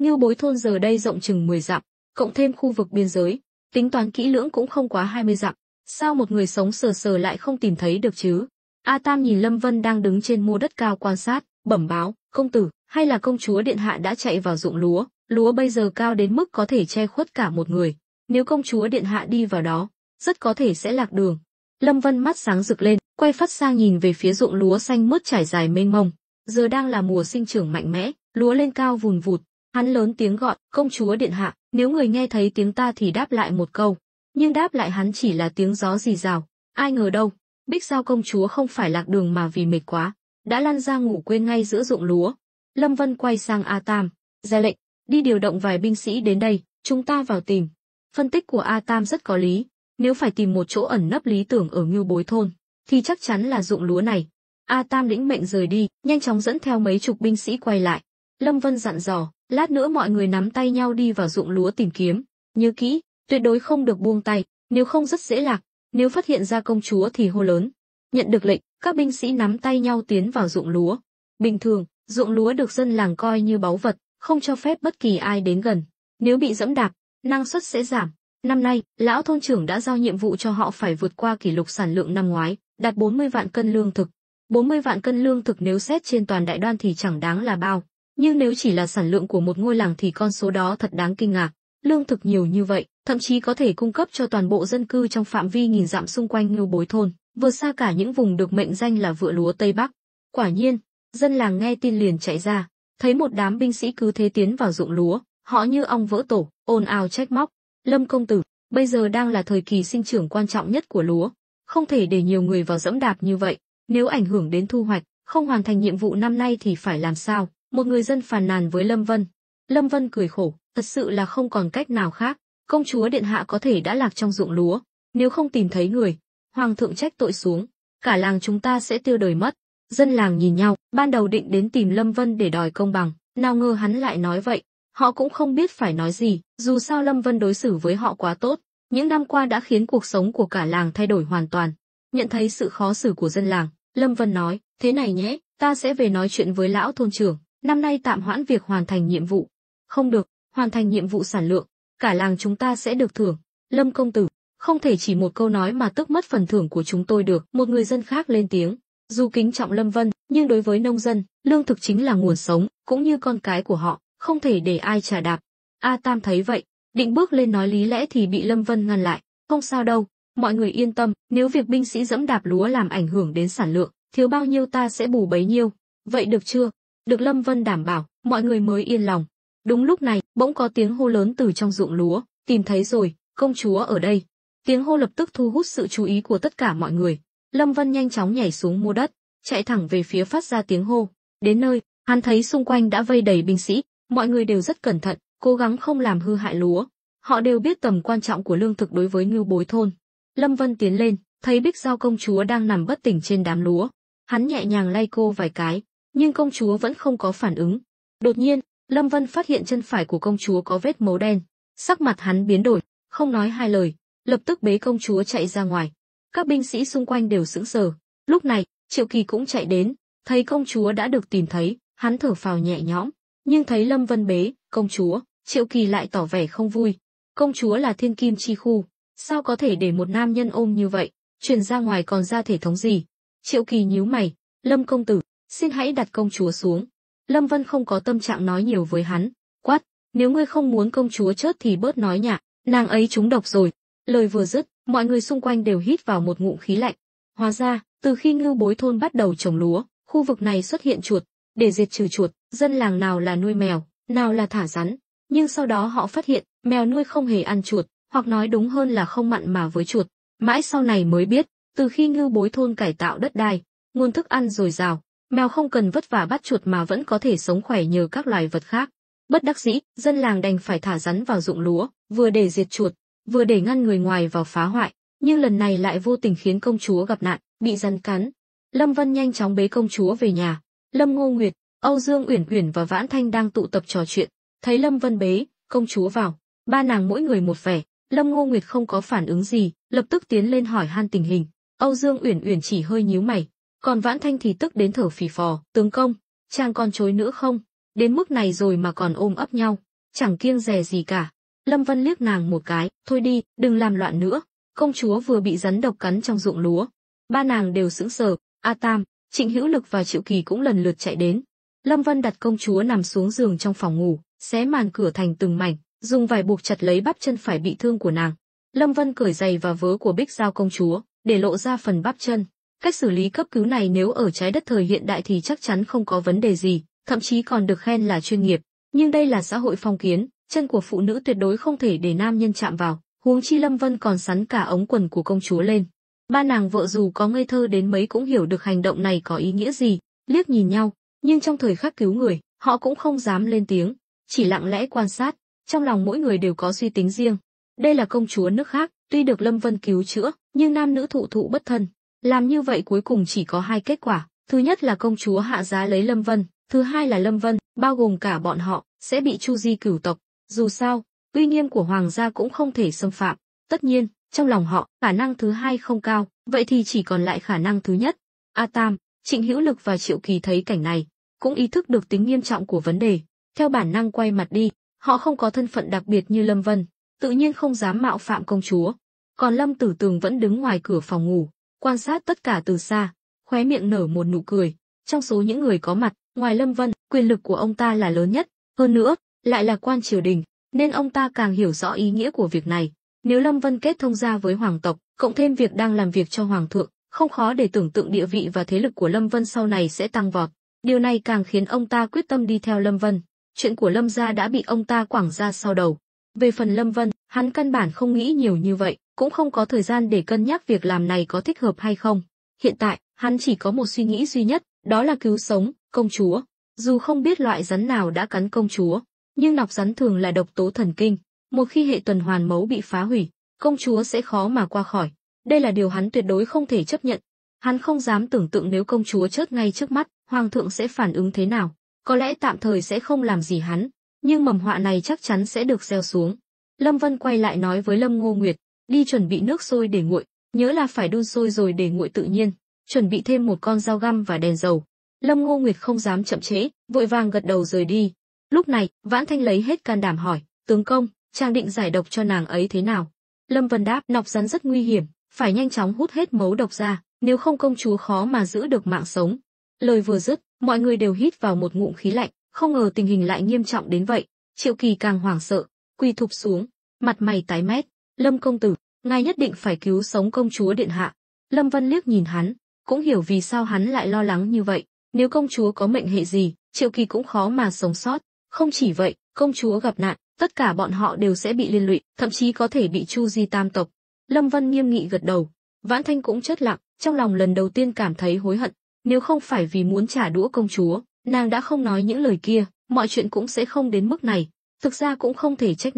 Ngưu Bối thôn giờ đây rộng chừng 10 dặm, cộng thêm khu vực biên giới, tính toán kỹ lưỡng cũng không quá 20 dặm. Sao một người sống sờ sờ lại không tìm thấy được chứ? A Tam nhìn Lâm Vân đang đứng trên mô đất cao quan sát, bẩm báo, công tử, hay là công chúa điện hạ đã chạy vào ruộng lúa, lúa bây giờ cao đến mức có thể che khuất cả một người. Nếu công chúa điện hạ đi vào đó, rất có thể sẽ lạc đường. Lâm Vân mắt sáng rực lên, quay phát sang nhìn về phía ruộng lúa xanh mướt trải dài mênh mông. Giờ đang là mùa sinh trưởng mạnh mẽ, lúa lên cao vùn vụt. Hắn lớn tiếng gọi, công chúa điện hạ, nếu người nghe thấy tiếng ta thì đáp lại một câu. Nhưng đáp lại hắn chỉ là tiếng gió rì rào. Ai ngờ đâu, Bích Giao công chúa không phải lạc đường mà vì mệt quá, đã lăn ra ngủ quên ngay giữa ruộng lúa. Lâm Vân quay sang A Tam, ra lệnh, đi điều động vài binh sĩ đến đây, chúng ta vào tìm. Phân tích của A Tam rất có lý, nếu phải tìm một chỗ ẩn nấp lý tưởng ở Ngưu Bối thôn, thì chắc chắn là ruộng lúa này. A Tam lĩnh mệnh rời đi, nhanh chóng dẫn theo mấy chục binh sĩ quay lại. Lâm Vân dặn dò, lát nữa mọi người nắm tay nhau đi vào ruộng lúa tìm kiếm, nhớ kỹ, tuyệt đối không được buông tay, nếu không rất dễ lạc. Nếu phát hiện ra công chúa thì hô lớn. Nhận được lệnh, các binh sĩ nắm tay nhau tiến vào ruộng lúa. Bình thường, ruộng lúa được dân làng coi như báu vật, không cho phép bất kỳ ai đến gần. Nếu bị dẫm đạp, năng suất sẽ giảm. Năm nay, lão thôn trưởng đã giao nhiệm vụ cho họ phải vượt qua kỷ lục sản lượng năm ngoái, đạt 40 vạn cân lương thực. 40 vạn cân lương thực nếu xét trên toàn Đại Đoan thì chẳng đáng là bao, nhưng nếu chỉ là sản lượng của một ngôi làng thì con số đó thật đáng kinh ngạc. Lương thực nhiều như vậy, thậm chí có thể cung cấp cho toàn bộ dân cư trong phạm vi nghìn dặm xung quanh Ngưu Bối thôn, vượt xa cả những vùng được mệnh danh là vựa lúa Tây Bắc. Quả nhiên, dân làng nghe tin liền chạy ra, thấy một đám binh sĩ cứ thế tiến vào ruộng lúa, họ như ong vỡ tổ, ồn ào trách móc. Lâm công tử, bây giờ đang là thời kỳ sinh trưởng quan trọng nhất của lúa, không thể để nhiều người vào dẫm đạp như vậy, nếu ảnh hưởng đến thu hoạch, không hoàn thành nhiệm vụ năm nay thì phải làm sao? Một người dân phàn nàn với Lâm Vân. Lâm Vân cười khổ, thật sự là không còn cách nào khác, công chúa điện hạ có thể đã lạc trong ruộng lúa, nếu không tìm thấy người, hoàng thượng trách tội xuống, cả làng chúng ta sẽ tiêu đời mất. Dân làng nhìn nhau, ban đầu định đến tìm Lâm Vân để đòi công bằng, nào ngờ hắn lại nói vậy, họ cũng không biết phải nói gì, dù sao Lâm Vân đối xử với họ quá tốt, những năm qua đã khiến cuộc sống của cả làng thay đổi hoàn toàn. Nhận thấy sự khó xử của dân làng, Lâm Vân nói, thế này nhé, ta sẽ về nói chuyện với lão thôn trưởng, năm nay tạm hoãn việc hoàn thành nhiệm vụ. Không được, hoàn thành nhiệm vụ sản lượng, cả làng chúng ta sẽ được thưởng. Lâm công tử, không thể chỉ một câu nói mà tước mất phần thưởng của chúng tôi được. Một người dân khác lên tiếng, dù kính trọng Lâm Vân, nhưng đối với nông dân, lương thực chính là nguồn sống, cũng như con cái của họ, không thể để ai trà đạp. A Tam thấy vậy, định bước lên nói lý lẽ thì bị Lâm Vân ngăn lại. Không sao đâu, mọi người yên tâm, nếu việc binh sĩ dẫm đạp lúa làm ảnh hưởng đến sản lượng, thiếu bao nhiêu ta sẽ bù bấy nhiêu. Vậy được chưa? Được Lâm Vân đảm bảo, mọi người mới yên lòng. Đúng lúc này, bỗng có tiếng hô lớn từ trong ruộng lúa, tìm thấy rồi, công chúa ở đây. Tiếng hô lập tức thu hút sự chú ý của tất cả mọi người. Lâm Vân nhanh chóng nhảy xuống mô đất, chạy thẳng về phía phát ra tiếng hô. Đến nơi, hắn thấy xung quanh đã vây đầy binh sĩ, mọi người đều rất cẩn thận, cố gắng không làm hư hại lúa. Họ đều biết tầm quan trọng của lương thực đối với Ngưu Bối thôn. Lâm Vân tiến lên, thấy Bích Giao công chúa đang nằm bất tỉnh trên đám lúa. Hắn nhẹ nhàng lay cô vài cái, nhưng công chúa vẫn không có phản ứng. Đột nhiên, Lâm Vân phát hiện chân phải của công chúa có vết máu đen, sắc mặt hắn biến đổi, không nói hai lời, lập tức bế công chúa chạy ra ngoài. Các binh sĩ xung quanh đều sững sờ. Lúc này, Triệu Kỳ cũng chạy đến, thấy công chúa đã được tìm thấy, hắn thở phào nhẹ nhõm, nhưng thấy Lâm Vân bế công chúa, Triệu Kỳ lại tỏ vẻ không vui. Công chúa là thiên kim chi khu, sao có thể để một nam nhân ôm như vậy, truyền ra ngoài còn ra thể thống gì? Triệu Kỳ nhíu mày, Lâm công tử, xin hãy đặt công chúa xuống. Lâm Vân không có tâm trạng nói nhiều với hắn, quát, nếu ngươi không muốn công chúa chết thì bớt nói nhạ, nàng ấy trúng độc rồi. Lời vừa dứt, mọi người xung quanh đều hít vào một ngụm khí lạnh. Hóa ra, từ khi Ngưu Bối thôn bắt đầu trồng lúa, khu vực này xuất hiện chuột, để diệt trừ chuột, dân làng nào là nuôi mèo, nào là thả rắn, nhưng sau đó họ phát hiện, mèo nuôi không hề ăn chuột, hoặc nói đúng hơn là không mặn mà với chuột. Mãi sau này mới biết, từ khi Ngưu Bối thôn cải tạo đất đai, nguồn thức ăn dồi dào, mèo không cần vất vả bắt chuột mà vẫn có thể sống khỏe nhờ các loài vật khác. Bất đắc dĩ, dân làng đành phải thả rắn vào ruộng lúa, vừa để diệt chuột, vừa để ngăn người ngoài vào phá hoại, nhưng lần này lại vô tình khiến công chúa gặp nạn, bị rắn cắn. Lâm Vân nhanh chóng bế công chúa về nhà. Lâm Ngô Nguyệt, Âu Dương Uyển Uyển và Vãn Thanh đang tụ tập trò chuyện, thấy Lâm Vân bế công chúa vào, ba nàng mỗi người một vẻ. Lâm Ngô Nguyệt không có phản ứng gì, lập tức tiến lên hỏi han tình hình. Âu Dương Uyển Uyển chỉ hơi nhíu mày, còn Vãn Thanh thì tức đến thở phì phò, tướng công, chàng còn chối nữa không? Đến mức này rồi mà còn ôm ấp nhau. chẳng kiêng dè gì cả. Lâm Vân liếc nàng một cái, thôi đi, đừng làm loạn nữa. Công chúa vừa bị rắn độc cắn trong ruộng lúa. Ba nàng đều sững sờ, A Tam, Trịnh Hữu Lực và Triệu Kỳ cũng lần lượt chạy đến. Lâm Vân đặt công chúa nằm xuống giường trong phòng ngủ, xé màn cửa thành từng mảnh, dùng vải buộc chặt lấy bắp chân phải bị thương của nàng. Lâm Vân cởi giày và vớ của Bích Giao công chúa, để lộ ra phần bắp chân. Cách xử lý cấp cứu này nếu ở trái đất thời hiện đại thì chắc chắn không có vấn đề gì, thậm chí còn được khen là chuyên nghiệp. Nhưng đây là xã hội phong kiến, chân của phụ nữ tuyệt đối không thể để nam nhân chạm vào, huống chi Lâm Vân còn sắn cả ống quần của công chúa lên. Ba nàng vợ dù có ngây thơ đến mấy cũng hiểu được hành động này có ý nghĩa gì, liếc nhìn nhau, nhưng trong thời khắc cứu người, họ cũng không dám lên tiếng, chỉ lặng lẽ quan sát, trong lòng mỗi người đều có suy tính riêng. Đây là công chúa nước khác, tuy được Lâm Vân cứu chữa, nhưng nam nữ thụ thụ bất thân. Làm như vậy cuối cùng chỉ có hai kết quả, thứ nhất là công chúa hạ giá lấy Lâm Vân, thứ hai là Lâm Vân, bao gồm cả bọn họ, sẽ bị chu di cửu tộc. Dù sao, uy nghiêm của hoàng gia cũng không thể xâm phạm. Tất nhiên, trong lòng họ, khả năng thứ hai không cao, vậy thì chỉ còn lại khả năng thứ nhất. A Tam, Trịnh Hữu Lực và Triệu Kỳ thấy cảnh này, cũng ý thức được tính nghiêm trọng của vấn đề, theo bản năng quay mặt đi. Họ không có thân phận đặc biệt như Lâm Vân, tự nhiên không dám mạo phạm công chúa. Còn Lâm Tử Tường vẫn đứng ngoài cửa phòng ngủ, quan sát tất cả từ xa, khóe miệng nở một nụ cười. Trong số những người có mặt, ngoài Lâm Vân, quyền lực của ông ta là lớn nhất, hơn nữa, lại là quan triều đình, nên ông ta càng hiểu rõ ý nghĩa của việc này. Nếu Lâm Vân kết thông gia với hoàng tộc, cộng thêm việc đang làm việc cho hoàng thượng, không khó để tưởng tượng địa vị và thế lực của Lâm Vân sau này sẽ tăng vọt. Điều này càng khiến ông ta quyết tâm đi theo Lâm Vân. Chuyện của Lâm gia đã bị ông ta quẳng ra sau đầu. Về phần Lâm Vân, hắn căn bản không nghĩ nhiều như vậy, cũng không có thời gian để cân nhắc việc làm này có thích hợp hay không. Hiện tại, hắn chỉ có một suy nghĩ duy nhất, đó là cứu sống công chúa. Dù không biết loại rắn nào đã cắn công chúa, nhưng nọc rắn thường là độc tố thần kinh. Một khi hệ tuần hoàn máu bị phá hủy, công chúa sẽ khó mà qua khỏi. Đây là điều hắn tuyệt đối không thể chấp nhận. Hắn không dám tưởng tượng nếu công chúa chết ngay trước mắt, hoàng thượng sẽ phản ứng thế nào. Có lẽ tạm thời sẽ không làm gì hắn, nhưng mầm họa này chắc chắn sẽ được gieo xuống. Lâm Vân quay lại nói với Lâm Ngô Nguyệt, đi chuẩn bị nước sôi để nguội, nhớ là phải đun sôi rồi để nguội tự nhiên, chuẩn bị thêm một con dao găm và đèn dầu. Lâm Ngô Nguyệt không dám chậm trễ, vội vàng gật đầu rời đi. Lúc này, Vãn Thanh lấy hết can đảm hỏi, tướng công, chàng định giải độc cho nàng ấy thế nào? Lâm Vân đáp, nọc rắn rất nguy hiểm, phải nhanh chóng hút hết mấu độc ra, nếu không công chúa khó mà giữ được mạng sống. Lời vừa dứt, mọi người đều hít vào một ngụm khí lạnh, không ngờ tình hình lại nghiêm trọng đến vậy. Triệu Kỳ càng hoảng sợ, quỳ thụp xuống, mặt mày tái mét. Lâm công tử, ngài nhất định phải cứu sống công chúa điện hạ. Lâm Vân liếc nhìn hắn, cũng hiểu vì sao hắn lại lo lắng như vậy. Nếu công chúa có mệnh hệ gì, Triệu Kỳ cũng khó mà sống sót. Không chỉ vậy, công chúa gặp nạn, tất cả bọn họ đều sẽ bị liên lụy, thậm chí có thể bị chu di tam tộc. Lâm Vân nghiêm nghị gật đầu. Vãn Thanh cũng chết lặng, trong lòng lần đầu tiên cảm thấy hối hận. Nếu không phải vì muốn trả đũa công chúa, nàng đã không nói những lời kia, mọi chuyện cũng sẽ không đến mức này. Thực ra cũng không thể trách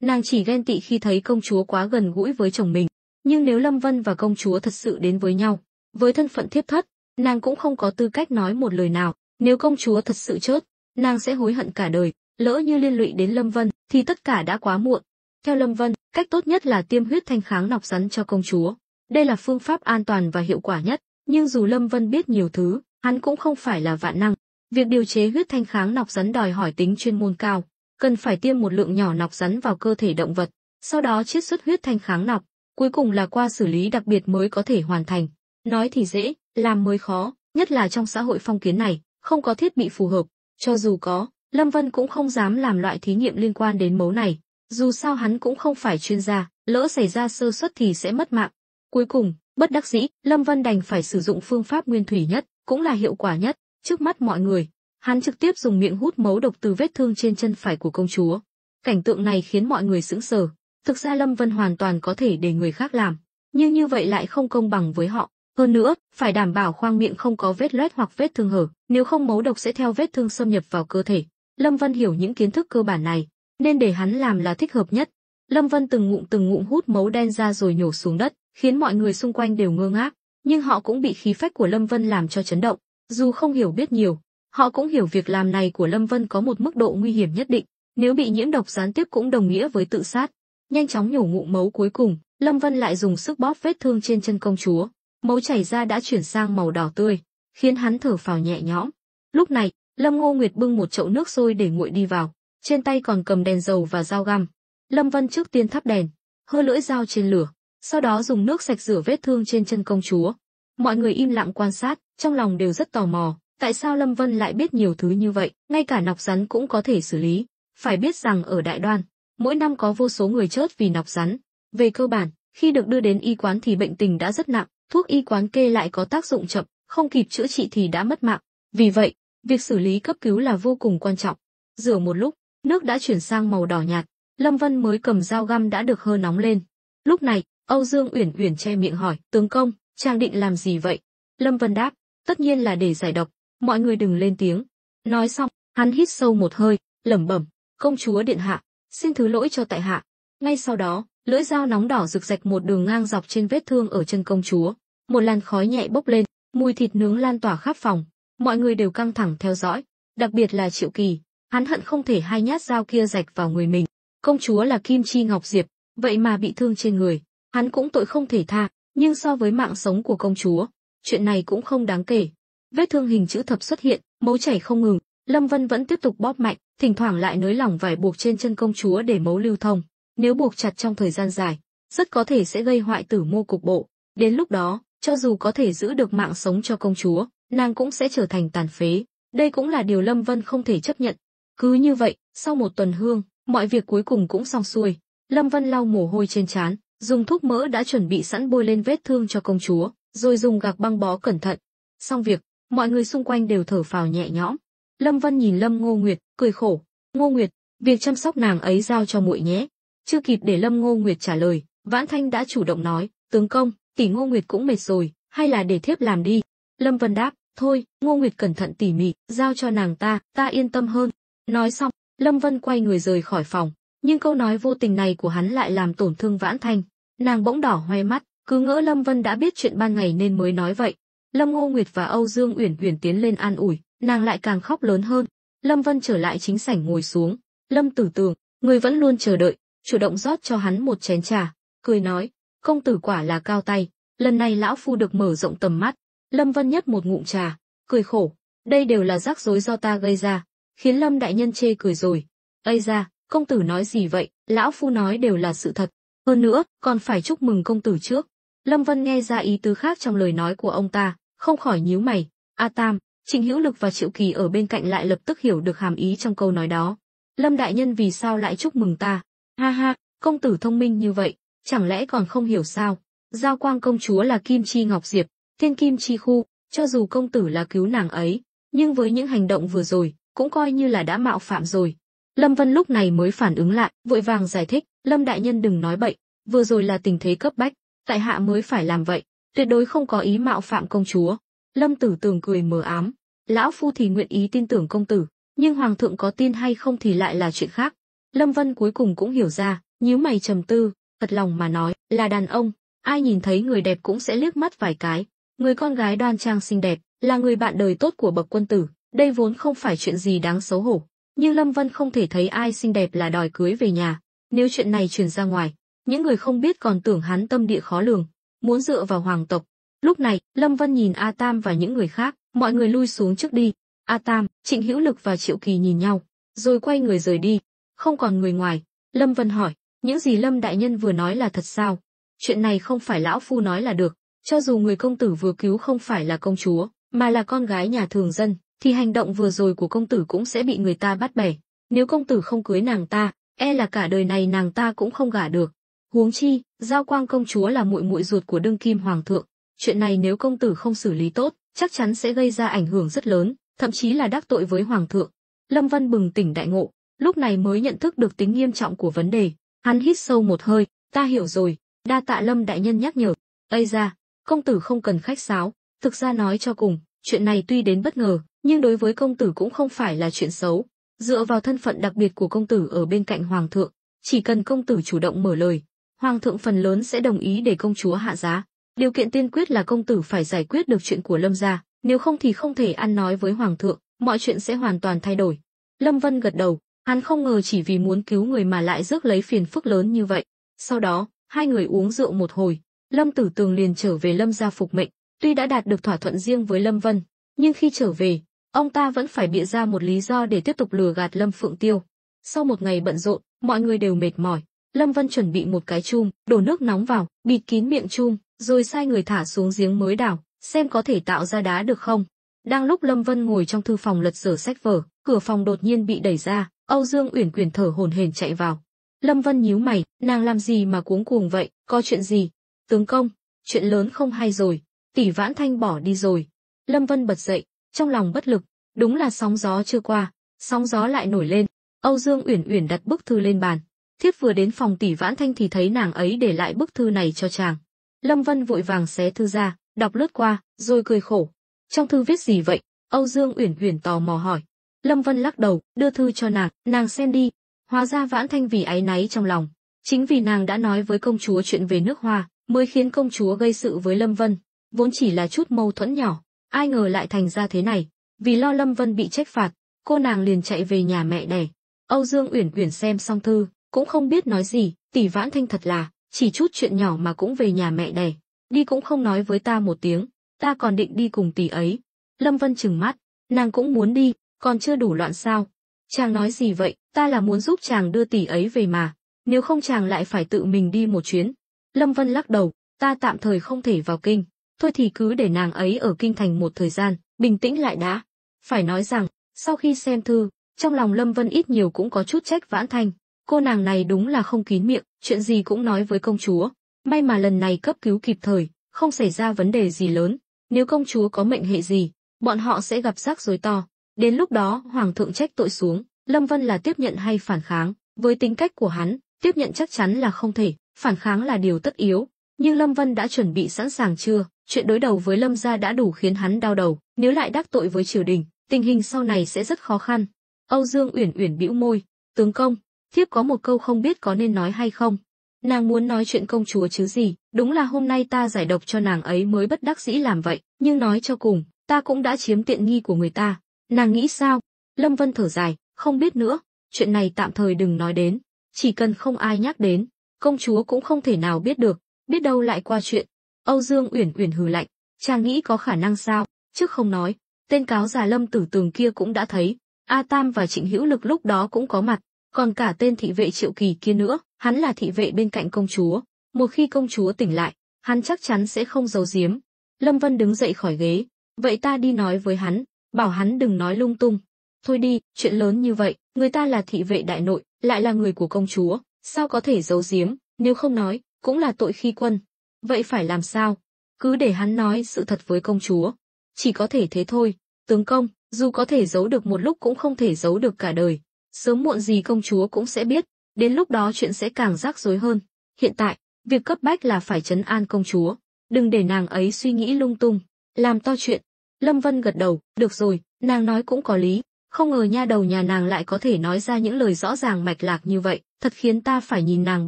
nàng chỉ ghen tị khi thấy công chúa quá gần gũi với chồng mình. Nhưng nếu Lâm Vân và công chúa thật sự đến với nhau, với thân phận thiếp thất, nàng cũng không có tư cách nói một lời nào. Nếu công chúa thật sự chết, nàng sẽ hối hận cả đời. Lỡ như liên lụy đến Lâm Vân, thì tất cả đã quá muộn. Theo Lâm Vân, cách tốt nhất là tiêm huyết thanh kháng nọc rắn cho công chúa. Đây là phương pháp an toàn và hiệu quả nhất. Nhưng dù Lâm Vân biết nhiều thứ, hắn cũng không phải là vạn năng. Việc điều chế huyết thanh kháng nọc rắn đòi hỏi tính chuyên môn cao, cần phải tiêm một lượng nhỏ nọc rắn vào cơ thể động vật, sau đó chiết xuất huyết thanh kháng nọc, cuối cùng là qua xử lý đặc biệt mới có thể hoàn thành. Nói thì dễ, làm mới khó, nhất là trong xã hội phong kiến này, không có thiết bị phù hợp. Cho dù có, Lâm Vân cũng không dám làm loại thí nghiệm liên quan đến mấu này. Dù sao hắn cũng không phải chuyên gia, lỡ xảy ra sơ suất thì sẽ mất mạng. Cuối cùng, bất đắc dĩ, Lâm Vân đành phải sử dụng phương pháp nguyên thủy nhất, cũng là hiệu quả nhất. Trước mắt mọi người, hắn trực tiếp dùng miệng hút mấu độc từ vết thương trên chân phải của công chúa. Cảnh tượng này khiến mọi người sững sờ. Thực ra Lâm Vân hoàn toàn có thể để người khác làm, nhưng như vậy lại không công bằng với họ. Hơn nữa, phải đảm bảo khoang miệng không có vết loét hoặc vết thương hở, nếu không mấu độc sẽ theo vết thương xâm nhập vào cơ thể. Lâm Vân hiểu những kiến thức cơ bản này, nên để hắn làm là thích hợp nhất. Lâm Vân từng ngụm hút mấu đen ra rồi nhổ xuống đất, khiến mọi người xung quanh đều ngơ ngác, nhưng họ cũng bị khí phách của Lâm Vân làm cho chấn động. Dù không hiểu biết nhiều, họ cũng hiểu việc làm này của Lâm Vân có một mức độ nguy hiểm nhất định, nếu bị nhiễm độc gián tiếp cũng đồng nghĩa với tự sát. Nhanh chóng nhổ ngụm mấu cuối cùng, Lâm Vân lại dùng sức bóp vết thương trên chân công chúa. Mấu chảy ra đã chuyển sang màu đỏ tươi, khiến hắn thở phào nhẹ nhõm. Lúc này, Lâm Ngô Nguyệt bưng một chậu nước sôi để nguội đi vào. trên tay còn cầm đèn dầu và dao găm. Lâm Vân trước tiên thắp đèn, hơ lưỡi dao trên lửa, sau đó dùng nước sạch rửa vết thương trên chân công chúa. Mọi người im lặng quan sát, trong lòng đều rất tò mò, tại sao Lâm Vân lại biết nhiều thứ như vậy, ngay cả nọc rắn cũng có thể xử lý. Phải biết rằng ở Đại Đoan, mỗi năm có vô số người chết vì nọc rắn. Về cơ bản, khi được đưa đến y quán thì bệnh tình đã rất nặng, thuốc y quán kê lại có tác dụng chậm, không kịp chữa trị thì đã mất mạng. Vì vậy, việc xử lý cấp cứu là vô cùng quan trọng. Rửa một lúc, nước đã chuyển sang màu đỏ nhạt, Lâm Vân mới cầm dao găm đã được hơ nóng lên. Lúc này, Âu Dương Uyển Uyển che miệng hỏi, tướng công, chàng định làm gì vậy? Lâm Vân đáp, tất nhiên là để giải độc, mọi người đừng lên tiếng. Nói xong, hắn hít sâu một hơi, lẩm bẩm, công chúa điện hạ, xin thứ lỗi cho tại hạ. Ngay sau đó, lưỡi dao nóng đỏ rực rạch một đường ngang dọc trên vết thương ở chân công chúa. Một làn khói nhẹ bốc lên, mùi thịt nướng lan tỏa khắp phòng. Mọi người đều căng thẳng theo dõi, đặc biệt là Triệu Kỳ, hắn hận không thể hai nhát dao kia rạch vào người mình. Công chúa là Kim Chi Ngọc Diệp, vậy mà bị thương trên người, hắn cũng tội không thể tha, nhưng so với mạng sống của công chúa, chuyện này cũng không đáng kể. Vết thương hình chữ thập xuất hiện, máu chảy không ngừng, Lâm Vân vẫn tiếp tục bóp mạnh, thỉnh thoảng lại nới lỏng vải buộc trên chân công chúa để máu lưu thông. Nếu buộc chặt trong thời gian dài, rất có thể sẽ gây hoại tử mô cục bộ. Đến lúc đó, cho dù có thể giữ được mạng sống cho công chúa, nàng cũng sẽ trở thành tàn phế. Đây cũng là điều Lâm Vân không thể chấp nhận. Cứ như vậy, sau một tuần hương, mọi việc cuối cùng cũng xong xuôi. Lâm Vân lau mồ hôi trên trán, dùng thuốc mỡ đã chuẩn bị sẵn bôi lên vết thương cho công chúa, rồi dùng gạc băng bó cẩn thận. Xong việc, mọi người xung quanh đều thở phào nhẹ nhõm. Lâm Vân nhìn Lâm Ngô Nguyệt, cười khổ, Ngô Nguyệt, việc chăm sóc nàng ấy giao cho muội nhé. Chưa kịp để Lâm Ngô Nguyệt trả lời, Vãn Thanh đã chủ động nói, tướng công, tỷ Ngô Nguyệt cũng mệt rồi, hay là để thiếp làm đi. Lâm Vân đáp, thôi, Ngô Nguyệt cẩn thận tỉ mỉ, giao cho nàng ta yên tâm hơn. Nói xong, Lâm Vân quay người rời khỏi phòng, nhưng câu nói vô tình này của hắn lại làm tổn thương Vãn Thanh. Nàng bỗng đỏ hoe mắt, cứ ngỡ Lâm Vân đã biết chuyện ban ngày nên mới nói vậy. Lâm Ngô Nguyệt và Âu Dương Uyển Uyển tiến lên an ủi, nàng lại càng khóc lớn hơn. Lâm Vân trở lại chính sảnh ngồi xuống. Lâm Tử Tường, người vẫn luôn chờ đợi, chủ động rót cho hắn một chén trà, cười nói, công tử quả là cao tay, lần này lão phu được mở rộng tầm mắt. Lâm Vân nhấp một ngụm trà, cười khổ, đây đều là rắc rối do ta gây ra, khiến Lâm đại nhân chê cười rồi. Ây da, công tử nói gì vậy, lão phu nói đều là sự thật, hơn nữa, còn phải chúc mừng công tử trước. Lâm Vân nghe ra ý tứ khác trong lời nói của ông ta, không khỏi nhíu mày. A Tam, Trịnh Hữu Lực và Triệu Kỳ ở bên cạnh lại lập tức hiểu được hàm ý trong câu nói đó. Lâm đại nhân vì sao lại chúc mừng ta? Ha ha, công tử thông minh như vậy, chẳng lẽ còn không hiểu sao? Giao Quang công chúa là Kim Chi Ngọc Diệp, thiên kim chi khu, cho dù công tử là cứu nàng ấy, nhưng với những hành động vừa rồi, cũng coi như là đã mạo phạm rồi. Lâm Vân lúc này mới phản ứng lại, vội vàng giải thích, Lâm đại nhân đừng nói bậy, vừa rồi là tình thế cấp bách, tại hạ mới phải làm vậy, tuyệt đối không có ý mạo phạm công chúa. Lâm Tử Tường cười mờ ám, lão phu thì nguyện ý tin tưởng công tử, nhưng hoàng thượng có tin hay không thì lại là chuyện khác. Lâm Vân cuối cùng cũng hiểu ra, nhíu mày trầm tư, thật lòng mà nói, là đàn ông, ai nhìn thấy người đẹp cũng sẽ liếc mắt vài cái. Người con gái đoan trang xinh đẹp, là người bạn đời tốt của bậc quân tử, đây vốn không phải chuyện gì đáng xấu hổ. Nhưng Lâm Vân không thể thấy ai xinh đẹp là đòi cưới về nhà. Nếu chuyện này truyền ra ngoài, những người không biết còn tưởng hắn tâm địa khó lường, muốn dựa vào hoàng tộc. Lúc này, Lâm Vân nhìn A Tam và những người khác, mọi người lui xuống trước đi. A Tam, Trịnh Hữu Lực và Triệu Kỳ nhìn nhau, rồi quay người rời đi. Không còn người ngoài, Lâm Vân hỏi, những gì Lâm đại nhân vừa nói là thật sao? Chuyện này không phải lão phu nói là được, cho dù người công tử vừa cứu không phải là công chúa, mà là con gái nhà thường dân, thì hành động vừa rồi của công tử cũng sẽ bị người ta bắt bẻ. Nếu công tử không cưới nàng ta, e là cả đời này nàng ta cũng không gả được. Huống chi, Giao Quang công chúa là muội muội ruột của đương kim hoàng thượng, chuyện này nếu công tử không xử lý tốt, chắc chắn sẽ gây ra ảnh hưởng rất lớn, thậm chí là đắc tội với hoàng thượng. Lâm Vân bừng tỉnh đại ngộ, lúc này mới nhận thức được tính nghiêm trọng của vấn đề. Hắn hít sâu một hơi, ta hiểu rồi, đa tạ Lâm đại nhân nhắc nhở. Ây da, công tử không cần khách sáo, thực ra nói cho cùng, chuyện này tuy đến bất ngờ, nhưng đối với công tử cũng không phải là chuyện xấu. Dựa vào thân phận đặc biệt của công tử ở bên cạnh hoàng thượng, chỉ cần công tử chủ động mở lời, hoàng thượng phần lớn sẽ đồng ý để công chúa hạ giá. Điều kiện tiên quyết là công tử phải giải quyết được chuyện của Lâm gia, nếu không thì không thể ăn nói với hoàng thượng, mọi chuyện sẽ hoàn toàn thay đổi. Lâm Vân gật đầu, hắn không ngờ chỉ vì muốn cứu người mà lại rước lấy phiền phức lớn như vậy. Sau đó, hai người uống rượu một hồi, Lâm Tử Tường liền trở về Lâm gia phục mệnh. Tuy đã đạt được thỏa thuận riêng với Lâm Vân, nhưng khi trở về, ông ta vẫn phải bịa ra một lý do để tiếp tục lừa gạt Lâm Phượng Tiêu. Sau một ngày bận rộn, mọi người đều mệt mỏi. Lâm Vân chuẩn bị một cái chum, đổ nước nóng vào, bịt kín miệng chum, rồi sai người thả xuống giếng mới đào, xem có thể tạo ra đá được không. Đang lúc Lâm Vân ngồi trong thư phòng lật dở sách vở, cửa phòng đột nhiên bị đẩy ra, Âu Dương Uyển Uyển thở hổn hển chạy vào. Lâm Vân nhíu mày, nàng làm gì mà cuống cuồng vậy, có chuyện gì? Tướng công, chuyện lớn không hay rồi, Tỷ Vãn Thanh bỏ đi rồi. Lâm Vân bật dậy, trong lòng bất lực, đúng là sóng gió chưa qua, sóng gió lại nổi lên. Âu Dương Uyển Uyển đặt bức thư lên bàn. Thiếp vừa đến phòng Tỷ Vãn Thanh thì thấy nàng ấy để lại bức thư này cho chàng. Lâm Vân vội vàng xé thư ra, đọc lướt qua, rồi cười khổ. Trong thư viết gì vậy? Âu Dương Uyển Uyển tò mò hỏi. Lâm Vân lắc đầu, đưa thư cho nàng xem đi. Hóa ra Vãn Thanh vì áy náy trong lòng, chính vì nàng đã nói với công chúa chuyện về nước Hoa, mới khiến công chúa gây sự với Lâm Vân. Vốn chỉ là chút mâu thuẫn nhỏ, ai ngờ lại thành ra thế này. Vì lo Lâm Vân bị trách phạt, cô nàng liền chạy về nhà mẹ đẻ. Âu Dương Uyển Uyển xem xong thư, cũng không biết nói gì. Tỷ Vãn Thanh thật là, chỉ chút chuyện nhỏ mà cũng về nhà mẹ đẻ, đi cũng không nói với ta một tiếng, ta còn định đi cùng tỷ ấy. Lâm Vân trừng mắt, nàng cũng muốn đi, còn chưa đủ loạn sao? Chàng nói gì vậy, ta là muốn giúp chàng đưa tỷ ấy về mà, nếu không chàng lại phải tự mình đi một chuyến. Lâm Vân lắc đầu, ta tạm thời không thể vào kinh, thôi thì cứ để nàng ấy ở kinh thành một thời gian, bình tĩnh lại đã. Phải nói rằng, sau khi xem thư, trong lòng Lâm Vân ít nhiều cũng có chút trách Vãn Thanh. Cô nàng này đúng là không kín miệng, chuyện gì cũng nói với công chúa. May mà lần này cấp cứu kịp thời, không xảy ra vấn đề gì lớn. Nếu công chúa có mệnh hệ gì, bọn họ sẽ gặp rắc rối to. Đến lúc đó hoàng thượng trách tội xuống, Lâm Vân là tiếp nhận hay phản kháng? Với tính cách của hắn, tiếp nhận chắc chắn là không thể, phản kháng là điều tất yếu. Nhưng Lâm Vân đã chuẩn bị sẵn sàng chưa? Chuyện đối đầu với Lâm gia đã đủ khiến hắn đau đầu, nếu lại đắc tội với triều đình, tình hình sau này sẽ rất khó khăn. Âu Dương Uyển Uyển bĩu môi, tướng công, thiếp có một câu không biết có nên nói hay không. Nàng muốn nói chuyện công chúa chứ gì, đúng là hôm nay ta giải độc cho nàng ấy mới bất đắc dĩ làm vậy, nhưng nói cho cùng, ta cũng đã chiếm tiện nghi của người ta. Nàng nghĩ sao? Lâm Vân thở dài, không biết nữa, chuyện này tạm thời đừng nói đến, chỉ cần không ai nhắc đến, công chúa cũng không thể nào biết được, biết đâu lại qua chuyện. Âu Dương Uyển Uyển hừ lạnh, chàng nghĩ có khả năng sao? Trước không nói, tên cáo già Lâm Tử Tường kia cũng đã thấy, A Tam và Trịnh Hữu Lực lúc đó cũng có mặt, còn cả tên thị vệ Triệu Kỳ kia nữa, hắn là thị vệ bên cạnh công chúa, một khi công chúa tỉnh lại, hắn chắc chắn sẽ không giấu giếm. Lâm Vân đứng dậy khỏi ghế, vậy ta đi nói với hắn, bảo hắn đừng nói lung tung. Thôi đi, chuyện lớn như vậy, người ta là thị vệ đại nội, lại là người của công chúa, sao có thể giấu giếm, nếu không nói, cũng là tội khi quân. Vậy phải làm sao? Cứ để hắn nói sự thật với công chúa. Chỉ có thể thế thôi, tướng công, dù có thể giấu được một lúc cũng không thể giấu được cả đời. Sớm muộn gì công chúa cũng sẽ biết, đến lúc đó chuyện sẽ càng rắc rối hơn. Hiện tại, việc cấp bách là phải trấn an công chúa, đừng để nàng ấy suy nghĩ lung tung, làm to chuyện. Lâm Vân gật đầu, được rồi, nàng nói cũng có lý, không ngờ nha đầu nhà nàng lại có thể nói ra những lời rõ ràng mạch lạc như vậy, thật khiến ta phải nhìn nàng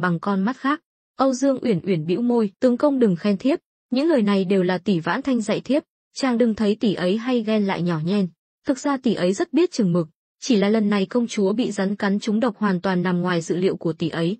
bằng con mắt khác. Âu Dương Uyển Uyển bĩu môi, tướng công đừng khen thiếp, những lời này đều là tỷ Vãn Thanh dạy thiếp, chàng đừng thấy tỷ ấy hay ghen lại nhỏ nhen, thực ra tỷ ấy rất biết chừng mực, chỉ là lần này công chúa bị rắn cắn trúng độc hoàn toàn nằm ngoài dự liệu của tỷ ấy.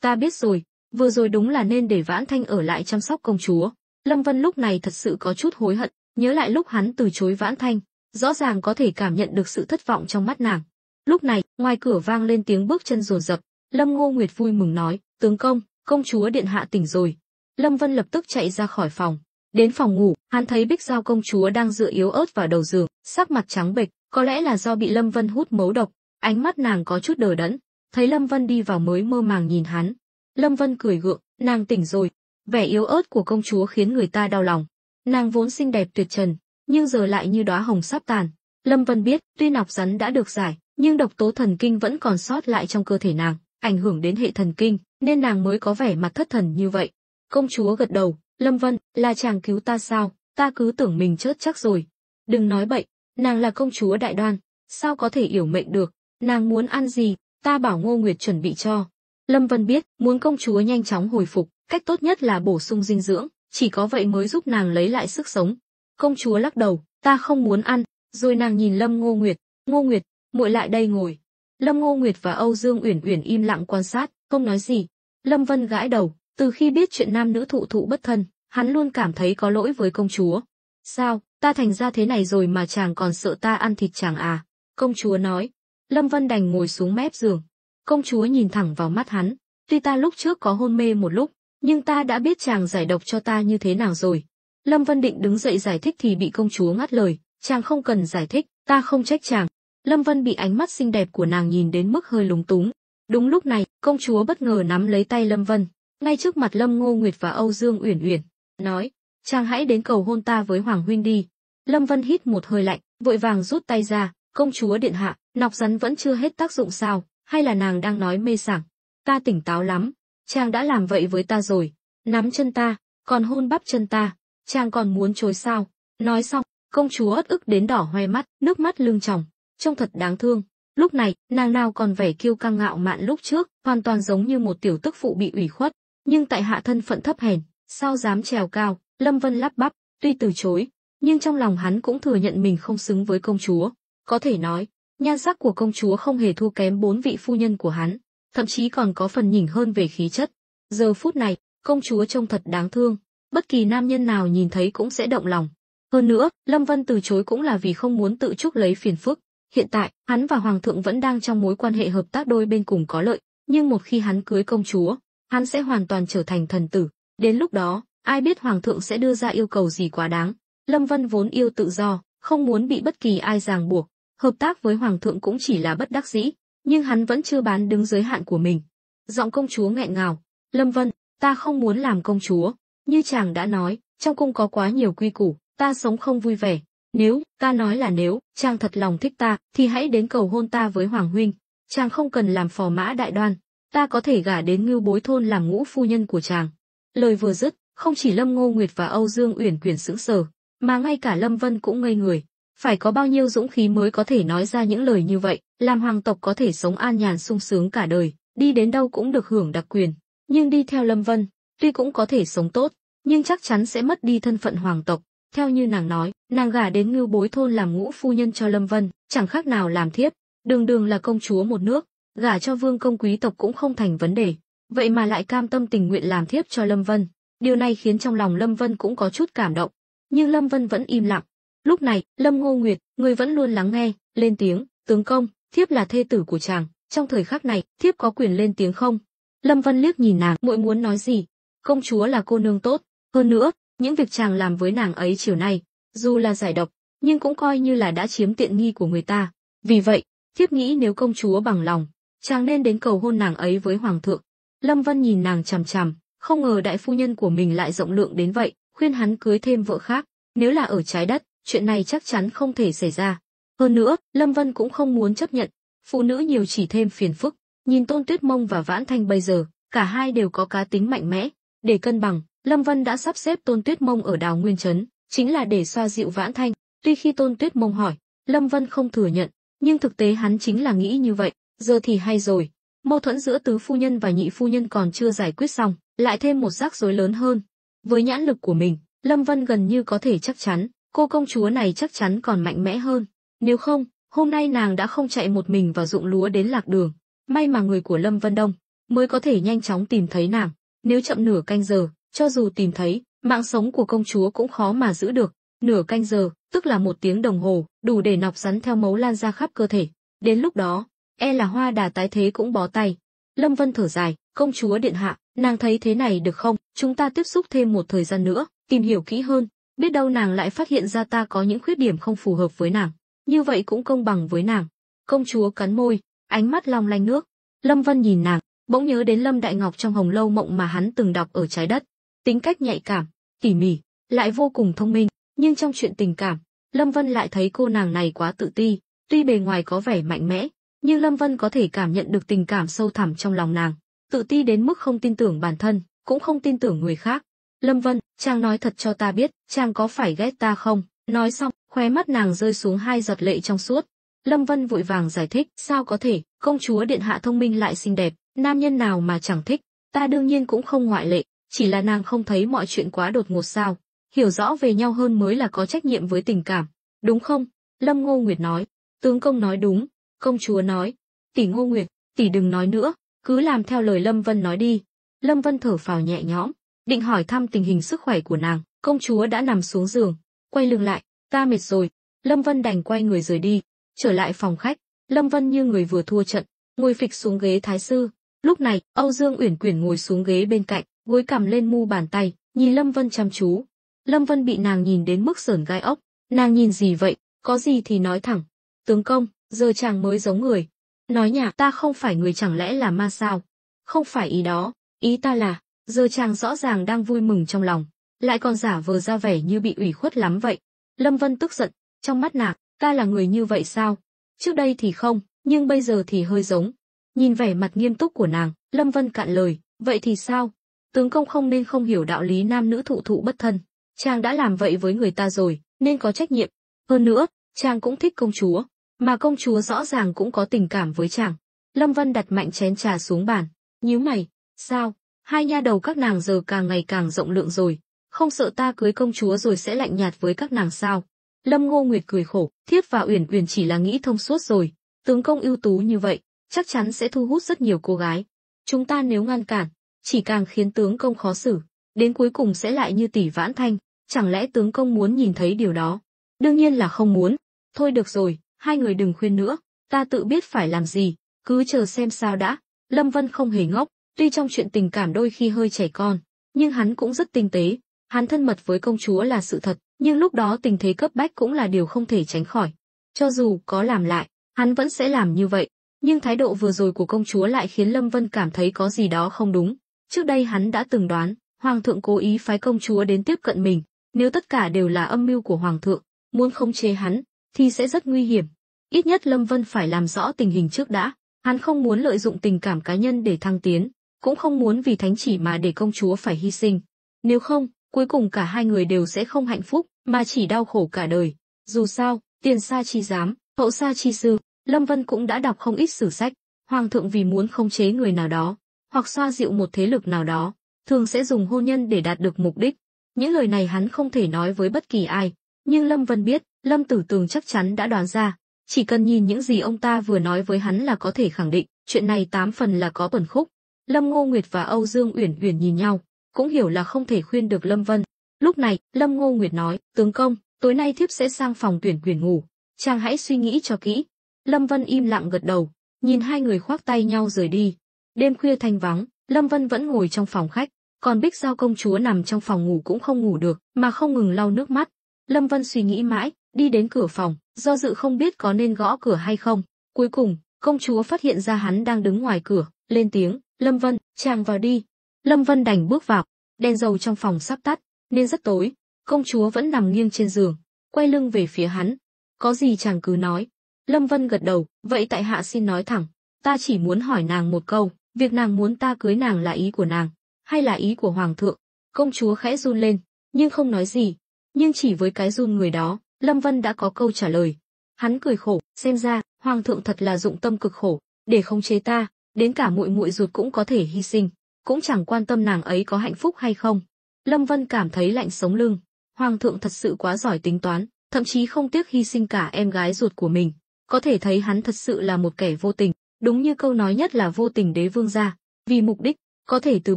Ta biết rồi, vừa rồi đúng là nên để Vãn Thanh ở lại chăm sóc công chúa. Lâm Vân lúc này thật sự có chút hối hận, nhớ lại lúc hắn từ chối Vãn Thanh, rõ ràng có thể cảm nhận được sự thất vọng trong mắt nàng. Lúc này, ngoài cửa vang lên tiếng bước chân dồn dập, Lâm Ngô Nguyệt vui mừng nói, tướng công, công chúa điện hạ tỉnh rồi. Lâm Vân lập tức chạy ra khỏi phòng, đến phòng ngủ, hắn thấy Bích Giao công chúa đang dựa yếu ớt vào đầu giường, sắc mặt trắng bệch, có lẽ là do bị Lâm Vân hút mấu độc, ánh mắt nàng có chút đờ đẫn, thấy Lâm Vân đi vào mới mơ màng nhìn hắn. Lâm Vân cười gượng, nàng tỉnh rồi. Vẻ yếu ớt của công chúa khiến người ta đau lòng. Nàng vốn xinh đẹp tuyệt trần, nhưng giờ lại như đóa hồng sắp tàn. Lâm Vân biết, tuy nọc rắn đã được giải, nhưng độc tố thần kinh vẫn còn sót lại trong cơ thể nàng, ảnh hưởng đến hệ thần kinh, nên nàng mới có vẻ mặt thất thần như vậy. Công chúa gật đầu, Lâm Vân, là chàng cứu ta sao? Ta cứ tưởng mình chết chắc rồi. Đừng nói bậy, nàng là công chúa Đại Đoan, sao có thể yểu mệnh được? Nàng muốn ăn gì, ta bảo Ngô Nguyệt chuẩn bị cho. Lâm Vân biết, muốn công chúa nhanh chóng hồi phục, cách tốt nhất là bổ sung dinh dưỡng, chỉ có vậy mới giúp nàng lấy lại sức sống. Công chúa lắc đầu, ta không muốn ăn, rồi nàng nhìn Lâm Ngô Nguyệt, Ngô Nguyệt, muội lại đây ngồi. Lâm Ngô Nguyệt và Âu Dương Uyển Uyển im lặng quan sát, không nói gì. Lâm Vân gãi đầu, từ khi biết chuyện nam nữ thụ thụ bất thân, hắn luôn cảm thấy có lỗi với công chúa. Sao, ta thành ra thế này rồi mà chàng còn sợ ta ăn thịt chàng à? Công chúa nói, Lâm Vân đành ngồi xuống mép giường. Công chúa nhìn thẳng vào mắt hắn. Tuy ta lúc trước có hôn mê một lúc, nhưng ta đã biết chàng giải độc cho ta như thế nào rồi. Lâm Vân định đứng dậy giải thích thì bị công chúa ngắt lời. Chàng không cần giải thích, ta không trách chàng. Lâm Vân bị ánh mắt xinh đẹp của nàng nhìn đến mức hơi lúng túng. Đúng lúc này, công chúa bất ngờ nắm lấy tay Lâm Vân, ngay trước mặt Lâm Ngô Nguyệt và Âu Dương Uyển Uyển, nói: "Chàng hãy đến cầu hôn ta với Hoàng huynh đi." Lâm Vân hít một hơi lạnh, vội vàng rút tay ra. "Công chúa điện hạ, nọc rắn vẫn chưa hết tác dụng sao, hay là nàng đang nói mê sảng? Ta tỉnh táo lắm, chàng đã làm vậy với ta rồi, nắm chân ta, còn hôn bắp chân ta, chàng còn muốn chối sao?" Nói xong, công chúa ất ức đến đỏ hoe mắt, nước mắt lưng tròng, trông thật đáng thương. Lúc này, nàng nào còn vẻ kiêu căng ngạo mạn lúc trước, hoàn toàn giống như một tiểu tức phụ bị ủy khuất, nhưng tại hạ thân phận thấp hèn, sao dám trèo cao. Lâm Vân lắp bắp, tuy từ chối, nhưng trong lòng hắn cũng thừa nhận mình không xứng với công chúa. Có thể nói, nhan sắc của công chúa không hề thua kém 4 vị phu nhân của hắn, thậm chí còn có phần nhỉnh hơn về khí chất. Giờ phút này, công chúa trông thật đáng thương, bất kỳ nam nhân nào nhìn thấy cũng sẽ động lòng. Hơn nữa, Lâm Vân từ chối cũng là vì không muốn tự chuốc lấy phiền phức. Hiện tại, hắn và Hoàng thượng vẫn đang trong mối quan hệ hợp tác đôi bên cùng có lợi, nhưng một khi hắn cưới công chúa, hắn sẽ hoàn toàn trở thành thần tử. Đến lúc đó, ai biết Hoàng thượng sẽ đưa ra yêu cầu gì quá đáng. Lâm Vân vốn yêu tự do, không muốn bị bất kỳ ai ràng buộc, hợp tác với Hoàng thượng cũng chỉ là bất đắc dĩ, nhưng hắn vẫn chưa bán đứng giới hạn của mình. Giọng công chúa nghẹn ngào: "Lâm Vân, ta không muốn làm công chúa, như chàng đã nói, trong cung có quá nhiều quy củ, ta sống không vui vẻ. Nếu, ta nói là nếu, chàng thật lòng thích ta, thì hãy đến cầu hôn ta với Hoàng huynh. Chàng không cần làm phò mã đại đoan, ta có thể gả đến Ngưu Bối thôn làm ngũ phu nhân của chàng." Lời vừa dứt, không chỉ Lâm Ngô Nguyệt và Âu Dương Uyển Quyển sững sờ, mà ngay cả Lâm Vân cũng ngây người. Phải có bao nhiêu dũng khí mới có thể nói ra những lời như vậy, làm hoàng tộc có thể sống an nhàn sung sướng cả đời, đi đến đâu cũng được hưởng đặc quyền. Nhưng đi theo Lâm Vân, tuy cũng có thể sống tốt, nhưng chắc chắn sẽ mất đi thân phận hoàng tộc. Theo như nàng nói, nàng gả đến Ngưu Bối thôn làm ngũ phu nhân cho Lâm Vân, chẳng khác nào làm thiếp, đường đường là công chúa một nước, gả cho vương công quý tộc cũng không thành vấn đề, vậy mà lại cam tâm tình nguyện làm thiếp cho Lâm Vân. Điều này khiến trong lòng Lâm Vân cũng có chút cảm động, nhưng Lâm Vân vẫn im lặng. Lúc này, Lâm Ngô Nguyệt, người vẫn luôn lắng nghe, lên tiếng: "Tướng công, thiếp là thê tử của chàng, trong thời khắc này, thiếp có quyền lên tiếng không?" Lâm Vân liếc nhìn nàng, muội muốn nói gì? Công chúa là cô nương tốt, hơn nữa, những việc chàng làm với nàng ấy chiều nay, dù là giải độc, nhưng cũng coi như là đã chiếm tiện nghi của người ta. Vì vậy, thiếp nghĩ nếu công chúa bằng lòng, chàng nên đến cầu hôn nàng ấy với hoàng thượng. Lâm Vân nhìn nàng chằm chằm, không ngờ đại phu nhân của mình lại rộng lượng đến vậy, khuyên hắn cưới thêm vợ khác. Nếu là ở trái đất, chuyện này chắc chắn không thể xảy ra. Hơn nữa, Lâm Vân cũng không muốn chấp nhận, phụ nữ nhiều chỉ thêm phiền phức. Nhìn Tôn Tuyết Mông và Vãn Thanh bây giờ, cả hai đều có cá tính mạnh mẽ. Để cân bằng, Lâm Vân đã sắp xếp Tôn Tuyết Mông ở Đào Nguyên Trấn, chính là để xoa dịu Vãn Thanh. Tuy khi Tôn Tuyết Mông hỏi, Lâm Vân không thừa nhận, nhưng thực tế hắn chính là nghĩ như vậy. Giờ thì hay rồi, mâu thuẫn giữa tứ phu nhân và nhị phu nhân còn chưa giải quyết xong, lại thêm một rắc rối lớn hơn. Với nhãn lực của mình, Lâm Vân gần như có thể chắc chắn, cô công chúa này chắc chắn còn mạnh mẽ hơn. Nếu không, hôm nay nàng đã không chạy một mình vào ruộng lúa đến lạc đường. May mà người của Lâm Vân đông, mới có thể nhanh chóng tìm thấy nàng. Nếu chậm nửa canh giờ, cho dù tìm thấy, mạng sống của công chúa cũng khó mà giữ được. Nửa canh giờ, tức là 1 tiếng đồng hồ, đủ để nọc rắn theo mấu lan ra khắp cơ thể. Đến lúc đó, e là Hoa Đà tái thế cũng bó tay. Lâm Vân thở dài: "Công chúa điện hạ, nàng thấy thế này được không? Chúng ta tiếp xúc thêm một thời gian nữa, tìm hiểu kỹ hơn, biết đâu nàng lại phát hiện ra ta có những khuyết điểm không phù hợp với nàng. Như vậy cũng công bằng với nàng." Công chúa cắn môi, ánh mắt long lanh nước. Lâm Vân nhìn nàng, bỗng nhớ đến Lâm Đại Ngọc trong Hồng Lâu Mộng mà hắn từng đọc ở trái đất. Tính cách nhạy cảm, tỉ mỉ, lại vô cùng thông minh, nhưng trong chuyện tình cảm, Lâm Vân lại thấy cô nàng này quá tự ti. Tuy bề ngoài có vẻ mạnh mẽ, nhưng Lâm Vân có thể cảm nhận được tình cảm sâu thẳm trong lòng nàng. Tự ti đến mức không tin tưởng bản thân, cũng không tin tưởng người khác. "Lâm Vân, chàng nói thật cho ta biết, chàng có phải ghét ta không?" Nói xong, khóe mắt nàng rơi xuống 2 giọt lệ trong suốt. Lâm Vân vội vàng giải thích: "Sao có thể, công chúa điện hạ thông minh lại xinh đẹp, nam nhân nào mà chẳng thích, ta đương nhiên cũng không ngoại lệ, chỉ là nàng không thấy mọi chuyện quá đột ngột sao? Hiểu rõ về nhau hơn mới là có trách nhiệm với tình cảm, đúng không?" Lâm Ngô Nguyệt nói. "Tướng công nói đúng." Công chúa nói. "Tỷ Ngô Nguyệt, tỷ đừng nói nữa, cứ làm theo lời Lâm Vân nói đi." Lâm Vân thở phào nhẹ nhõm, định hỏi thăm tình hình sức khỏe của nàng, công chúa đã nằm xuống giường, quay lưng lại: "Ta mệt rồi." Lâm Vân đành quay người rời đi. Trở lại phòng khách, Lâm Vân như người vừa thua trận, ngồi phịch xuống ghế thái sư. Lúc này, Âu Dương Uyển Quyển ngồi xuống ghế bên cạnh, gối cằm lên mu bàn tay, nhìn Lâm Vân chăm chú. Lâm Vân bị nàng nhìn đến mức sởn gai ốc. Nàng nhìn gì vậy, có gì thì nói thẳng. Tướng công, giờ chàng mới giống người. Nói nhảm, ta không phải người chẳng lẽ là ma sao? Không phải ý đó, ý ta là, giờ chàng rõ ràng đang vui mừng trong lòng, lại còn giả vờ ra vẻ như bị ủy khuất lắm vậy. Lâm Vân tức giận, trong mắt nàng, ta là người như vậy sao? Trước đây thì không, nhưng bây giờ thì hơi giống. Nhìn vẻ mặt nghiêm túc của nàng, Lâm Vân cạn lời, vậy thì sao? Tướng công không nên không hiểu đạo lý nam nữ thụ thụ bất thân. Chàng đã làm vậy với người ta rồi, nên có trách nhiệm. Hơn nữa, chàng cũng thích công chúa, mà công chúa rõ ràng cũng có tình cảm với chàng. Lâm Vân đặt mạnh chén trà xuống bàn, nhíu mày, sao? Hai nha đầu các nàng giờ càng ngày càng rộng lượng rồi, không sợ ta cưới công chúa rồi sẽ lạnh nhạt với các nàng sao? Lâm Ngô Nguyệt cười khổ, thiếp và Uyển Uyển chỉ là nghĩ thông suốt rồi, tướng công ưu tú như vậy, chắc chắn sẽ thu hút rất nhiều cô gái. Chúng ta nếu ngăn cản, chỉ càng khiến tướng công khó xử, đến cuối cùng sẽ lại như Tỷ Vãn Thanh, chẳng lẽ tướng công muốn nhìn thấy điều đó? Đương nhiên là không muốn. Thôi được rồi, hai người đừng khuyên nữa, ta tự biết phải làm gì, cứ chờ xem sao đã. Lâm Vân không hề ngốc, tuy trong chuyện tình cảm đôi khi hơi trẻ con, nhưng hắn cũng rất tinh tế. Hắn thân mật với công chúa là sự thật, nhưng lúc đó tình thế cấp bách cũng là điều không thể tránh khỏi. Cho dù có làm lại, hắn vẫn sẽ làm như vậy. Nhưng thái độ vừa rồi của công chúa lại khiến Lâm Vân cảm thấy có gì đó không đúng. Trước đây hắn đã từng đoán, Hoàng thượng cố ý phái công chúa đến tiếp cận mình. Nếu tất cả đều là âm mưu của Hoàng thượng, muốn khống chế hắn, thì sẽ rất nguy hiểm. Ít nhất Lâm Vân phải làm rõ tình hình trước đã. Hắn không muốn lợi dụng tình cảm cá nhân để thăng tiến, cũng không muốn vì thánh chỉ mà để công chúa phải hy sinh. Nếu không, cuối cùng cả hai người đều sẽ không hạnh phúc, mà chỉ đau khổ cả đời. Dù sao, tiền xa chi giám, hậu xa chi sư, Lâm Vân cũng đã đọc không ít sử sách. Hoàng thượng vì muốn khống chế người nào đó, hoặc xoa dịu một thế lực nào đó, thường sẽ dùng hôn nhân để đạt được mục đích. Những lời này hắn không thể nói với bất kỳ ai, nhưng Lâm Vân biết, Lâm Tử Tường chắc chắn đã đoán ra. Chỉ cần nhìn những gì ông ta vừa nói với hắn là có thể khẳng định, chuyện này 8 phần là có bẩn khúc. Lâm Ngô Nguyệt và Âu Dương Uyển Uyển nhìn nhau, cũng hiểu là không thể khuyên được Lâm Vân. Lúc này, Lâm Ngô Nguyệt nói, tướng công, tối nay thiếp sẽ sang phòng Uyển Uyển ngủ, chàng hãy suy nghĩ cho kỹ. Lâm Vân im lặng gật đầu, nhìn hai người khoác tay nhau rời đi. Đêm khuya thanh vắng, Lâm Vân vẫn ngồi trong phòng khách, còn Bích Giao công chúa nằm trong phòng ngủ cũng không ngủ được, mà không ngừng lau nước mắt. Lâm Vân suy nghĩ mãi, đi đến cửa phòng, do dự không biết có nên gõ cửa hay không. Cuối cùng, công chúa phát hiện ra hắn đang đứng ngoài cửa, lên tiếng, Lâm Vân, chàng vào đi. Lâm Vân đành bước vào, đèn dầu trong phòng sắp tắt, nên rất tối. Công chúa vẫn nằm nghiêng trên giường, quay lưng về phía hắn. Có gì chàng cứ nói. Lâm Vân gật đầu, vậy tại hạ xin nói thẳng, ta chỉ muốn hỏi nàng một câu, việc nàng muốn ta cưới nàng là ý của nàng, hay là ý của Hoàng thượng? Công chúa khẽ run lên, nhưng không nói gì. Nhưng chỉ với cái run người đó, Lâm Vân đã có câu trả lời. Hắn cười khổ, xem ra, Hoàng thượng thật là dụng tâm cực khổ, để khống chế ta, đến cả muội muội ruột cũng có thể hy sinh, cũng chẳng quan tâm nàng ấy có hạnh phúc hay không. Lâm Vân cảm thấy lạnh sống lưng, Hoàng thượng thật sự quá giỏi tính toán, thậm chí không tiếc hy sinh cả em gái ruột của mình. Có thể thấy hắn thật sự là một kẻ vô tình, đúng như câu nói nhất là vô tình đế vương gia, vì mục đích, có thể từ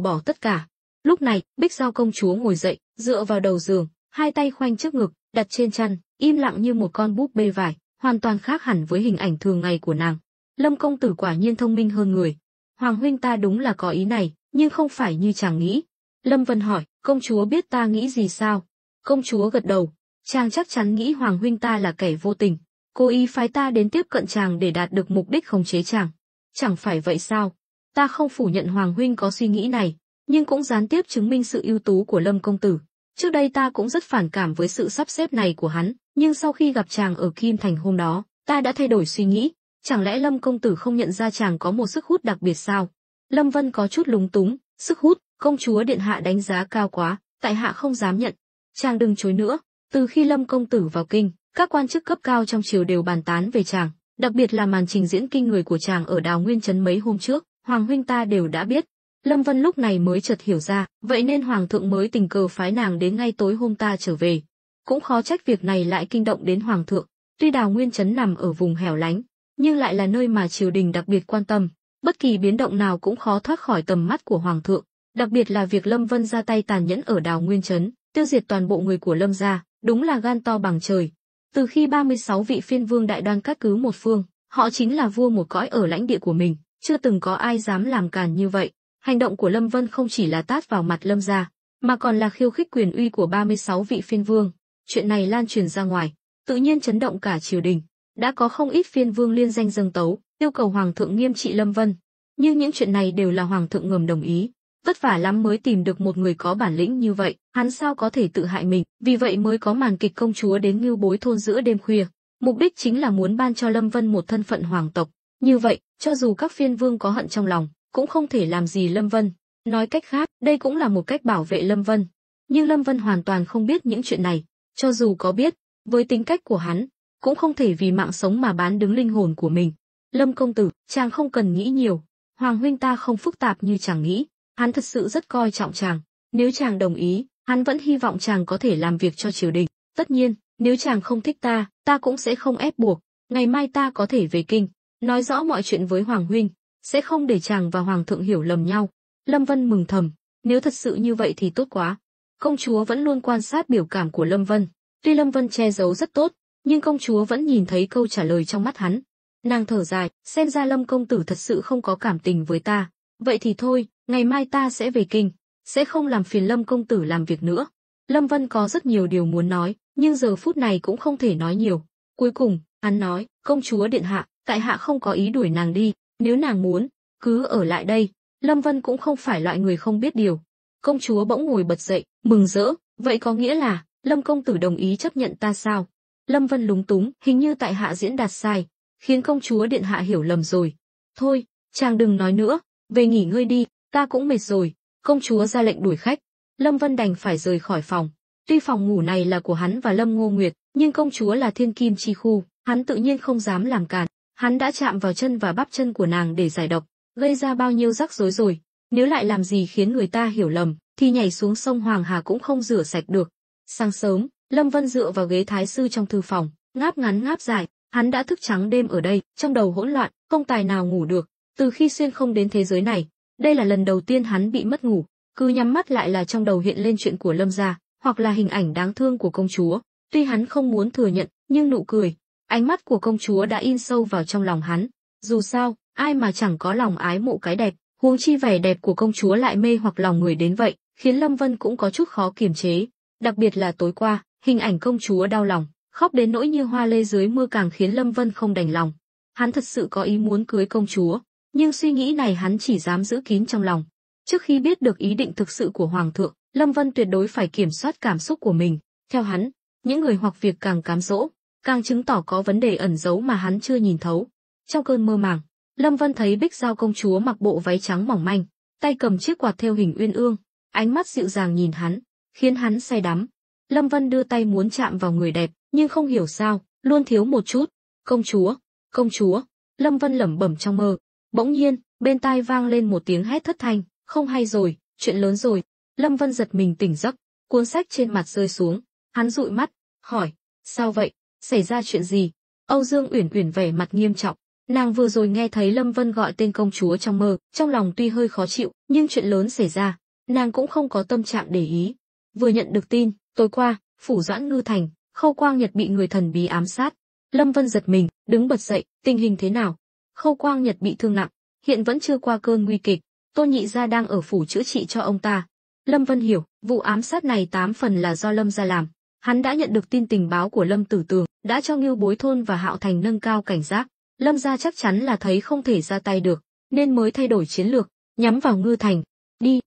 bỏ tất cả. Lúc này, Bích Giao công chúa ngồi dậy, dựa vào đầu giường, hai tay khoanh trước ngực, đặt trên chăn, im lặng như một con búp bê vải, hoàn toàn khác hẳn với hình ảnh thường ngày của nàng. Lâm công tử quả nhiên thông minh hơn người. Hoàng huynh ta đúng là có ý này, nhưng không phải như chàng nghĩ. Lâm Vân hỏi, công chúa biết ta nghĩ gì sao? Công chúa gật đầu, chàng chắc chắn nghĩ Hoàng huynh ta là kẻ vô tình, cố ý phái ta đến tiếp cận chàng để đạt được mục đích khống chế chàng. Chẳng phải vậy sao? Ta không phủ nhận Hoàng huynh có suy nghĩ này, nhưng cũng gián tiếp chứng minh sự ưu tú của Lâm công tử. Trước đây ta cũng rất phản cảm với sự sắp xếp này của hắn, nhưng sau khi gặp chàng ở Kim Thành hôm đó, ta đã thay đổi suy nghĩ. Chẳng lẽ Lâm công tử không nhận ra chàng có một sức hút đặc biệt sao? Lâm Vân có chút lúng túng, sức hút, công chúa điện hạ đánh giá cao quá, tại hạ không dám nhận. Chàng đừng chối nữa, từ khi Lâm công tử vào kinh, các quan chức cấp cao trong triều đều bàn tán về chàng, đặc biệt là màn trình diễn kinh người của chàng ở Đào Nguyên trấn mấy hôm trước, Hoàng huynh ta đều đã biết. Lâm Vân lúc này mới chợt hiểu ra, vậy nên Hoàng thượng mới tình cờ phái nàng đến ngay tối hôm ta trở về. Cũng khó trách việc này lại kinh động đến Hoàng thượng. Tuy Đào Nguyên trấn nằm ở vùng hẻo lánh, nhưng lại là nơi mà triều đình đặc biệt quan tâm. Bất kỳ biến động nào cũng khó thoát khỏi tầm mắt của Hoàng thượng, đặc biệt là việc Lâm Vân ra tay tàn nhẫn ở Đào Nguyên trấn, tiêu diệt toàn bộ người của Lâm gia, đúng là gan to bằng trời. Từ khi 36 vị phiên vương đại đoan cát cứ một phương, Họ chính là vua một cõi ở lãnh địa của mình, chưa từng có ai dám làm càn như vậy. Hành động của Lâm Vân không chỉ là tát vào mặt Lâm gia, mà còn là khiêu khích quyền uy của 36 vị phiên vương. Chuyện này lan truyền ra ngoài, tự nhiên chấn động cả triều đình. Đã có không ít phiên vương liên danh dâng tấu, yêu cầu hoàng thượng nghiêm trị Lâm Vân. Nhưng những chuyện này đều là hoàng thượng ngầm đồng ý. Vất vả lắm mới tìm được một người có bản lĩnh như vậy, hắn sao có thể tự hại mình, vì vậy mới có màn kịch công chúa đến Ngưu Bối thôn giữa đêm khuya. Mục đích chính là muốn ban cho Lâm Vân một thân phận hoàng tộc. Như vậy, cho dù các phiên vương có hận trong lòng, cũng không thể làm gì Lâm Vân. Nói cách khác, đây cũng là một cách bảo vệ Lâm Vân. Nhưng Lâm Vân hoàn toàn không biết những chuyện này. Cho dù có biết, với tính cách của hắn, cũng không thể vì mạng sống mà bán đứng linh hồn của mình. Lâm công tử, chàng không cần nghĩ nhiều. Hoàng huynh ta không phức tạp như chàng nghĩ. Hắn thật sự rất coi trọng chàng. Nếu chàng đồng ý, hắn vẫn hy vọng chàng có thể làm việc cho triều đình. Tất nhiên, nếu chàng không thích ta cũng sẽ không ép buộc. Ngày mai ta có thể về kinh, nói rõ mọi chuyện với Hoàng huynh, sẽ không để chàng và Hoàng thượng hiểu lầm nhau. Lâm Vân mừng thầm, nếu thật sự như vậy thì tốt quá. Công chúa vẫn luôn quan sát biểu cảm của Lâm Vân. Tuy Lâm Vân che giấu rất tốt, nhưng công chúa vẫn nhìn thấy câu trả lời trong mắt hắn. Nàng thở dài, xem ra Lâm công tử thật sự không có cảm tình với ta. Vậy thì thôi, ngày mai ta sẽ về kinh, sẽ không làm phiền Lâm công tử làm việc nữa. Lâm Vân có rất nhiều điều muốn nói, nhưng giờ phút này cũng không thể nói nhiều. Cuối cùng, hắn nói, công chúa điện hạ, tại hạ không có ý đuổi nàng đi, nếu nàng muốn, cứ ở lại đây. Lâm Vân cũng không phải loại người không biết điều. Công chúa bỗng ngồi bật dậy, mừng rỡ, vậy có nghĩa là, Lâm công tử đồng ý chấp nhận ta sao? Lâm Vân lúng túng, hình như tại hạ diễn đạt sai, khiến công chúa điện hạ hiểu lầm rồi. Thôi, chàng đừng nói nữa, về nghỉ ngơi đi, ta cũng mệt rồi. Công chúa ra lệnh đuổi khách, Lâm Vân đành phải rời khỏi phòng. Tuy phòng ngủ này là của hắn và Lâm Ngô Nguyệt, nhưng công chúa là thiên kim chi khu, hắn tự nhiên không dám làm cản. Hắn đã chạm vào chân và bắp chân của nàng để giải độc, gây ra bao nhiêu rắc rối rồi. Nếu lại làm gì khiến người ta hiểu lầm, thì nhảy xuống sông Hoàng Hà cũng không rửa sạch được. Sáng sớm, Lâm Vân dựa vào ghế thái sư trong thư phòng, ngáp ngắn ngáp dài. Hắn đã thức trắng đêm ở đây, trong đầu hỗn loạn, không tài nào ngủ được. Từ khi xuyên không đến thế giới này, đây là lần đầu tiên hắn bị mất ngủ. Cứ nhắm mắt lại là trong đầu hiện lên chuyện của Lâm gia, hoặc là hình ảnh đáng thương của công chúa. Tuy hắn không muốn thừa nhận, nhưng nụ cười, ánh mắt của công chúa đã in sâu vào trong lòng hắn. Dù sao, ai mà chẳng có lòng ái mộ cái đẹp, huống chi vẻ đẹp của công chúa lại mê hoặc lòng người đến vậy, khiến Lâm Vân cũng có chút khó kiềm chế. Đặc biệt là tối qua, hình ảnh công chúa đau lòng, khóc đến nỗi như hoa lê dưới mưa càng khiến Lâm Vân không đành lòng. Hắn thật sự có ý muốn cưới công chúa, nhưng suy nghĩ này hắn chỉ dám giữ kín trong lòng. Trước khi biết được ý định thực sự của Hoàng thượng, Lâm Vân tuyệt đối phải kiểm soát cảm xúc của mình. Theo hắn, những người hoặc việc càng cám dỗ, càng chứng tỏ có vấn đề ẩn giấu mà hắn chưa nhìn thấu. Trong cơn mơ màng, Lâm Vân thấy Bích Giao công chúa mặc bộ váy trắng mỏng manh, tay cầm chiếc quạt thêu hình uyên ương, ánh mắt dịu dàng nhìn hắn, khiến hắn say đắm. Lâm Vân đưa tay muốn chạm vào người đẹp, nhưng không hiểu sao, luôn thiếu một chút. Công chúa, công chúa, Lâm Vân lẩm bẩm trong mơ. Bỗng nhiên, bên tai vang lên một tiếng hét thất thanh, không hay rồi, chuyện lớn rồi. Lâm Vân giật mình tỉnh giấc, cuốn sách trên mặt rơi xuống, hắn dụi mắt, hỏi, sao vậy, xảy ra chuyện gì? Âu Dương Uyển Uyển vẻ mặt nghiêm trọng, nàng vừa rồi nghe thấy Lâm Vân gọi tên công chúa trong mơ, trong lòng tuy hơi khó chịu, nhưng chuyện lớn xảy ra, nàng cũng không có tâm trạng để ý. Vừa nhận được tin, tối qua, phủ Doãn Ngư Thành, Khâu Quang Nhật bị người thần bí ám sát. Lâm Vân giật mình, đứng bật dậy, tình hình thế nào? Khâu Quang Nhật bị thương nặng, hiện vẫn chưa qua cơn nguy kịch, Tôn nhị gia đang ở phủ chữa trị cho ông ta. Lâm Vân hiểu, vụ ám sát này 8 phần là do Lâm gia làm. Hắn đã nhận được tin tình báo của Lâm Tử Tường, đã cho Ngưu Bối thôn và Hạo Thành nâng cao cảnh giác. Lâm gia chắc chắn là thấy không thể ra tay được, nên mới thay đổi chiến lược, nhắm vào Ngư Thành.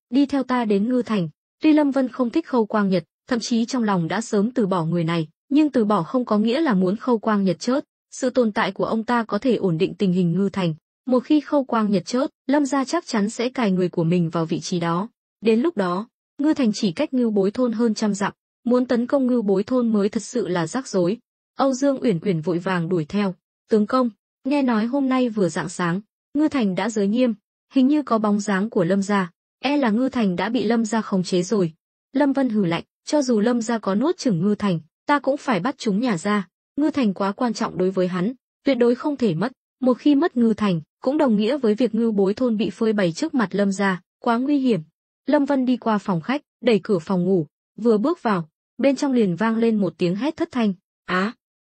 Đi theo ta đến Ngư Thành. Tuy Lâm Vân không thích Khâu Quang Nhật, thậm chí trong lòng đã sớm từ bỏ người này, nhưng từ bỏ không có nghĩa là muốn Khâu Quang Nhật chết. Sự tồn tại của ông ta có thể ổn định tình hình Ngư Thành. Một khi Khâu Quang Nhật chết, Lâm gia chắc chắn sẽ cài người của mình vào vị trí đó. Đến lúc đó, Ngư Thành chỉ cách Ngưu Bối thôn hơn 100 dặm, muốn tấn công Ngưu Bối thôn mới thật sự là rắc rối. Âu Dương Uyển Uyển vội vàng đuổi theo. Tướng công, nghe nói hôm nay vừa rạng sáng, Ngư Thành đã giới nghiêm, hình như có bóng dáng của Lâm gia, là Ngư Thành đã bị Lâm gia khống chế rồi. Lâm Vân hừ lạnh, cho dù Lâm gia có nuốt chửng Ngư Thành, ta cũng phải bắt chúng nhả ra. Ngư Thành quá quan trọng đối với hắn, tuyệt đối không thể mất. Một khi mất Ngư Thành, cũng đồng nghĩa với việc Ngưu Bối thôn bị phơi bày trước mặt Lâm gia, quá nguy hiểm. Lâm Vân đi qua phòng khách, đẩy cửa phòng ngủ, vừa bước vào, bên trong liền vang lên một tiếng hét thất thanh.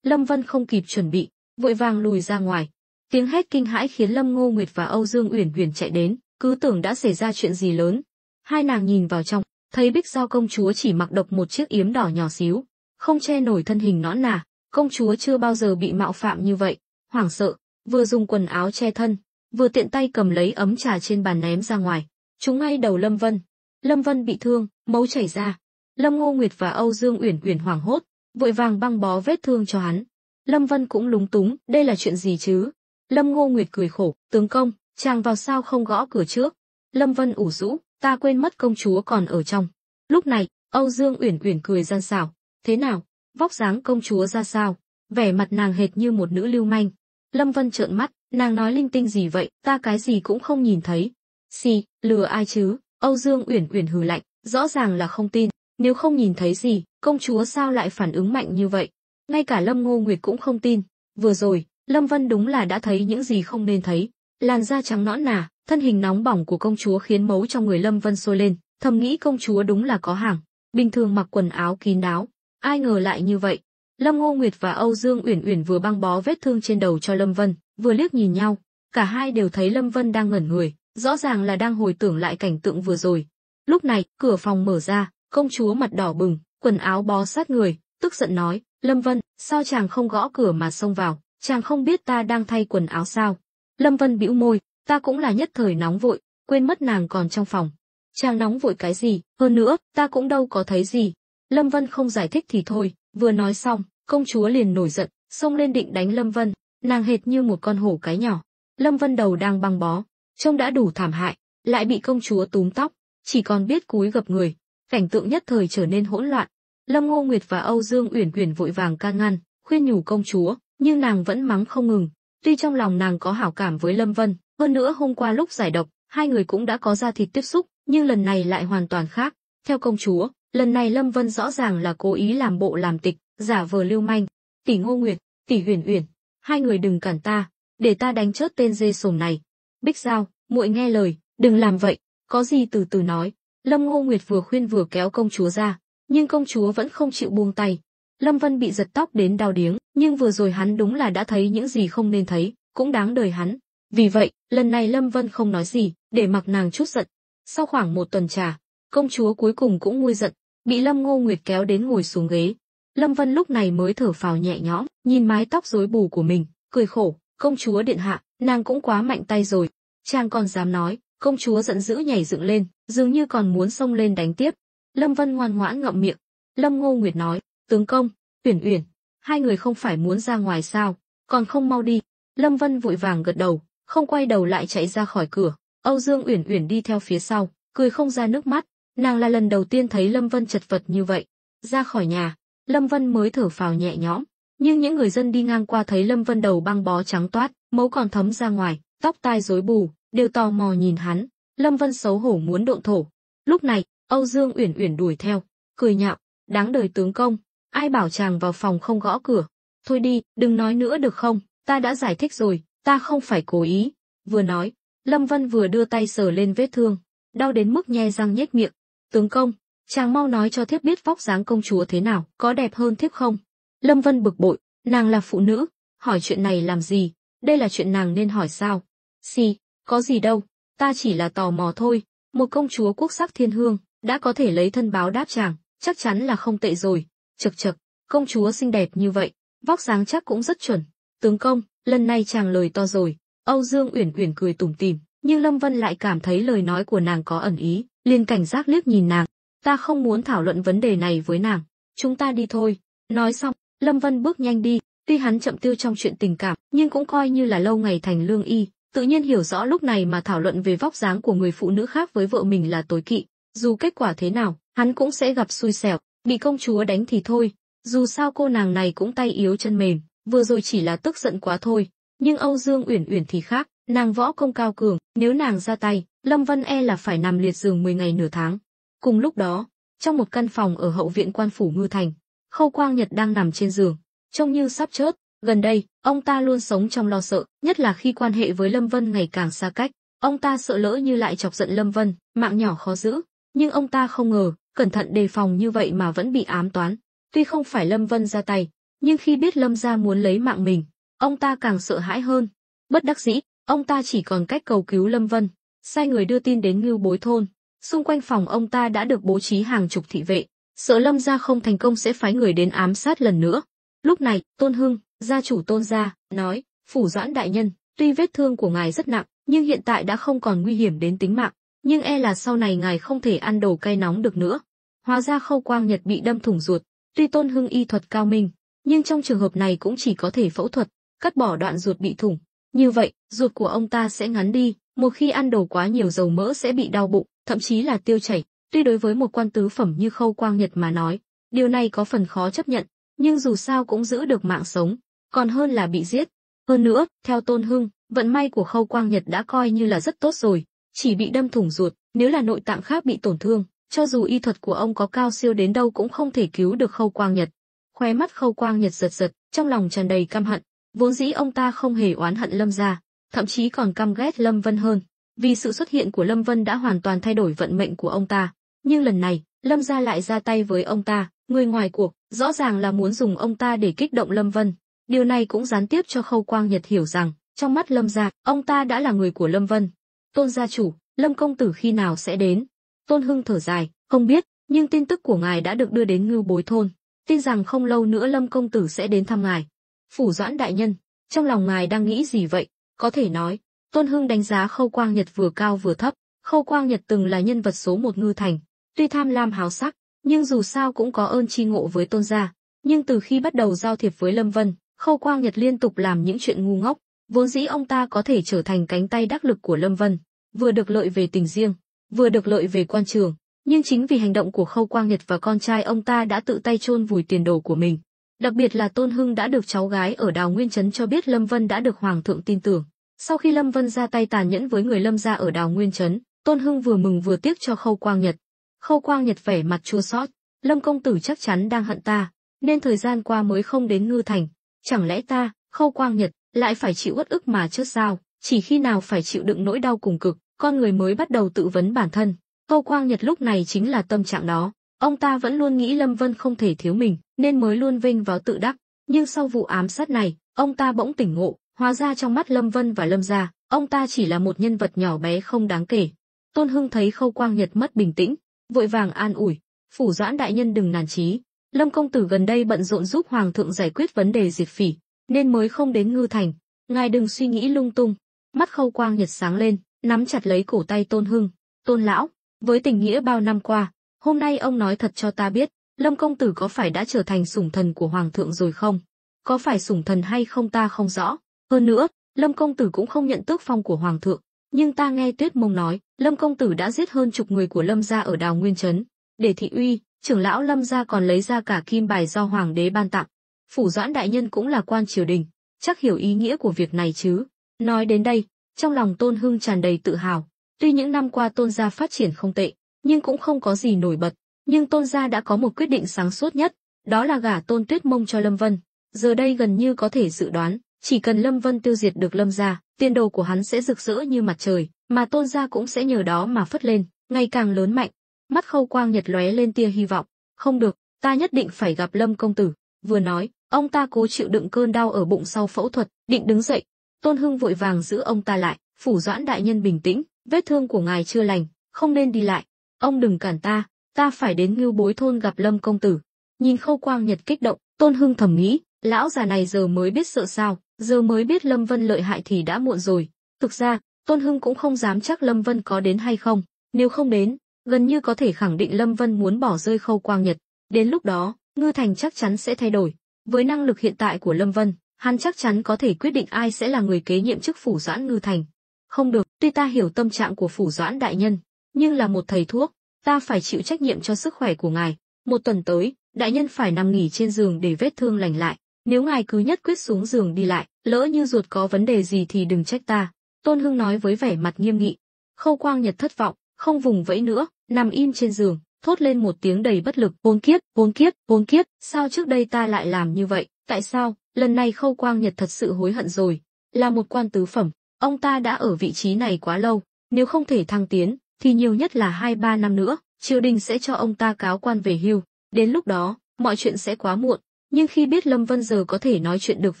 Lâm Vân không kịp chuẩn bị, vội vàng lùi ra ngoài. Tiếng hét kinh hãi khiến Lâm Ngô Nguyệt và Âu Dương Uyển Uyển chạy đến, cứ tưởng đã xảy ra chuyện gì lớn. Hai nàng nhìn vào trong, thấy Bích Giao công chúa chỉ mặc độc một chiếc yếm đỏ nhỏ xíu, không che nổi thân hình nõn nà. Công chúa chưa bao giờ bị mạo phạm như vậy, hoảng sợ, vừa dùng quần áo che thân, vừa tiện tay cầm lấy ấm trà trên bàn ném ra ngoài, trúng ngay đầu Lâm Vân. Lâm Vân bị thương, máu chảy ra. Lâm Ngô Nguyệt và Âu Dương Uyển Uyển hoảng hốt, vội vàng băng bó vết thương cho hắn. Lâm Vân cũng lúng túng, đây là chuyện gì chứ? Lâm Ngô Nguyệt cười khổ, tướng công, chàng vào sao không gõ cửa trước? Lâm Vân ủ rũ, ta quên mất công chúa còn ở trong. Lúc này, Âu Dương Uyển Uyển cười gian xảo, thế nào, vóc dáng công chúa ra sao? Vẻ mặt nàng hệt như một nữ lưu manh. Lâm Vân trợn mắt, nàng nói linh tinh gì vậy, ta cái gì cũng không nhìn thấy. Xì, lừa ai chứ? Âu Dương Uyển Uyển hừ lạnh, rõ ràng là không tin, nếu không nhìn thấy gì, công chúa sao lại phản ứng mạnh như vậy? Ngay cả Lâm Ngô Nguyệt cũng không tin, vừa rồi, Lâm Vân đúng là đã thấy những gì không nên thấy. Làn da trắng nõn nà, thân hình nóng bỏng của công chúa khiến máu trong người Lâm Vân sôi lên, thầm nghĩ công chúa đúng là có hàng, bình thường mặc quần áo kín đáo, ai ngờ lại như vậy. Lâm Ngô Nguyệt và Âu Dương Uyển Uyển vừa băng bó vết thương trên đầu cho Lâm Vân, vừa liếc nhìn nhau, cả hai đều thấy Lâm Vân đang ngẩn người, rõ ràng là đang hồi tưởng lại cảnh tượng vừa rồi. Lúc này, cửa phòng mở ra, công chúa mặt đỏ bừng, quần áo bó sát người, tức giận nói, Lâm Vân, sao chàng không gõ cửa mà xông vào, chàng không biết ta đang thay quần áo sao? Lâm Vân bĩu môi, ta cũng là nhất thời nóng vội, quên mất nàng còn trong phòng. Chàng nóng vội cái gì, hơn nữa, ta cũng đâu có thấy gì. Lâm Vân không giải thích thì thôi, vừa nói xong, công chúa liền nổi giận, xông lên định đánh Lâm Vân, nàng hệt như một con hổ cái nhỏ. Lâm Vân đầu đang băng bó, trông đã đủ thảm hại, lại bị công chúa túm tóc, chỉ còn biết cúi gập người, cảnh tượng nhất thời trở nên hỗn loạn. Lâm Ngô Nguyệt và Âu Dương Uyển Uyển vội vàng can ngăn, khuyên nhủ công chúa, nhưng nàng vẫn mắng không ngừng. Tuy trong lòng nàng có hảo cảm với Lâm Vân, hơn nữa hôm qua lúc giải độc, hai người cũng đã có da thịt tiếp xúc, nhưng lần này lại hoàn toàn khác. Theo công chúa, lần này Lâm Vân rõ ràng là cố ý làm bộ làm tịch, giả vờ lưu manh. Tỷ Ngô Nguyệt, tỷ Uyển Uyển, hai người đừng cản ta, để ta đánh chết tên dê sồm này. Bích Giao, muội nghe lời, đừng làm vậy, có gì từ từ nói. Lâm Ngô Nguyệt vừa khuyên vừa kéo công chúa ra, nhưng công chúa vẫn không chịu buông tay. Lâm Vân bị giật tóc đến đau điếng, nhưng vừa rồi hắn đúng là đã thấy những gì không nên thấy, cũng đáng đời hắn. Vì vậy, lần này Lâm Vân không nói gì, để mặc nàng trút giận. Sau khoảng một tuần trà, công chúa cuối cùng cũng nguôi giận, bị Lâm Ngô Nguyệt kéo đến ngồi xuống ghế. Lâm Vân lúc này mới thở phào nhẹ nhõm, nhìn mái tóc rối bù của mình, cười khổ, công chúa điện hạ, nàng cũng quá mạnh tay rồi. Chàng còn dám nói, công chúa giận dữ nhảy dựng lên, dường như còn muốn xông lên đánh tiếp. Lâm Vân ngoan ngoãn ngậm miệng. Lâm Ngô Nguyệt nói, tướng công, Uyển Uyển, hai người không phải muốn ra ngoài sao, còn không mau đi. Lâm Vân vội vàng gật đầu, không quay đầu lại chạy ra khỏi cửa. Âu Dương Uyển Uyển đi theo phía sau, cười không ra nước mắt, nàng là lần đầu tiên thấy Lâm Vân chật vật như vậy. Ra khỏi nhà, Lâm Vân mới thở phào nhẹ nhõm, nhưng những người dân đi ngang qua thấy Lâm Vân đầu băng bó trắng toát, máu còn thấm ra ngoài, tóc tai rối bù, đều tò mò nhìn hắn. Lâm Vân xấu hổ muốn độn thổ. Lúc này, Âu Dương Uyển Uyển đuổi theo, cười nhạo, đáng đời tướng công, ai bảo chàng vào phòng không gõ cửa. Thôi đi, đừng nói nữa được không, ta đã giải thích rồi, ta không phải cố ý. Vừa nói, Lâm Vân vừa đưa tay sờ lên vết thương, đau đến mức nhe răng nhếch miệng. Tướng công, chàng mau nói cho thiếp biết vóc dáng công chúa thế nào, có đẹp hơn thiếp không? Lâm Vân bực bội, nàng là phụ nữ, hỏi chuyện này làm gì, đây là chuyện nàng nên hỏi sao? Xì, có gì đâu, ta chỉ là tò mò thôi, một công chúa quốc sắc thiên hương, đã có thể lấy thân báo đáp chàng, chắc chắn là không tệ rồi. Chậc chậc, công chúa xinh đẹp như vậy, vóc dáng chắc cũng rất chuẩn. Tướng công, lần này chàng lời to rồi. Âu Dương Uyển Uyển cười tủm tỉm, nhưng Lâm Vân lại cảm thấy lời nói của nàng có ẩn ý, liền cảnh giác liếc nhìn nàng. Ta không muốn thảo luận vấn đề này với nàng, chúng ta đi thôi. Nói xong, Lâm Vân bước nhanh đi, tuy hắn chậm tiêu trong chuyện tình cảm, nhưng cũng coi như là lâu ngày thành lương y, tự nhiên hiểu rõ lúc này mà thảo luận về vóc dáng của người phụ nữ khác với vợ mình là tối kỵ. Dù kết quả thế nào, hắn cũng sẽ gặp xui xẻo, bị công chúa đánh thì thôi. Dù sao cô nàng này cũng tay yếu chân mềm, vừa rồi chỉ là tức giận quá thôi. Nhưng Âu Dương Uyển Uyển thì khác, nàng võ công cao cường, nếu nàng ra tay, Lâm Vân e là phải nằm liệt giường 10 ngày nửa tháng. Cùng lúc đó, trong một căn phòng ở hậu viện quan phủ Ngư Thành, Khâu Quang Nhật đang nằm trên giường, trông như sắp chết. Gần đây, ông ta luôn sống trong lo sợ, nhất là khi quan hệ với Lâm Vân ngày càng xa cách. Ông ta sợ lỡ như lại chọc giận Lâm Vân, mạng nhỏ khó giữ. Nhưng ông ta không ngờ, cẩn thận đề phòng như vậy mà vẫn bị ám toán. Tuy không phải Lâm Vân ra tay, nhưng khi biết Lâm gia muốn lấy mạng mình, ông ta càng sợ hãi hơn. Bất đắc dĩ, ông ta chỉ còn cách cầu cứu Lâm Vân, sai người đưa tin đến Ngưu Bối thôn. Xung quanh phòng ông ta đã được bố trí hàng chục thị vệ, sợ Lâm gia không thành công sẽ phái người đến ám sát lần nữa. Lúc này, Tôn Hưng, gia chủ Tôn gia, nói: "Phủ Doãn đại nhân, tuy vết thương của ngài rất nặng, nhưng hiện tại đã không còn nguy hiểm đến tính mạng, nhưng e là sau này ngài không thể ăn đồ cay nóng được nữa." Hóa ra Khâu Quang Nhật bị đâm thủng ruột, tuy Tôn Hưng y thuật cao minh, nhưng trong trường hợp này cũng chỉ có thể phẫu thuật, cắt bỏ đoạn ruột bị thủng. Như vậy, ruột của ông ta sẽ ngắn đi, một khi ăn đồ quá nhiều dầu mỡ sẽ bị đau bụng, thậm chí là tiêu chảy. Tuy đối với một quan tứ phẩm như Khâu Quang Nhật mà nói, điều này có phần khó chấp nhận, nhưng dù sao cũng giữ được mạng sống, còn hơn là bị giết. Hơn nữa, theo Tôn Hưng, vận may của Khâu Quang Nhật đã coi như là rất tốt rồi, chỉ bị đâm thủng ruột, nếu là nội tạng khác bị tổn thương, cho dù y thuật của ông có cao siêu đến đâu cũng không thể cứu được Khâu Quang Nhật. Khóe mắt Khâu Quang Nhật giật giật, trong lòng tràn đầy căm hận, vốn dĩ ông ta không hề oán hận Lâm gia, thậm chí còn căm ghét Lâm Vân hơn, vì sự xuất hiện của Lâm Vân đã hoàn toàn thay đổi vận mệnh của ông ta. Nhưng lần này, Lâm gia lại ra tay với ông ta, người ngoài cuộc, rõ ràng là muốn dùng ông ta để kích động Lâm Vân. Điều này cũng gián tiếp cho Khâu Quang Nhật hiểu rằng, trong mắt Lâm gia, ông ta đã là người của Lâm Vân. Tôn gia chủ, Lâm công tử khi nào sẽ đến? Tôn Hưng thở dài, không biết, nhưng tin tức của ngài đã được đưa đến Ngưu Bối thôn, tin rằng không lâu nữa Lâm công tử sẽ đến thăm ngài. Phủ Doãn đại nhân, trong lòng ngài đang nghĩ gì vậy? Có thể nói, Tôn Hưng đánh giá Khâu Quang Nhật vừa cao vừa thấp. Khâu Quang Nhật từng là nhân vật số 1 Ngư Thành, tuy tham lam háo sắc, nhưng dù sao cũng có ơn tri ngộ với Tôn gia. Nhưng từ khi bắt đầu giao thiệp với Lâm Vân, Khâu Quang Nhật liên tục làm những chuyện ngu ngốc. Vốn dĩ ông ta có thể trở thành cánh tay đắc lực của Lâm Vân, vừa được lợi về tình riêng, vừa được lợi về quan trường. Nhưng chính vì hành động của Khâu Quang Nhật và con trai ông ta đã tự tay chôn vùi tiền đồ của mình. Đặc biệt là Tôn Hưng đã được cháu gái ở Đào Nguyên Trấn cho biết Lâm Vân đã được Hoàng thượng tin tưởng. Sau khi Lâm Vân ra tay tàn nhẫn với người Lâm gia ở Đào Nguyên Trấn, Tôn Hưng vừa mừng vừa tiếc cho Khâu Quang Nhật. Khâu Quang Nhật vẻ mặt chua xót, Lâm công tử chắc chắn đang hận ta, nên thời gian qua mới không đến Ngư Thành. Chẳng lẽ ta, Khâu Quang Nhật, lại phải chịu uất ức mà chết sao? Chỉ khi nào phải chịu đựng nỗi đau cùng cực, con người mới bắt đầu tự vấn bản thân. Khâu Quang Nhật lúc này chính là tâm trạng đó. Ông ta vẫn luôn nghĩ Lâm Vân không thể thiếu mình, nên mới luôn vênh váo tự đắc. Nhưng sau vụ ám sát này, ông ta bỗng tỉnh ngộ, hóa ra trong mắt Lâm Vân và Lâm gia, ông ta chỉ là một nhân vật nhỏ bé không đáng kể. Tôn Hưng thấy Khâu Quang Nhật mất bình tĩnh, vội vàng an ủi: "Phủ Doãn đại nhân đừng nản chí, Lâm công tử gần đây bận rộn giúp hoàng thượng giải quyết vấn đề diệt phỉ, nên mới không đến Ngư Thành. Ngài đừng suy nghĩ lung tung." Mắt Khâu Quang Nhật sáng lên, nắm chặt lấy cổ tay Tôn Hưng: "Tôn lão, với tình nghĩa bao năm qua, hôm nay ông nói thật cho ta biết, Lâm công tử có phải đã trở thành sủng thần của hoàng thượng rồi không? Có phải sủng thần hay không ta không rõ. Hơn nữa, Lâm công tử cũng không nhận tước phong của hoàng thượng, nhưng ta nghe Tuyết Mông nói, Lâm công tử đã giết hơn chục người của Lâm gia ở Đào Nguyên Trấn. Để thị uy, trưởng lão Lâm gia còn lấy ra cả kim bài do hoàng đế ban tặng. Phủ Doãn đại nhân cũng là quan triều đình, chắc hiểu ý nghĩa của việc này chứ." Nói đến đây, trong lòng Tôn Hưng tràn đầy tự hào. Tuy những năm qua Tôn gia phát triển không tệ, nhưng cũng không có gì nổi bật. Nhưng Tôn gia đã có một quyết định sáng suốt nhất, đó là gả Tôn Tuyết Mông cho Lâm Vân. Giờ đây gần như có thể dự đoán, chỉ cần Lâm Vân tiêu diệt được Lâm gia, tiền đồ của hắn sẽ rực rỡ như mặt trời, mà Tôn gia cũng sẽ nhờ đó mà phất lên, ngày càng lớn mạnh. Mắt Khâu Quang Nhật lóe lên tia hy vọng. "Không được, ta nhất định phải gặp Lâm công tử." Vừa nói, ông ta cố chịu đựng cơn đau ở bụng sau phẫu thuật, định đứng dậy. Tôn Hưng vội vàng giữ ông ta lại: "Phủ Doãn đại nhân bình tĩnh, vết thương của ngài chưa lành, không nên đi lại. Ông đừng cản ta phải đến Ngưu Bối thôn gặp Lâm công tử." Nhìn Khâu Quang Nhật kích động, Tôn Hưng thầm nghĩ, lão già này giờ mới biết sợ sao, giờ mới biết Lâm Vân lợi hại thì đã muộn rồi. Thực ra, Tôn Hưng cũng không dám chắc Lâm Vân có đến hay không, nếu không đến, gần như có thể khẳng định Lâm Vân muốn bỏ rơi Khâu Quang Nhật. Đến lúc đó, Ngư Thành chắc chắn sẽ thay đổi. Với năng lực hiện tại của Lâm Vân, hắn chắc chắn có thể quyết định ai sẽ là người kế nhiệm chức Phủ Doãn Ngư Thành. "Không được, tuy ta hiểu tâm trạng của Phủ Doãn đại nhân, nhưng là một thầy thuốc, ta phải chịu trách nhiệm cho sức khỏe của ngài. Một tuần tới, đại nhân phải nằm nghỉ trên giường để vết thương lành lại. Nếu ngài cứ nhất quyết xuống giường đi lại, lỡ như ruột có vấn đề gì thì đừng trách ta." Tôn Hưng nói với vẻ mặt nghiêm nghị. Khâu Quang Nhật thất vọng, không vùng vẫy nữa, nằm im trên giường, thốt lên một tiếng đầy bất lực: "Hôn kiếp, hôn kiếp, hôn kiếp, sao trước đây ta lại làm như vậy? Tại sao?" Lần này Khâu Quang Nhật thật sự hối hận rồi. Là một quan tứ phẩm, ông ta đã ở vị trí này quá lâu, nếu không thể thăng tiến, thì nhiều nhất là 2-3 năm nữa, triều đình sẽ cho ông ta cáo quan về hưu. Đến lúc đó, mọi chuyện sẽ quá muộn. Nhưng khi biết Lâm Vân giờ có thể nói chuyện được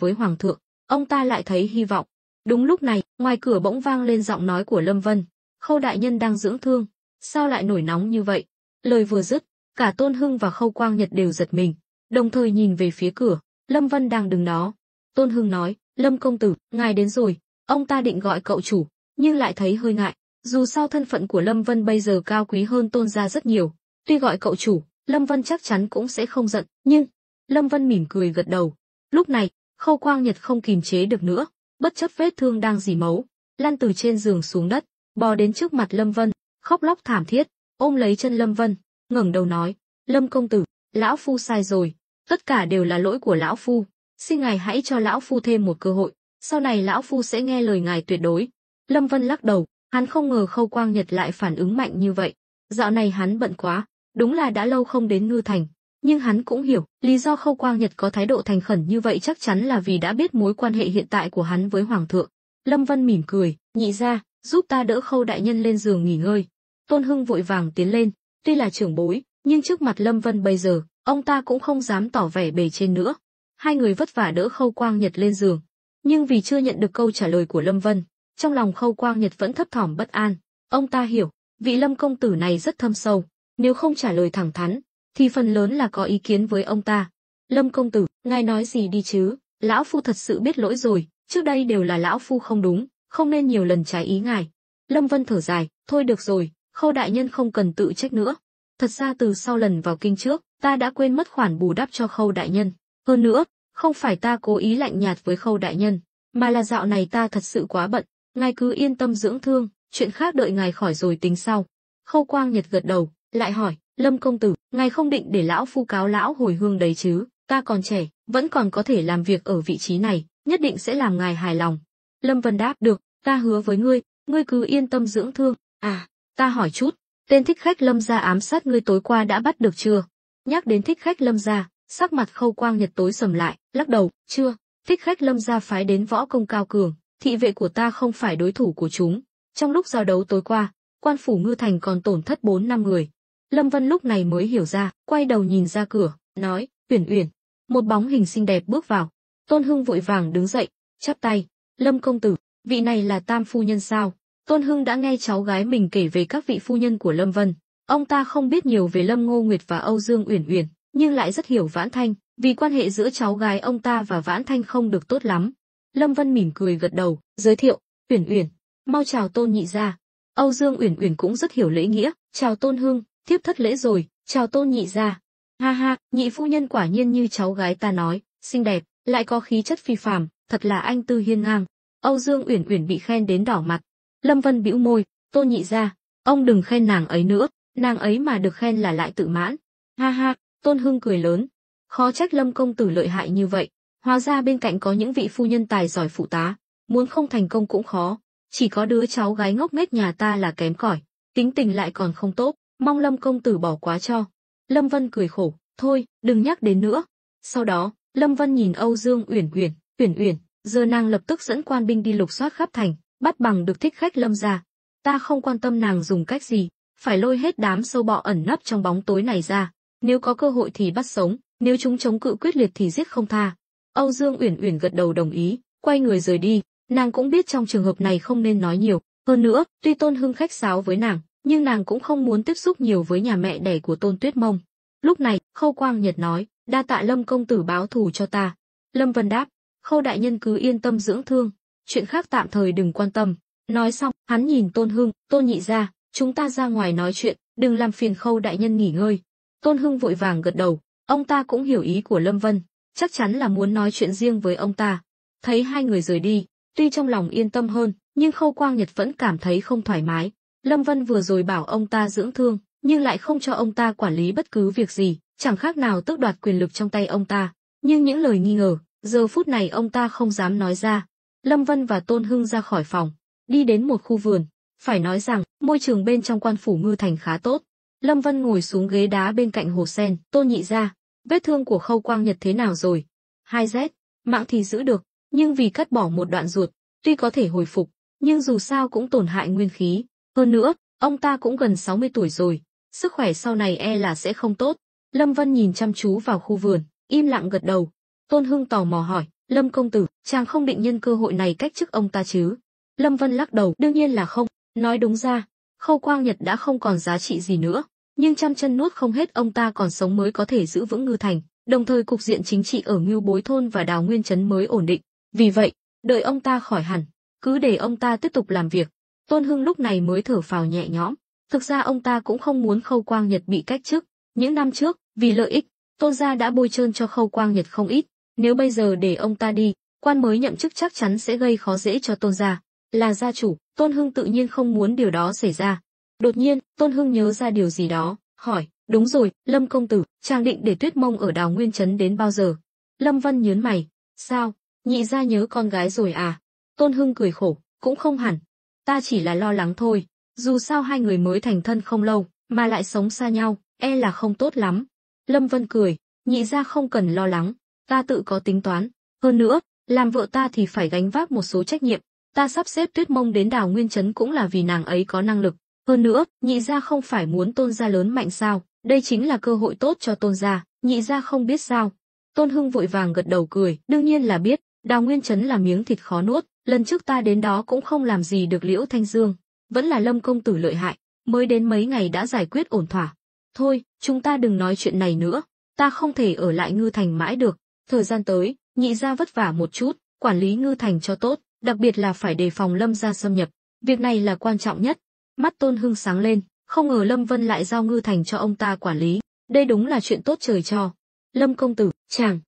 với hoàng thượng, ông ta lại thấy hy vọng. Đúng lúc này, ngoài cửa bỗng vang lên giọng nói của Lâm Vân. Khâu đại nhân đang dưỡng thương, sao lại nổi nóng như vậy? Lời vừa dứt, cả Tôn Hưng và Khâu Quang Nhật đều giật mình, đồng thời nhìn về phía cửa. Lâm Vân đang đứng đó. Tôn Hưng nói, Lâm công tử, ngài đến rồi. Ông ta định gọi cậu chủ, nhưng lại thấy hơi ngại. Dù sao thân phận của Lâm Vân bây giờ cao quý hơn Tôn gia rất nhiều. Tuy gọi cậu chủ, Lâm Vân chắc chắn cũng sẽ không giận, nhưng... Lâm Vân mỉm cười gật đầu. Lúc này, Khâu Quang Nhật không kìm chế được nữa, bất chấp vết thương đang rỉ máu, lăn từ trên giường xuống đất, bò đến trước mặt Lâm Vân, khóc lóc thảm thiết, ôm lấy chân Lâm Vân, ngẩng đầu nói, Lâm công tử, lão phu sai rồi, tất cả đều là lỗi của lão phu, xin ngài hãy cho lão phu thêm một cơ hội, sau này lão phu sẽ nghe lời ngài tuyệt đối. Lâm Vân lắc đầu, hắn không ngờ Khâu Quang Nhật lại phản ứng mạnh như vậy. Dạo này hắn bận quá, đúng là đã lâu không đến Ngư Thành, nhưng hắn cũng hiểu, lý do Khâu Quang Nhật có thái độ thành khẩn như vậy chắc chắn là vì đã biết mối quan hệ hiện tại của hắn với hoàng thượng. Lâm Vân mỉm cười, nhị gia, giúp ta đỡ Khâu đại nhân lên giường nghỉ ngơi. Tôn Hưng vội vàng tiến lên, tuy là trưởng bối, nhưng trước mặt Lâm Vân bây giờ, ông ta cũng không dám tỏ vẻ bề trên nữa. Hai người vất vả đỡ Khâu Quang Nhật lên giường, nhưng vì chưa nhận được câu trả lời của Lâm Vân, trong lòng Khâu Quang Nhật vẫn thấp thỏm bất an. Ông ta hiểu, vị Lâm công tử này rất thâm sâu, nếu không trả lời thẳng thắn, thì phần lớn là có ý kiến với ông ta. Lâm công tử, ngài nói gì đi chứ? Lão phu thật sự biết lỗi rồi, trước đây đều là lão phu không đúng, không nên nhiều lần trái ý ngài. Lâm Vân thở dài, thôi được rồi, Khâu đại nhân không cần tự trách nữa. Thật ra từ sau lần vào kinh trước, ta đã quên mất khoản bù đắp cho Khâu đại nhân. Hơn nữa, không phải ta cố ý lạnh nhạt với Khâu đại nhân, mà là dạo này ta thật sự quá bận. Ngài cứ yên tâm dưỡng thương, chuyện khác đợi ngài khỏi rồi tính sau. Khâu Quang Nhật gật đầu, lại hỏi, Lâm công tử, ngài không định để lão phu cáo lão hồi hương đấy chứ? Ta còn trẻ, vẫn còn có thể làm việc ở vị trí này, nhất định sẽ làm ngài hài lòng. Lâm Vân đáp, được, ta hứa với ngươi, ngươi cứ yên tâm dưỡng thương. À, ta hỏi chút, tên thích khách Lâm gia ám sát ngươi tối qua đã bắt được chưa? Nhắc đến thích khách Lâm gia, sắc mặt Khâu Quang Nhật tối sầm lại, lắc đầu, chưa. Thích khách Lâm gia phái đến võ công cao cường, thị vệ của ta không phải đối thủ của chúng. Trong lúc giao đấu tối qua, quan phủ Ngư Thành còn tổn thất 4-5 người. Lâm Vân lúc này mới hiểu ra, quay đầu nhìn ra cửa, nói, Uyển Uyển. Một bóng hình xinh đẹp bước vào. Tôn Hưng vội vàng đứng dậy, chắp tay, Lâm công tử, vị này là Tam phu nhân sao? Tôn Hưng đã nghe cháu gái mình kể về các vị phu nhân của Lâm Vân. Ông ta không biết nhiều về Lâm Ngô Nguyệt và Âu Dương Uyển Uyển, nhưng lại rất hiểu Vãn Thanh, vì quan hệ giữa cháu gái ông ta và Vãn Thanh không được tốt lắm. Lâm Vân mỉm cười gật đầu, giới thiệu, Uyển Uyển, mau chào Tôn nhị gia. Âu Dương Uyển Uyển cũng rất hiểu lễ nghĩa, chào Tôn Hưng, thiếp thất lễ rồi, chào Tôn nhị gia. Ha ha, nhị phu nhân quả nhiên như cháu gái ta nói, xinh đẹp, lại có khí chất phi phàm, thật là anh tư hiên ngang. Âu Dương Uyển Uyển bị khen đến đỏ mặt. Lâm Vân bĩu môi, Tôn nhị gia, ông đừng khen nàng ấy nữa, nàng ấy mà được khen là lại tự mãn. Ha ha, Tôn Hưng cười lớn, khó trách Lâm công tử lợi hại như vậy, hóa ra bên cạnh có những vị phu nhân tài giỏi phụ tá, muốn không thành công cũng khó, chỉ có đứa cháu gái ngốc nghếch nhà ta là kém cỏi, tính tình lại còn không tốt, mong Lâm công tử bỏ quá cho. Lâm Vân cười khổ, thôi, đừng nhắc đến nữa. Sau đó, Lâm Vân nhìn Âu Dương Uyển Uyển, Uyển Uyển, giờ nàng lập tức dẫn quan binh đi lục soát khắp thành, bắt bằng được thích khách Lâm gia. Ta không quan tâm nàng dùng cách gì, phải lôi hết đám sâu bọ ẩn nấp trong bóng tối này ra. Nếu có cơ hội thì bắt sống, nếu chúng chống cự quyết liệt thì giết không tha. Âu Dương Uyển Uyển gật đầu đồng ý, quay người rời đi. Nàng cũng biết trong trường hợp này không nên nói nhiều. Hơn nữa, tuy Tôn Hưng khách sáo với nàng, nhưng nàng cũng không muốn tiếp xúc nhiều với nhà mẹ đẻ của Tôn Tuyết Mông. Lúc này, Khâu Quang Nhật nói, đa tạ Lâm công tử báo thù cho ta. Lâm Vân đáp, Khâu đại nhân cứ yên tâm dưỡng thương, chuyện khác tạm thời đừng quan tâm. Nói xong, hắn nhìn Tôn Hưng, Tôn nhị gia, chúng ta ra ngoài nói chuyện, đừng làm phiền Khâu đại nhân nghỉ ngơi. Tôn Hưng vội vàng gật đầu, ông ta cũng hiểu ý của Lâm Vân, chắc chắn là muốn nói chuyện riêng với ông ta. Thấy hai người rời đi, tuy trong lòng yên tâm hơn, nhưng Khâu Quang Nhật vẫn cảm thấy không thoải mái. Lâm Vân vừa rồi bảo ông ta dưỡng thương, nhưng lại không cho ông ta quản lý bất cứ việc gì, chẳng khác nào tước đoạt quyền lực trong tay ông ta. Nhưng những lời nghi ngờ, giờ phút này ông ta không dám nói ra. Lâm Vân và Tôn Hưng ra khỏi phòng, đi đến một khu vườn. Phải nói rằng, môi trường bên trong quan phủ Ngư Thành khá tốt. Lâm Vân ngồi xuống ghế đá bên cạnh hồ sen, Tôn nhị gia, vết thương của Khâu Quang Nhật thế nào rồi? 2Z, mạng thì giữ được, nhưng vì cắt bỏ một đoạn ruột, tuy có thể hồi phục, nhưng dù sao cũng tổn hại nguyên khí. Hơn nữa, ông ta cũng gần 60 tuổi rồi, sức khỏe sau này e là sẽ không tốt. Lâm Vân nhìn chăm chú vào khu vườn, im lặng gật đầu. Tôn Hưng tò mò hỏi, Lâm công tử, chàng không định nhân cơ hội này cách chức ông ta chứ? Lâm Vân lắc đầu, đương nhiên là không. Nói đúng ra, Khâu Quang Nhật đã không còn giá trị gì nữa, nhưng trăm chân nuốt không hết, ông ta còn sống mới có thể giữ vững Ngư Thành, đồng thời cục diện chính trị ở Ngưu Bối thôn và Đào Nguyên trấn mới ổn định. Vì vậy, đợi ông ta khỏi hẳn, cứ để ông ta tiếp tục làm việc. Tôn Hưng lúc này mới thở phào nhẹ nhõm. Thực ra ông ta cũng không muốn Khâu Quang Nhật bị cách chức. Những năm trước, vì lợi ích, Tôn gia đã bôi trơn cho Khâu Quang Nhật không ít. Nếu bây giờ để ông ta đi, quan mới nhậm chức chắc chắn sẽ gây khó dễ cho Tôn gia. Là gia chủ, Tôn Hưng tự nhiên không muốn điều đó xảy ra. Đột nhiên, Tôn Hưng nhớ ra điều gì đó, hỏi, đúng rồi, Lâm công tử, chàng định để Tuyết Mông ở Đào Nguyên trấn đến bao giờ? Lâm Vân nhớn mày, sao, nhị gia nhớ con gái rồi à? Tôn Hưng cười khổ, cũng không hẳn. Ta chỉ là lo lắng thôi, dù sao hai người mới thành thân không lâu, mà lại sống xa nhau, e là không tốt lắm. Lâm Vân cười, nhị gia không cần lo lắng, ta tự có tính toán. Hơn nữa, làm vợ ta thì phải gánh vác một số trách nhiệm. Ta sắp xếp Tuyết Mông đến Đào Nguyên trấn cũng là vì nàng ấy có năng lực. Hơn nữa, nhị gia không phải muốn Tôn gia lớn mạnh sao? Đây chính là cơ hội tốt cho Tôn gia, nhị gia không biết sao? Tôn Hưng vội vàng gật đầu cười, đương nhiên là biết. Đào Nguyên trấn là miếng thịt khó nuốt, lần trước ta đến đó cũng không làm gì được Liễu Thanh Dương, vẫn là Lâm công tử lợi hại, mới đến mấy ngày đã giải quyết ổn thỏa. Thôi, chúng ta đừng nói chuyện này nữa, ta không thể ở lại Ngư Thành mãi được. Thời gian tới, nhị gia vất vả một chút, quản lý Ngư Thành cho tốt, đặc biệt là phải đề phòng Lâm gia xâm nhập, việc này là quan trọng nhất. Mắt Tôn Hưng sáng lên, không ngờ Lâm Vân lại giao Ngư Thành cho ông ta quản lý, đây đúng là chuyện tốt trời cho. Lâm công tử, chàng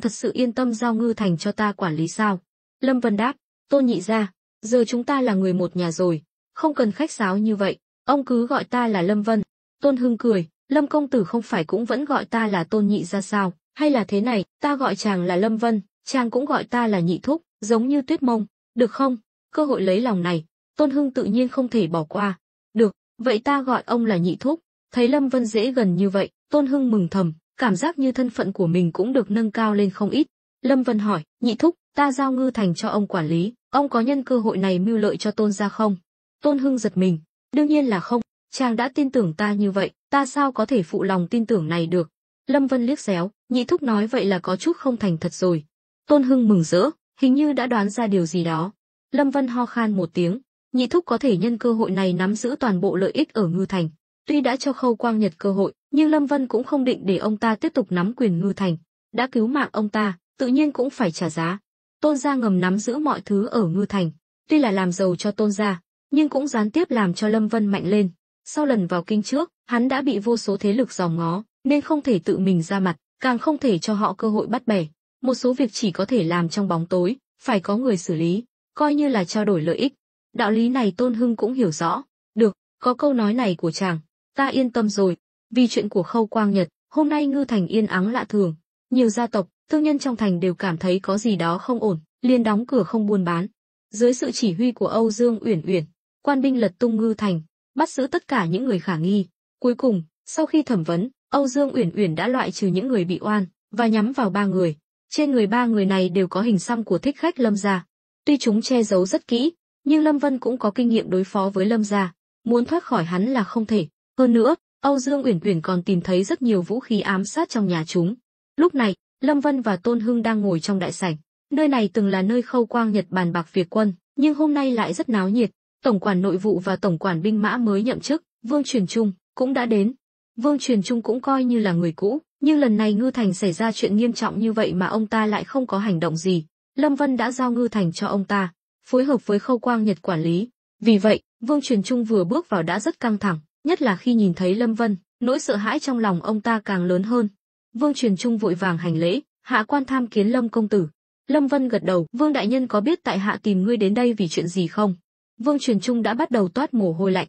thật sự yên tâm giao Ngư Thành cho ta quản lý sao? Lâm Vân đáp, Tôn nhị gia, giờ chúng ta là người một nhà rồi, không cần khách sáo như vậy, ông cứ gọi ta là Lâm Vân. Tôn Hưng cười, Lâm công tử không phải cũng vẫn gọi ta là Tôn nhị gia sao? Hay là thế này, ta gọi chàng là Lâm Vân, chàng cũng gọi ta là nhị thúc, giống như Tuyết Mông, được không? Cơ hội lấy lòng này, Tôn Hưng tự nhiên không thể bỏ qua. Được, vậy ta gọi ông là nhị thúc. Thấy Lâm Vân dễ gần như vậy, Tôn Hưng mừng thầm, cảm giác như thân phận của mình cũng được nâng cao lên không ít. Lâm Vân hỏi, nhị thúc, ta giao Ngư Thành cho ông quản lý, ông có nhân cơ hội này mưu lợi cho Tôn gia không? Tôn Hưng giật mình, đương nhiên là không, chàng đã tin tưởng ta như vậy, ta sao có thể phụ lòng tin tưởng này được? Lâm Vân liếc xéo, nhị thúc nói vậy là có chút không thành thật rồi. Tôn Hưng mừng rỡ, hình như đã đoán ra điều gì đó. Lâm Vân ho khan một tiếng, nhị thúc có thể nhân cơ hội này nắm giữ toàn bộ lợi ích ở Ngư Thành. Tuy đã cho Khâu Quang Nhật cơ hội, nhưng Lâm Vân cũng không định để ông ta tiếp tục nắm quyền Ngư Thành. Đã cứu mạng ông ta, tự nhiên cũng phải trả giá. Tôn gia ngầm nắm giữ mọi thứ ở Ngư Thành, tuy là làm giàu cho Tôn gia, nhưng cũng gián tiếp làm cho Lâm Vân mạnh lên. Sau lần vào kinh trước, hắn đã bị vô số thế lực dòm ngó, nên không thể tự mình ra mặt, càng không thể cho họ cơ hội bắt bẻ. Một số việc chỉ có thể làm trong bóng tối, phải có người xử lý, coi như là trao đổi lợi ích. Đạo lý này Tôn Hưng cũng hiểu rõ. Được, có câu nói này của chàng, ta yên tâm rồi. Vì chuyện của Khâu Quang Nhật, hôm nay Ngư Thành yên ắng lạ thường. Nhiều gia tộc, thương nhân trong thành đều cảm thấy có gì đó không ổn, liền đóng cửa không buôn bán. Dưới sự chỉ huy của Âu Dương Uyển Uyển, quan binh lật tung Ngư Thành, bắt giữ tất cả những người khả nghi. Cuối cùng, sau khi thẩm vấn, Âu Dương Uyển Uyển đã loại trừ những người bị oan và nhắm vào 3 người. Trên người 3 người này đều có hình xăm của thích khách Lâm gia. Tuy chúng che giấu rất kỹ, nhưng Lâm Vân cũng có kinh nghiệm đối phó với Lâm gia, muốn thoát khỏi hắn là không thể. Hơn nữa, Âu Dương Uyển Uyển còn tìm thấy rất nhiều vũ khí ám sát trong nhà chúng. Lúc này, Lâm Vân và Tôn Hưng đang ngồi trong đại sảnh. Nơi này từng là nơi Khâu Quang Nhật bàn bạc việc quân, nhưng hôm nay lại rất náo nhiệt. Tổng quản nội vụ và tổng quản binh mã mới nhậm chức, Vương Truyền Trung, cũng đã đến. Vương Truyền Trung cũng coi như là người cũ, nhưng lần này Ngư Thành xảy ra chuyện nghiêm trọng như vậy mà ông ta lại không có hành động gì. Lâm Vân đã giao Ngư Thành cho ông ta, phối hợp với Khâu Quang Nhật quản lý. Vì vậy, Vương Truyền Trung vừa bước vào đã rất căng thẳng, nhất là khi nhìn thấy Lâm Vân, nỗi sợ hãi trong lòng ông ta càng lớn hơn. Vương Truyền Trung vội vàng hành lễ, hạ quan tham kiến Lâm công tử. Lâm Vân gật đầu, Vương đại nhân có biết tại hạ tìm ngươi đến đây vì chuyện gì không? Vương Truyền Trung đã bắt đầu toát mồ hôi lạnh,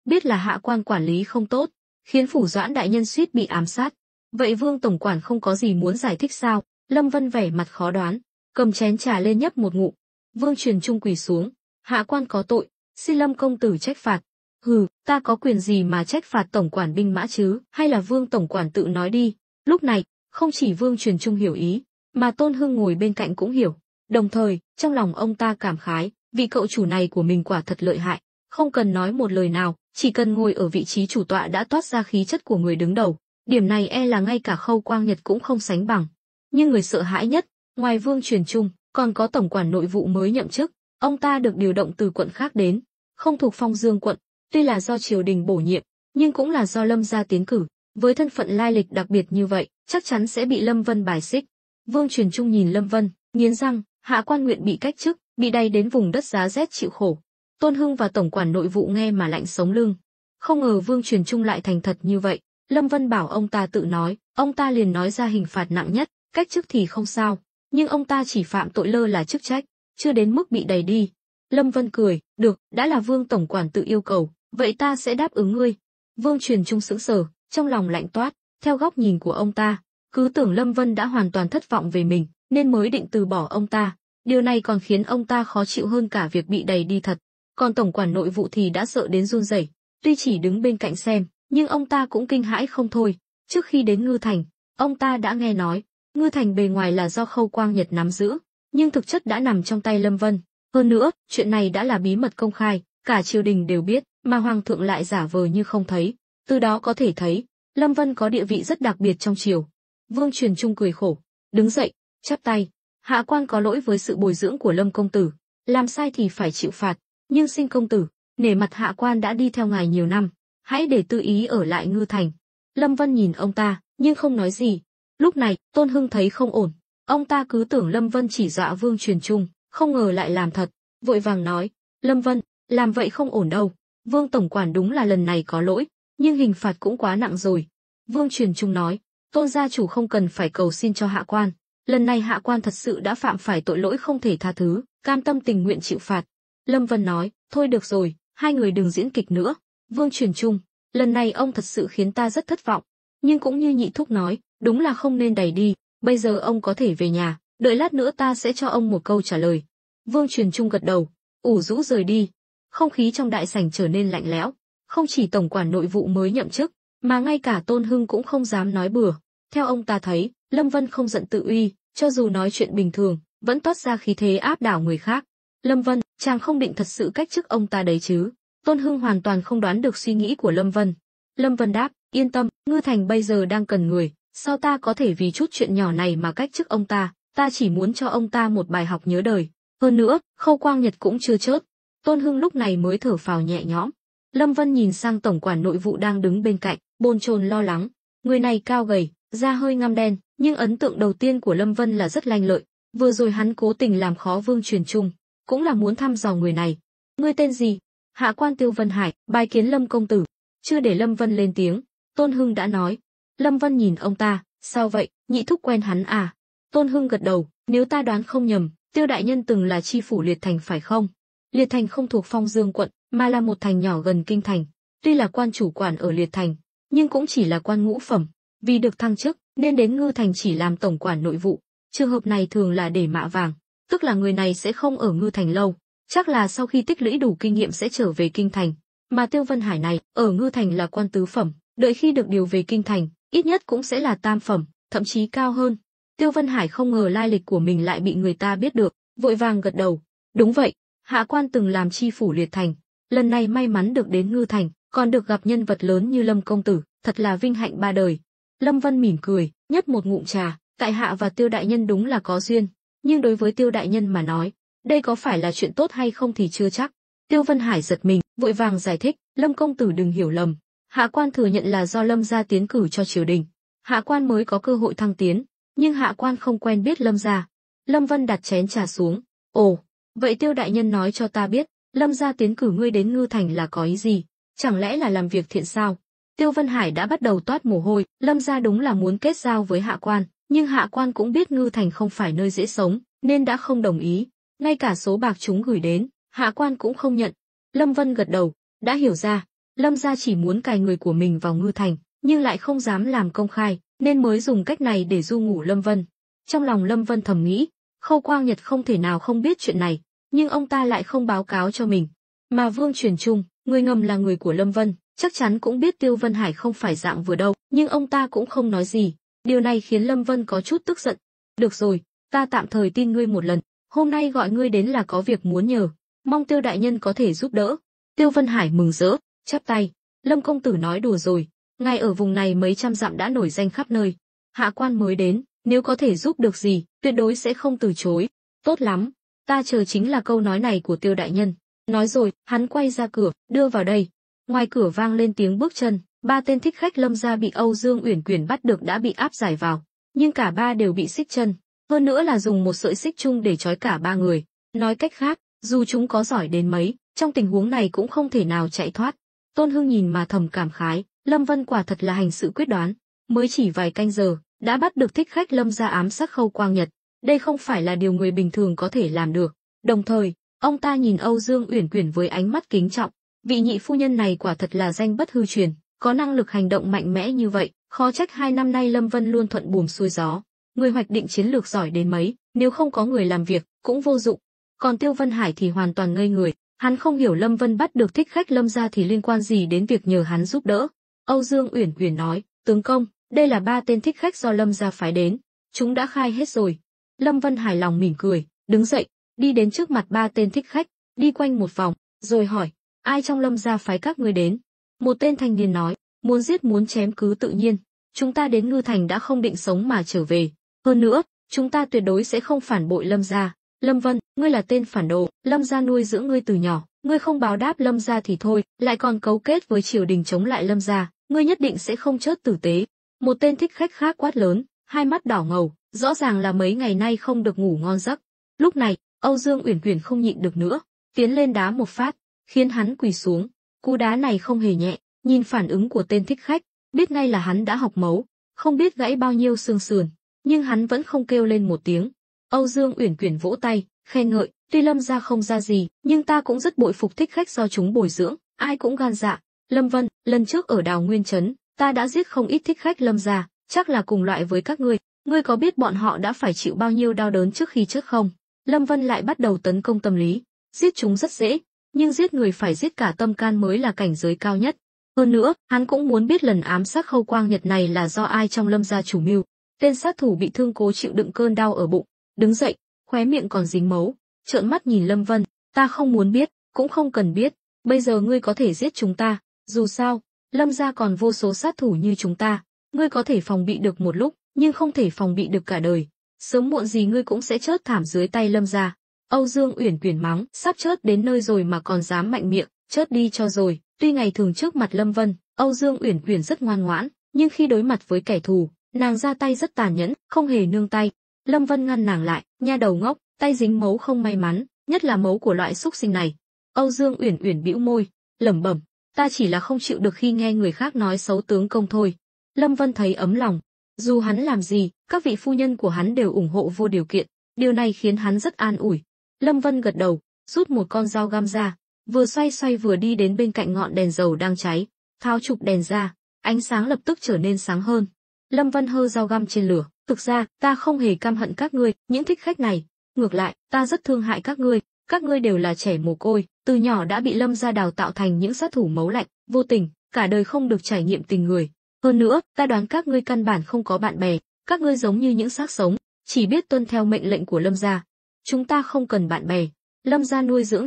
biết là hạ quan quản lý không tốt, khiến phủ Doãn đại nhân suýt bị ám sát. Vậy Vương tổng quản không có gì muốn giải thích sao? Lâm Vân vẻ mặt khó đoán, cầm chén trà lên nhấp một ngụm. Vương Truyền Trung quỳ xuống, hạ quan có tội, xin Lâm công tử trách phạt. Hừ, ta có quyền gì mà trách phạt tổng quản binh mã chứ, hay là Vương tổng quản tự nói đi. Lúc này, không chỉ Vương Truyền Trung hiểu ý, mà Tôn Hưng ngồi bên cạnh cũng hiểu. Đồng thời, trong lòng ông ta cảm khái, vị cậu chủ này của mình quả thật lợi hại, không cần nói một lời nào, chỉ cần ngồi ở vị trí chủ tọa đã toát ra khí chất của người đứng đầu. Điểm này e là ngay cả Khâu Quang Nhật cũng không sánh bằng. Nhưng người sợ hãi nhất Ngoài Vương Truyền Trung, còn có tổng quản nội vụ mới nhậm chức, ông ta được điều động từ quận khác đến, không thuộc Phong Dương quận, tuy là do triều đình bổ nhiệm, nhưng cũng là do Lâm gia tiến cử, với thân phận lai lịch đặc biệt như vậy, chắc chắn sẽ bị Lâm Vân bài xích. Vương Truyền Trung nhìn Lâm Vân, nghiến răng, hạ quan nguyện bị cách chức, bị đày đến vùng đất giá rét chịu khổ. Tôn Hưng và tổng quản nội vụ nghe mà lạnh sống lưng. Không ngờ Vương Truyền Trung lại thành thật như vậy. Lâm Vân bảo ông ta tự nói, ông ta liền nói ra hình phạt nặng nhất, cách chức thì không sao, nhưng ông ta chỉ phạm tội lơ là chức trách, chưa đến mức bị đày đi. Lâm Vân cười, được, đã là Vương tổng quản tự yêu cầu, vậy ta sẽ đáp ứng ngươi. Vương Truyền Trung sững sờ, trong lòng lạnh toát, theo góc nhìn của ông ta, cứ tưởng Lâm Vân đã hoàn toàn thất vọng về mình, nên mới định từ bỏ ông ta. Điều này còn khiến ông ta khó chịu hơn cả việc bị đày đi thật. Còn tổng quản nội vụ thì đã sợ đến run rẩy, tuy chỉ đứng bên cạnh xem, nhưng ông ta cũng kinh hãi không thôi. Trước khi đến Ngư Thành, ông ta đã nghe nói, Ngư Thành bề ngoài là do Khâu Quang Nhật nắm giữ, nhưng thực chất đã nằm trong tay Lâm Vân. Hơn nữa, chuyện này đã là bí mật công khai, cả triều đình đều biết, mà hoàng thượng lại giả vờ như không thấy. Từ đó có thể thấy, Lâm Vân có địa vị rất đặc biệt trong triều. Vương Truyền Trung cười khổ, đứng dậy, chắp tay, hạ quan có lỗi với sự bồi dưỡng của Lâm công tử, làm sai thì phải chịu phạt, nhưng xin công tử, nể mặt hạ quan đã đi theo ngài nhiều năm, hãy để tư ý ở lại Ngư Thành. Lâm Vân nhìn ông ta, nhưng không nói gì. Lúc này, Tôn Hưng thấy không ổn, ông ta cứ tưởng Lâm Vân chỉ dọa Vương Truyền Trung, không ngờ lại làm thật, vội vàng nói, Lâm Vân, làm vậy không ổn đâu, Vương tổng quản đúng là lần này có lỗi, nhưng hình phạt cũng quá nặng rồi. Vương Truyền Trung nói, Tôn gia chủ không cần phải cầu xin cho hạ quan, lần này hạ quan thật sự đã phạm phải tội lỗi không thể tha thứ, cam tâm tình nguyện chịu phạt. Lâm Vân nói, thôi được rồi, hai người đừng diễn kịch nữa. Vương Truyền Trung, lần này ông thật sự khiến ta rất thất vọng, nhưng cũng như nhị thúc nói, đúng là không nên đẩy đi, bây giờ ông có thể về nhà, đợi lát nữa ta sẽ cho ông một câu trả lời. Vương Truyền Trung gật đầu, ủ rũ rời đi. Không khí trong đại sảnh trở nên lạnh lẽo, không chỉ tổng quản nội vụ mới nhậm chức, mà ngay cả Tôn Hưng cũng không dám nói bừa. Theo ông ta thấy, Lâm Vân không giận tự uy, cho dù nói chuyện bình thường, vẫn toát ra khí thế áp đảo người khác. Lâm Vân, chàng không định thật sự cách chức ông ta đấy chứ? Tôn Hưng hoàn toàn không đoán được suy nghĩ của Lâm Vân. Lâm Vân đáp, yên tâm, Ngư Thành bây giờ đang cần người, sao ta có thể vì chút chuyện nhỏ này mà cách chức ông ta chỉ muốn cho ông ta một bài học nhớ đời. Hơn nữa, Khâu Quang Nhật cũng chưa chết. Tôn Hưng lúc này mới thở phào nhẹ nhõm. Lâm Vân nhìn sang tổng quản nội vụ đang đứng bên cạnh, bồn chồn lo lắng. Người này cao gầy, da hơi ngăm đen, nhưng ấn tượng đầu tiên của Lâm Vân là rất lanh lợi. Vừa rồi hắn cố tình làm khó Vương Truyền Trung, cũng là muốn thăm dò người này. Ngươi tên gì? Hạ quan Tiêu Vân Hải, bái kiến Lâm công tử. Chưa để Lâm Vân lên tiếng, Tôn Hưng đã nói. Lâm Vân nhìn ông ta, sao vậy, nhị thúc quen hắn à? Tôn Hưng gật đầu, nếu ta đoán không nhầm, Tiêu đại nhân từng là chi phủ Liệt Thành phải không? Liệt Thành không thuộc Phong Dương quận, mà là một thành nhỏ gần kinh thành. Tuy là quan chủ quản ở Liệt Thành, nhưng cũng chỉ là quan ngũ phẩm, vì được thăng chức nên đến Ngư Thành chỉ làm tổng quản nội vụ. Trường hợp này thường là để mạ vàng, tức là người này sẽ không ở Ngư Thành lâu, chắc là sau khi tích lũy đủ kinh nghiệm sẽ trở về kinh thành. Mà Tiêu Vân Hải này, ở Ngư Thành là quan tứ phẩm, đợi khi được điều về kinh thành, ít nhất cũng sẽ là tam phẩm, thậm chí cao hơn. Tiêu Vân Hải không ngờ lai lịch của mình lại bị người ta biết được, vội vàng gật đầu. Đúng vậy, hạ quan từng làm chi phủ Liệt Thành, lần này may mắn được đến Ngư Thành, còn được gặp nhân vật lớn như Lâm công tử, thật là vinh hạnh ba đời. Lâm Vân mỉm cười, nhấp một ngụm trà, tại hạ và Tiêu đại nhân đúng là có duyên, nhưng đối với Tiêu đại nhân mà nói, đây có phải là chuyện tốt hay không thì chưa chắc. Tiêu Vân Hải giật mình, vội vàng giải thích, Lâm công tử đừng hiểu lầm, hạ quan thừa nhận là do Lâm gia tiến cử cho triều đình, hạ quan mới có cơ hội thăng tiến, nhưng hạ quan không quen biết Lâm gia. Lâm Vân đặt chén trà xuống, ồ, vậy Tiêu đại nhân nói cho ta biết, Lâm gia tiến cử ngươi đến Ngư Thành là có ý gì? Chẳng lẽ là làm việc thiện sao? Tiêu Vân Hải đã bắt đầu toát mồ hôi, Lâm gia đúng là muốn kết giao với hạ quan, nhưng hạ quan cũng biết Ngư Thành không phải nơi dễ sống, nên đã không đồng ý. Ngay cả số bạc chúng gửi đến, hạ quan cũng không nhận. Lâm Vân gật đầu, đã hiểu ra, Lâm gia chỉ muốn cài người của mình vào Ngư Thành, nhưng lại không dám làm công khai, nên mới dùng cách này để du ngủ Lâm Vân. Trong lòng Lâm Vân thầm nghĩ, Khâu Quang Nhật không thể nào không biết chuyện này, nhưng ông ta lại không báo cáo cho mình. Mà Vương Truyền Trung, người ngầm là người của Lâm Vân, chắc chắn cũng biết Tiêu Vân Hải không phải dạng vừa đâu, nhưng ông ta cũng không nói gì. Điều này khiến Lâm Vân có chút tức giận. Được rồi, ta tạm thời tin ngươi một lần, hôm nay gọi ngươi đến là có việc muốn nhờ, mong Tiêu đại nhân có thể giúp đỡ. Tiêu Vân Hải mừng rỡ, chắp tay, Lâm công tử nói đùa rồi, ngài ở vùng này mấy trăm dặm đã nổi danh khắp nơi. Hạ quan mới đến, nếu có thể giúp được gì, tuyệt đối sẽ không từ chối. Tốt lắm, ta chờ chính là câu nói này của Tiêu đại nhân. Nói rồi, hắn quay ra cửa, đưa vào đây. Ngoài cửa vang lên tiếng bước chân, ba tên thích khách Lâm gia bị Âu Dương Uyển Quyển bắt được đã bị áp giải vào, nhưng cả ba đều bị xích chân, hơn nữa là dùng một sợi xích chung để trói cả ba người. Nói cách khác, dù chúng có giỏi đến mấy, trong tình huống này cũng không thể nào chạy thoát. Tôn Hưng nhìn mà thầm cảm khái, Lâm Vân quả thật là hành sự quyết đoán, mới chỉ vài canh giờ đã bắt được thích khách Lâm gia ám sát Khâu Quang Nhật, đây không phải là điều người bình thường có thể làm được. Đồng thời, ông ta nhìn Âu Dương Uyển Quyển với ánh mắt kính trọng, vị nhị phu nhân này quả thật là danh bất hư truyền, có năng lực hành động mạnh mẽ như vậy, khó trách 2 năm nay Lâm Vân luôn thuận buồm xuôi gió. Người hoạch định chiến lược giỏi đến mấy, nếu không có người làm việc, cũng vô dụng. Còn Tiêu Vân Hải thì hoàn toàn ngây người, hắn không hiểu Lâm Vân bắt được thích khách Lâm gia thì liên quan gì đến việc nhờ hắn giúp đỡ. Âu Dương Uyển Quyển nói, tướng công, đây là 3 tên thích khách do Lâm gia phái đến, chúng đã khai hết rồi. Lâm Vân hài lòng mỉm cười, đứng dậy, đi đến trước mặt 3 tên thích khách, đi quanh một vòng, rồi hỏi, ai trong Lâm gia phái các ngươi đến? Một tên thanh niên nói, muốn giết muốn chém cứ tự nhiên, chúng ta đến Ngư Thành đã không định sống mà trở về, hơn nữa, chúng ta tuyệt đối sẽ không phản bội Lâm gia. Lâm Vân, ngươi là tên phản đồ, Lâm gia nuôi dưỡng ngươi từ nhỏ, ngươi không báo đáp Lâm gia thì thôi, lại còn cấu kết với triều đình chống lại Lâm gia, ngươi nhất định sẽ không chết tử tế. Một tên thích khách khác quát lớn, hai mắt đỏ ngầu, rõ ràng là mấy ngày nay không được ngủ ngon giấc. Lúc này, Âu Dương Uyển Quyển không nhịn được nữa, tiến lên đá một phát, khiến hắn quỳ xuống. Cú đá này không hề nhẹ, nhìn phản ứng của tên thích khách, biết ngay là hắn đã học mấu, không biết gãy bao nhiêu xương sườn, nhưng hắn vẫn không kêu lên một tiếng. Âu Dương Uyển Quyển vỗ tay, khen ngợi, tuy Lâm gia không ra gì, nhưng ta cũng rất bội phục thích khách do chúng bồi dưỡng, ai cũng gan dạ. Lâm Vân, lần trước ở Đào Nguyên trấn, ta đã giết không ít thích khách Lâm gia, chắc là cùng loại với các ngươi có biết bọn họ đã phải chịu bao nhiêu đau đớn trước khi chết không? Lâm Vân lại bắt đầu tấn công tâm lý, giết chúng rất dễ, nhưng giết người phải giết cả tâm can mới là cảnh giới cao nhất. Hơn nữa, hắn cũng muốn biết lần ám sát Khâu Quang Nhật này là do ai trong Lâm gia chủ mưu. Tên sát thủ bị thương cố chịu đựng cơn đau ở bụng, đứng dậy, khóe miệng còn dính máu, trợn mắt nhìn Lâm Vân, ta không muốn biết, cũng không cần biết, bây giờ ngươi có thể giết chúng ta, dù sao, Lâm gia còn vô số sát thủ như chúng ta, ngươi có thể phòng bị được một lúc, nhưng không thể phòng bị được cả đời. Sớm muộn gì ngươi cũng sẽ chết thảm dưới tay Lâm gia. Âu Dương Uyển Quyển mắng, sắp chết đến nơi rồi mà còn dám mạnh miệng, chết đi cho rồi. Tuy ngày thường trước mặt Lâm Vân, Âu Dương Uyển Quyển rất ngoan ngoãn, nhưng khi đối mặt với kẻ thù, nàng ra tay rất tàn nhẫn, không hề nương tay. Lâm Vân ngăn nàng lại, nha đầu ngốc, tay dính máu không may mắn, nhất là máu của loại xúc sinh này. Âu Dương Uyển Uyển bĩu môi, lẩm bẩm, ta chỉ là không chịu được khi nghe người khác nói xấu tướng công thôi. Lâm Vân thấy ấm lòng, dù hắn làm gì, các vị phu nhân của hắn đều ủng hộ vô điều kiện, điều này khiến hắn rất an ủi. Lâm Vân gật đầu, rút một con dao găm ra, vừa xoay xoay vừa đi đến bên cạnh ngọn đèn dầu đang cháy, tháo chụp đèn ra, ánh sáng lập tức trở nên sáng hơn. Lâm Vân hơ dao găm trên lửa, thực ra, ta không hề căm hận các ngươi, những thích khách này, ngược lại, ta rất thương hại các ngươi đều là trẻ mồ côi, từ nhỏ đã bị Lâm gia đào tạo thành những sát thủ máu lạnh, vô tình, cả đời không được trải nghiệm tình người. Hơn nữa, ta đoán các ngươi căn bản không có bạn bè, các ngươi giống như những xác sống, chỉ biết tuân theo mệnh lệnh của Lâm gia. Chúng ta không cần bạn bè, Lâm gia nuôi dưỡng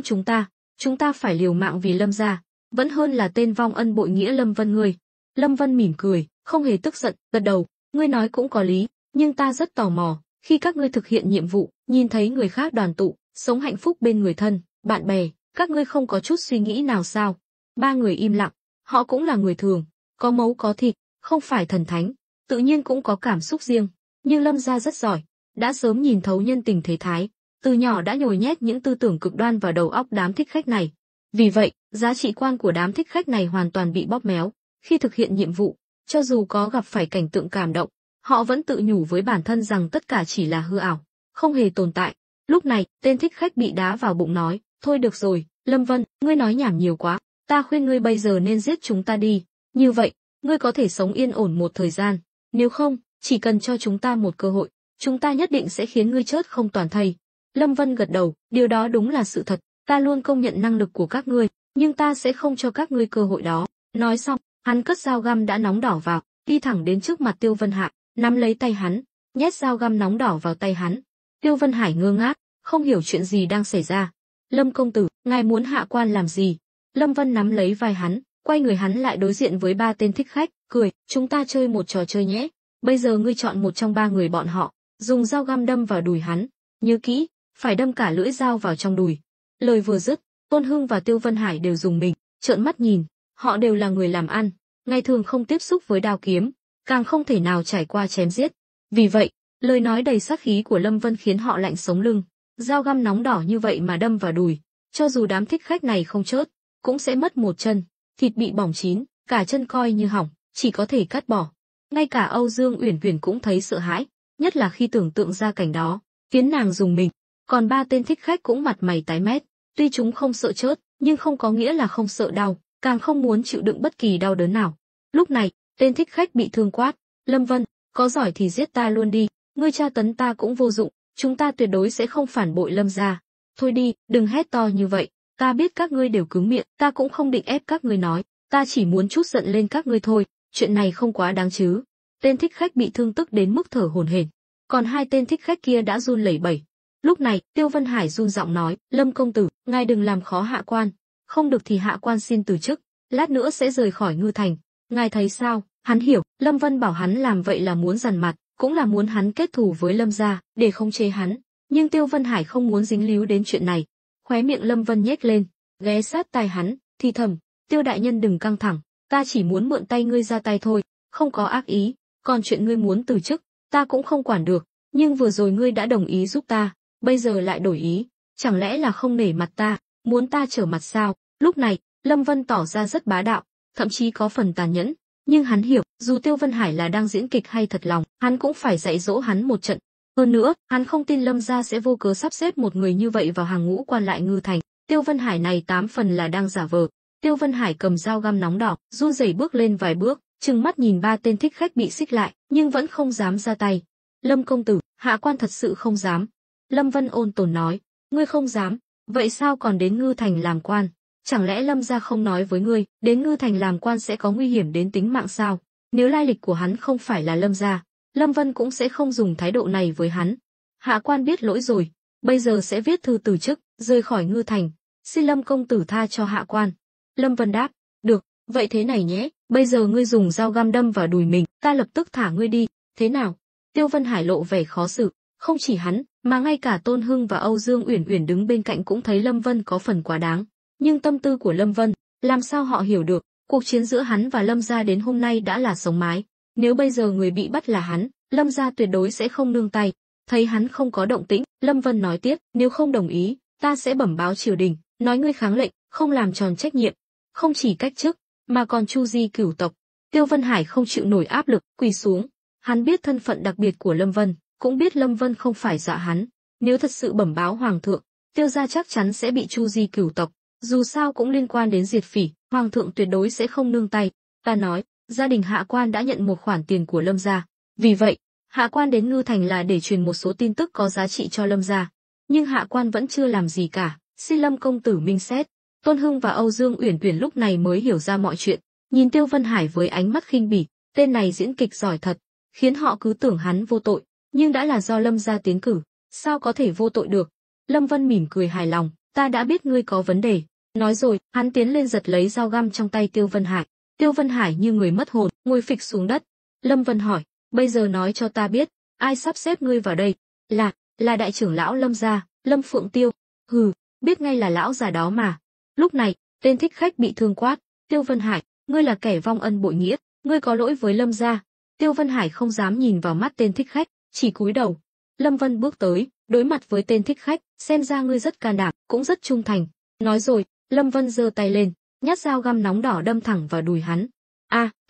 chúng ta phải liều mạng vì Lâm gia, vẫn hơn là tên vong ân bội nghĩa Lâm Vân ngươi. Lâm Vân mỉm cười, không hề tức giận, gật đầu, ngươi nói cũng có lý, nhưng ta rất tò mò, khi các ngươi thực hiện nhiệm vụ, nhìn thấy người khác đoàn tụ, sống hạnh phúc bên người thân, bạn bè, các ngươi không có chút suy nghĩ nào sao? Ba người im lặng, họ cũng là người thường, có máu có thịt, không phải thần thánh, tự nhiên cũng có cảm xúc riêng, nhưng Lâm gia rất giỏi, đã sớm nhìn thấu nhân tình thế thái, từ nhỏ đã nhồi nhét những tư tưởng cực đoan vào đầu óc đám thích khách này. Vì vậy, giá trị quan của đám thích khách này hoàn toàn bị bóp méo. Khi thực hiện nhiệm vụ, cho dù có gặp phải cảnh tượng cảm động, họ vẫn tự nhủ với bản thân rằng tất cả chỉ là hư ảo, không hề tồn tại. Lúc này, tên thích khách bị đá vào bụng nói, thôi được rồi, Lâm Vân, ngươi nói nhảm nhiều quá, ta khuyên ngươi bây giờ nên giết chúng ta đi. Như vậy, ngươi có thể sống yên ổn một thời gian. Nếu không, chỉ cần cho chúng ta một cơ hội, chúng ta nhất định sẽ khiến ngươi chết không toàn thây. Lâm Vân gật đầu, điều đó đúng là sự thật, ta luôn công nhận năng lực của các ngươi, nhưng ta sẽ không cho các ngươi cơ hội đó. Nói xong, hắn cất dao găm đã nóng đỏ vào, đi thẳng đến trước mặt Tiêu Vân Hải, nắm lấy tay hắn, nhét dao găm nóng đỏ vào tay hắn. Tiêu Vân Hải ngơ ngác, không hiểu chuyện gì đang xảy ra. Lâm công tử, ngài muốn hạ quan làm gì? Lâm Vân nắm lấy vai hắn, quay người hắn lại đối diện với ba tên thích khách, cười, chúng ta chơi một trò chơi nhé. bây giờ ngươi chọn một trong ba người bọn họ, dùng dao găm đâm vào đùi hắn, nhớ kỹ, phải đâm cả lưỡi dao vào trong đùi. Lời vừa dứt, Tôn Hưng và Tiêu Vân Hải đều rùng mình, trợn mắt nhìn, họ đều là người làm ăn, ngày thường không tiếp xúc với đao kiếm, càng không thể nào trải qua chém giết. Vì vậy, lời nói đầy sát khí của Lâm Vân khiến họ lạnh sống lưng, dao găm nóng đỏ như vậy mà đâm vào đùi, cho dù đám thích khách này không chớt, cũng sẽ mất một chân, thịt bị bỏng chín, cả chân coi như hỏng, chỉ có thể cắt bỏ. Ngay cả Âu Dương Uyển Uyển cũng thấy sợ hãi, nhất là khi tưởng tượng ra cảnh đó, khiến nàng rùng mình. Còn ba tên thích khách cũng mặt mày tái mét, tuy chúng không sợ chớt, nhưng không có nghĩa là không sợ đau, càng không muốn chịu đựng bất kỳ đau đớn nào. Lúc này, tên thích khách bị thương quát, Lâm Vân, có giỏi thì giết ta luôn đi, ngươi tra tấn ta cũng vô dụng, chúng ta tuyệt đối sẽ không phản bội Lâm gia. Thôi đi, đừng hét to như vậy, ta biết các ngươi đều cứng miệng, ta cũng không định ép các ngươi nói, ta chỉ muốn trút giận lên các ngươi thôi, chuyện này không quá đáng chứ. Tên thích khách bị thương tức đến mức thở hổn hển, còn hai tên thích khách kia đã run lẩy bẩy. Lúc này, Tiêu Vân Hải run giọng nói, Lâm công tử, ngài đừng làm khó hạ quan, không được thì hạ quan xin từ chức, lát nữa sẽ rời khỏi Ngư Thành. Ngài thấy sao? Hắn hiểu, Lâm Vân bảo hắn làm vậy là muốn dằn mặt, cũng là muốn hắn kết thù với Lâm gia, để khống chế hắn. Nhưng Tiêu Vân Hải không muốn dính líu đến chuyện này. Khóe miệng Lâm Vân nhếch lên, ghé sát tai hắn, thì thầm, Tiêu đại nhân đừng căng thẳng, ta chỉ muốn mượn tay ngươi ra tay thôi, không có ác ý, còn chuyện ngươi muốn từ chức, ta cũng không quản được, nhưng vừa rồi ngươi đã đồng ý giúp ta, bây giờ lại đổi ý, chẳng lẽ là không nể mặt ta, muốn ta trở mặt sao? Lúc này, Lâm Vân tỏ ra rất bá đạo, thậm chí có phần tàn nhẫn, nhưng hắn hiểu, dù Tiêu Vân Hải là đang diễn kịch hay thật lòng, hắn cũng phải dạy dỗ hắn một trận. Hơn nữa, hắn không tin Lâm gia sẽ vô cớ sắp xếp một người như vậy vào hàng ngũ quan lại Ngư Thành. Tiêu Vân Hải này 8 phần là đang giả vờ. Tiêu Vân Hải cầm dao găm nóng đỏ, run rẩy bước lên vài bước, trừng mắt nhìn ba tên thích khách bị xích lại, nhưng vẫn không dám ra tay. Lâm công tử, hạ quan thật sự không dám. Lâm Vân ôn tồn nói, ngươi không dám, vậy sao còn đến Ngư Thành làm quan? Chẳng lẽ Lâm gia không nói với ngươi, đến Ngư Thành làm quan sẽ có nguy hiểm đến tính mạng sao? Nếu lai lịch của hắn không phải là Lâm gia, Lâm Vân cũng sẽ không dùng thái độ này với hắn. Hạ quan biết lỗi rồi, bây giờ sẽ viết thư từ chức, rời khỏi Ngư Thành, xin Lâm công tử tha cho hạ quan. Lâm Vân đáp, được, vậy thế này nhé, bây giờ ngươi dùng dao găm đâm vào đùi mình, ta lập tức thả ngươi đi, thế nào? Tiêu Vân Hải lộ vẻ khó xử, không chỉ hắn, mà ngay cả Tôn Hưng và Âu Dương Uyển Uyển đứng bên cạnh cũng thấy Lâm Vân có phần quá đáng. Nhưng tâm tư của Lâm Vân, làm sao họ hiểu được, cuộc chiến giữa hắn và Lâm gia đến hôm nay đã là sống mái. Nếu bây giờ người bị bắt là hắn, Lâm gia tuyệt đối sẽ không nương tay. Thấy hắn không có động tĩnh, Lâm Vân nói tiếp, nếu không đồng ý, ta sẽ bẩm báo triều đình, nói ngươi kháng lệnh, không làm tròn trách nhiệm, không chỉ cách chức, mà còn chu di cửu tộc. Tiêu Vân Hải không chịu nổi áp lực, quỳ xuống. Hắn biết thân phận đặc biệt của Lâm Vân, cũng biết Lâm Vân không phải dọa hắn. Nếu thật sự bẩm báo hoàng thượng, Tiêu gia chắc chắn sẽ bị chu di cửu tộc. Dù sao cũng liên quan đến diệt phỉ, hoàng thượng tuyệt đối sẽ không nương tay. Ta nói, gia đình hạ quan đã nhận một khoản tiền của Lâm gia, vì vậy, hạ quan đến Ngư Thành là để truyền một số tin tức có giá trị cho Lâm gia. Nhưng hạ quan vẫn chưa làm gì cả, xin Lâm công tử minh xét. Tôn Hưng và Âu Dương Uyển Uyển lúc này mới hiểu ra mọi chuyện, nhìn Tiêu Vân Hải với ánh mắt khinh bỉ, tên này diễn kịch giỏi thật, khiến họ cứ tưởng hắn vô tội, nhưng đã là do Lâm gia tiến cử, sao có thể vô tội được? Lâm Vân mỉm cười hài lòng, ta đã biết ngươi có vấn đề. Nói rồi, hắn tiến lên giật lấy dao găm trong tay Tiêu Vân Hải. Tiêu Vân Hải như người mất hồn, ngồi phịch xuống đất. Lâm Vân hỏi, bây giờ nói cho ta biết, ai sắp xếp ngươi vào đây? Là đại trưởng lão Lâm gia, Lâm Phượng Tiêu. Hừ, biết ngay là lão già đó mà. Lúc này, tên thích khách bị thương quát, Tiêu Vân Hải, ngươi là kẻ vong ân bội nghĩa, ngươi có lỗi với Lâm gia. Tiêu Vân Hải không dám nhìn vào mắt tên thích khách, chỉ cúi đầu. Lâm Vân bước tới, đối mặt với tên thích khách, xem ra ngươi rất can đảm, cũng rất trung thành. Nói rồi, Lâm Vân giơ tay lên, nhát dao găm nóng đỏ đâm thẳng vào đùi hắn.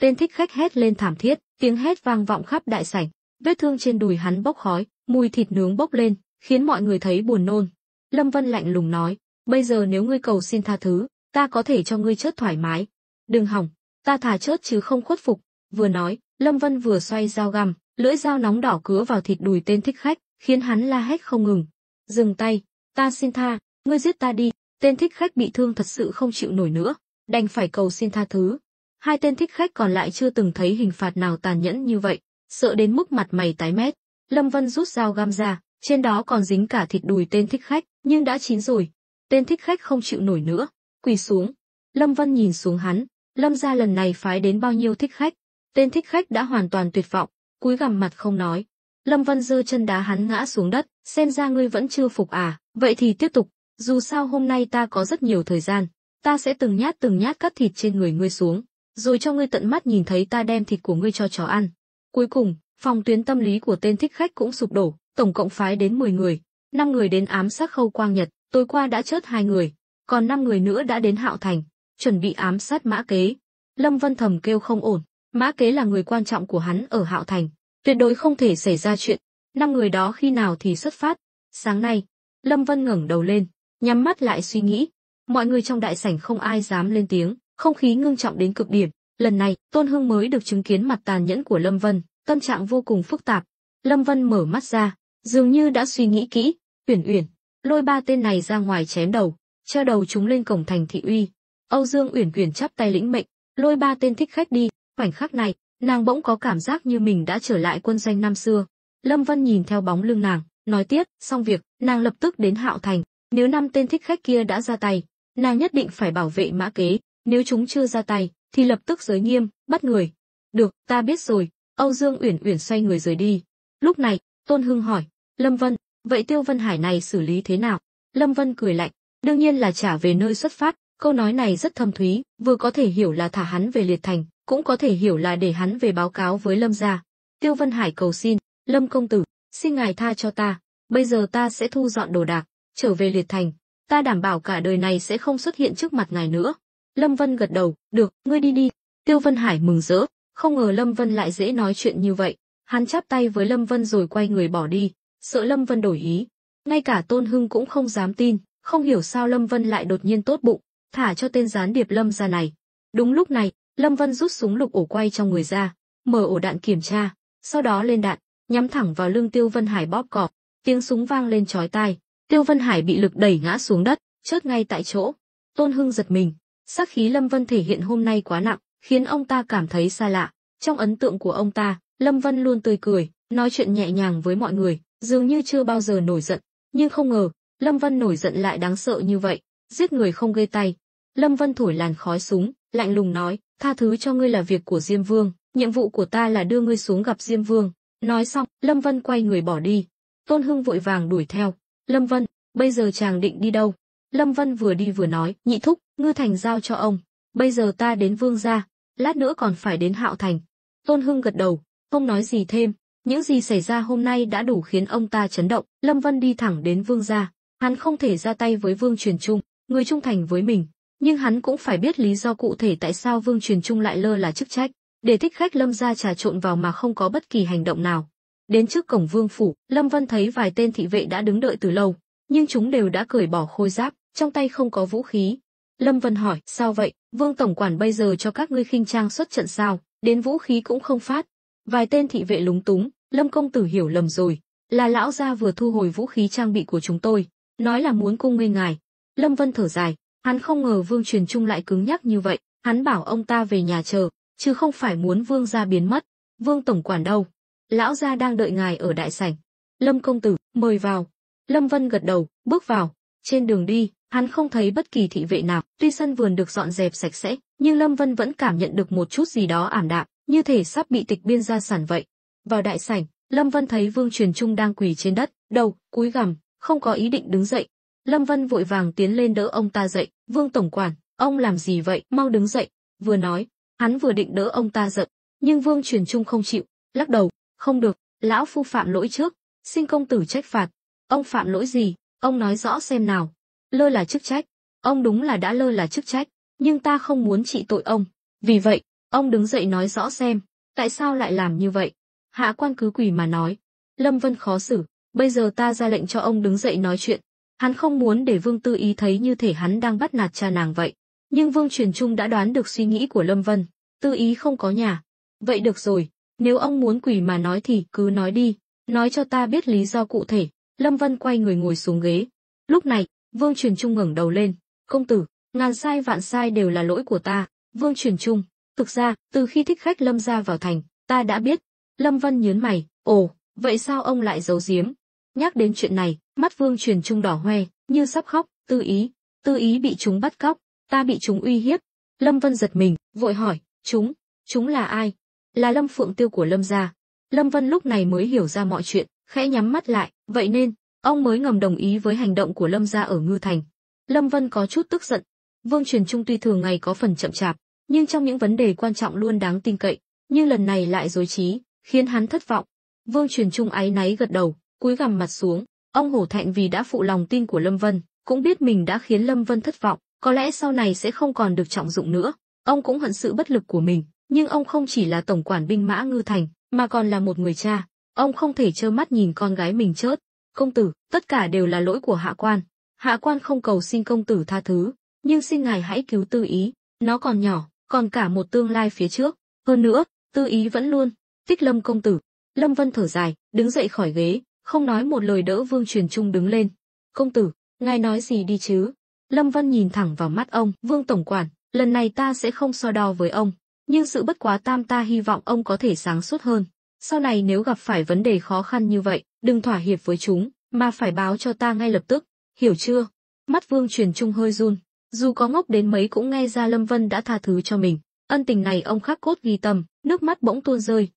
Tên thích khách hét lên thảm thiết, tiếng hét vang vọng khắp đại sảnh. Vết thương trên đùi hắn bốc khói, mùi thịt nướng bốc lên, khiến mọi người thấy buồn nôn. Lâm Vân lạnh lùng nói, bây giờ nếu ngươi cầu xin tha thứ, ta có thể cho ngươi chớt thoải mái. Đừng hỏng, ta thà chớt chứ không khuất phục. Vừa nói, Lâm Vân vừa xoay dao găm, lưỡi dao nóng đỏ cứa vào thịt đùi tên thích khách, khiến hắn la hét không ngừng. Dừng tay, ta xin tha, ngươi giết ta đi. Tên thích khách bị thương thật sự không chịu nổi nữa, đành phải cầu xin tha thứ. Hai tên thích khách còn lại chưa từng thấy hình phạt nào tàn nhẫn như vậy, sợ đến mức mặt mày tái mét. Lâm Vân rút dao găm ra, trên đó còn dính cả thịt đùi tên thích khách, nhưng đã chín rồi. Tên thích khách không chịu nổi nữa, quỳ xuống. Lâm Vân nhìn xuống hắn, Lâm gia lần này phái đến bao nhiêu thích khách? Tên thích khách đã hoàn toàn tuyệt vọng, cúi gằm mặt không nói. Lâm Vân giơ chân đá hắn ngã xuống đất, xem ra ngươi vẫn chưa phục à, vậy thì tiếp tục, dù sao hôm nay ta có rất nhiều thời gian, ta sẽ từng nhát cắt thịt trên người ngươi xuống, rồi cho ngươi tận mắt nhìn thấy ta đem thịt của ngươi cho chó ăn. Cuối cùng, phòng tuyến tâm lý của tên thích khách cũng sụp đổ, tổng cộng phái đến 10 người, 5 người đến ám sát Khâu Quang Nhật, tối qua đã chớt 2 người, còn 5 người nữa đã đến Hạo Thành, chuẩn bị ám sát Mã Kế. Lâm Vân thầm kêu không ổn, Mã Kế là người quan trọng của hắn ở Hạo Thành, tuyệt đối không thể xảy ra chuyện. 5 người đó khi nào thì xuất phát? Sáng nay. Lâm Vân ngẩng đầu lên, nhắm mắt lại suy nghĩ. Mọi người trong đại sảnh không ai dám lên tiếng, không khí ngưng trọng đến cực điểm. Lần này, Tôn Hưng mới được chứng kiến mặt tàn nhẫn của Lâm Vân, tâm trạng vô cùng phức tạp. Lâm Vân mở mắt ra, dường như đã suy nghĩ kỹ. Uyển, lôi 3 tên này ra ngoài chém đầu, treo đầu chúng lên cổng thành thị uy. Âu Dương Uyển chắp tay lĩnh mệnh, lôi 3 tên thích khách đi. Khoảnh khắc này, nàng bỗng có cảm giác như mình đã trở lại quân doanh năm xưa. Lâm Vân nhìn theo bóng lưng nàng, nói tiếp, xong việc, nàng lập tức đến Hạo Thành. Nếu 5 tên thích khách kia đã ra tay, nàng nhất định phải bảo vệ Mã Kế. Nếu chúng chưa ra tay, thì lập tức giới nghiêm, bắt người. Được, ta biết rồi. Âu Dương Uyển xoay người rời đi. Lúc này, Tôn Hưng hỏi, Lâm Vân, vậy Tiêu Vân Hải này xử lý thế nào? Lâm Vân cười lạnh, đương nhiên là trả về nơi xuất phát. Câu nói này rất thâm thúy, vừa có thể hiểu là thả hắn về Liệt Thành, cũng có thể hiểu là để hắn về báo cáo với Lâm gia. Tiêu Vân Hải cầu xin, Lâm công tử, xin ngài tha cho ta, bây giờ ta sẽ thu dọn đồ đạc, trở về Liệt Thành, ta đảm bảo cả đời này sẽ không xuất hiện trước mặt ngài nữa. Lâm Vân gật đầu, được, ngươi đi đi. Tiêu Vân Hải mừng rỡ, không ngờ Lâm Vân lại dễ nói chuyện như vậy. Hắn chắp tay với Lâm Vân rồi quay người bỏ đi, sợ Lâm Vân đổi ý. Ngay cả Tôn Hưng cũng không dám tin, không hiểu sao Lâm Vân lại đột nhiên tốt bụng, thả cho tên gián điệp Lâm gia này. Đúng lúc này, Lâm Vân rút súng lục ổ quay trong người ra, mở ổ đạn kiểm tra, sau đó lên đạn, nhắm thẳng vào lưng Tiêu Vân Hải bóp cò. Tiếng súng vang lên chói tai, Tiêu Vân Hải bị lực đẩy ngã xuống đất, chớt ngay tại chỗ. Tôn Hưng giật mình, sát khí Lâm Vân thể hiện hôm nay quá nặng, khiến ông ta cảm thấy xa lạ. Trong ấn tượng của ông ta, Lâm Vân luôn tươi cười, nói chuyện nhẹ nhàng với mọi người, dường như chưa bao giờ nổi giận. Nhưng không ngờ, Lâm Vân nổi giận lại đáng sợ như vậy, giết người không ghê tay. Lâm Vân thổi làn khói súng, lạnh lùng nói, tha thứ cho ngươi là việc của Diêm Vương, nhiệm vụ của ta là đưa ngươi xuống gặp Diêm Vương. Nói xong, Lâm Vân quay người bỏ đi. Tôn Hưng vội vàng đuổi theo. Lâm Vân, bây giờ chàng định đi đâu? Lâm Vân vừa đi vừa nói, nhị thúc, Ngư Thành giao cho ông. Bây giờ ta đến Vương gia, lát nữa còn phải đến Hạo Thành. Tôn Hưng gật đầu, không nói gì thêm. Những gì xảy ra hôm nay đã đủ khiến ông ta chấn động. Lâm Vân đi thẳng đến Vương gia. Hắn không thể ra tay với Vương Truyền Trung, người trung thành với mình. Nhưng hắn cũng phải biết lý do cụ thể tại sao Vương Truyền Trung lại lơ là chức trách, để thích khách Lâm gia trà trộn vào mà không có bất kỳ hành động nào. Đến trước cổng Vương phủ, Lâm Vân thấy vài tên thị vệ đã đứng đợi từ lâu, nhưng chúng đều đã cởi bỏ khôi giáp, trong tay không có vũ khí. Lâm Vân hỏi, sao vậy, Vương tổng quản bây giờ cho các ngươi khinh trang xuất trận sao, đến vũ khí cũng không phát. Vài tên thị vệ lúng túng, Lâm công tử hiểu lầm rồi, là lão gia vừa thu hồi vũ khí trang bị của chúng tôi, nói là muốn cung nghênh ngài. Lâm Vân thở dài, hắn không ngờ Vương Truyền Trung lại cứng nhắc như vậy, hắn bảo ông ta về nhà chờ, chứ không phải muốn Vương gia biến mất. Vương tổng quản đâu? Lão gia đang đợi ngài ở đại sảnh. Lâm công tử, mời vào. Lâm Vân gật đầu, bước vào. Trên đường đi, hắn không thấy bất kỳ thị vệ nào, tuy sân vườn được dọn dẹp sạch sẽ, nhưng Lâm Vân vẫn cảm nhận được một chút gì đó ảm đạm, như thể sắp bị tịch biên gia sản vậy. Vào đại sảnh, Lâm Vân thấy Vương Truyền Trung đang quỳ trên đất, đầu cúi gằm, không có ý định đứng dậy. Lâm Vân vội vàng tiến lên đỡ ông ta dậy, Vương tổng quản, ông làm gì vậy, mau đứng dậy. Vừa nói, hắn vừa định đỡ ông ta dậy, nhưng Vương Truyền Trung không chịu, lắc đầu, không được, lão phu phạm lỗi trước, xin công tử trách phạt. Ông phạm lỗi gì, ông nói rõ xem nào. Lơ là chức trách, ông đúng là đã lơ là chức trách, nhưng ta không muốn trị tội ông. Vì vậy, ông đứng dậy nói rõ xem, tại sao lại làm như vậy. Hạ quan cứ quỳ mà nói. Lâm Vân khó xử, bây giờ ta ra lệnh cho ông đứng dậy nói chuyện. Hắn không muốn để Vương Tư Ý thấy như thể hắn đang bắt nạt cha nàng vậy. Nhưng Vương Truyền Trung đã đoán được suy nghĩ của Lâm Vân, Tư Ý không có nhà. Vậy được rồi, nếu ông muốn quỳ mà nói thì cứ nói đi, nói cho ta biết lý do cụ thể. Lâm Vân quay người ngồi xuống ghế. Lúc này, Vương Truyền Trung ngẩng đầu lên, công tử, ngàn sai vạn sai đều là lỗi của ta. Vương Truyền Trung, thực ra, từ khi thích khách Lâm gia vào thành, ta đã biết. Lâm Vân nhớn mày, ồ, vậy sao ông lại giấu giếm? Nhắc đến chuyện này, mắt Vương Truyền Trung đỏ hoe, như sắp khóc. Tư Ý bị chúng bắt cóc, ta bị chúng uy hiếp. Lâm Vân giật mình, vội hỏi, chúng là ai? Là Lâm Phượng Tiêu của Lâm gia. Lâm Vân lúc này mới hiểu ra mọi chuyện, khẽ nhắm mắt lại, vậy nên, ông mới ngầm đồng ý với hành động của Lâm gia ở Ngư Thành. Lâm Vân có chút tức giận. Vương Truyền Trung tuy thường ngày có phần chậm chạp, nhưng trong những vấn đề quan trọng luôn đáng tin cậy, nhưng lần này lại dối trí, khiến hắn thất vọng. Vương Truyền Trung áy náy gật đầu, cúi gằm mặt xuống. Ông hổ thẹn vì đã phụ lòng tin của Lâm Vân, cũng biết mình đã khiến Lâm Vân thất vọng, có lẽ sau này sẽ không còn được trọng dụng nữa. Ông cũng hận sự bất lực của mình, nhưng ông không chỉ là tổng quản binh mã Ngư Thành, mà còn là một người cha. Ông không thể trơ mắt nhìn con gái mình chết. Công tử, tất cả đều là lỗi của Hạ Quan. Hạ Quan không cầu xin công tử tha thứ, nhưng xin ngài hãy cứu Tư Ý. Nó còn nhỏ, còn cả một tương lai phía trước. Hơn nữa, Tư Ý vẫn luôn thích Lâm công tử. Lâm Vân thở dài, đứng dậy khỏi ghế, không nói một lời đỡ Vương Truyền Trung đứng lên. Công tử, ngài nói gì đi chứ? Lâm Vân nhìn thẳng vào mắt ông. Vương tổng quản, lần này ta sẽ không so đo với ông, nhưng sự bất quá tam ta hy vọng ông có thể sáng suốt hơn. Sau này nếu gặp phải vấn đề khó khăn như vậy, đừng thỏa hiệp với chúng, mà phải báo cho ta ngay lập tức, hiểu chưa? Mắt Vương Truyền Trung hơi run, dù có ngốc đến mấy cũng nghe ra Lâm Vân đã tha thứ cho mình. Ân tình này ông khắc cốt ghi tâm, nước mắt bỗng tuôn rơi.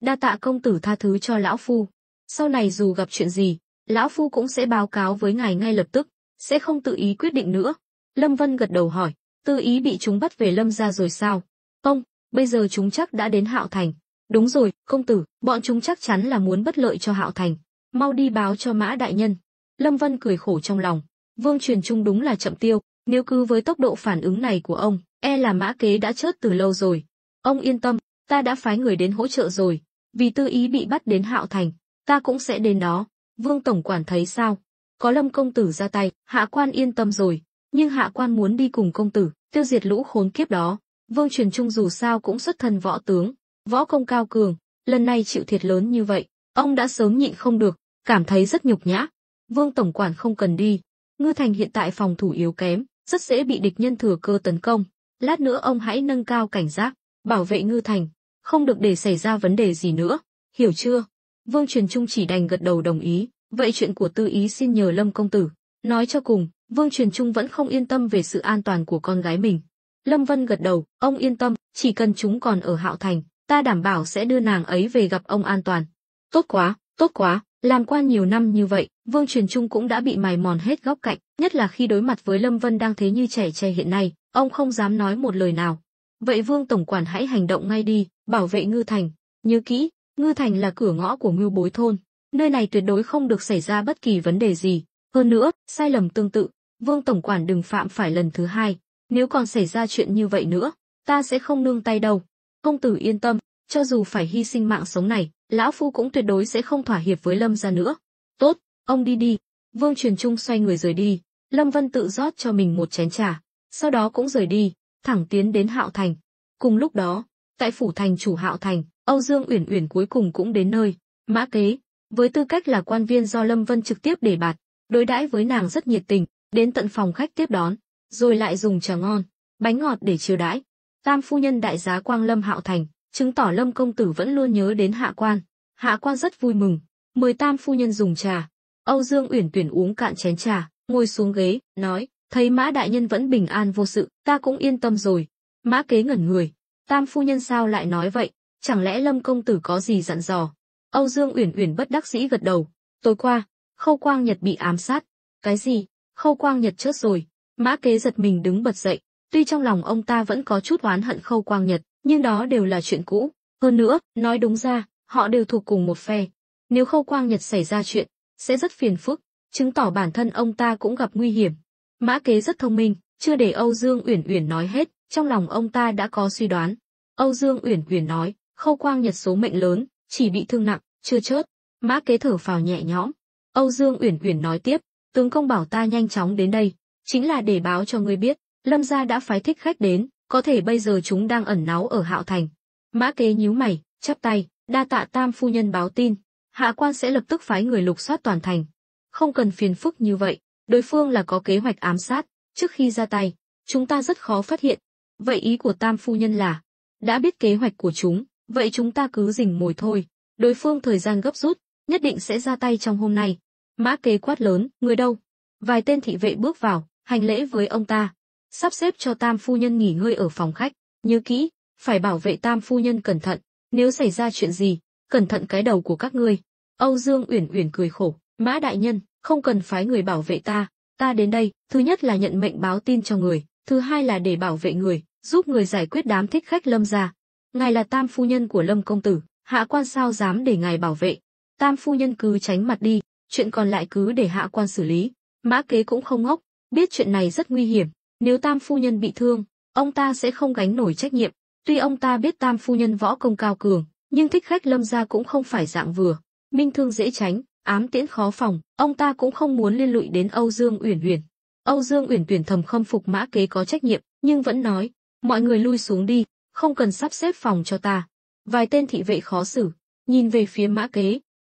Đa tạ công tử tha thứ cho lão phu. Sau này dù gặp chuyện gì, lão phu cũng sẽ báo cáo với ngài ngay lập tức, sẽ không tự ý quyết định nữa. Lâm Vân gật đầu hỏi, Tư Ý bị chúng bắt về Lâm gia rồi sao? Không, bây giờ chúng chắc đã đến Hạo Thành. Đúng rồi, công tử, bọn chúng chắc chắn là muốn bất lợi cho Hạo Thành. Mau đi báo cho Mã đại nhân. Lâm Vân cười khổ trong lòng. Vương Truyền Trung đúng là chậm tiêu, nếu cứ với tốc độ phản ứng này của ông, e là Mã kế đã chết từ lâu rồi. Ông yên tâm, ta đã phái người đến hỗ trợ rồi. Vì Tư Ý bị bắt đến Hạo Thành, ta cũng sẽ đến đó. Vương tổng quản thấy sao? Có Lâm công tử ra tay, Hạ Quan yên tâm rồi. Nhưng Hạ Quan muốn đi cùng công tử, tiêu diệt lũ khốn kiếp đó. Vương Truyền Trung dù sao cũng xuất thân võ tướng, võ công cao cường, lần này chịu thiệt lớn như vậy, ông đã sớm nhịn không được, cảm thấy rất nhục nhã. Vương tổng quản không cần đi. Ngư Thành hiện tại phòng thủ yếu kém, rất dễ bị địch nhân thừa cơ tấn công. Lát nữa ông hãy nâng cao cảnh giác, bảo vệ Ngư Thành, không được để xảy ra vấn đề gì nữa, hiểu chưa? Vương Truyền Trung chỉ đành gật đầu đồng ý. Vậy chuyện của Tư Ý xin nhờ Lâm công tử. Nói cho cùng, Vương Truyền Trung vẫn không yên tâm về sự an toàn của con gái mình. Lâm Vân gật đầu, ông yên tâm, chỉ cần chúng còn ở Hạo Thành, ta đảm bảo sẽ đưa nàng ấy về gặp ông an toàn. Tốt quá, làm quan nhiều năm như vậy, Vương Truyền Trung cũng đã bị mài mòn hết góc cạnh, nhất là khi đối mặt với Lâm Vân đang thế như trẻ tre hiện nay, ông không dám nói một lời nào. Vậy Vương tổng quản hãy hành động ngay đi, bảo vệ Ngư Thành. Nhớ kỹ, Ngư Thành là cửa ngõ của Ngưu Bối thôn, nơi này tuyệt đối không được xảy ra bất kỳ vấn đề gì. Hơn nữa, sai lầm tương tự, Vương tổng quản đừng phạm phải lần thứ hai. Nếu còn xảy ra chuyện như vậy nữa, ta sẽ không nương tay đâu. Công tử yên tâm, cho dù phải hy sinh mạng sống này, lão phu cũng tuyệt đối sẽ không thỏa hiệp với Lâm gia nữa. Tốt, ông đi đi. Vương Truyền Trung xoay người rời đi. Lâm Vân tự rót cho mình một chén trà, sau đó cũng rời đi, thẳng tiến đến Hạo Thành. Cùng lúc đó, tại phủ thành chủ Hạo Thành, Âu Dương Uyển Uyển cuối cùng cũng đến nơi. Mã Kế, với tư cách là quan viên do Lâm Vân trực tiếp đề bạt, đối đãi với nàng rất nhiệt tình, đến tận phòng khách tiếp đón, rồi lại dùng trà ngon, bánh ngọt để chiêu đãi. Tam phu nhân đại giá quang lâm Hạo Thành, chứng tỏ Lâm công tử vẫn luôn nhớ đến Hạ Quan. Hạ Quan rất vui mừng, mời tam phu nhân dùng trà. Âu Dương Uyển Uyển uống cạn chén trà, ngồi xuống ghế, nói, thấy Mã đại nhân vẫn bình an vô sự, ta cũng yên tâm rồi. Mã Kế ngẩn người, tam phu nhân sao lại nói vậy, chẳng lẽ Lâm công tử có gì dặn dò? Âu Dương Uyển Uyển bất đắc dĩ gật đầu, tối qua, Khâu Quang Nhật bị ám sát. Cái gì? Khâu Quang Nhật chết rồi? Mã Kế giật mình đứng bật dậy, tuy trong lòng ông ta vẫn có chút oán hận Khâu Quang Nhật, nhưng đó đều là chuyện cũ. Hơn nữa, nói đúng ra, họ đều thuộc cùng một phe. Nếu Khâu Quang Nhật xảy ra chuyện, sẽ rất phiền phức, chứng tỏ bản thân ông ta cũng gặp nguy hiểm. Mã Kế rất thông minh, chưa để Âu Dương Uyển Uyển nói hết, trong lòng ông ta đã có suy đoán. Âu Dương Uyển Uyển nói, Khâu Quang Nhật số mệnh lớn, chỉ bị thương nặng, chưa chết. Mã Kế thở phào nhẹ nhõm. Âu Dương Uyển Uyển nói tiếp, tướng công bảo ta nhanh chóng đến đây, chính là để báo cho ngươi biết, Lâm gia đã phái thích khách đến, có thể bây giờ chúng đang ẩn náu ở Hạo Thành. Mã Kế nhíu mày, chắp tay, đa tạ tam phu nhân báo tin, Hạ Quan sẽ lập tức phái người lục soát toàn thành. Không cần phiền phức như vậy, đối phương là có kế hoạch ám sát, trước khi ra tay, chúng ta rất khó phát hiện. Vậy ý của tam phu nhân là, đã biết kế hoạch của chúng, vậy chúng ta cứ rình mồi thôi. Đối phương thời gian gấp rút, nhất định sẽ ra tay trong hôm nay. Mã Kế quát lớn, người đâu? Vài tên thị vệ bước vào, hành lễ với ông ta, sắp xếp cho tam phu nhân nghỉ ngơi ở phòng khách. Nhớ kỹ, phải bảo vệ tam phu nhân cẩn thận, nếu xảy ra chuyện gì, cẩn thận cái đầu của các ngươi. Âu Dương Uyển Uyển cười khổ, Mã đại nhân, không cần phái người bảo vệ ta đến đây, thứ nhất là nhận mệnh báo tin cho người, thứ hai là để bảo vệ người, giúp người giải quyết đám thích khách Lâm gia. Ngài là tam phu nhân của Lâm công tử, hạ quan sao dám để ngài bảo vệ. Tam phu nhân cứ tránh mặt đi, chuyện còn lại cứ để hạ quan xử lý. Mã Kế cũng không ngốc, biết chuyện này rất nguy hiểm, nếu tam phu nhân bị thương, ông ta sẽ không gánh nổi trách nhiệm. Tuy ông ta biết tam phu nhân võ công cao cường, nhưng thích khách Lâm gia cũng không phải dạng vừa, minh thương dễ tránh, ám tiễn khó phòng, ông ta cũng không muốn liên lụy đến Âu Dương Uyển Uyển. Âu Dương Uyển Uyển thầm khâm phục Mã Kế có trách nhiệm, nhưng vẫn nói, mọi người lui xuống đi, không cần sắp xếp phòng cho ta. Vài tên thị vệ khó xử, nhìn về phía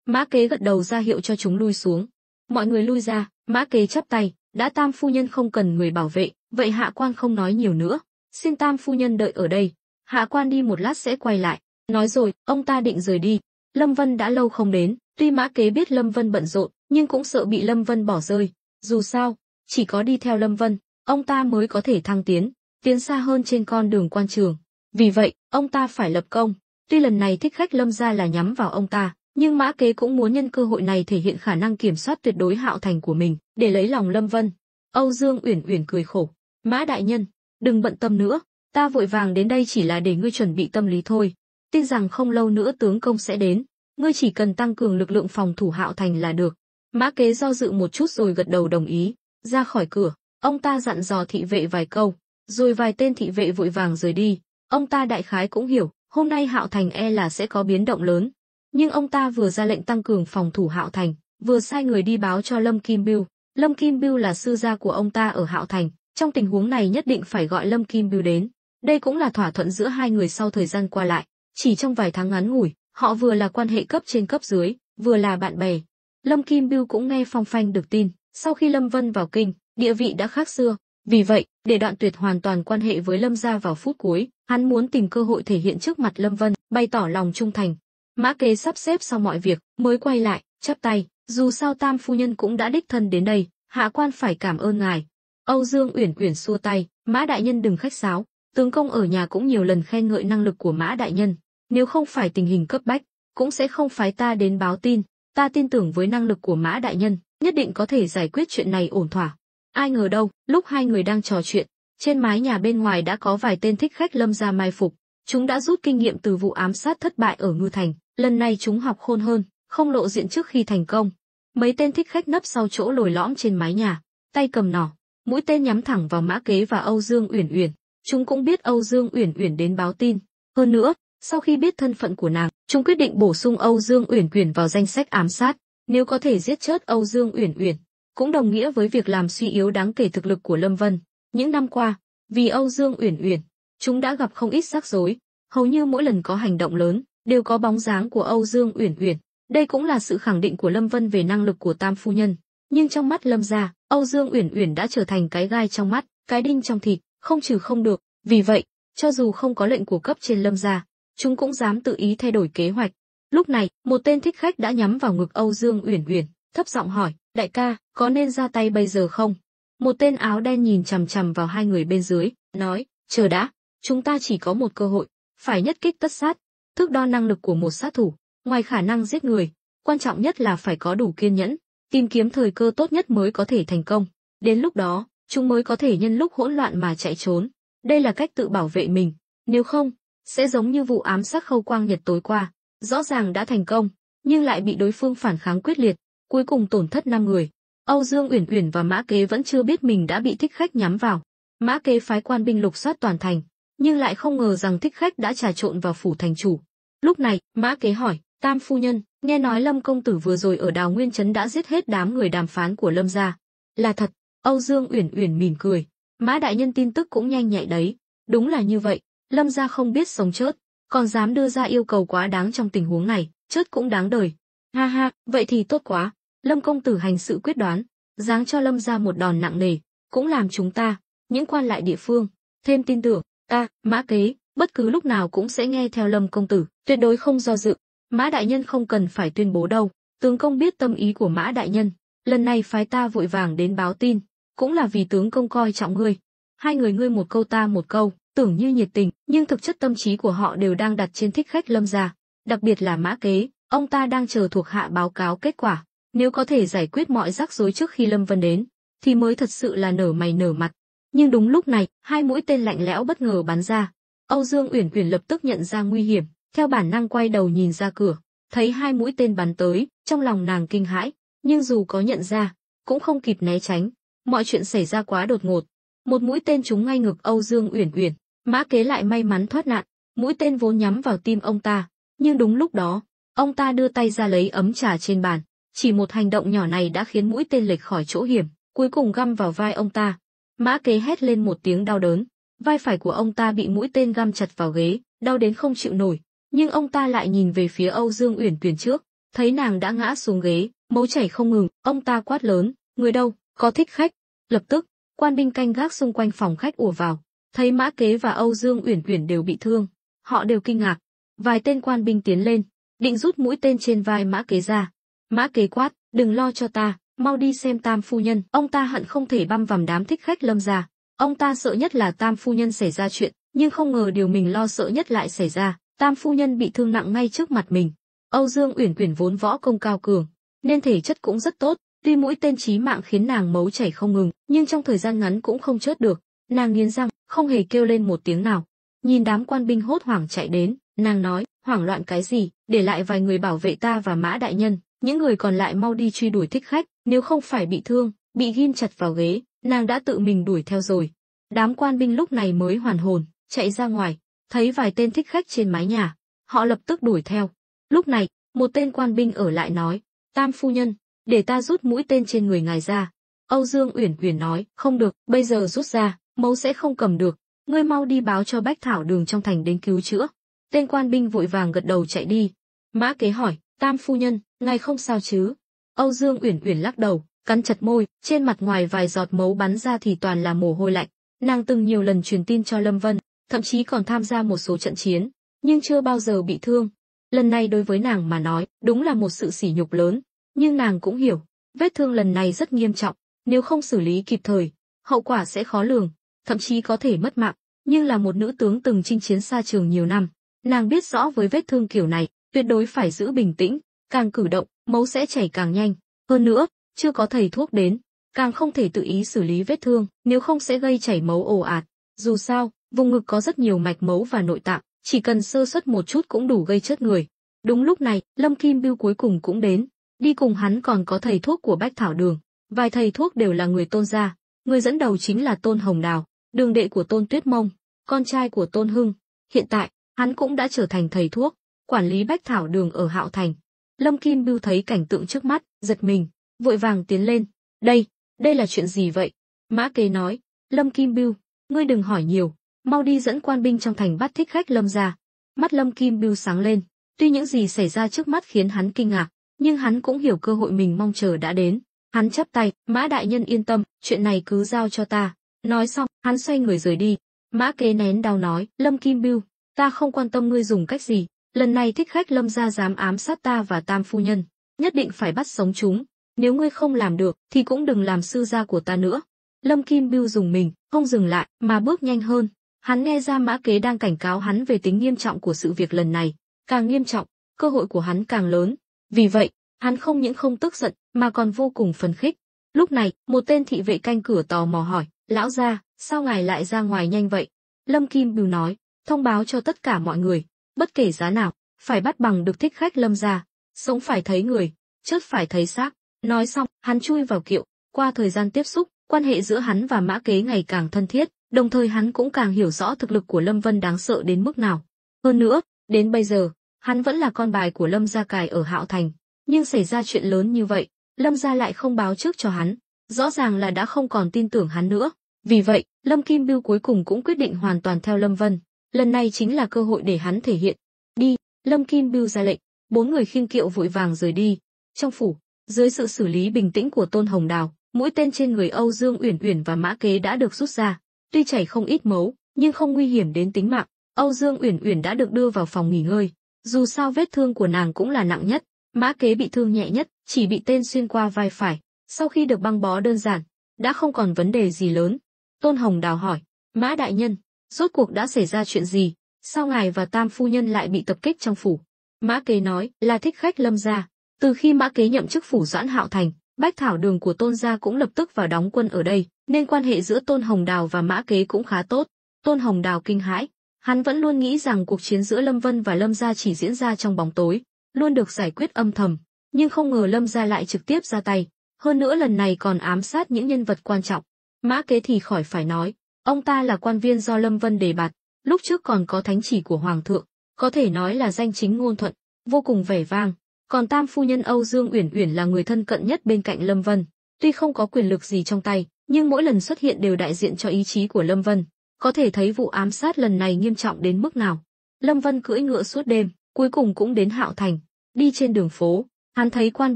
Mã Kế gật đầu ra hiệu cho chúng lui xuống. Mọi người lui ra, Mã Kế chắp tay, đã tam phu nhân không cần người bảo vệ, vậy hạ quan không nói nhiều nữa, xin tam phu nhân đợi ở đây, hạ quan đi một lát sẽ quay lại. Nói rồi, ông ta định rời đi. Lâm Vân đã lâu không đến, tuy Mã Kế biết Lâm Vân bận rộn, nhưng cũng sợ bị Lâm Vân bỏ rơi. Dù sao, chỉ có đi theo Lâm Vân, ông ta mới có thể thăng tiến xa hơn trên con đường quan trường. Vì vậy, ông ta phải lập công. Tuy lần này thích khách Lâm gia là nhắm vào ông ta, nhưng Mã Kế cũng muốn nhân cơ hội này thể hiện khả năng kiểm soát tuyệt đối Hạo Thành của mình, để lấy lòng Lâm Vân. Âu Dương Uyển Uyển cười khổ, Mã đại nhân, đừng bận tâm nữa, ta vội vàng đến đây chỉ là để ngươi chuẩn bị tâm lý thôi. Tin rằng không lâu nữa tướng công sẽ đến, ngươi chỉ cần tăng cường lực lượng phòng thủ Hạo Thành là được. Mã Kế do dự một chút rồi gật đầu đồng ý. Ra khỏi cửa, ông ta dặn dò thị vệ vài câu, rồi vài tên thị vệ vội vàng rời đi. Ông ta đại khái cũng hiểu, hôm nay Hạo Thành là sẽ có biến động lớn. Nhưng ông ta vừa ra lệnh tăng cường phòng thủ Hạo Thành, vừa sai người đi báo cho Lâm Kim Bưu. Lâm Kim Bưu là sư gia của ông ta ở Hạo Thành, trong tình huống này nhất định phải gọi Lâm Kim Bưu đến. Đây cũng là thỏa thuận giữa hai người sau thời gian qua lại. Chỉ trong vài tháng ngắn ngủi, họ vừa là quan hệ cấp trên cấp dưới, vừa là bạn bè. Lâm Kim Bưu cũng nghe phong phanh được tin, sau khi Lâm Vân vào kinh, địa vị đã khác xưa. Vì vậy, để đoạn tuyệt hoàn toàn quan hệ với Lâm gia vào phút cuối, hắn muốn tìm cơ hội thể hiện trước mặt Lâm Vân, bày tỏ lòng trung thành. Mã Kế sắp xếp xong mọi việc, mới quay lại, chắp tay, dù sao tam phu nhân cũng đã đích thân đến đây, hạ quan phải cảm ơn ngài. Âu Dương Uyển Uyển xua tay, Mã đại nhân đừng khách sáo, tướng công ở nhà cũng nhiều lần khen ngợi năng lực của Mã đại nhân, nếu không phải tình hình cấp bách, cũng sẽ không phái ta đến báo tin, ta tin tưởng với năng lực của Mã đại nhân, nhất định có thể giải quyết chuyện này ổn thỏa. Ai ngờ đâu, lúc hai người đang trò chuyện, trên mái nhà bên ngoài đã có vài tên thích khách Lâm gia mai phục, chúng đã rút kinh nghiệm từ vụ ám sát thất bại ở Ngư Thành, lần này chúng học khôn hơn, không lộ diện trước khi thành công. Mấy tên thích khách nấp sau chỗ lồi lõm trên mái nhà, tay cầm nỏ, mũi tên nhắm thẳng vào Mã Kế và Âu Dương Uyển Uyển. Chúng cũng biết Âu Dương Uyển Uyển đến báo tin, hơn nữa, sau khi biết thân phận của nàng, chúng quyết định bổ sung Âu Dương Uyển Uyển vào danh sách ám sát, nếu có thể giết chết Âu Dương Uyển Uyển, cũng đồng nghĩa với việc làm suy yếu đáng kể thực lực của Lâm Vân. Những năm qua, vì Âu Dương Uyển Uyển, chúng đã gặp không ít rắc rối, hầu như mỗi lần có hành động lớn, đều có bóng dáng của Âu Dương Uyển Uyển. Đây cũng là sự khẳng định của Lâm Vân về năng lực của tam phu nhân. Nhưng trong mắt Lâm gia, Âu Dương Uyển Uyển đã trở thành cái gai trong mắt, cái đinh trong thịt, không trừ không được. Vì vậy, cho dù không có lệnh của cấp trên Lâm gia, chúng cũng dám tự ý thay đổi kế hoạch. Lúc này, một tên thích khách đã nhắm vào ngực Âu Dương Uyển Uyển, thấp giọng hỏi, đại ca, có nên ra tay bây giờ không? Một tên áo đen nhìn chằm chằm vào hai người bên dưới, nói, chờ đã, chúng ta chỉ có một cơ hội, phải nhất kích tất sát, thước đo năng lực của một sát thủ, ngoài khả năng giết người, quan trọng nhất là phải có đủ kiên nhẫn, tìm kiếm thời cơ tốt nhất mới có thể thành công. Đến lúc đó, chúng mới có thể nhân lúc hỗn loạn mà chạy trốn. Đây là cách tự bảo vệ mình, nếu không, sẽ giống như vụ ám sát Khâu Quang Nhật tối qua, rõ ràng đã thành công, nhưng lại bị đối phương phản kháng quyết liệt, cuối cùng tổn thất 5 người. Âu Dương Uyển Uyển và Mã Kế vẫn chưa biết mình đã bị thích khách nhắm vào. Mã Kế phái quan binh lục soát toàn thành, nhưng lại không ngờ rằng thích khách đã trà trộn vào phủ thành chủ. Lúc này, Mã Kế hỏi, tam phu nhân, nghe nói Lâm công tử vừa rồi ở Đào Nguyên trấn đã giết hết đám người đàm phán của Lâm gia. Là thật. Âu Dương Uyển Uyển mỉm cười. Mã đại nhân tin tức cũng nhanh nhạy đấy. Đúng là như vậy, Lâm gia không biết sống chết, còn dám đưa ra yêu cầu quá đáng trong tình huống này, chết cũng đáng đời. Ha ha, vậy thì tốt quá. Lâm công tử hành sự quyết đoán, giáng cho Lâm gia một đòn nặng nề, cũng làm chúng ta, những quan lại địa phương, thêm tin tưởng. Ta, Mã Kế, bất cứ lúc nào cũng sẽ nghe theo Lâm công tử, tuyệt đối không do dự. Mã đại nhân không cần phải tuyên bố đâu, tướng công biết tâm ý của Mã đại nhân, lần này phái ta vội vàng đến báo tin, cũng là vì tướng công coi trọng ngươi. Hai người ngươi một câu ta một câu, tưởng như nhiệt tình, nhưng thực chất tâm trí của họ đều đang đặt trên thích khách Lâm gia, đặc biệt là Mã Kế. Ông ta đang chờ thuộc hạ báo cáo kết quả, nếu có thể giải quyết mọi rắc rối trước khi Lâm Vân đến, thì mới thật sự là nở mày nở mặt. Nhưng đúng lúc này, hai mũi tên lạnh lẽo bất ngờ bắn ra. Âu Dương Uyển Uyển lập tức nhận ra nguy hiểm, theo bản năng quay đầu nhìn ra cửa, thấy hai mũi tên bắn tới, trong lòng nàng kinh hãi, nhưng dù có nhận ra, cũng không kịp né tránh. Mọi chuyện xảy ra quá đột ngột. Một mũi tên trúng ngay ngực Âu Dương Uyển Uyển, Mã Kế lại may mắn thoát nạn. Mũi tên vốn nhắm vào tim ông ta, nhưng đúng lúc đó, ông ta đưa tay ra lấy ấm trà trên bàn. Chỉ một hành động nhỏ này đã khiến mũi tên lệch khỏi chỗ hiểm, cuối cùng găm vào vai ông ta. Mã Kế hét lên một tiếng đau đớn, vai phải của ông ta bị mũi tên găm chặt vào ghế, đau đến không chịu nổi. Nhưng ông ta lại nhìn về phía Âu Dương Uyển Uyển trước, thấy nàng đã ngã xuống ghế, máu chảy không ngừng, ông ta quát lớn, người đâu, có thích khách. Lập tức, quan binh canh gác xung quanh phòng khách ùa vào, thấy Mã Kế và Âu Dương Uyển Uyển đều bị thương, họ đều kinh ngạc. Vài tên quan binh tiến lên, định rút mũi tên trên vai Mã Kế ra. Mã Kế quát, đừng lo cho ta, mau đi xem Tam phu nhân. Ông ta hận không thể băm vằm đám thích khách Lâm gia. Ông ta sợ nhất là Tam phu nhân xảy ra chuyện, nhưng không ngờ điều mình lo sợ nhất lại xảy ra. Tam phu nhân bị thương nặng ngay trước mặt mình. Âu Dương Uyển Uyển vốn võ công cao cường, nên thể chất cũng rất tốt. Tuy mũi tên chí mạng khiến nàng máu chảy không ngừng, nhưng trong thời gian ngắn cũng không chớt được. Nàng nghiến răng, không hề kêu lên một tiếng nào. Nhìn đám quan binh hốt hoảng chạy đến, nàng nói, hoảng loạn cái gì, để lại vài người bảo vệ ta và Mã đại nhân, những người còn lại mau đi truy đuổi thích khách, nếu không phải bị thương, bị ghim chặt vào ghế, nàng đã tự mình đuổi theo rồi. Đám quan binh lúc này mới hoàn hồn, chạy ra ngoài, thấy vài tên thích khách trên mái nhà, họ lập tức đuổi theo. Lúc này, một tên quan binh ở lại nói, Tam phu nhân, để ta rút mũi tên trên người ngài ra. Âu Dương Uyển Uyển nói, không được, bây giờ rút ra, máu sẽ không cầm được, ngươi mau đi báo cho Bách Thảo Đường trong thành đến cứu chữa. Tên quan binh vội vàng gật đầu chạy đi. Mã Kế hỏi, Tam phu nhân, ngài không sao chứ? Âu Dương Uyển Uyển lắc đầu, cắn chặt môi, trên mặt ngoài vài giọt máu bắn ra thì toàn là mồ hôi lạnh. Nàng từng nhiều lần truyền tin cho Lâm Vân, thậm chí còn tham gia một số trận chiến, nhưng chưa bao giờ bị thương. Lần này đối với nàng mà nói, đúng là một sự sỉ nhục lớn, nhưng nàng cũng hiểu, vết thương lần này rất nghiêm trọng, nếu không xử lý kịp thời, hậu quả sẽ khó lường, thậm chí có thể mất mạng. Nhưng là một nữ tướng từng chinh chiến xa trường nhiều năm, nàng biết rõ với vết thương kiểu này, tuyệt đối phải giữ bình tĩnh, càng cử động, máu sẽ chảy càng nhanh. Hơn nữa, chưa có thầy thuốc đến, càng không thể tự ý xử lý vết thương, nếu không sẽ gây chảy máu ồ ạt. Dù sao, vùng ngực có rất nhiều mạch máu và nội tạng, chỉ cần sơ suất một chút cũng đủ gây chết người. Đúng lúc này, Lâm Kim Bưu cuối cùng cũng đến, đi cùng hắn còn có thầy thuốc của Bách Thảo Đường, vài thầy thuốc đều là người Tôn gia, người dẫn đầu chính là Tôn Hồng Đào, đường đệ của Tôn Tuyết Mông, con trai của Tôn Hưng. Hiện tại, hắn cũng đã trở thành thầy thuốc, quản lý Bách Thảo Đường ở Hạo Thành. Lâm Kim Bưu thấy cảnh tượng trước mắt, giật mình, vội vàng tiến lên. Đây là chuyện gì vậy? Mã Kế nói, Lâm Kim Bưu, ngươi đừng hỏi nhiều, mau đi dẫn quan binh trong thành bắt thích khách Lâm gia. Mắt Lâm Kim Bưu sáng lên, tuy những gì xảy ra trước mắt khiến hắn kinh ngạc, nhưng hắn cũng hiểu cơ hội mình mong chờ đã đến. Hắn chắp tay, Mã đại nhân yên tâm, chuyện này cứ giao cho ta. Nói xong, hắn xoay người rời đi. Mã Kế nén đau nói, Lâm Kim Bưu, ta không quan tâm ngươi dùng cách gì, lần này thích khách Lâm gia dám ám sát ta và Tam phu nhân, nhất định phải bắt sống chúng. Nếu ngươi không làm được, thì cũng đừng làm sư gia của ta nữa. Lâm Kim Bưu dùng mình, không dừng lại, mà bước nhanh hơn. Hắn nghe ra Mã Kế đang cảnh cáo hắn về tính nghiêm trọng của sự việc lần này. Càng nghiêm trọng, cơ hội của hắn càng lớn. Vì vậy, hắn không những không tức giận, mà còn vô cùng phấn khích. Lúc này, một tên thị vệ canh cửa tò mò hỏi, lão gia, sao ngài lại ra ngoài nhanh vậy? Lâm Kim Bưu nói, thông báo cho tất cả mọi người, bất kể giá nào, phải bắt bằng được thích khách Lâm gia, sống phải thấy người, chết phải thấy xác. Nói xong, hắn chui vào kiệu. Qua thời gian tiếp xúc, quan hệ giữa hắn và Mã Kế ngày càng thân thiết, đồng thời hắn cũng càng hiểu rõ thực lực của Lâm Vân đáng sợ đến mức nào. Hơn nữa, đến bây giờ, hắn vẫn là con bài của Lâm gia cài ở Hạo Thành, nhưng xảy ra chuyện lớn như vậy, Lâm gia lại không báo trước cho hắn, rõ ràng là đã không còn tin tưởng hắn nữa. Vì vậy, Lâm Kim Bưu cuối cùng cũng quyết định hoàn toàn theo Lâm Vân. Lần này chính là cơ hội để hắn thể hiện. Đi, Lâm Kim Bưu ra lệnh, 4 người khiêng kiệu vội vàng rời đi. Trong phủ, dưới sự xử lý bình tĩnh của Tôn Hồng Đào, mũi tên trên người Âu Dương Uyển Uyển và Mã Kế đã được rút ra. Tuy chảy không ít máu, nhưng không nguy hiểm đến tính mạng. Âu Dương Uyển Uyển đã được đưa vào phòng nghỉ ngơi. Dù sao vết thương của nàng cũng là nặng nhất, Mã Kế bị thương nhẹ nhất, chỉ bị tên xuyên qua vai phải. Sau khi được băng bó đơn giản, đã không còn vấn đề gì lớn. Tôn Hồng Đào hỏi, Mã đại nhân, rốt cuộc đã xảy ra chuyện gì? Sao ngài và Tam phu nhân lại bị tập kích trong phủ? Mã Kế nói, là thích khách Lâm gia. Từ khi Mã Kế nhậm chức phủ Doãn Hạo Thành, Bách Thảo Đường của Tôn gia cũng lập tức vào đóng quân ở đây, nên quan hệ giữa Tôn Hồng Đào và Mã Kế cũng khá tốt. Tôn Hồng Đào kinh hãi, hắn vẫn luôn nghĩ rằng cuộc chiến giữa Lâm Vân và Lâm gia chỉ diễn ra trong bóng tối, luôn được giải quyết âm thầm, nhưng không ngờ Lâm gia lại trực tiếp ra tay, hơn nữa lần này còn ám sát những nhân vật quan trọng. Mã Kế thì khỏi phải nói, ông ta là quan viên do Lâm Vân đề bạt, lúc trước còn có thánh chỉ của hoàng thượng, có thể nói là danh chính ngôn thuận, vô cùng vẻ vang. Còn tam phu nhân Âu Dương Uyển Uyển là người thân cận nhất bên cạnh Lâm Vân, tuy không có quyền lực gì trong tay, nhưng mỗi lần xuất hiện đều đại diện cho ý chí của Lâm Vân, có thể thấy vụ ám sát lần này nghiêm trọng đến mức nào. Lâm Vân cưỡi ngựa suốt đêm, cuối cùng cũng đến Hạo Thành. Đi trên đường phố, hắn thấy quan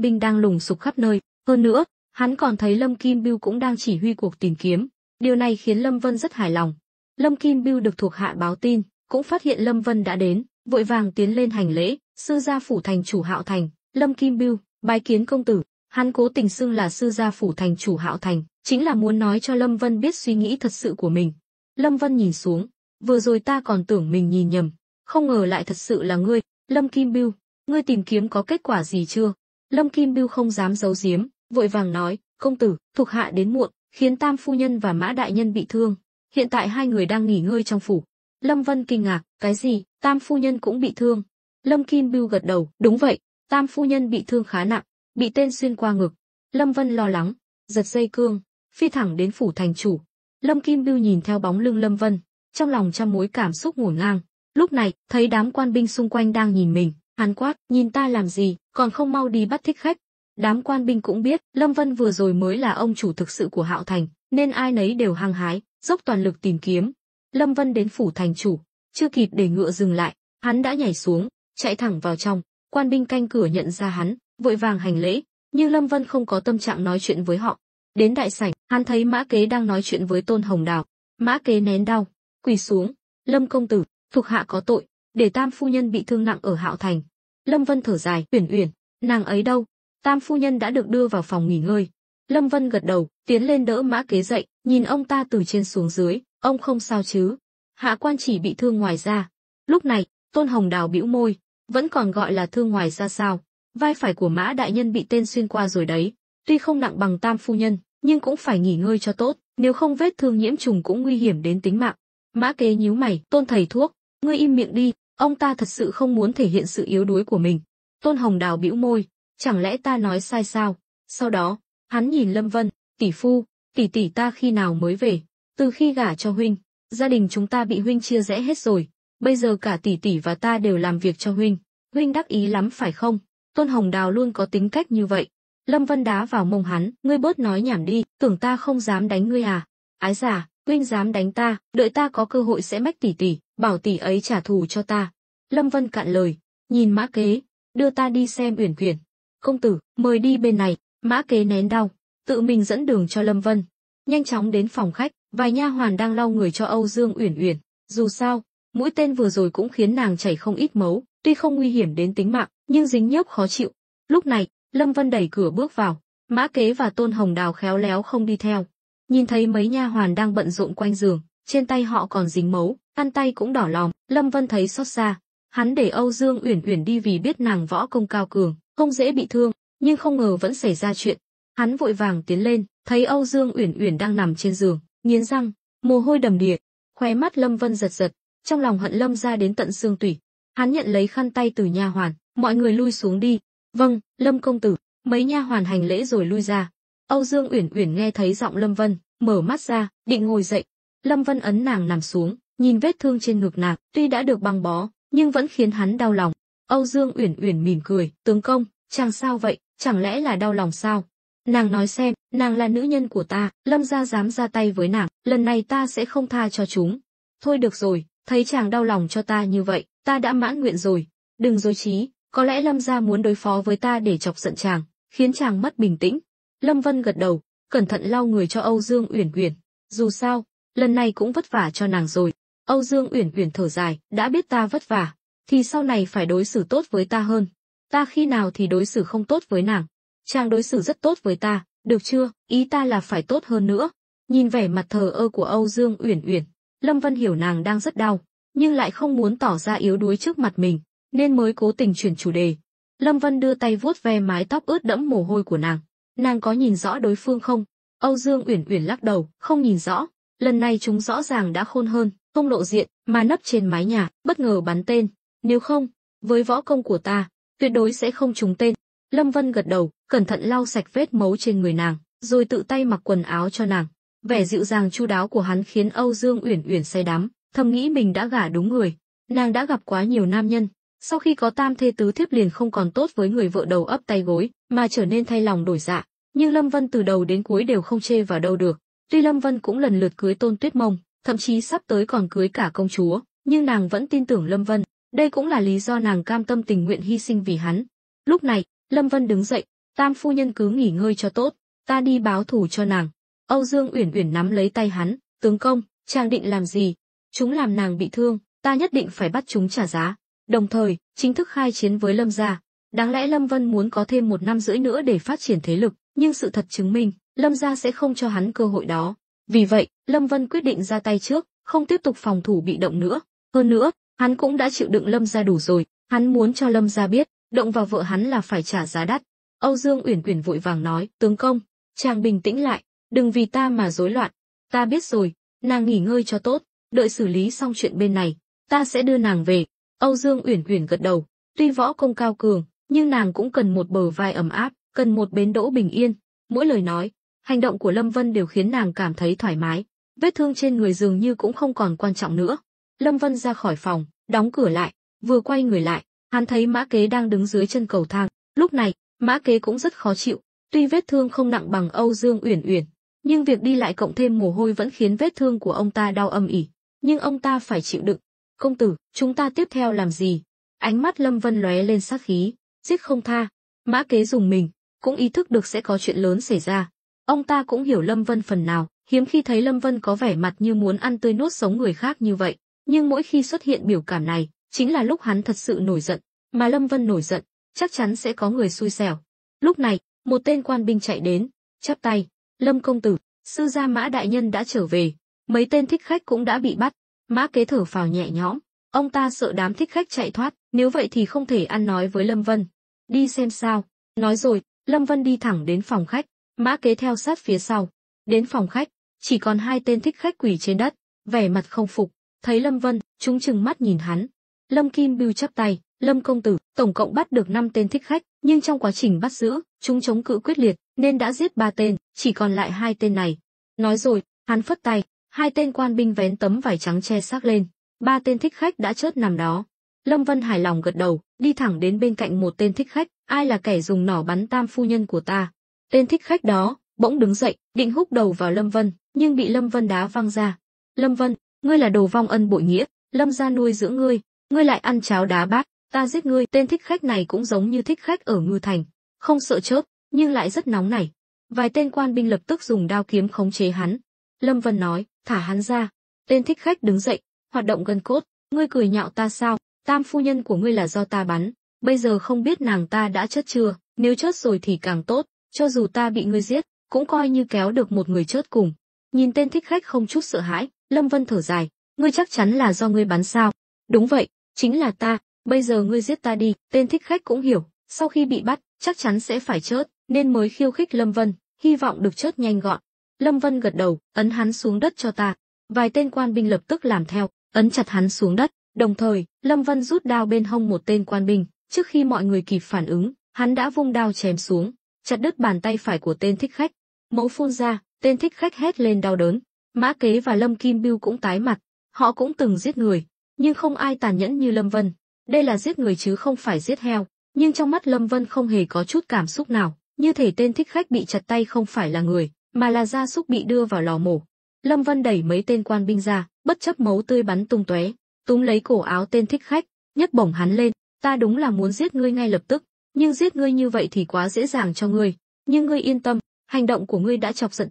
binh đang lùng sục khắp nơi, hơn nữa, hắn còn thấy Lâm Kim Bưu cũng đang chỉ huy cuộc tìm kiếm. Điều này khiến Lâm Vân rất hài lòng. Lâm Kim Bưu được thuộc hạ báo tin, cũng phát hiện Lâm Vân đã đến, vội vàng tiến lên hành lễ, sư gia phủ thành chủ Hạo Thành, Lâm Kim Bưu, bái kiến công tử. Hắn cố tình xưng là sư gia phủ thành chủ Hạo Thành, chính là muốn nói cho Lâm Vân biết suy nghĩ thật sự của mình. Lâm Vân nhìn xuống, vừa rồi ta còn tưởng mình nhìn nhầm, không ngờ lại thật sự là ngươi. Lâm Kim Bưu, ngươi tìm kiếm có kết quả gì chưa? Lâm Kim Bưu không dám giấu giếm, vội vàng nói, công tử, thuộc hạ đến muộn, khiến tam phu nhân và Mã đại nhân bị thương. Hiện tại hai người đang nghỉ ngơi trong phủ. Lâm Vân kinh ngạc, cái gì, tam phu nhân cũng bị thương? Lâm Kim Bưu gật đầu, đúng vậy, tam phu nhân bị thương khá nặng, bị tên xuyên qua ngực. Lâm Vân lo lắng, giật dây cương, phi thẳng đến phủ thành chủ. Lâm Kim Bưu nhìn theo bóng lưng Lâm Vân, trong lòng trăm mối cảm xúc ngổn ngang. Lúc này, thấy đám quan binh xung quanh đang nhìn mình, hắn quát, nhìn ta làm gì, còn không mau đi bắt thích khách. Đám quan binh cũng biết, Lâm Vân vừa rồi mới là ông chủ thực sự của Hạo Thành, nên ai nấy đều hăng hái, dốc toàn lực tìm kiếm. Lâm Vân đến phủ thành chủ, chưa kịp để ngựa dừng lại, hắn đã nhảy xuống, chạy thẳng vào trong. Quan binh canh cửa nhận ra hắn, vội vàng hành lễ, nhưng Lâm Vân không có tâm trạng nói chuyện với họ. Đến đại sảnh, hắn thấy Mã Kế đang nói chuyện với Tôn Hồng Đào. Mã Kế nén đau, quỳ xuống, Lâm công tử, thuộc hạ có tội, để tam phu nhân bị thương nặng ở Hạo Thành. Lâm Vân thở dài, Uyển Uyển, nàng ấy đâu? Tam phu nhân đã được đưa vào phòng nghỉ ngơi. Lâm Vân gật đầu, tiến lên đỡ Mã Kế dậy, nhìn ông ta từ trên xuống dưới, ông không sao chứ? Hạ quan chỉ bị thương ngoài da. Lúc này, Tôn Hồng Đào bĩu môi, vẫn còn gọi là thương ngoài da sao? Vai phải của Mã đại nhân bị tên xuyên qua rồi đấy, tuy không nặng bằng tam phu nhân, nhưng cũng phải nghỉ ngơi cho tốt, nếu không vết thương nhiễm trùng cũng nguy hiểm đến tính mạng. Mã Kế nhíu mày, Tôn thầy thuốc, ngươi im miệng đi, ông ta thật sự không muốn thể hiện sự yếu đuối của mình. Tôn Hồng Đào bĩu môi, chẳng lẽ ta nói sai sao? Sau đó, hắn nhìn Lâm Vân, tỷ phu, tỷ tỷ ta khi nào mới về? Từ khi gả cho huynh, gia đình chúng ta bị huynh chia rẽ hết rồi, bây giờ cả tỷ tỷ và ta đều làm việc cho huynh. Huynh đắc ý lắm phải không? Tôn Hồng Đào luôn có tính cách như vậy. Lâm Vân đá vào mông hắn, ngươi bớt nói nhảm đi, tưởng ta không dám đánh ngươi à? Ái giả, huynh dám đánh ta, đợi ta có cơ hội sẽ mách tỷ tỷ, bảo tỷ ấy trả thù cho ta. Lâm Vân cạn lời, nhìn Mã Kế, đưa ta đi xem Uyển Uyển. Công tử, mời đi bên này. Mã Kế nén đau, tự mình dẫn đường cho Lâm Vân. Nhanh chóng đến phòng khách, vài nha hoàn đang lau người cho Âu Dương Uyển Uyển. Dù sao, mũi tên vừa rồi cũng khiến nàng chảy không ít máu, tuy không nguy hiểm đến tính mạng, nhưng dính nhớp khó chịu. Lúc này, Lâm Vân đẩy cửa bước vào, Mã Kế và Tôn Hồng Đào khéo léo không đi theo. Nhìn thấy mấy nha hoàn đang bận rộn quanh giường, trên tay họ còn dính máu, khăn tay cũng đỏ lòm, Lâm Vân thấy xót xa. Hắn để Âu Dương Uyển Uyển đi vì biết nàng võ công cao cường, không dễ bị thương, nhưng không ngờ vẫn xảy ra chuyện. Hắn vội vàng tiến lên, thấy Âu Dương Uyển Uyển đang nằm trên giường, nghiến răng, mồ hôi đầm đìa. Khóe mắt Lâm Vân giật giật, trong lòng hận Lâm gia đến tận xương tủy. Hắn nhận lấy khăn tay từ nha hoàn, mọi người lui xuống đi. Vâng, Lâm công tử. Mấy nha hoàn hành lễ rồi lui ra. Âu Dương Uyển Uyển nghe thấy giọng Lâm Vân, mở mắt ra, định ngồi dậy. Lâm Vân ấn nàng nằm xuống, nhìn vết thương trên ngực nàng, tuy đã được băng bó, nhưng vẫn khiến hắn đau lòng. Âu Dương Uyển Uyển mỉm cười, tướng công, chàng sao vậy, chẳng lẽ là đau lòng sao? Nàng nói xem, nàng là nữ nhân của ta, Lâm gia dám ra tay với nàng, lần này ta sẽ không tha cho chúng. Thôi được rồi, thấy chàng đau lòng cho ta như vậy, ta đã mãn nguyện rồi. Đừng dối trí, có lẽ Lâm gia muốn đối phó với ta để chọc giận chàng, khiến chàng mất bình tĩnh. Lâm Vân gật đầu, cẩn thận lau người cho Âu Dương Uyển Uyển. Dù sao, lần này cũng vất vả cho nàng rồi. Âu Dương Uyển Uyển thở dài, đã biết ta vất vả, thì sau này phải đối xử tốt với ta hơn. Ta khi nào thì đối xử không tốt với nàng? Chàng đối xử rất tốt với ta, được chưa? Ý ta là phải tốt hơn nữa. Nhìn vẻ mặt thờ ơ của Âu Dương Uyển Uyển, Lâm Vân hiểu nàng đang rất đau, nhưng lại không muốn tỏ ra yếu đuối trước mặt mình. nên mới cố tình chuyển chủ đề. Lâm Vân đưa tay vuốt ve mái tóc ướt đẫm mồ hôi của nàng. Nàng có nhìn rõ đối phương không? Âu Dương Uyển Uyển lắc đầu, không nhìn rõ. Lần này chúng rõ ràng đã khôn hơn, không lộ diện, mà nấp trên mái nhà, bất ngờ bắn tên. Nếu không, với võ công của ta, tuyệt đối sẽ không trúng tên. Lâm Vân gật đầu, cẩn thận lau sạch vết máu trên người nàng, rồi tự tay mặc quần áo cho nàng. Vẻ dịu dàng chu đáo của hắn khiến Âu Dương Uyển Uyển say đắm, thầm nghĩ mình đã gả đúng người. Nàng đã gặp quá nhiều nam nhân, sau khi có tam thê tứ thiếp liền không còn tốt với người vợ đầu ấp tay gối, mà trở nên thay lòng đổi dạ. Nhưng Lâm Vân từ đầu đến cuối đều không chê vào đâu được. Tuy Lâm Vân cũng lần lượt cưới Tôn Tuyết Mông, thậm chí sắp tới còn cưới cả công chúa, nhưng nàng vẫn tin tưởng Lâm Vân. Đây cũng là lý do nàng cam tâm tình nguyện hy sinh vì hắn. Lúc này, Lâm Vân đứng dậy, Tam phu nhân cứ nghỉ ngơi cho tốt, ta đi báo thù cho nàng. Âu Dương Uyển Uyển nắm lấy tay hắn, tướng công, chàng định làm gì? Chúng làm nàng bị thương, ta nhất định phải bắt chúng trả giá. Đồng thời, chính thức khai chiến với Lâm gia. Đáng lẽ Lâm Vân muốn có thêm 1 năm rưỡi nữa để phát triển thế lực, nhưng sự thật chứng minh, Lâm gia sẽ không cho hắn cơ hội đó. Vì vậy, Lâm Vân quyết định ra tay trước, không tiếp tục phòng thủ bị động nữa. Hơn nữa, hắn cũng đã chịu đựng Lâm gia đủ rồi, hắn muốn cho Lâm gia biết, động vào vợ hắn là phải trả giá đắt. Âu Dương Uyển Uyển vội vàng nói, tướng công, chàng bình tĩnh lại, đừng vì ta mà rối loạn. Ta biết rồi, nàng nghỉ ngơi cho tốt, đợi xử lý xong chuyện bên này, ta sẽ đưa nàng về. Âu Dương Uyển Uyển gật đầu, tuy võ công cao cường, nhưng nàng cũng cần một bờ vai ấm áp, cần một bến đỗ bình yên. Mỗi lời nói, hành động của Lâm Vân đều khiến nàng cảm thấy thoải mái, vết thương trên người dường như cũng không còn quan trọng nữa. Lâm Vân ra khỏi phòng, đóng cửa lại, vừa quay người lại, hắn thấy Mã Kế đang đứng dưới chân cầu thang. Lúc này, Mã Kế cũng rất khó chịu, tuy vết thương không nặng bằng Âu Dương Uyển Uyển, nhưng việc đi lại cộng thêm mồ hôi vẫn khiến vết thương của ông ta đau âm ỉ. Nhưng ông ta phải chịu đựng. Công tử, chúng ta tiếp theo làm gì? Ánh mắt Lâm Vân lóe lên sát khí, giết không tha. Mã Kế dùng mình, cũng ý thức được sẽ có chuyện lớn xảy ra. Ông ta cũng hiểu Lâm Vân phần nào, hiếm khi thấy Lâm Vân có vẻ mặt như muốn ăn tươi nuốt sống người khác như vậy. Nhưng mỗi khi xuất hiện biểu cảm này, chính là lúc hắn thật sự nổi giận. Mà Lâm Vân nổi giận, chắc chắn sẽ có người xui xẻo. Lúc này, một tên quan binh chạy đến, chắp tay, Lâm công tử, sư gia Mã đại nhân đã trở về, mấy tên thích khách cũng đã bị bắt. Mã Kế thở phào nhẹ nhõm, ông ta sợ đám thích khách chạy thoát, nếu vậy thì không thể ăn nói với Lâm Vân. Đi xem sao. Nói rồi, Lâm Vân đi thẳng đến phòng khách, Mã Kế theo sát phía sau. Đến phòng khách, chỉ còn 2 tên thích khách quỳ trên đất, vẻ mặt không phục, thấy Lâm Vân, chúng trừng mắt nhìn hắn. Lâm Kim Bưu chắp tay, Lâm công tử, tổng cộng bắt được 5 tên thích khách, nhưng trong quá trình bắt giữ, chúng chống cự quyết liệt, nên đã giết 3 tên, chỉ còn lại 2 tên này. Nói rồi, hắn phất tay, 2 tên quan binh vén tấm vải trắng che xác lên, 3 tên thích khách đã chớt nằm đó. Lâm Vân hài lòng gật đầu, đi thẳng đến bên cạnh một tên thích khách, ai là kẻ dùng nỏ bắn Tam phu nhân của ta? Tên thích khách đó bỗng đứng dậy, định húc đầu vào Lâm Vân, nhưng bị Lâm Vân đá văng ra. Lâm Vân, ngươi là đồ vong ân bội nghĩa, Lâm gia nuôi dưỡng ngươi, ngươi lại ăn cháo đá bát, ta giết ngươi. Tên thích khách này cũng giống như thích khách ở Ngư Thành, không sợ chớp, nhưng lại rất nóng nảy. Vài tên quan binh lập tức dùng đao kiếm khống chế hắn. Lâm Vân nói, thả hắn ra. Tên thích khách đứng dậy, hoạt động gân cốt, ngươi cười nhạo ta sao? Tam phu nhân của ngươi là do ta bắn, bây giờ không biết nàng ta đã chết chưa, nếu chết rồi thì càng tốt, cho dù ta bị ngươi giết, cũng coi như kéo được một người chết cùng. Nhìn tên thích khách không chút sợ hãi, Lâm Vân thở dài, ngươi chắc chắn là do ngươi bắn sao? Đúng vậy, chính là ta, bây giờ ngươi giết ta đi. Tên thích khách cũng hiểu, sau khi bị bắt, chắc chắn sẽ phải chết, nên mới khiêu khích Lâm Vân, hy vọng được chết nhanh gọn. Lâm Vân gật đầu, ấn hắn xuống đất cho ta. Vài tên quan binh lập tức làm theo, ấn chặt hắn xuống đất. Đồng thời, Lâm Vân rút đao bên hông một tên quan binh, trước khi mọi người kịp phản ứng, hắn đã vung đao chém xuống, chặt đứt bàn tay phải của tên thích khách. Máu phun ra, tên thích khách hét lên đau đớn. Mã Kế và Lâm Kim Bưu cũng tái mặt, họ cũng từng giết người, nhưng không ai tàn nhẫn như Lâm Vân. Đây là giết người chứ không phải giết heo, nhưng trong mắt Lâm Vân không hề có chút cảm xúc nào, như thể tên thích khách bị chặt tay không phải là người, mà là gia súc bị đưa vào lò mổ. Lâm Vân đẩy mấy tên quan binh ra, bất chấp máu tươi bắn tung tóe, túm lấy cổ áo tên thích khách, nhấc bổng hắn lên, ta đúng là muốn giết ngươi ngay lập tức, nhưng giết ngươi như vậy thì quá dễ dàng cho ngươi, nhưng ngươi yên tâm, hành động của ngươi đã chọc giận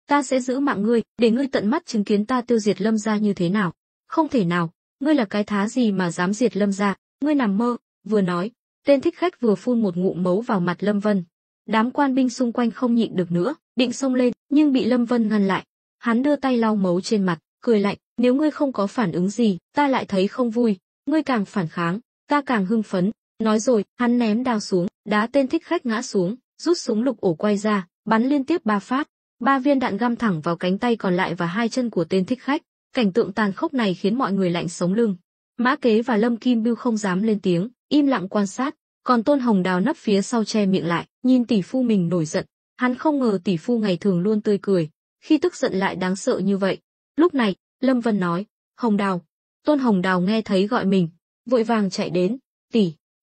ta sẽ giữ mạng ngươi, để ngươi tận mắt chứng kiến ta tiêu diệt Lâm gia như thế nào. Không thể nào, ngươi là cái thá gì mà dám diệt Lâm gia, ngươi nằm mơ. Vừa nói, tên thích khách vừa phun một ngụm máu vào mặt Lâm Vân. Đám quan binh xung quanh không nhịn được nữa, định xông lên, nhưng bị Lâm Vân ngăn lại. Hắn đưa tay lau máu trên mặt, cười lạnh, nếu ngươi không có phản ứng gì, ta lại thấy không vui, ngươi càng phản kháng, ta càng hưng phấn. Nói rồi, hắn ném đao xuống, đá tên thích khách ngã xuống, rút súng lục ổ quay ra, bắn liên tiếp 3 phát. 3 viên đạn găm thẳng vào cánh tay còn lại và 2 chân của tên thích khách. Cảnh tượng tàn khốc này khiến mọi người lạnh sống lưng. Mã Kế và Lâm Kim Bưu không dám lên tiếng, im lặng quan sát, còn Tôn Hồng Đào nấp phía sau che miệng lại, nhìn tỷ phu mình nổi giận. Hắn không ngờ tỷ phu ngày thường luôn tươi cười, khi tức giận lại đáng sợ như vậy. Lúc này, Lâm Vân nói, Hồng Đào. Tôn Hồng Đào nghe thấy gọi mình, vội vàng chạy đến,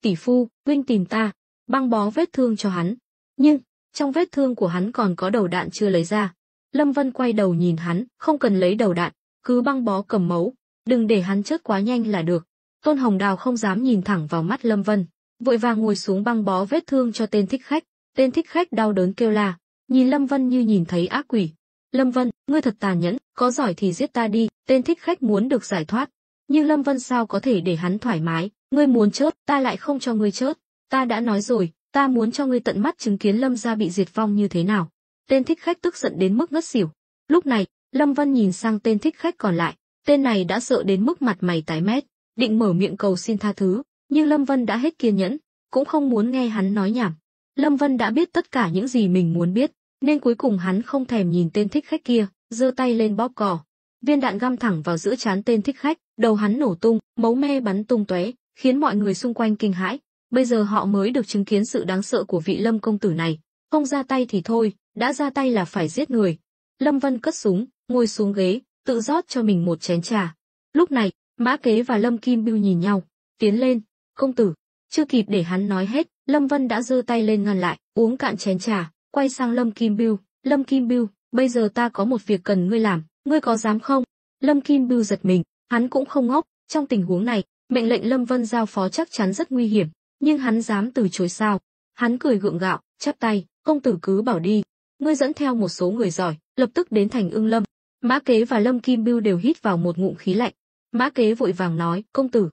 tỷ phu, huynh tìm ta, băng bó vết thương cho hắn. Nhưng, trong vết thương của hắn còn có đầu đạn chưa lấy ra. Lâm Vân quay đầu nhìn hắn, không cần lấy đầu đạn, cứ băng bó cầm máu, đừng để hắn chết quá nhanh là được. Tôn Hồng Đào không dám nhìn thẳng vào mắt Lâm Vân, vội vàng ngồi xuống băng bó vết thương cho tên thích khách. Tên thích khách đau đớn kêu la, nhìn Lâm Vân như nhìn thấy ác quỷ. Lâm Vân, ngươi thật tàn nhẫn, có giỏi thì giết ta đi. Tên thích khách muốn được giải thoát, nhưng Lâm Vân sao có thể để hắn thoải mái. Ngươi muốn chết, ta lại không cho ngươi chết. Ta đã nói rồi, ta muốn cho ngươi tận mắt chứng kiến Lâm gia bị diệt vong như thế nào. Tên thích khách tức giận đến mức ngất xỉu. Lúc này, Lâm Vân nhìn sang tên thích khách còn lại, tên này đã sợ đến mức mặt mày tái mét, định mở miệng cầu xin tha thứ, nhưng Lâm Vân đã hết kiên nhẫn, cũng không muốn nghe hắn nói nhảm. Lâm Vân đã biết tất cả những gì mình muốn biết, nên cuối cùng hắn không thèm nhìn tên thích khách kia, giơ tay lên bóp cò. Viên đạn găm thẳng vào giữa trán tên thích khách, đầu hắn nổ tung, máu me bắn tung tóe, khiến mọi người xung quanh kinh hãi. Bây giờ họ mới được chứng kiến sự đáng sợ của vị Lâm công tử này, không ra tay thì thôi, đã ra tay là phải giết người. Lâm Vân cất súng, ngồi xuống ghế, tự rót cho mình một chén trà. Lúc này, Mã Kế và Lâm Kim Bưu nhìn nhau, tiến lên, công tử. Chưa kịp để hắn nói hết, Lâm Vân đã giơ tay lên ngăn lại, uống cạn chén trà, quay sang Lâm Kim Bưu. Lâm Kim Bưu, bây giờ ta có một việc cần ngươi làm, ngươi có dám không? Lâm Kim Bưu giật mình, hắn cũng không ngốc, trong tình huống này, mệnh lệnh Lâm Vân giao phó chắc chắn rất nguy hiểm, nhưng hắn dám từ chối sao? Hắn cười gượng gạo, chắp tay, công tử cứ bảo đi. Ngươi dẫn theo một số người giỏi, lập tức đến thành Ưng Lâm. Mã Kế và Lâm Kim Bưu đều hít vào một ngụm khí lạnh. Mã Kế vội vàng nói, công tử,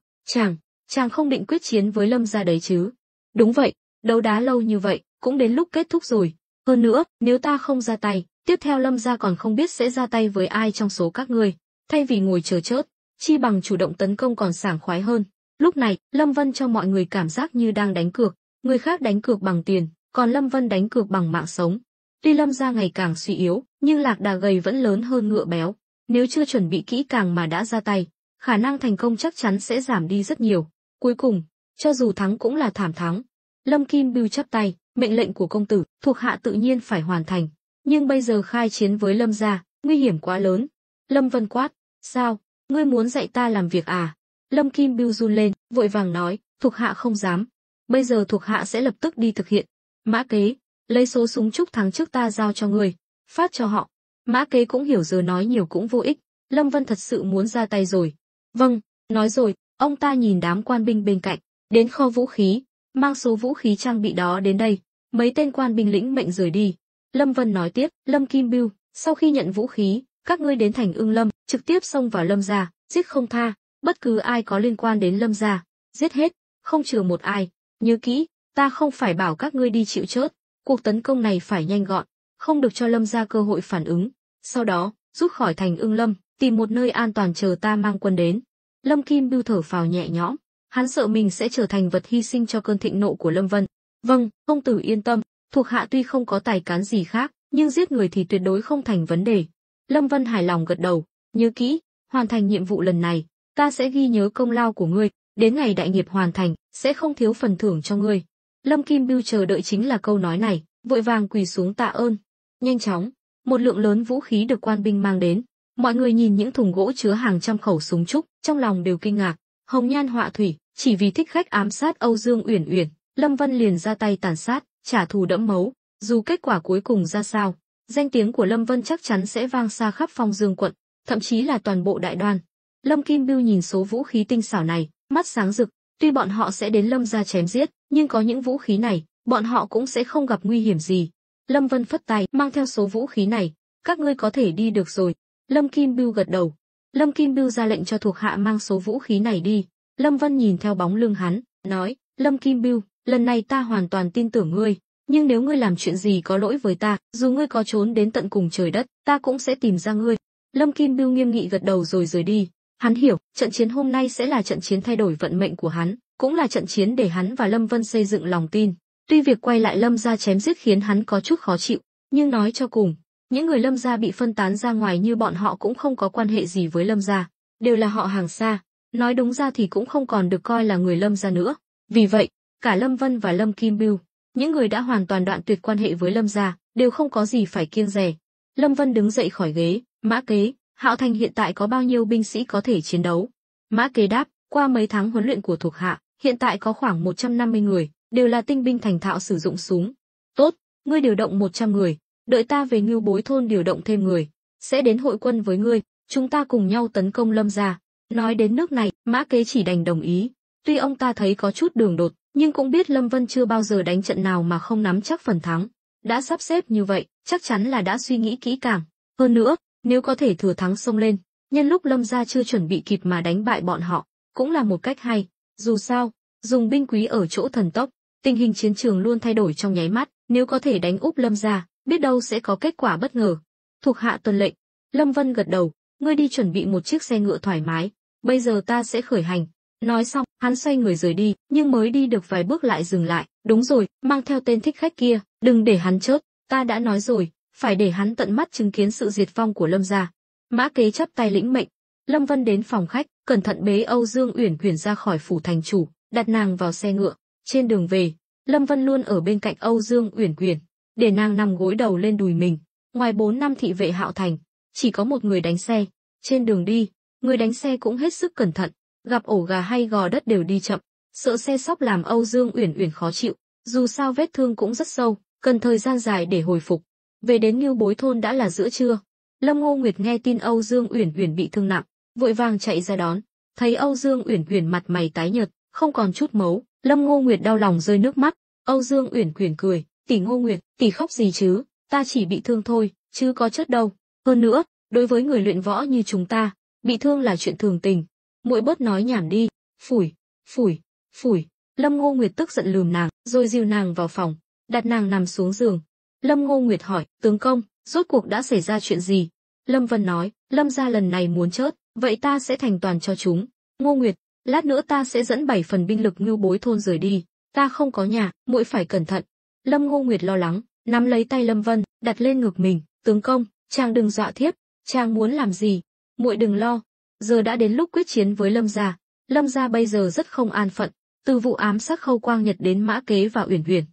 chàng không định quyết chiến với Lâm gia đấy chứ? Đúng vậy, đấu đá lâu như vậy, cũng đến lúc kết thúc rồi. Hơn nữa, nếu ta không ra tay, tiếp theo Lâm gia còn không biết sẽ ra tay với ai trong số các ngươi. Thay vì ngồi chờ chết, chi bằng chủ động tấn công còn sảng khoái hơn. Lúc này, Lâm Vân cho mọi người cảm giác như đang đánh cược, người khác đánh cược bằng tiền, còn Lâm Vân đánh cược bằng mạng sống. Tuy Lâm gia ngày càng suy yếu, nhưng lạc đà gầy vẫn lớn hơn ngựa béo. Nếu chưa chuẩn bị kỹ càng mà đã ra tay, khả năng thành công chắc chắn sẽ giảm đi rất nhiều. Cuối cùng, cho dù thắng cũng là thảm thắng. Lâm Kim Bưu chắp tay, mệnh lệnh của công tử, thuộc hạ tự nhiên phải hoàn thành. Nhưng bây giờ khai chiến với Lâm gia, nguy hiểm quá lớn. Lâm Vân quát, sao, ngươi muốn dạy ta làm việc à? Lâm Kim Bưu run lên, vội vàng nói, thuộc hạ không dám. Bây giờ thuộc hạ sẽ lập tức đi thực hiện. Mã Kế, lấy số súng chúc thắng trước ta giao cho ngươi, phát cho họ. Mã Kế cũng hiểu giờ nói nhiều cũng vô ích, Lâm Vân thật sự muốn ra tay rồi. Vâng, nói rồi, ông ta nhìn đám quan binh bên cạnh, đến kho vũ khí, mang số vũ khí trang bị đó đến đây. Mấy tên quan binh lĩnh mệnh rời đi. Lâm Vân nói tiếp, Lâm Kim Bưu, sau khi nhận vũ khí, các ngươi đến thành Ưng Lâm, trực tiếp xông vào Lâm gia, giết không tha, bất cứ ai có liên quan đến Lâm gia, giết hết, không chừa một ai. Nhớ kỹ, ta không phải bảo các ngươi đi chịu chết, cuộc tấn công này phải nhanh gọn, không được cho Lâm gia cơ hội phản ứng. Sau đó, rút khỏi thành Ưng Lâm, tìm một nơi an toàn chờ ta mang quân đến. Lâm Kim Bưu thở phào nhẹ nhõm, hắn sợ mình sẽ trở thành vật hy sinh cho cơn thịnh nộ của Lâm Vân. Vâng, công tử yên tâm, thuộc hạ tuy không có tài cán gì khác, nhưng giết người thì tuyệt đối không thành vấn đề. Lâm Vân hài lòng gật đầu, nhớ kỹ, hoàn thành nhiệm vụ lần này, ta sẽ ghi nhớ công lao của ngươi, đến ngày đại nghiệp hoàn thành, sẽ không thiếu phần thưởng cho ngươi. Lâm Kim Bưu chờ đợi chính là câu nói này, vội vàng quỳ xuống tạ ơn. Nhanh chóng, một lượng lớn vũ khí được quan binh mang đến. Mọi người nhìn những thùng gỗ chứa hàng trăm khẩu súng trúc, trong lòng đều kinh ngạc. Hồng nhan họa thủy, chỉ vì thích khách ám sát Âu Dương Uyển Uyển, Lâm Vân liền ra tay tàn sát, trả thù đẫm máu. Dù kết quả cuối cùng ra sao, danh tiếng của Lâm Vân chắc chắn sẽ vang xa khắp Phong Dương quận, thậm chí là toàn bộ Đại Đoan. Lâm Kim Bưu nhìn số vũ khí tinh xảo này, mắt sáng rực. Tuy bọn họ sẽ đến Lâm gia chém giết, nhưng có những vũ khí này, bọn họ cũng sẽ không gặp nguy hiểm gì. Lâm Vân phất tay, mang theo số vũ khí này, các ngươi có thể đi được rồi. Lâm Kim Bưu gật đầu. Lâm Kim Bưu ra lệnh cho thuộc hạ mang số vũ khí này đi. Lâm Vân nhìn theo bóng lưng hắn, nói, Lâm Kim Bưu, lần này ta hoàn toàn tin tưởng ngươi, nhưng nếu ngươi làm chuyện gì có lỗi với ta, dù ngươi có trốn đến tận cùng trời đất, ta cũng sẽ tìm ra ngươi. Lâm Kim Bưu nghiêm nghị gật đầu rồi rời đi. Hắn hiểu, trận chiến hôm nay sẽ là trận chiến thay đổi vận mệnh của hắn, cũng là trận chiến để hắn và Lâm Vân xây dựng lòng tin. Tuy việc quay lại Lâm gia chém giết khiến hắn có chút khó chịu, nhưng nói cho cùng, những người Lâm gia bị phân tán ra ngoài như bọn họ cũng không có quan hệ gì với Lâm gia, đều là họ hàng xa, nói đúng ra thì cũng không còn được coi là người Lâm gia nữa. Vì vậy, cả Lâm Vân và Lâm Kim Bưu, những người đã hoàn toàn đoạn tuyệt quan hệ với Lâm gia, đều không có gì phải kiêng dè. Lâm Vân đứng dậy khỏi ghế, Mã Kế, Hạo Thành hiện tại có bao nhiêu binh sĩ có thể chiến đấu? Mã Kế đáp, qua mấy tháng huấn luyện của thuộc hạ, hiện tại có khoảng 150 người, đều là tinh binh thành thạo sử dụng súng. Tốt, ngươi điều động 100 người, đợi ta về Ngưu Bối thôn điều động thêm người, sẽ đến hội quân với ngươi, chúng ta cùng nhau tấn công Lâm gia. Nói đến nước này, Mã Kế chỉ đành đồng ý. Tuy ông ta thấy có chút đường đột, nhưng cũng biết Lâm Vân chưa bao giờ đánh trận nào mà không nắm chắc phần thắng. Đã sắp xếp như vậy, chắc chắn là đã suy nghĩ kỹ càng. Hơn nữa, nếu có thể thừa thắng xông lên, nhân lúc Lâm gia chưa chuẩn bị kịp mà đánh bại bọn họ, cũng là một cách hay. Dù sao, dùng binh quý ở chỗ thần tốc, tình hình chiến trường luôn thay đổi trong nháy mắt, nếu có thể đánh úp Lâm gia, biết đâu sẽ có kết quả bất ngờ. Thuộc hạ tuân lệnh. Lâm Vân gật đầu, ngươi đi chuẩn bị một chiếc xe ngựa thoải mái, bây giờ ta sẽ khởi hành. Nói xong, hắn xoay người rời đi, nhưng mới đi được vài bước lại dừng lại. Đúng rồi, mang theo tên thích khách kia, đừng để hắn chớp, ta đã nói rồi, phải để hắn tận mắt chứng kiến sự diệt vong của Lâm gia. Mã Kế chắp tay lĩnh mệnh. Lâm Vân đến phòng khách, cẩn thận bế Âu Dương Uyển Uyển ra khỏi phủ thành chủ, đặt nàng vào xe ngựa. Trên đường về, Lâm Vân luôn ở bên cạnh Âu Dương Uyển Uyển, để nàng nằm gối đầu lên đùi mình. Ngoài 4 năm thị vệ Hạo Thành, chỉ có một người đánh xe. Trên đường đi, người đánh xe cũng hết sức cẩn thận, gặp ổ gà hay gò đất đều đi chậm, sợ xe sóc làm Âu Dương Uyển Uyển khó chịu. Dù sao vết thương cũng rất sâu, cần thời gian dài để hồi phục. Về đến Ngưu Bối thôn đã là giữa trưa. Lâm Ngô Nguyệt nghe tin Âu Dương Uyển Uyển bị thương nặng, vội vàng chạy ra đón. Thấy Âu Dương Uyển Uyển mặt mày tái nhợt, không còn chút máu, Lâm Ngô Nguyệt đau lòng rơi nước mắt. Âu Dương Uyển Uyển cười, "Tỷ Ngô Nguyệt, tỷ khóc gì chứ, ta chỉ bị thương thôi, chứ có chết đâu. Hơn nữa, đối với người luyện võ như chúng ta, bị thương là chuyện thường tình. Muội bớt nói nhảm đi." Phủi, phủi, phủi. Lâm Ngô Nguyệt tức giận lườm nàng, rồi dìu nàng vào phòng, đặt nàng nằm xuống giường. Lâm Ngô Nguyệt hỏi, "Tướng công, rốt cuộc đã xảy ra chuyện gì?" Lâm Vân nói, "Lâm gia lần này muốn chớt, vậy ta sẽ thành toàn cho chúng. Ngô Nguyệt, lát nữa ta sẽ dẫn 7 phần binh lực Ngưu Bối thôn rời đi, ta không có nhà, muội phải cẩn thận." Lâm Ngô Nguyệt lo lắng, nắm lấy tay Lâm Vân, đặt lên ngực mình, "Tướng công, chàng đừng dọa thiếp, chàng muốn làm gì? Muội đừng lo, giờ đã đến lúc quyết chiến với Lâm gia. Lâm gia bây giờ rất không an phận, từ vụ ám sát Khâu Quang Nhật đến Mã Kế và Uyển Uyển,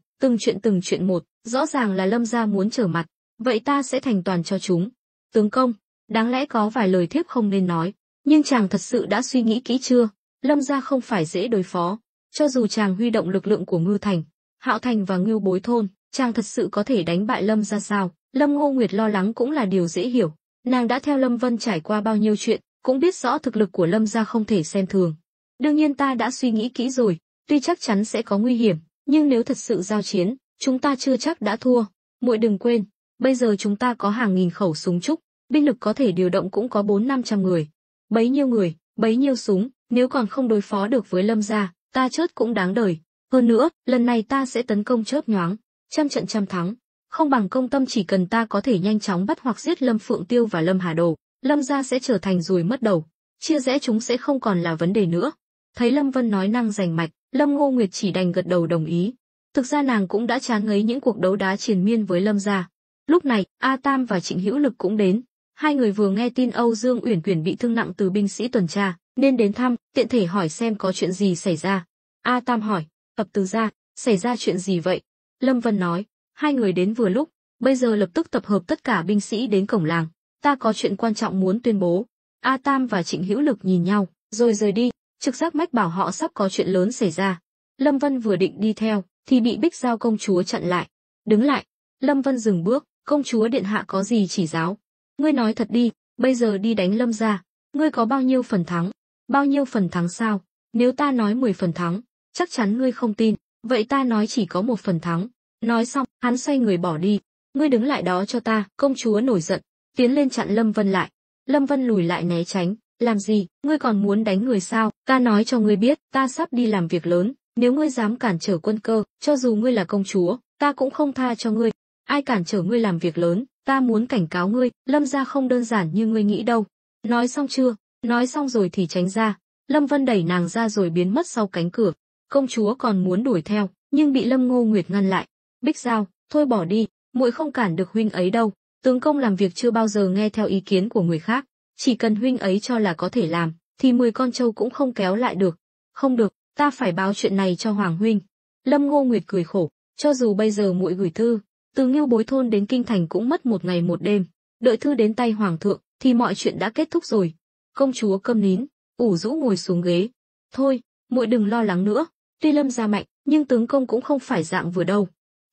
từng chuyện một, rõ ràng là Lâm gia muốn trở mặt, vậy ta sẽ thành toàn cho chúng. Tướng công, đáng lẽ có vài lời thiếp không nên nói, nhưng chàng thật sự đã suy nghĩ kỹ chưa? Lâm gia không phải dễ đối phó, cho dù chàng huy động lực lượng của Ngưu Thành, Hạo Thành và Ngưu Bối thôn, chàng thật sự có thể đánh bại Lâm gia sao?" Lâm Ngô Nguyệt lo lắng cũng là điều dễ hiểu, nàng đã theo Lâm Vân trải qua bao nhiêu chuyện, cũng biết rõ thực lực của Lâm gia không thể xem thường. "Đương nhiên ta đã suy nghĩ kỹ rồi, tuy chắc chắn sẽ có nguy hiểm, nhưng nếu thật sự giao chiến, chúng ta chưa chắc đã thua. Muội đừng quên, bây giờ chúng ta có hàng nghìn khẩu súng trúc, binh lực có thể điều động cũng có 400-500 người. Người, bấy nhiêu súng, nếu còn không đối phó được với Lâm gia, ta chớt cũng đáng đời. Hơn nữa, lần này ta sẽ tấn công chớp nhoáng, trăm trận trăm thắng. Không bằng công tâm, chỉ cần ta có thể nhanh chóng bắt hoặc giết Lâm Phượng Tiêu và Lâm Hà Đồ, Lâm gia sẽ trở thành ruồi mất đầu, chia rẽ chúng sẽ không còn là vấn đề nữa." Thấy Lâm Vân nói năng rành mạch, Lâm Ngô Nguyệt chỉ đành gật đầu đồng ý. Thực ra nàng cũng đã chán ngấy những cuộc đấu đá triền miên với Lâm gia. Lúc này, A Tam và Trịnh Hữu Lực cũng đến. Hai người vừa nghe tin Âu Dương Uyển Uyển bị thương nặng từ binh sĩ tuần tra, nên đến thăm, tiện thể hỏi xem có chuyện gì xảy ra. A Tam hỏi, "Ập Từ gia, xảy ra chuyện gì vậy?" Lâm Vân nói, "Hai người đến vừa lúc, bây giờ lập tức tập hợp tất cả binh sĩ đến cổng làng, ta có chuyện quan trọng muốn tuyên bố." A Tam và Trịnh Hữu Lực nhìn nhau, rồi rời đi, trực giác mách bảo họ sắp có chuyện lớn xảy ra. Lâm Vân vừa định đi theo, thì bị Bích Giao công chúa chặn lại. "Đứng lại." Lâm Vân dừng bước, "Công chúa điện hạ có gì chỉ giáo? Ngươi nói thật đi, bây giờ đi đánh Lâm gia, ngươi có bao nhiêu phần thắng?" "Bao nhiêu phần thắng sao? Nếu ta nói 10 phần thắng, chắc chắn ngươi không tin, vậy ta nói chỉ có 1 phần thắng." Nói xong, hắn xoay người bỏ đi. "Ngươi đứng lại đó cho ta." Công chúa nổi giận, tiến lên chặn Lâm Vân lại. Lâm Vân lùi lại né tránh. "Làm gì, ngươi còn muốn đánh người sao? Ta nói cho ngươi biết, ta sắp đi làm việc lớn, nếu ngươi dám cản trở quân cơ, cho dù ngươi là công chúa, ta cũng không tha cho ngươi. Ai cản trở ngươi làm việc lớn, ta muốn cảnh cáo ngươi, Lâm gia không đơn giản như ngươi nghĩ đâu." "Nói xong chưa?" "Nói xong rồi thì tránh ra." Lâm Vân đẩy nàng ra rồi biến mất sau cánh cửa. Công chúa còn muốn đuổi theo, nhưng bị Lâm Ngô Nguyệt ngăn lại. Bích Giao, thôi bỏ đi, muội không cản được huynh ấy đâu. Tướng công làm việc chưa bao giờ nghe theo ý kiến của người khác, chỉ cần huynh ấy cho là có thể làm, thì 10 con trâu cũng không kéo lại được. Không được, ta phải báo chuyện này cho Hoàng huynh. Lâm Ngô Nguyệt cười khổ, cho dù bây giờ muội gửi thư, từ Ngưu Bối thôn đến kinh thành cũng mất 1 ngày 1 đêm, đợi thư đến tay hoàng thượng thì mọi chuyện đã kết thúc rồi. Công chúa câm nín, ủ rũ ngồi xuống ghế. Thôi, muội đừng lo lắng nữa, tuy Lâm gia mạnh, nhưng tướng công cũng không phải dạng vừa đâu.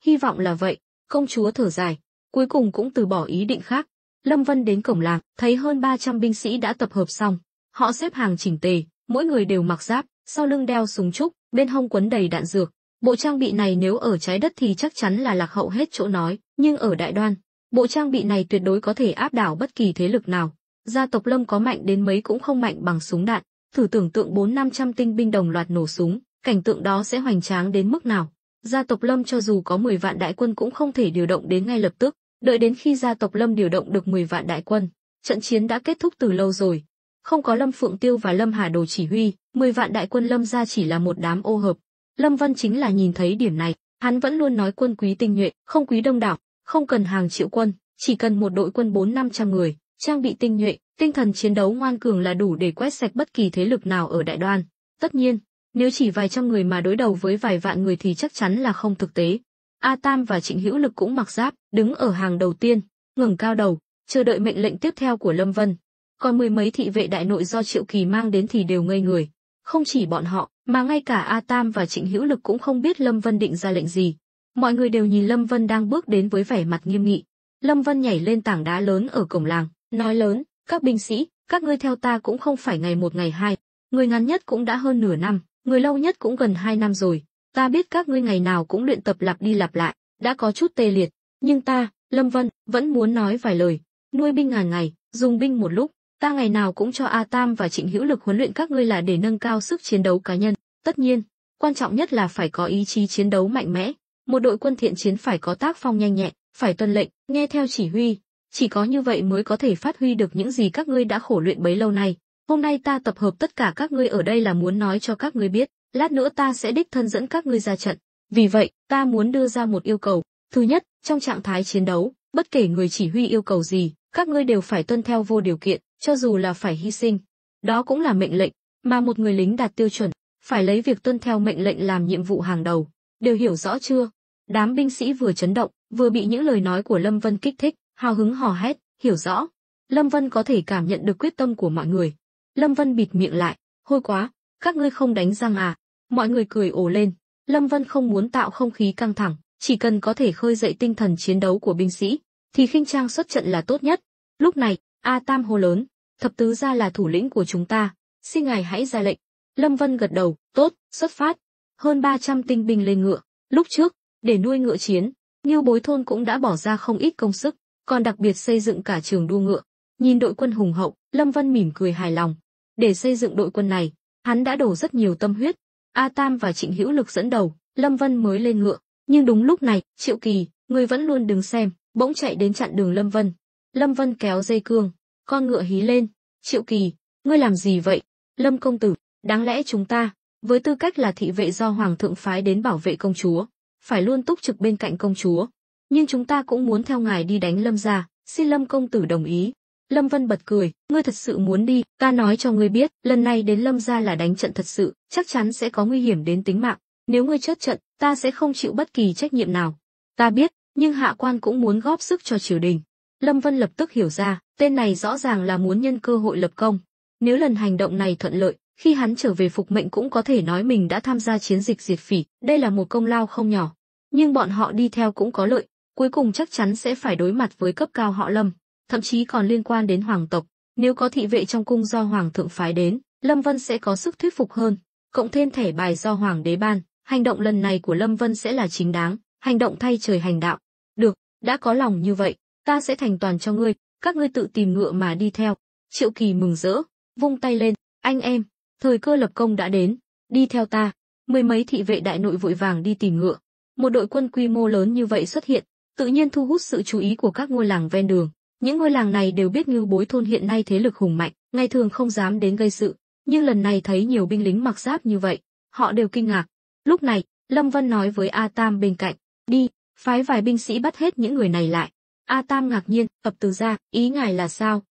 Hy vọng là vậy. Công chúa thở dài, cuối cùng cũng từ bỏ ý định khác. Lâm Vân đến cổng làng, thấy hơn 300 binh sĩ đã tập hợp xong. Họ xếp hàng chỉnh tề, mỗi người đều mặc giáp, sau lưng đeo súng trúc, bên hông quấn đầy đạn dược. Bộ trang bị này nếu ở trái đất thì chắc chắn là lạc hậu hết chỗ nói, nhưng ở Đại Đoan, bộ trang bị này tuyệt đối có thể áp đảo bất kỳ thế lực nào. Gia tộc Lâm có mạnh đến mấy cũng không mạnh bằng súng đạn. Thử tưởng tượng 400-500 tinh binh đồng loạt nổ súng, cảnh tượng đó sẽ hoành tráng đến mức nào. Gia tộc Lâm cho dù có 10 vạn đại quân cũng không thể điều động đến ngay lập tức, đợi đến khi gia tộc Lâm điều động được 10 vạn đại quân, trận chiến đã kết thúc từ lâu rồi. Không có Lâm Phượng Tiêu và Lâm Hà Đồ chỉ huy, 10 vạn đại quân Lâm gia chỉ là một đám ô hợp. Lâm Vân chính là nhìn thấy điểm này, hắn vẫn luôn nói quân quý tinh nhuệ, không quý đông đảo, không cần hàng triệu quân, chỉ cần một đội quân 400-500 người, trang bị tinh nhuệ, tinh thần chiến đấu ngoan cường là đủ để quét sạch bất kỳ thế lực nào ở Đại Đoan. Tất nhiên, nếu chỉ vài trăm người mà đối đầu với vài vạn người thì chắc chắn là không thực tế. A Tam và Trịnh Hữu Lực cũng mặc giáp, đứng ở hàng đầu tiên, ngẩng cao đầu, chờ đợi mệnh lệnh tiếp theo của Lâm Vân. Còn 10 mấy thị vệ đại nội do Triệu Kỳ mang đến thì đều ngây người. Không chỉ bọn họ, mà ngay cả A Tam và Trịnh Hữu Lực cũng không biết Lâm Vân định ra lệnh gì. Mọi người đều nhìn Lâm Vân đang bước đến với vẻ mặt nghiêm nghị. Lâm Vân nhảy lên tảng đá lớn ở cổng làng, nói lớn, các binh sĩ, các ngươi theo ta cũng không phải ngày 1 ngày 2, người ngắn nhất cũng đã hơn nửa năm, người lâu nhất cũng gần 2 năm rồi. Ta biết các ngươi ngày nào cũng luyện tập lặp đi lặp lại, đã có chút tê liệt, nhưng ta, Lâm Vân, vẫn muốn nói vài lời. Nuôi binh ngàn ngày, dùng binh một lúc, ta ngày nào cũng cho A Tam và Trịnh Hữu Lực huấn luyện các ngươi là để nâng cao sức chiến đấu cá nhân. Tất nhiên, quan trọng nhất là phải có ý chí chiến đấu mạnh mẽ. Một đội quân thiện chiến phải có tác phong nhanh nhẹn, phải tuân lệnh, nghe theo chỉ huy. Chỉ có như vậy mới có thể phát huy được những gì các ngươi đã khổ luyện bấy lâu nay. Hôm nay ta tập hợp tất cả các ngươi ở đây là muốn nói cho các ngươi biết, lát nữa ta sẽ đích thân dẫn các ngươi ra trận. Vì vậy, ta muốn đưa ra một yêu cầu. Thứ nhất, trong trạng thái chiến đấu, bất kể người chỉ huy yêu cầu gì, các ngươi đều phải tuân theo vô điều kiện, cho dù là phải hy sinh. Đó cũng là mệnh lệnh, mà một người lính đạt tiêu chuẩn, phải lấy việc tuân theo mệnh lệnh làm nhiệm vụ hàng đầu. Đều hiểu rõ chưa? Đám binh sĩ vừa chấn động, vừa bị những lời nói của Lâm Vân kích thích, hào hứng hò hét, hiểu rõ. Lâm Vân có thể cảm nhận được quyết tâm của mọi người. Lâm Vân bịt miệng lại, hôi quá, các ngươi không đánh răng à? Mọi người cười ồ lên. Lâm Vân không muốn tạo không khí căng thẳng, chỉ cần có thể khơi dậy tinh thần chiến đấu của binh sĩ, thì khinh trang xuất trận là tốt nhất. Lúc này, A Tam hô lớn, thập tứ gia là thủ lĩnh của chúng ta, xin ngài hãy ra lệnh. Lâm Vân gật đầu, tốt, xuất phát. Hơn 300 tinh binh lên ngựa. Lúc trước, để nuôi ngựa chiến, Ngưu Bối thôn cũng đã bỏ ra không ít công sức, còn đặc biệt xây dựng cả trường đua ngựa. Nhìn đội quân hùng hậu, Lâm Vân mỉm cười hài lòng. Để xây dựng đội quân này, hắn đã đổ rất nhiều tâm huyết. A Tam và Trịnh Hữu Lực dẫn đầu, Lâm Vân mới lên ngựa. Nhưng đúng lúc này, Triệu Kỳ, người vẫn luôn đứng xem, bỗng chạy đến chặn đường Lâm Vân. Lâm Vân kéo dây cương, con ngựa hí lên. Triệu Kỳ, ngươi làm gì vậy? Lâm công tử, đáng lẽ chúng ta, với tư cách là thị vệ do Hoàng thượng phái đến bảo vệ công chúa, phải luôn túc trực bên cạnh công chúa. Nhưng chúng ta cũng muốn theo ngài đi đánh Lâm gia, xin Lâm công tử đồng ý. Lâm Vân bật cười, ngươi thật sự muốn đi, ta nói cho ngươi biết, lần này đến Lâm gia là đánh trận thật sự, chắc chắn sẽ có nguy hiểm đến tính mạng. Nếu ngươi trớt trận, ta sẽ không chịu bất kỳ trách nhiệm nào. Ta biết, nhưng hạ quan cũng muốn góp sức cho triều đình. Lâm Vân lập tức hiểu ra, tên này rõ ràng là muốn nhân cơ hội lập công. Nếu lần hành động này thuận lợi, khi hắn trở về phục mệnh cũng có thể nói mình đã tham gia chiến dịch diệt phỉ, đây là một công lao không nhỏ. Nhưng bọn họ đi theo cũng có lợi, cuối cùng chắc chắn sẽ phải đối mặt với cấp cao họ Lâm, thậm chí còn liên quan đến hoàng tộc. Nếu có thị vệ trong cung do hoàng thượng phái đến, Lâm Vân sẽ có sức thuyết phục hơn. Cộng thêm thẻ bài do hoàng đế ban, hành động lần này của Lâm Vân sẽ là chính đáng, hành động thay trời hành đạo. Được, đã có lòng như vậy, ta sẽ thành toàn cho ngươi, các ngươi tự tìm ngựa mà đi theo. Triệu Kỳ mừng rỡ, vung tay lên, anh em, thời cơ lập công đã đến, đi theo ta. Mười mấy thị vệ đại nội vội vàng đi tìm ngựa. Một đội quân quy mô lớn như vậy xuất hiện, tự nhiên thu hút sự chú ý của các ngôi làng ven đường. Những ngôi làng này đều biết Ngưu Bối thôn hiện nay thế lực hùng mạnh, ngày thường không dám đến gây sự, nhưng lần này thấy nhiều binh lính mặc giáp như vậy, họ đều kinh ngạc. Lúc này, Lâm Vân nói với A Tam bên cạnh, đi, phái vài binh sĩ bắt hết những người này lại. A Tam ngạc nhiên, ập từ ra, ý ngài là sao?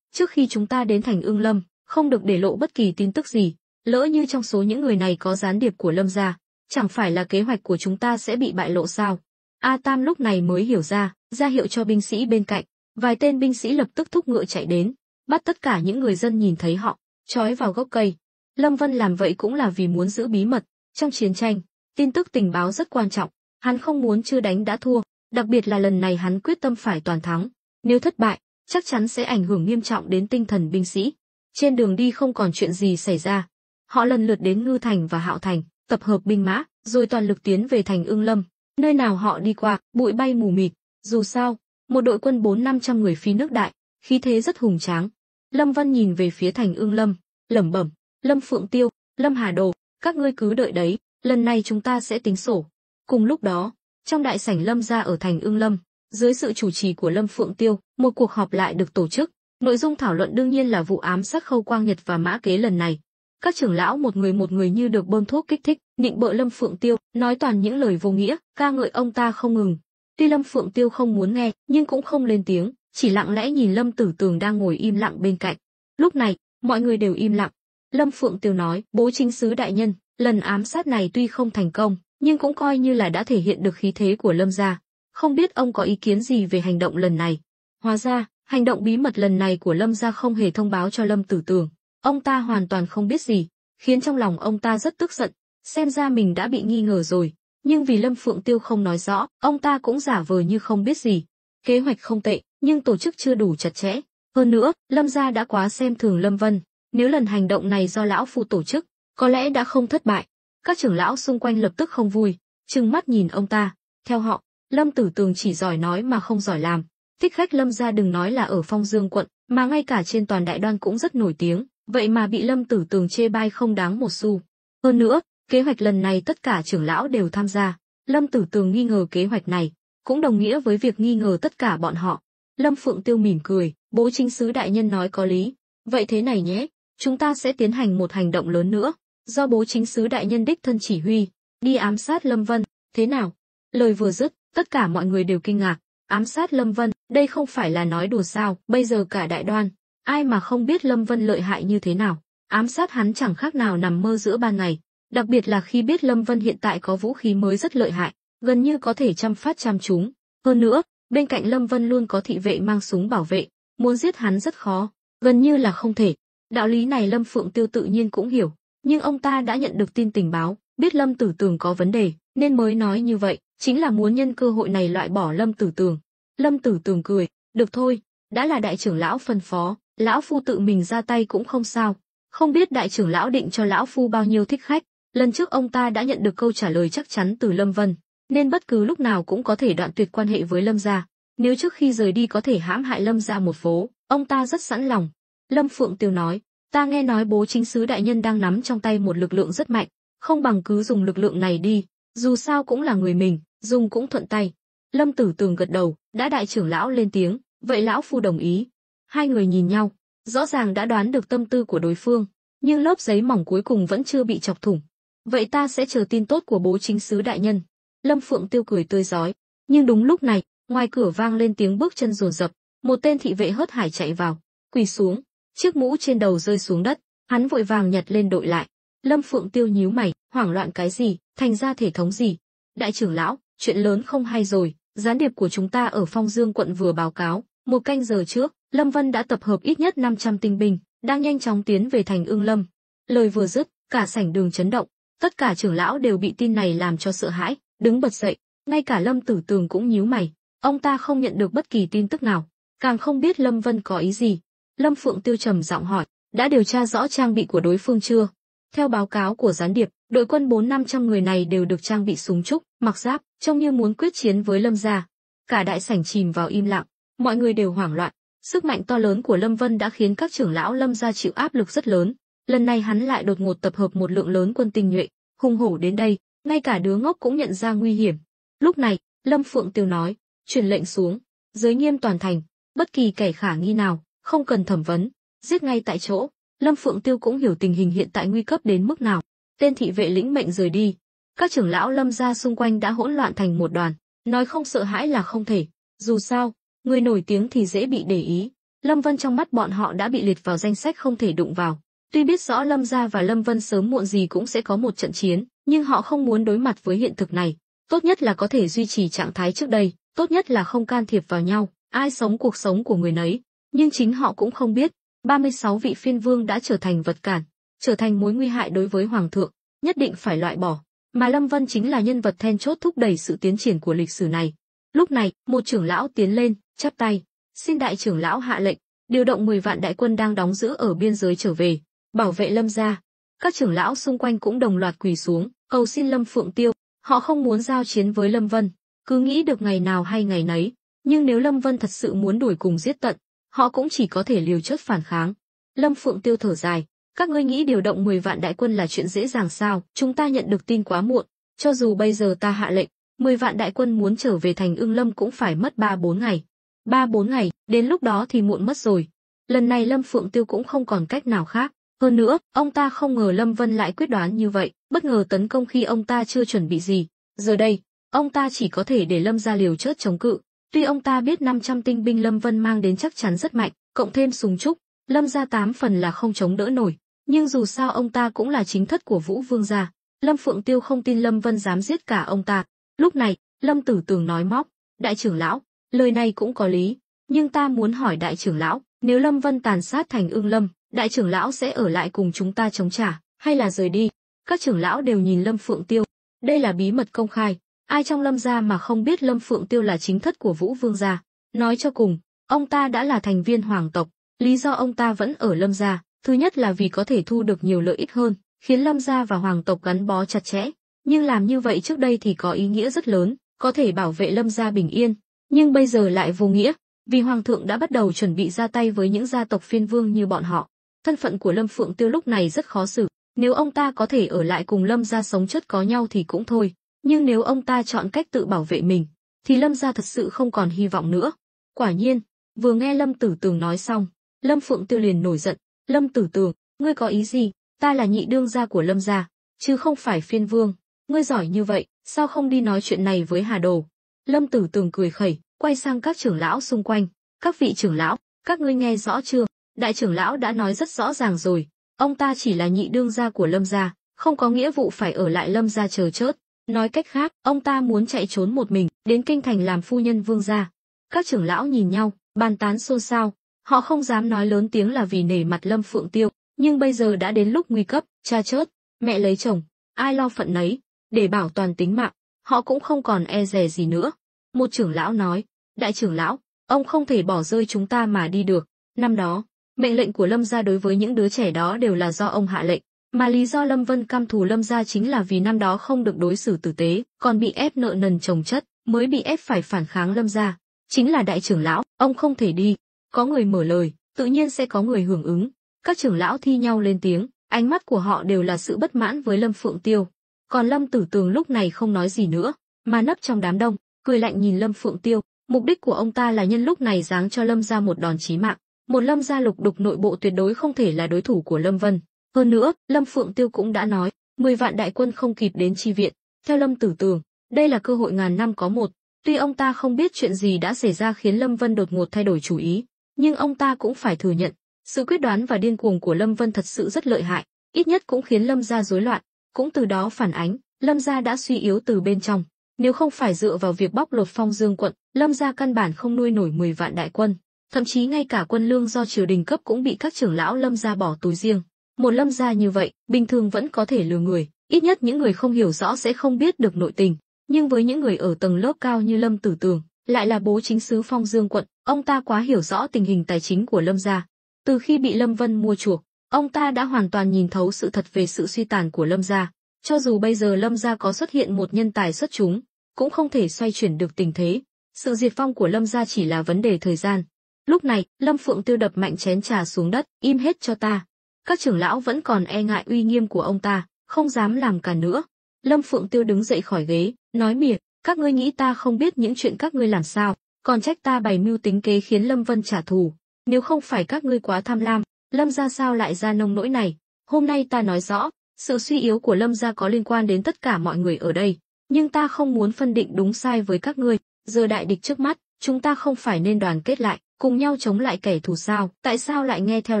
Trước khi chúng ta đến thành Ưng Lâm, không được để lộ bất kỳ tin tức gì, lỡ như trong số những người này có gián điệp của Lâm gia, chẳng phải là kế hoạch của chúng ta sẽ bị bại lộ sao? A Tam lúc này mới hiểu ra hiệu cho binh sĩ bên cạnh, vài tên binh sĩ lập tức thúc ngựa chạy đến, bắt tất cả những người dân nhìn thấy họ, trói vào gốc cây. Lâm Vân làm vậy cũng là vì muốn giữ bí mật, trong chiến tranh, tin tức tình báo rất quan trọng, hắn không muốn chưa đánh đã thua, đặc biệt là lần này hắn quyết tâm phải toàn thắng, nếu thất bại, chắc chắn sẽ ảnh hưởng nghiêm trọng đến tinh thần binh sĩ. Trên đường đi không còn chuyện gì xảy ra, họ lần lượt đến Ngư Thành và Hạo Thành, tập hợp binh mã, rồi toàn lực tiến về thành Ưng Lâm. Nơi nào họ đi qua, bụi bay mù mịt, dù sao, một đội quân 400-500 người phi nước đại, khí thế rất hùng tráng. Lâm Vân nhìn về phía thành Ưng Lâm, lẩm bẩm, Lâm Phượng Tiêu, Lâm Hà Đồ, các ngươi cứ đợi đấy, lần này chúng ta sẽ tính sổ. Cùng lúc đó, trong đại sảnh Lâm gia ở thành Ưng Lâm, dưới sự chủ trì của Lâm Phượng Tiêu, một cuộc họp lại được tổ chức. Nội dung thảo luận đương nhiên là vụ ám sát Khâu Quang Nhật và Mã Kế lần này. Các trưởng lão một người như được bơm thuốc kích thích, nịnh bợ Lâm Phượng Tiêu, nói toàn những lời vô nghĩa, ca ngợi ông ta không ngừng. Tuy Lâm Phượng Tiêu không muốn nghe, nhưng cũng không lên tiếng, chỉ lặng lẽ nhìn Lâm Tử Tường đang ngồi im lặng bên cạnh. Lúc này, mọi người đều im lặng. Lâm Phượng Tiêu nói, bố chính sứ đại nhân, lần ám sát này tuy không thành công, nhưng cũng coi như là đã thể hiện được khí thế của Lâm gia. Không biết ông có ý kiến gì về hành động lần này? Hóa ra, hành động bí mật lần này của Lâm gia không hề thông báo cho Lâm Tử Tường. Ông ta hoàn toàn không biết gì, khiến trong lòng ông ta rất tức giận, xem ra mình đã bị nghi ngờ rồi. Nhưng vì Lâm Phượng Tiêu không nói rõ, ông ta cũng giả vờ như không biết gì. Kế hoạch không tệ, nhưng tổ chức chưa đủ chặt chẽ. Hơn nữa, Lâm gia đã quá xem thường Lâm Vân. Nếu lần hành động này do lão phu tổ chức, có lẽ đã không thất bại. Các trưởng lão xung quanh lập tức không vui, trừng mắt nhìn ông ta. Theo họ, Lâm Tử Tường chỉ giỏi nói mà không giỏi làm. Thích khách Lâm gia đừng nói là ở Phong Dương quận, mà ngay cả trên toàn Đại Đoan cũng rất nổi tiếng, vậy mà bị Lâm Tử Tường chê bai không đáng một xu. Hơn nữa, kế hoạch lần này tất cả trưởng lão đều tham gia. Lâm Tử Tường nghi ngờ kế hoạch này, cũng đồng nghĩa với việc nghi ngờ tất cả bọn họ. Lâm Phượng Tiêu mỉm cười, bố chính sứ đại nhân nói có lý. Vậy thế này nhé, chúng ta sẽ tiến hành một hành động lớn nữa, do bố chính sứ đại nhân đích thân chỉ huy, đi ám sát Lâm Vân, thế nào? Lời vừa dứt, tất cả mọi người đều kinh ngạc. Ám sát Lâm Vân, đây không phải là nói đùa sao? Bây giờ cả Đại Đoan, ai mà không biết Lâm Vân lợi hại như thế nào? Ám sát hắn chẳng khác nào nằm mơ giữa ban ngày, đặc biệt là khi biết Lâm Vân hiện tại có vũ khí mới rất lợi hại, gần như có thể trăm phát trăm trúng. Hơn nữa, bên cạnh Lâm Vân luôn có thị vệ mang súng bảo vệ, muốn giết hắn rất khó, gần như là không thể. Đạo lý này Lâm Phượng Tiêu tự nhiên cũng hiểu, nhưng ông ta đã nhận được tin tình báo, biết Lâm Tử Tường có vấn đề, nên mới nói như vậy, chính là muốn nhân cơ hội này loại bỏ Lâm Tử Tường. Lâm Tử Tường cười, được thôi, đã là đại trưởng lão phân phó, lão phu tự mình ra tay cũng không sao. Không biết đại trưởng lão định cho lão phu bao nhiêu thích khách. Lần trước ông ta đã nhận được câu trả lời chắc chắn từ Lâm Vân, nên bất cứ lúc nào cũng có thể đoạn tuyệt quan hệ với Lâm gia. Nếu trước khi rời đi có thể hãm hại Lâm gia một phố, ông ta rất sẵn lòng. Lâm Phượng Tiêu nói, ta nghe nói bố chính sứ đại nhân đang nắm trong tay một lực lượng rất mạnh, không bằng cứ dùng lực lượng này đi, dù sao cũng là người mình, dùng cũng thuận tay. Lâm Tử Tường gật đầu, đã đại trưởng lão lên tiếng, vậy lão phu đồng ý. Hai người nhìn nhau, rõ ràng đã đoán được tâm tư của đối phương, nhưng lớp giấy mỏng cuối cùng vẫn chưa bị chọc thủng. Vậy ta sẽ chờ tin tốt của bố chính sứ đại nhân. Lâm Phượng Tiêu cười tươi rói, nhưng đúng lúc này, ngoài cửa vang lên tiếng bước chân dồn dập, một tên thị vệ hớt hải chạy vào, quỳ xuống, chiếc mũ trên đầu rơi xuống đất, hắn vội vàng nhặt lên đội lại. Lâm Phượng Tiêu nhíu mày, hoảng loạn cái gì, thành ra thể thống gì? Đại trưởng lão, chuyện lớn không hay rồi, gián điệp của chúng ta ở Phong Dương quận vừa báo cáo, một canh giờ trước, Lâm Vân đã tập hợp ít nhất 500 tinh binh, đang nhanh chóng tiến về thành Ưng Lâm. Lời vừa dứt, cả sảnh đường chấn động, tất cả trưởng lão đều bị tin này làm cho sợ hãi, đứng bật dậy, ngay cả Lâm Tử Tường cũng nhíu mày, ông ta không nhận được bất kỳ tin tức nào, càng không biết Lâm Vân có ý gì. Lâm Phượng Tiêu trầm giọng hỏi, đã điều tra rõ trang bị của đối phương chưa? Theo báo cáo của gián điệp, đội quân 400-500 người này đều được trang bị súng trúc, mặc giáp, trông như muốn quyết chiến với Lâm gia. Cả đại sảnh chìm vào im lặng, mọi người đều hoảng loạn. Sức mạnh to lớn của Lâm Vân đã khiến các trưởng lão Lâm gia chịu áp lực rất lớn. Lần này hắn lại đột ngột tập hợp một lượng lớn quân tinh nhuệ, hùng hổ đến đây, ngay cả đứa ngốc cũng nhận ra nguy hiểm. Lúc này, Lâm Phượng Tiêu nói, truyền lệnh xuống, giới nghiêm toàn thành, bất kỳ kẻ khả nghi nào, không cần thẩm vấn, giết ngay tại chỗ. Lâm Phượng Tiêu cũng hiểu tình hình hiện tại nguy cấp đến mức nào. Tên thị vệ lĩnh mệnh rời đi. Các trưởng lão Lâm gia xung quanh đã hỗn loạn thành một đoàn, nói không sợ hãi là không thể. Dù sao, người nổi tiếng thì dễ bị để ý. Lâm Vân trong mắt bọn họ đã bị liệt vào danh sách không thể đụng vào. Tuy biết rõ Lâm gia và Lâm Vân sớm muộn gì cũng sẽ có một trận chiến, nhưng họ không muốn đối mặt với hiện thực này. Tốt nhất là có thể duy trì trạng thái trước đây, tốt nhất là không can thiệp vào nhau, ai sống cuộc sống của người nấy. Nhưng chính họ cũng không biết, 36 vị phiên vương đã trở thành vật cản, trở thành mối nguy hại đối với hoàng thượng, nhất định phải loại bỏ. Mà Lâm Vân chính là nhân vật then chốt thúc đẩy sự tiến triển của lịch sử này. Lúc này, một trưởng lão tiến lên, chắp tay, xin đại trưởng lão hạ lệnh, điều động 10 vạn đại quân đang đóng giữ ở biên giới trở về, bảo vệ Lâm gia. Các trưởng lão xung quanh cũng đồng loạt quỳ xuống, cầu xin Lâm Phượng Tiêu. Họ không muốn giao chiến với Lâm Vân, cứ nghĩ được ngày nào hay ngày nấy. Nhưng nếu Lâm Vân thật sự muốn đuổi cùng giết tận, họ cũng chỉ có thể liều chết phản kháng. Lâm Phượng Tiêu thở dài, các ngươi nghĩ điều động 10 vạn đại quân là chuyện dễ dàng sao? Chúng ta nhận được tin quá muộn, cho dù bây giờ ta hạ lệnh, 10 vạn đại quân muốn trở về thành Ưng Lâm cũng phải mất 3-4 ngày. 3-4 ngày, đến lúc đó thì muộn mất rồi. Lần này Lâm Phượng Tiêu cũng không còn cách nào khác. Hơn nữa, ông ta không ngờ Lâm Vân lại quyết đoán như vậy, bất ngờ tấn công khi ông ta chưa chuẩn bị gì. Giờ đây, ông ta chỉ có thể để Lâm gia liều chết chống cự. Tuy ông ta biết 500 tinh binh Lâm Vân mang đến chắc chắn rất mạnh, cộng thêm súng trúc, Lâm gia 8 phần là không chống đỡ nổi. Nhưng dù sao ông ta cũng là chính thất của Vũ Vương gia. Lâm Phượng Tiêu không tin Lâm Vân dám giết cả ông ta. Lúc này, Lâm Tử Tường nói móc, đại trưởng lão, lời này cũng có lý, nhưng ta muốn hỏi đại trưởng lão, nếu Lâm Vân tàn sát thành Ưng Lâm, đại trưởng lão sẽ ở lại cùng chúng ta chống trả, hay là rời đi? Các trưởng lão đều nhìn Lâm Phượng Tiêu. Đây là bí mật công khai, ai trong Lâm gia mà không biết Lâm Phượng Tiêu là chính thất của Vũ Vương gia? Nói cho cùng, ông ta đã là thành viên hoàng tộc, lý do ông ta vẫn ở Lâm gia, thứ nhất là vì có thể thu được nhiều lợi ích hơn, khiến Lâm gia và hoàng tộc gắn bó chặt chẽ. Nhưng làm như vậy trước đây thì có ý nghĩa rất lớn, có thể bảo vệ Lâm gia bình yên, nhưng bây giờ lại vô nghĩa, vì hoàng thượng đã bắt đầu chuẩn bị ra tay với những gia tộc phiên vương như bọn họ. Thân phận của Lâm Phượng Tiêu lúc này rất khó xử, nếu ông ta có thể ở lại cùng Lâm gia sống chết có nhau thì cũng thôi, nhưng nếu ông ta chọn cách tự bảo vệ mình, thì Lâm gia thật sự không còn hy vọng nữa. Quả nhiên, vừa nghe Lâm Tử Tường nói xong, Lâm Phượng Tiêu liền nổi giận, Lâm Tử Tường, ngươi có ý gì? Ta là nhị đương gia của Lâm gia, chứ không phải phiên vương. Ngươi giỏi như vậy, sao không đi nói chuyện này với Hà Đồ? Lâm Tử Tường cười khẩy, quay sang các trưởng lão xung quanh. Các vị trưởng lão, các ngươi nghe rõ chưa? Đại trưởng lão đã nói rất rõ ràng rồi. Ông ta chỉ là nhị đương gia của Lâm gia, không có nghĩa vụ phải ở lại Lâm gia chờ chết. Nói cách khác, ông ta muốn chạy trốn một mình, đến kinh thành làm phu nhân vương gia. Các trưởng lão nhìn nhau, bàn tán xôn xao. Họ không dám nói lớn tiếng là vì nể mặt Lâm Phượng Tiêu, nhưng bây giờ đã đến lúc nguy cấp, cha chết, mẹ lấy chồng, ai lo phận nấy. Để bảo toàn tính mạng, họ cũng không còn e dè gì nữa. Một trưởng lão nói, đại trưởng lão, ông không thể bỏ rơi chúng ta mà đi được. Năm đó, mệnh lệnh của Lâm gia đối với những đứa trẻ đó đều là do ông hạ lệnh, mà lý do Lâm Vân căm thù Lâm gia chính là vì năm đó không được đối xử tử tế, còn bị ép nợ nần chồng chất, mới bị ép phải phản kháng Lâm gia. Chính là đại trưởng lão, ông không thể đi. Có người mở lời, tự nhiên sẽ có người hưởng ứng. Các trưởng lão thi nhau lên tiếng, ánh mắt của họ đều là sự bất mãn với Lâm Phượng Tiêu. Còn Lâm Tử Tường lúc này không nói gì nữa, mà nấp trong đám đông, cười lạnh nhìn Lâm Phượng Tiêu. Mục đích của ông ta là nhân lúc này giáng cho Lâm gia một đòn chí mạng. Một Lâm gia lục đục nội bộ tuyệt đối không thể là đối thủ của Lâm Vân. Hơn nữa, Lâm Phượng Tiêu cũng đã nói, 10 vạn đại quân không kịp đến chi viện. Theo Lâm Tử Tường, đây là cơ hội ngàn năm có một. Tuy ông ta không biết chuyện gì đã xảy ra khiến Lâm Vân đột ngột thay đổi chủ ý, nhưng ông ta cũng phải thừa nhận, sự quyết đoán và điên cuồng của Lâm Vân thật sự rất lợi hại, ít nhất cũng khiến Lâm gia rối loạn. Cũng từ đó phản ánh, Lâm gia đã suy yếu từ bên trong. Nếu không phải dựa vào việc bóc lột Phong Dương quận, Lâm gia căn bản không nuôi nổi 10 vạn đại quân, thậm chí ngay cả quân lương do triều đình cấp cũng bị các trưởng lão Lâm gia bỏ túi riêng. Một Lâm gia như vậy, bình thường vẫn có thể lừa người, ít nhất những người không hiểu rõ sẽ không biết được nội tình, nhưng với những người ở tầng lớp cao như Lâm Tử Tường, lại là bố chính sứ Phong Dương quận, ông ta quá hiểu rõ tình hình tài chính của Lâm gia. Từ khi bị Lâm Vân mua chuộc, ông ta đã hoàn toàn nhìn thấu sự thật về sự suy tàn của Lâm gia. Cho dù bây giờ Lâm gia có xuất hiện một nhân tài xuất chúng, cũng không thể xoay chuyển được tình thế. Sự diệt vong của Lâm gia chỉ là vấn đề thời gian. Lúc này, Lâm Phượng Tiêu đập mạnh chén trà xuống đất, im hết cho ta. Các trưởng lão vẫn còn e ngại uy nghiêm của ông ta, không dám làm cản nữa. Lâm Phượng Tiêu đứng dậy khỏi ghế, nói mỉa, các ngươi nghĩ ta không biết những chuyện các ngươi làm sao, còn trách ta bày mưu tính kế khiến Lâm Vân trả thù. Nếu không phải các ngươi quá tham lam, Lâm gia sao lại ra nông nỗi này? Hôm nay ta nói rõ, Sự suy yếu của Lâm gia có liên quan đến tất cả mọi người ở đây, nhưng ta không muốn phân định đúng sai với các ngươi. Giờ đại địch trước mắt, chúng ta không phải nên đoàn kết lại, cùng nhau chống lại kẻ thù sao? Tại sao lại nghe theo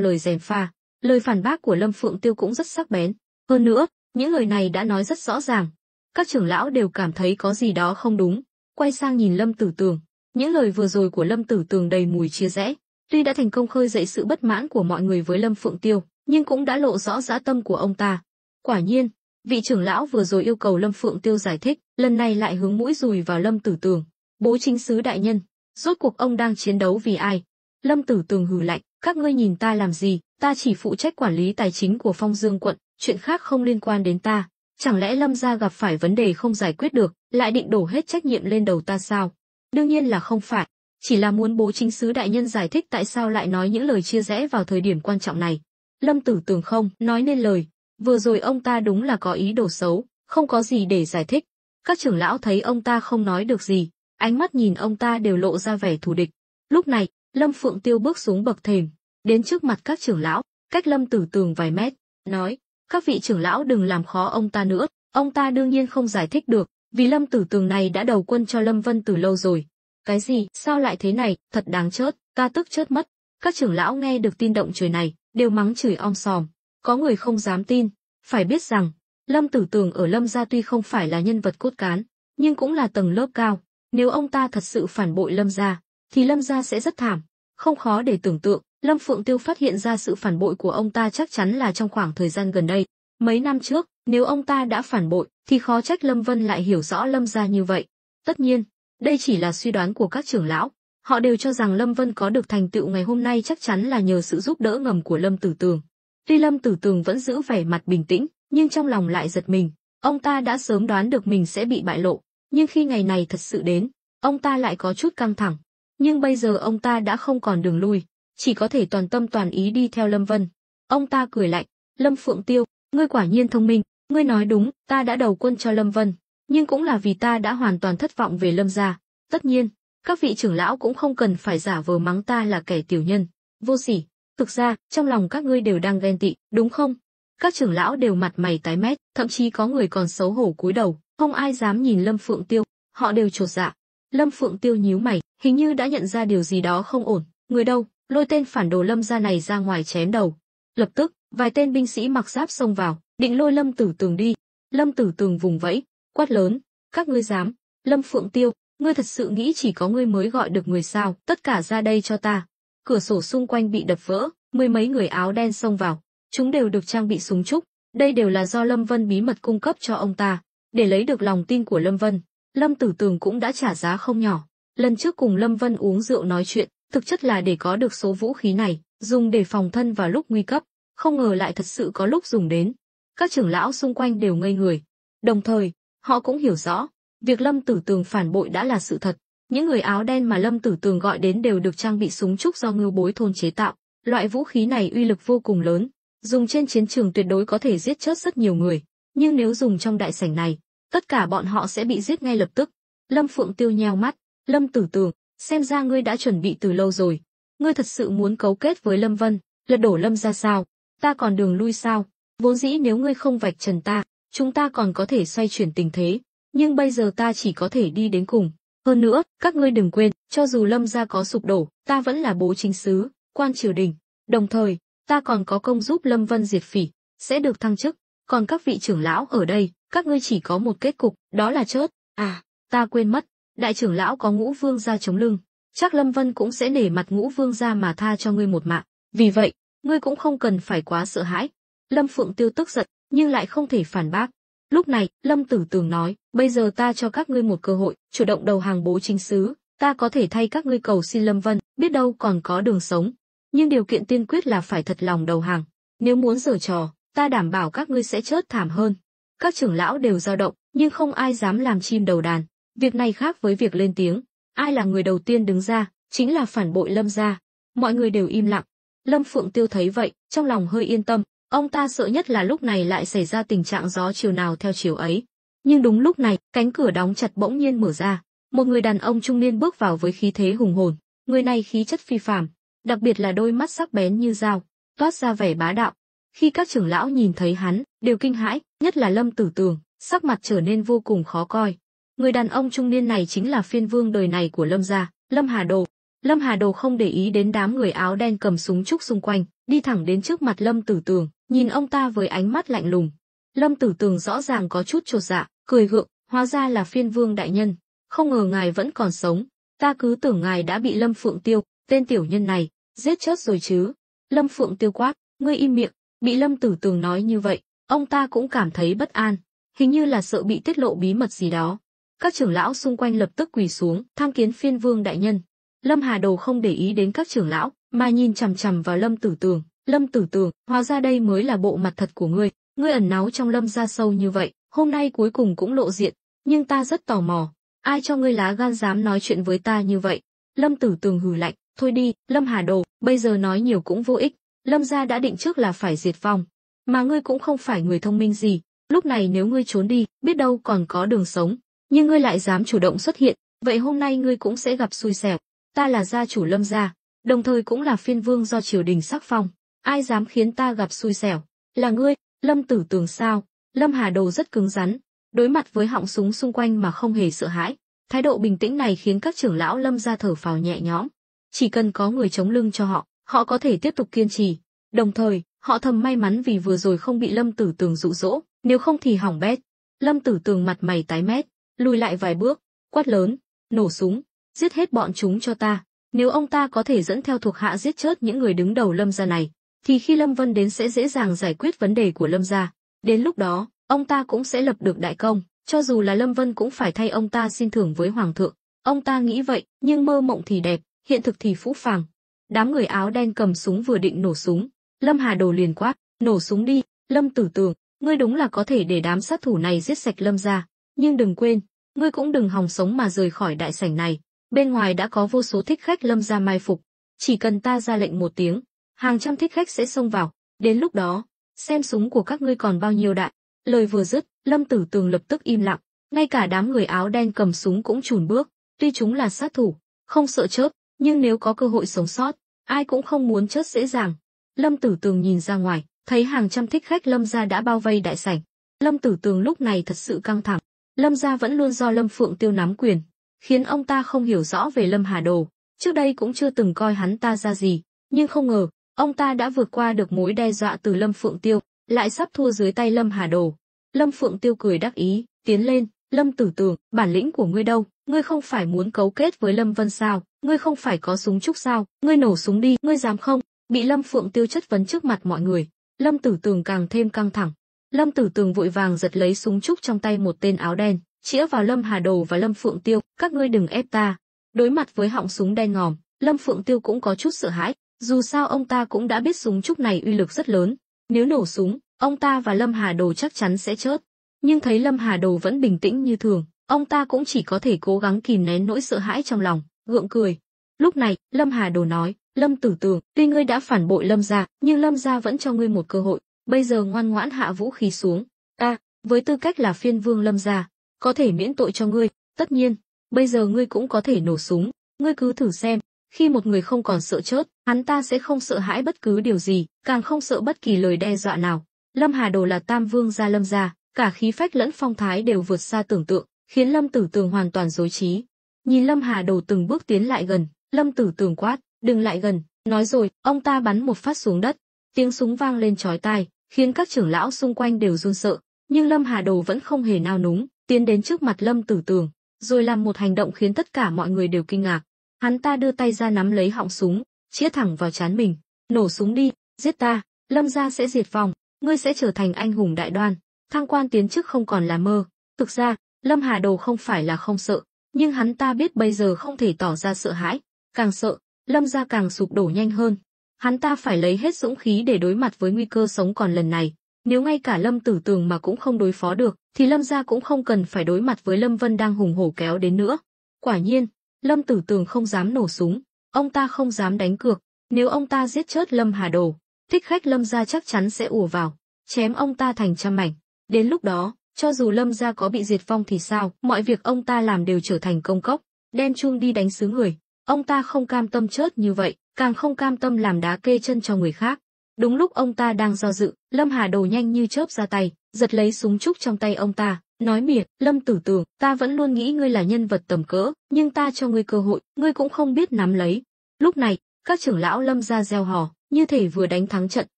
lời gièm pha? Lời phản bác của Lâm Phượng Tiêu cũng rất sắc bén. Hơn nữa, những lời này đã nói rất rõ ràng. Các trưởng lão đều cảm thấy có gì đó không đúng, quay sang nhìn Lâm Tử Tường. Những lời vừa rồi của Lâm Tử Tường đầy mùi chia rẽ. Tuy đã thành công khơi dậy sự bất mãn của mọi người với Lâm Phượng Tiêu, nhưng cũng đã lộ rõ dã tâm của ông ta. Quả nhiên, vị trưởng lão vừa rồi yêu cầu Lâm Phượng Tiêu giải thích, lần này lại hướng mũi dùi vào Lâm Tử Tường. Bố chính sứ đại nhân, rốt cuộc ông đang chiến đấu vì ai? Lâm Tử Tường hừ lạnh, các ngươi nhìn ta làm gì? Ta chỉ phụ trách quản lý tài chính của Phong Dương quận, chuyện khác không liên quan đến ta. Chẳng lẽ Lâm gia gặp phải vấn đề không giải quyết được, lại định đổ hết trách nhiệm lên đầu ta sao? Đương nhiên là không phải, chỉ là muốn bố chính sứ đại nhân giải thích tại sao lại nói những lời chia rẽ vào thời điểm quan trọng này. Lâm Tử Tường không nói nên lời, vừa rồi ông ta đúng là có ý đồ xấu, không có gì để giải thích. Các trưởng lão thấy ông ta không nói được gì, ánh mắt nhìn ông ta đều lộ ra vẻ thù địch. Lúc này, Lâm Phượng Tiêu bước xuống bậc thềm, đến trước mặt các trưởng lão, cách Lâm Tử Tường vài mét, nói: "Các vị trưởng lão đừng làm khó ông ta nữa." Ông ta đương nhiên không giải thích được, vì Lâm Tử Tường này đã đầu quân cho Lâm Vân từ lâu rồi. Cái gì? Sao lại thế này? Thật đáng chớt, ta tức chớt mất. Các trưởng lão nghe được tin động trời này, đều mắng chửi om sòm. Có người không dám tin. Phải biết rằng, Lâm Tử Tường ở Lâm gia tuy không phải là nhân vật cốt cán, nhưng cũng là tầng lớp cao. Nếu ông ta thật sự phản bội Lâm gia, thì Lâm gia sẽ rất thảm. Không khó để tưởng tượng, Lâm Phượng Tiêu phát hiện ra sự phản bội của ông ta chắc chắn là trong khoảng thời gian gần đây. Mấy năm trước, nếu ông ta đã phản bội, thì khó trách Lâm Vân lại hiểu rõ Lâm gia như vậy. Tất nhiên, đây chỉ là suy đoán của các trưởng lão. Họ đều cho rằng Lâm Vân có được thành tựu ngày hôm nay chắc chắn là nhờ sự giúp đỡ ngầm của Lâm Tử Tường. Tuy Lâm Tử Tường vẫn giữ vẻ mặt bình tĩnh, nhưng trong lòng lại giật mình. Ông ta đã sớm đoán được mình sẽ bị bại lộ, nhưng khi ngày này thật sự đến, ông ta lại có chút căng thẳng. Nhưng bây giờ ông ta đã không còn đường lui, chỉ có thể toàn tâm toàn ý đi theo Lâm Vân. Ông ta cười lạnh, Lâm Phượng Tiêu, ngươi quả nhiên thông minh, ngươi nói đúng, ta đã đầu quân cho Lâm Vân, nhưng cũng là vì ta đã hoàn toàn thất vọng về Lâm gia. Tất nhiên, các vị trưởng lão cũng không cần phải giả vờ mắng ta là kẻ tiểu nhân, vô sỉ. Thực ra, trong lòng các ngươi đều đang ghen tị, đúng không? Các trưởng lão đều mặt mày tái mét, thậm chí có người còn xấu hổ cúi đầu, không ai dám nhìn Lâm Phượng Tiêu, họ đều chột dạ. Lâm Phượng Tiêu nhíu mày, hình như đã nhận ra điều gì đó không ổn. Người đâu? Lôi tên phản đồ Lâm gia này ra ngoài chém đầu. Lập tức, vài tên binh sĩ mặc giáp xông vào, định lôi Lâm Tử Tường đi. Lâm Tử Tường vùng vẫy, quát lớn, các ngươi dám? Lâm Phượng Tiêu, ngươi thật sự nghĩ chỉ có ngươi mới gọi được người sao? Tất cả ra đây cho ta. Cửa sổ xung quanh bị đập vỡ, mười mấy người áo đen xông vào. Chúng đều được trang bị súng trúc, đây đều là do Lâm Vân bí mật cung cấp cho ông ta. Để lấy được lòng tin của Lâm Vân, Lâm Tử Tường cũng đã trả giá không nhỏ. Lần trước cùng Lâm Vân uống rượu nói chuyện, thực chất là để có được số vũ khí này, dùng để phòng thân vào lúc nguy cấp. Không ngờ lại thật sự có lúc dùng đến. Các trưởng lão xung quanh đều ngây người. Đồng thời, họ cũng hiểu rõ, việc Lâm Tử Tường phản bội đã là sự thật. Những người áo đen mà Lâm Tử Tường gọi đến đều được trang bị súng trúc do Ngưu Bối thôn chế tạo. Loại vũ khí này uy lực vô cùng lớn, dùng trên chiến trường tuyệt đối có thể giết chết rất nhiều người. Nhưng nếu dùng trong đại sảnh này, tất cả bọn họ sẽ bị giết ngay lập tức. Lâm Phượng Tiêu nheo mắt, Lâm Tử Tường, xem ra ngươi đã chuẩn bị từ lâu rồi. Ngươi thật sự muốn cấu kết với Lâm Vân, lật đổ Lâm gia sao? Ta còn đường lui sao? Vốn dĩ nếu ngươi không vạch trần ta, chúng ta còn có thể xoay chuyển tình thế. Nhưng bây giờ ta chỉ có thể đi đến cùng. Hơn nữa, các ngươi đừng quên, cho dù Lâm gia có sụp đổ, ta vẫn là bố chính sứ, quan triều đình. Đồng thời, ta còn có công giúp Lâm Vân diệt phỉ, sẽ được thăng chức. Còn các vị trưởng lão ở đây, các ngươi chỉ có một kết cục, đó là chết. À, ta quên mất, đại trưởng lão có Ngũ Vương gia chống lưng, chắc Lâm Vân cũng sẽ nể mặt Ngũ Vương gia mà tha cho ngươi một mạng. Vì vậy, ngươi cũng không cần phải quá sợ hãi. Lâm Phượng Tiêu tức giận, nhưng lại không thể phản bác. Lúc này, Lâm Tử Tường nói, bây giờ ta cho các ngươi một cơ hội, chủ động đầu hàng bố chính sứ, ta có thể thay các ngươi cầu xin Lâm Vân, biết đâu còn có đường sống. Nhưng điều kiện tiên quyết là phải thật lòng đầu hàng. Nếu muốn giở trò, ta đảm bảo các ngươi sẽ chết thảm hơn. Các trưởng lão đều dao động, nhưng không ai dám làm chim đầu đàn. Việc này khác với việc lên tiếng. Ai là người đầu tiên đứng ra, chính là phản bội Lâm gia. Mọi người đều im lặng. Lâm Phượng Tiêu thấy vậy, trong lòng hơi yên tâm. Ông ta sợ nhất là lúc này lại xảy ra tình trạng gió chiều nào theo chiều ấy. Nhưng đúng lúc này, cánh cửa đóng chặt bỗng nhiên mở ra. Một người đàn ông trung niên bước vào với khí thế hùng hồn. Người này khí chất phi phàm, đặc biệt là đôi mắt sắc bén như dao, toát ra vẻ bá đạo. Khi các trưởng lão nhìn thấy hắn, đều kinh hãi, nhất là Lâm Tử Tường, sắc mặt trở nên vô cùng khó coi. Người đàn ông trung niên này chính là phiên vương đời này của Lâm gia, Lâm Hà Đồ. Lâm Hà Đồ không để ý đến đám người áo đen cầm súng trúc xung quanh, đi thẳng đến trước mặt Lâm Tử Tường, nhìn ông ta với ánh mắt lạnh lùng. Lâm Tử Tường rõ ràng có chút chột dạ, cười gượng, hóa ra là phiên vương đại nhân, không ngờ ngài vẫn còn sống, ta cứ tưởng ngài đã bị Lâm Phượng Tiêu, tên tiểu nhân này, giết chết rồi chứ. Lâm Phượng Tiêu quát, ngươi im miệng. Bị Lâm Tử Tường nói như vậy, ông ta cũng cảm thấy bất an, hình như là sợ bị tiết lộ bí mật gì đó. Các trưởng lão xung quanh lập tức quỳ xuống, tham kiến phiên vương đại nhân. Lâm Hà Đồ không để ý đến các trưởng lão, mà nhìn chằm chằm vào Lâm Tử Tường. Lâm Tử Tường, hóa ra đây mới là bộ mặt thật của ngươi. Ngươi ẩn náu trong Lâm gia sâu như vậy, hôm nay cuối cùng cũng lộ diện. Nhưng ta rất tò mò, ai cho ngươi lá gan dám nói chuyện với ta như vậy? Lâm Tử Tường hừ lạnh, thôi đi, Lâm Hà Đồ, bây giờ nói nhiều cũng vô ích. Lâm gia đã định trước là phải diệt vong, mà ngươi cũng không phải người thông minh gì. Lúc này nếu ngươi trốn đi, biết đâu còn có đường sống. Nhưng ngươi lại dám chủ động xuất hiện, vậy hôm nay ngươi cũng sẽ gặp xui xẻo. Ta là gia chủ Lâm gia, đồng thời cũng là phiên vương do triều đình sắc phong. Ai dám khiến ta gặp xui xẻo? Là ngươi, Lâm Tử Tường sao? Lâm Hà Đồ rất cứng rắn, đối mặt với họng súng xung quanh mà không hề sợ hãi. Thái độ bình tĩnh này khiến các trưởng lão Lâm gia thở phào nhẹ nhõm. Chỉ cần có người chống lưng cho họ, họ có thể tiếp tục kiên trì. Đồng thời, họ thầm may mắn vì vừa rồi không bị Lâm Tử Tường dụ dỗ, nếu không thì hỏng bét. Lâm Tử Tường mặt mày tái mét, lùi lại vài bước, quát lớn, nổ súng, giết hết bọn chúng cho ta. Nếu ông ta có thể dẫn theo thuộc hạ giết chết những người đứng đầu Lâm gia này, thì khi Lâm Vân đến sẽ dễ dàng giải quyết vấn đề của Lâm gia. Đến lúc đó, ông ta cũng sẽ lập được đại công, cho dù là Lâm Vân cũng phải thay ông ta xin thưởng với hoàng thượng. Ông ta nghĩ vậy, nhưng mơ mộng thì đẹp, hiện thực thì phũ phàng. Đám người áo đen cầm súng vừa định nổ súng, Lâm Hà Đồ liền quát, nổ súng đi. Lâm Tử Tường, ngươi đúng là có thể để đám sát thủ này giết sạch Lâm gia, nhưng đừng quên, ngươi cũng đừng hòng sống mà rời khỏi đại sảnh này. Bên ngoài đã có vô số thích khách Lâm gia mai phục, chỉ cần ta ra lệnh một tiếng, hàng trăm thích khách sẽ xông vào. Đến lúc đó, xem súng của các ngươi còn bao nhiêu đạn. Lời vừa dứt, Lâm Tử Tường lập tức im lặng, ngay cả đám người áo đen cầm súng cũng chùn bước. Tuy chúng là sát thủ, không sợ chớp, nhưng nếu có cơ hội sống sót, ai cũng không muốn chết dễ dàng. Lâm Tử Tường nhìn ra ngoài, thấy hàng trăm thích khách Lâm gia đã bao vây đại sảnh. Lâm Tử Tường lúc này thật sự căng thẳng. Lâm gia vẫn luôn do Lâm Phượng Tiêu nắm quyền, khiến ông ta không hiểu rõ về Lâm Hà Đồ. Trước đây cũng chưa từng coi hắn ta ra gì, nhưng không ngờ, ông ta đã vượt qua được mối đe dọa từ Lâm Phượng Tiêu, lại sắp thua dưới tay Lâm Hà Đồ. Lâm Phượng Tiêu cười đắc ý, tiến lên, Lâm Tử Tường, bản lĩnh của ngươi đâu? Ngươi không phải muốn cấu kết với Lâm Vân sao? Ngươi không phải có súng trúc sao? Ngươi nổ súng đi, ngươi dám không? Bị Lâm Phượng Tiêu chất vấn trước mặt mọi người, Lâm Tử Tường càng thêm căng thẳng. Lâm Tử Tường vội vàng giật lấy súng trúc trong tay một tên áo đen, chĩa vào Lâm Hà Đồ và Lâm Phượng Tiêu, các ngươi đừng ép ta. Đối mặt với họng súng đen ngòm, Lâm Phượng Tiêu cũng có chút sợ hãi, dù sao ông ta cũng đã biết súng trúc này uy lực rất lớn, nếu nổ súng, ông ta và Lâm Hà Đồ chắc chắn sẽ chết. Nhưng thấy Lâm Hà Đồ vẫn bình tĩnh như thường, ông ta cũng chỉ có thể cố gắng kìm nén nỗi sợ hãi trong lòng, gượng cười. Lúc này, Lâm Hà Đồ nói, Lâm Tử Tường, tuy ngươi đã phản bội Lâm gia, nhưng Lâm gia vẫn cho ngươi một cơ hội, bây giờ ngoan ngoãn hạ vũ khí xuống. Ta, với tư cách là phiên vương Lâm gia, có thể miễn tội cho ngươi, tất nhiên, bây giờ ngươi cũng có thể nổ súng, ngươi cứ thử xem, khi một người không còn sợ chết, hắn ta sẽ không sợ hãi bất cứ điều gì, càng không sợ bất kỳ lời đe dọa nào. Lâm Hà Đồ là tam vương gia Lâm gia, cả khí phách lẫn phong thái đều vượt xa tưởng tượng, khiến Lâm Tử Tường hoàn toàn rối trí. Nhìn Lâm Hà Đồ từng bước tiến lại gần, Lâm Tử Tường quát, đừng lại gần, nói rồi, ông ta bắn một phát xuống đất, tiếng súng vang lên chói tai, khiến các trưởng lão xung quanh đều run sợ, nhưng Lâm Hà Đồ vẫn không hề nao núng, tiến đến trước mặt Lâm Tử Tường, rồi làm một hành động khiến tất cả mọi người đều kinh ngạc. Hắn ta đưa tay ra nắm lấy họng súng, chĩa thẳng vào trán mình, nổ súng đi, giết ta, Lâm gia sẽ diệt vong, ngươi sẽ trở thành anh hùng đại đoan, thăng quan tiến chức không còn là mơ. Thực ra, Lâm Hà Đồ không phải là không sợ, nhưng hắn ta biết bây giờ không thể tỏ ra sợ hãi, càng sợ, Lâm gia càng sụp đổ nhanh hơn. Hắn ta phải lấy hết dũng khí để đối mặt với nguy cơ sống còn lần này. Nếu ngay cả Lâm Tử Tường mà cũng không đối phó được, thì Lâm gia cũng không cần phải đối mặt với Lâm Vân đang hùng hổ kéo đến nữa. Quả nhiên, Lâm Tử Tường không dám nổ súng, ông ta không dám đánh cược, nếu ông ta giết chết Lâm Hà Đồ, thích khách Lâm gia chắc chắn sẽ ùa vào, chém ông ta thành trăm mảnh. Đến lúc đó, cho dù Lâm gia có bị diệt vong thì sao, mọi việc ông ta làm đều trở thành công cốc, đem chuông đi đánh xứ người. Ông ta không cam tâm chết như vậy, càng không cam tâm làm đá kê chân cho người khác. Đúng lúc ông ta đang do dự, Lâm Hà Đồ nhanh như chớp ra tay, giật lấy súng trúc trong tay ông ta, nói mỉa, Lâm Tử Tường, ta vẫn luôn nghĩ ngươi là nhân vật tầm cỡ, nhưng ta cho ngươi cơ hội, ngươi cũng không biết nắm lấy. Lúc này, các trưởng lão Lâm gia reo hò, như thể vừa đánh thắng trận.